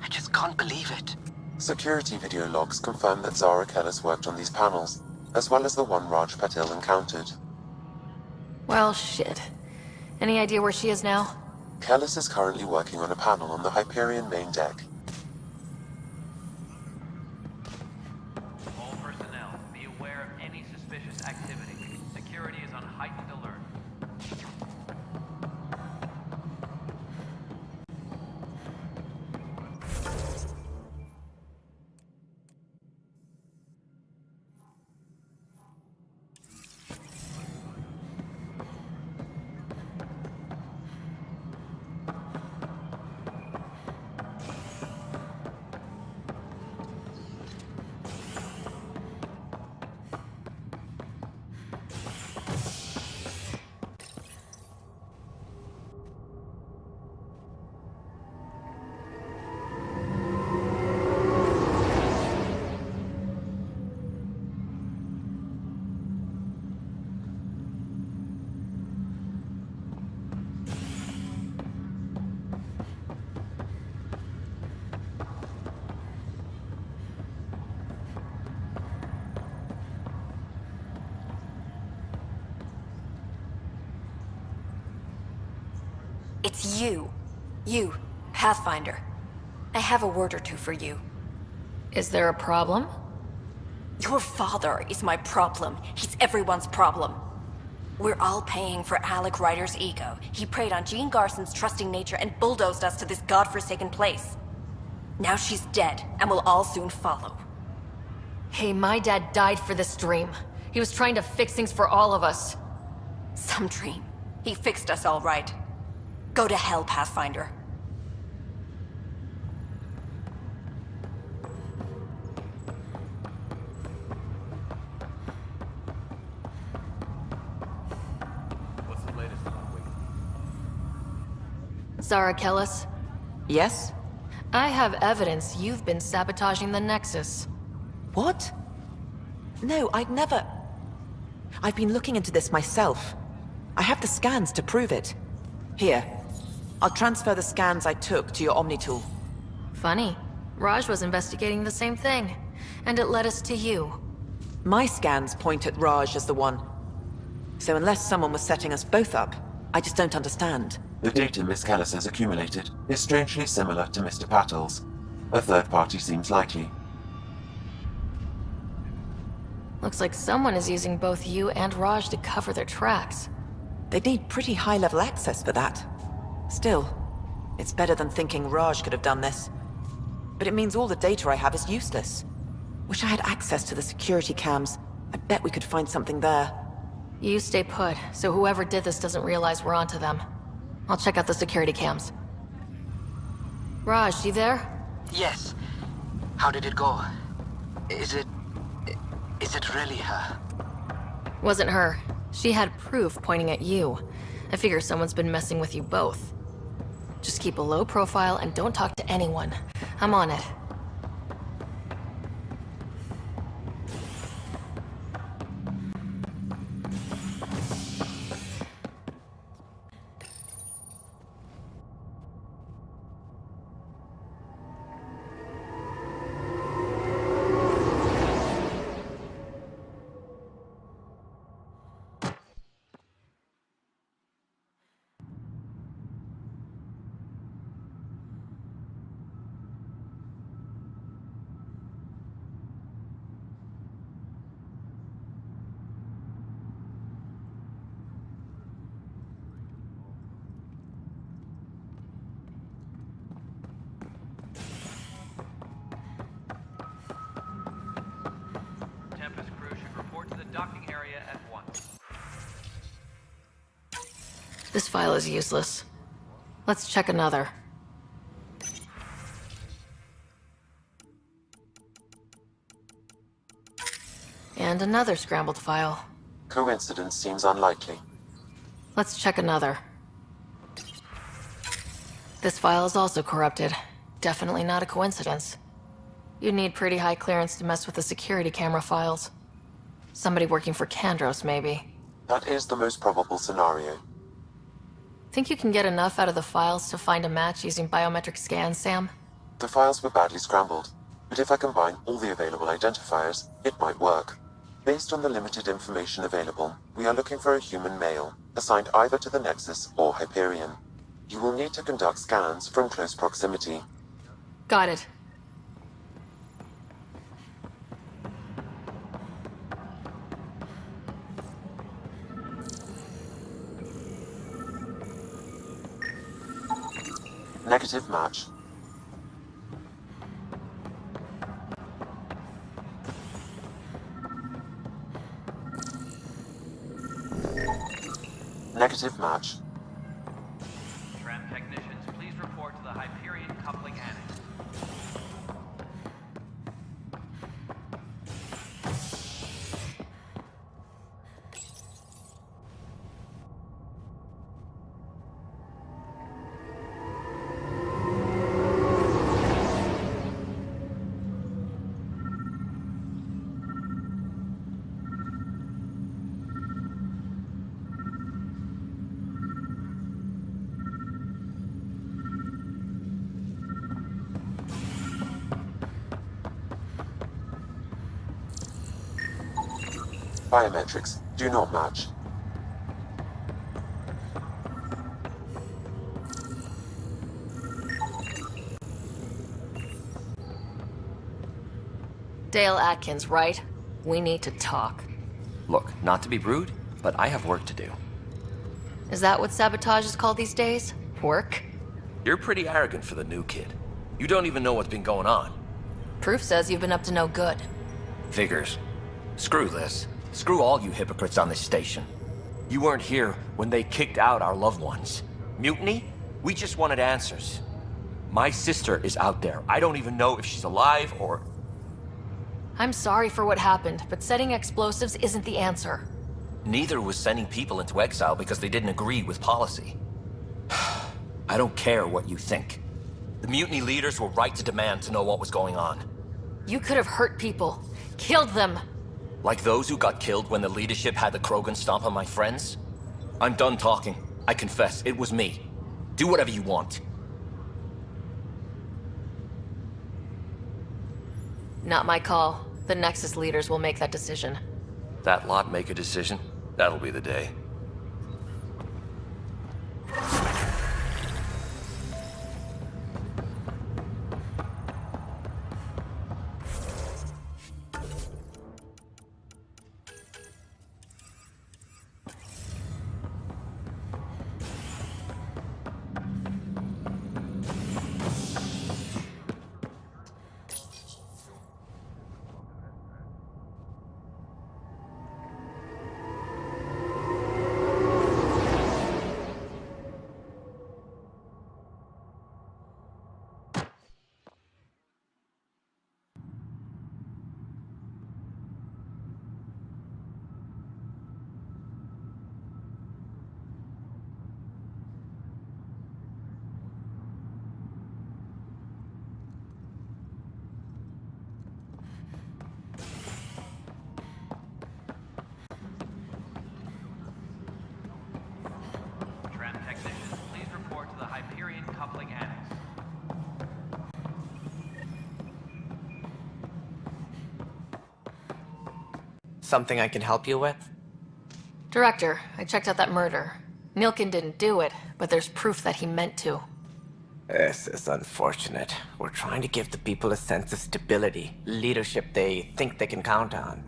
I just can't believe it. Security video logs confirm that Zara Kellis worked on these panels, as well as the one Raj Patil encountered. Well, shit. Any idea where she is now? Kellis is currently working on a panel on the Hyperion main deck. It's you. You, Pathfinder. I have a word or two for you. Is there a problem? Your father is my problem. He's everyone's problem. We're all paying for Alec Ryder's ego. He preyed on Jean Garson's trusting nature and bulldozed us to this godforsaken place. Now she's dead, and we'll all soon follow. Hey, my dad died for this dream. He was trying to fix things for all of us. Some dream. He fixed us all right. Go to hell, Pathfinder. What's the latest on that wing? Zara Kellis? Yes? I have evidence you've been sabotaging the Nexus. What? No, I'd never... I've been looking into this myself. I have the scans to prove it. Here. I'll transfer the scans I took to your Omni tool. Funny. Raj was investigating the same thing, and it led us to you. My scans point at Raj as the one. So unless someone was setting us both up, I just don't understand. The data Miss Callis has accumulated is strangely similar to Mr. Patel's. A third party seems likely. Looks like someone is using both you and Raj to cover their tracks. They'd need pretty high-level access for that. Still, it's better than thinking Raj could have done this. But it means all the data I have is useless. Wish I had access to the security cams. I bet we could find something there. You stay put, so whoever did this doesn't realize we're onto them. I'll check out the security cams. Raj, you there? Yes. How did it go? Is it really her? Wasn't her. She had proof pointing at you. I figure someone's been messing with you both. Just keep a low profile and don't talk to anyone. I'm on it. Tempest crew should report to the docking area at once. This file is useless. Let's check another. And another scrambled file. Coincidence seems unlikely. Let's check another. This file is also corrupted. Definitely not a coincidence. You'd need pretty high clearance to mess with the security camera files. Somebody working for Kandros, maybe. That is the most probable scenario. Think you can get enough out of the files to find a match using biometric scans, Sam? The files were badly scrambled, but if I combine all the available identifiers, it might work. Based on the limited information available, we are looking for a human male, assigned either to the Nexus or Hyperion. You will need to conduct scans from close proximity. Got it. Negative match. Negative match. Tram technicians, please report to the Hyperion coupling annex. Biometrics do not match. Dale Atkins, right? We need to talk. Look, not to be rude, but I have work to do. Is that what sabotage is called these days? Work? You're pretty arrogant for the new kid. You don't even know what's been going on. Proof says you've been up to no good. Figures. Screw this. Screw all you hypocrites on this station. You weren't here when they kicked out our loved ones. Mutiny? We just wanted answers. My sister is out there. I don't even know if she's alive or... I'm sorry for what happened, but setting explosives isn't the answer. Neither was sending people into exile because they didn't agree with policy. I don't care what you think. The mutiny leaders were right to demand to know what was going on. You could have hurt people. Killed them. Like those who got killed when the leadership had the Krogan stomp on my friends? I'm done talking. I confess, it was me. Do whatever you want. Not my call. The Nexus leaders will make that decision. That lot make a decision? That'll be the day. Tram technicians, please report to the Hyperion coupling annex. Something I can help you with? Director, I checked out that murder. Nilkin didn't do it, but there's proof that he meant to. This is unfortunate. We're trying to give the people a sense of stability, leadership they think they can count on.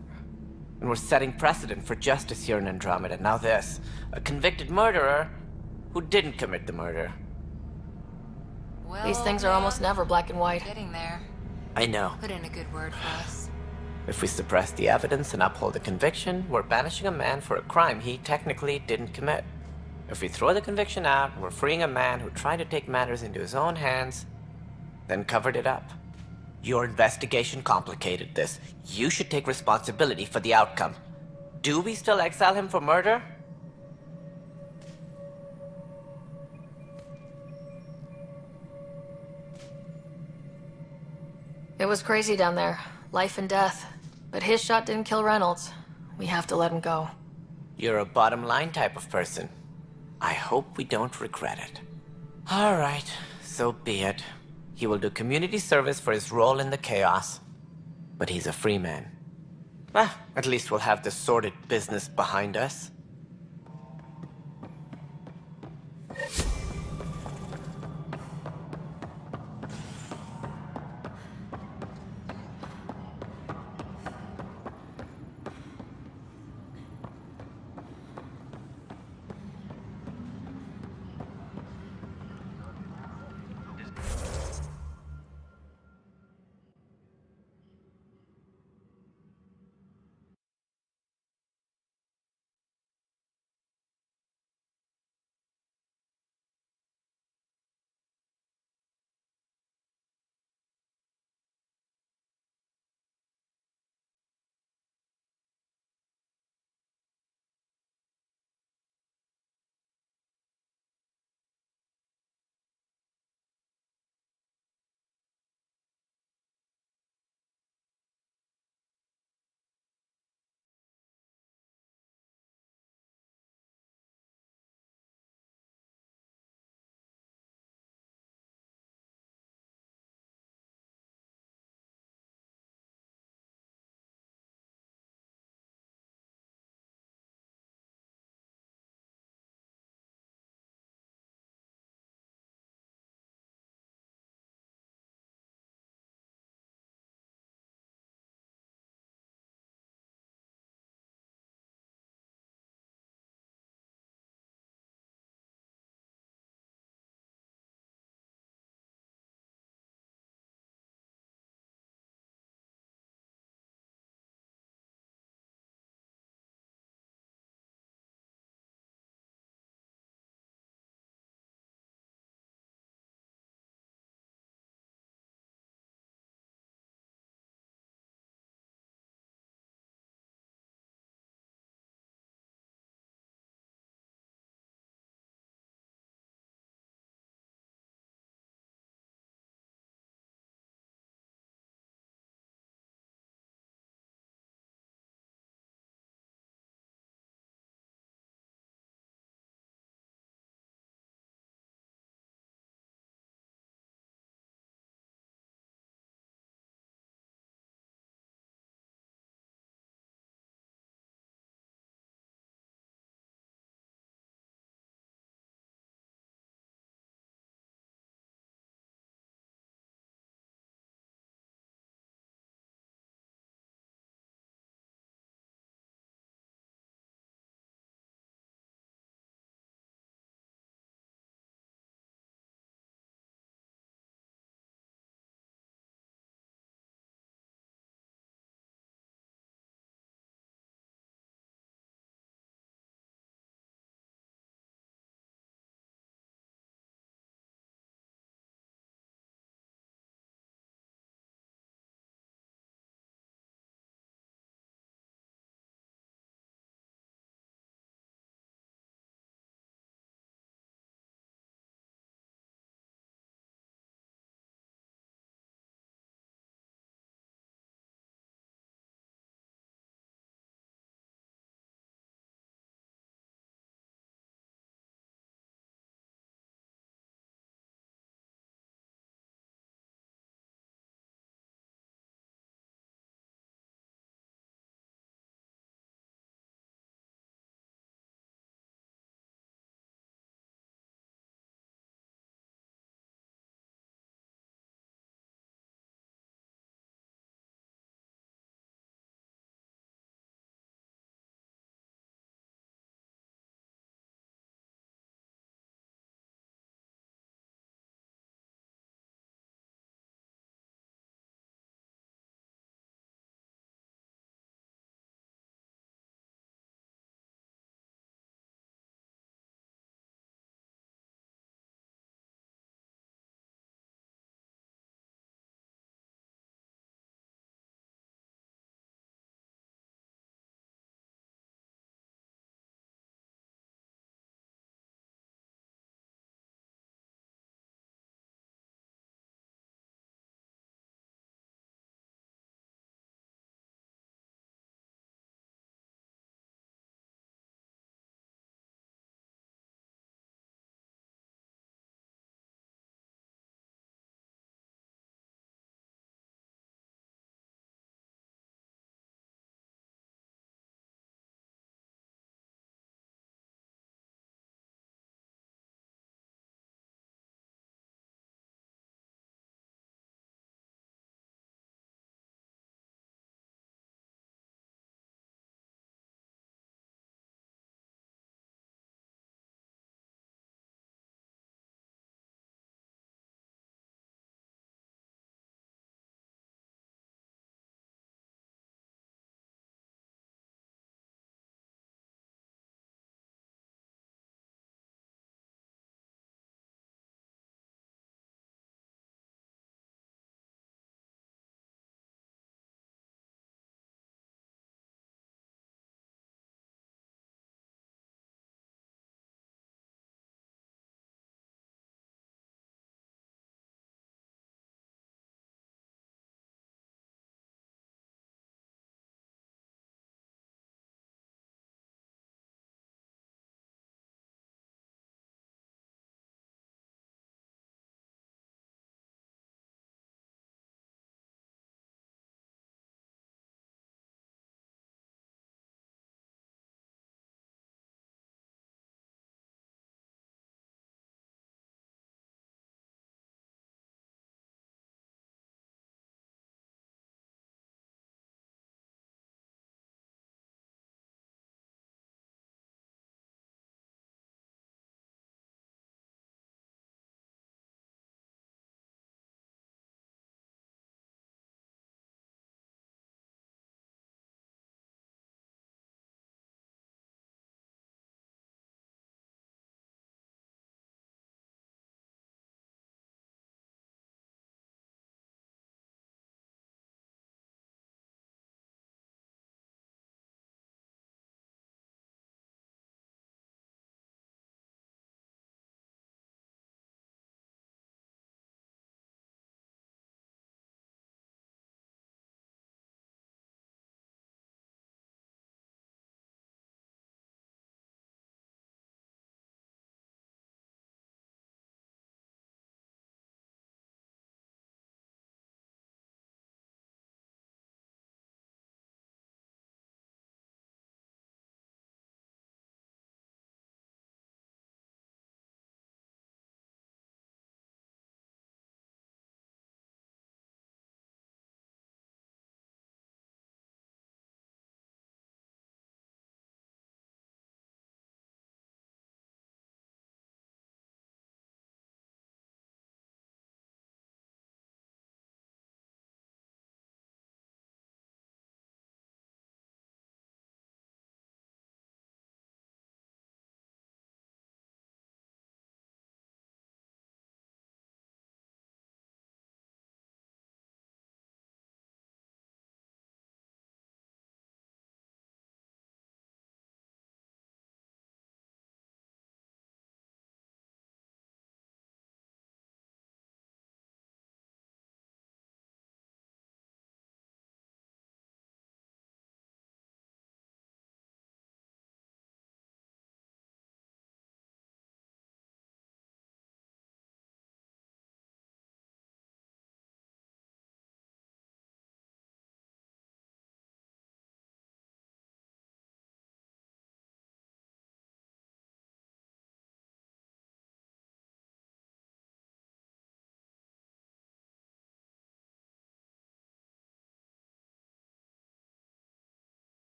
And we're setting precedent for justice here in Andromeda. Now this, a convicted murderer who didn't commit the murder. Well, These things are almost never black and white. Getting there. I know. Put in a good word for us. If we suppress the evidence and uphold the conviction, we're banishing a man for a crime he technically didn't commit. If we throw the conviction out, we're freeing a man who tried to take matters into his own hands, then covered it up. Your investigation complicated this. You should take responsibility for the outcome. Do we still exile him for murder? It was crazy down there. Life and death. But his shot didn't kill Reynolds. We have to let him go. You're a bottom line type of person. I hope we don't regret it. All right, so be it. He will do community service for his role in the chaos. But he's a free man. At least we'll have the sordid business behind us.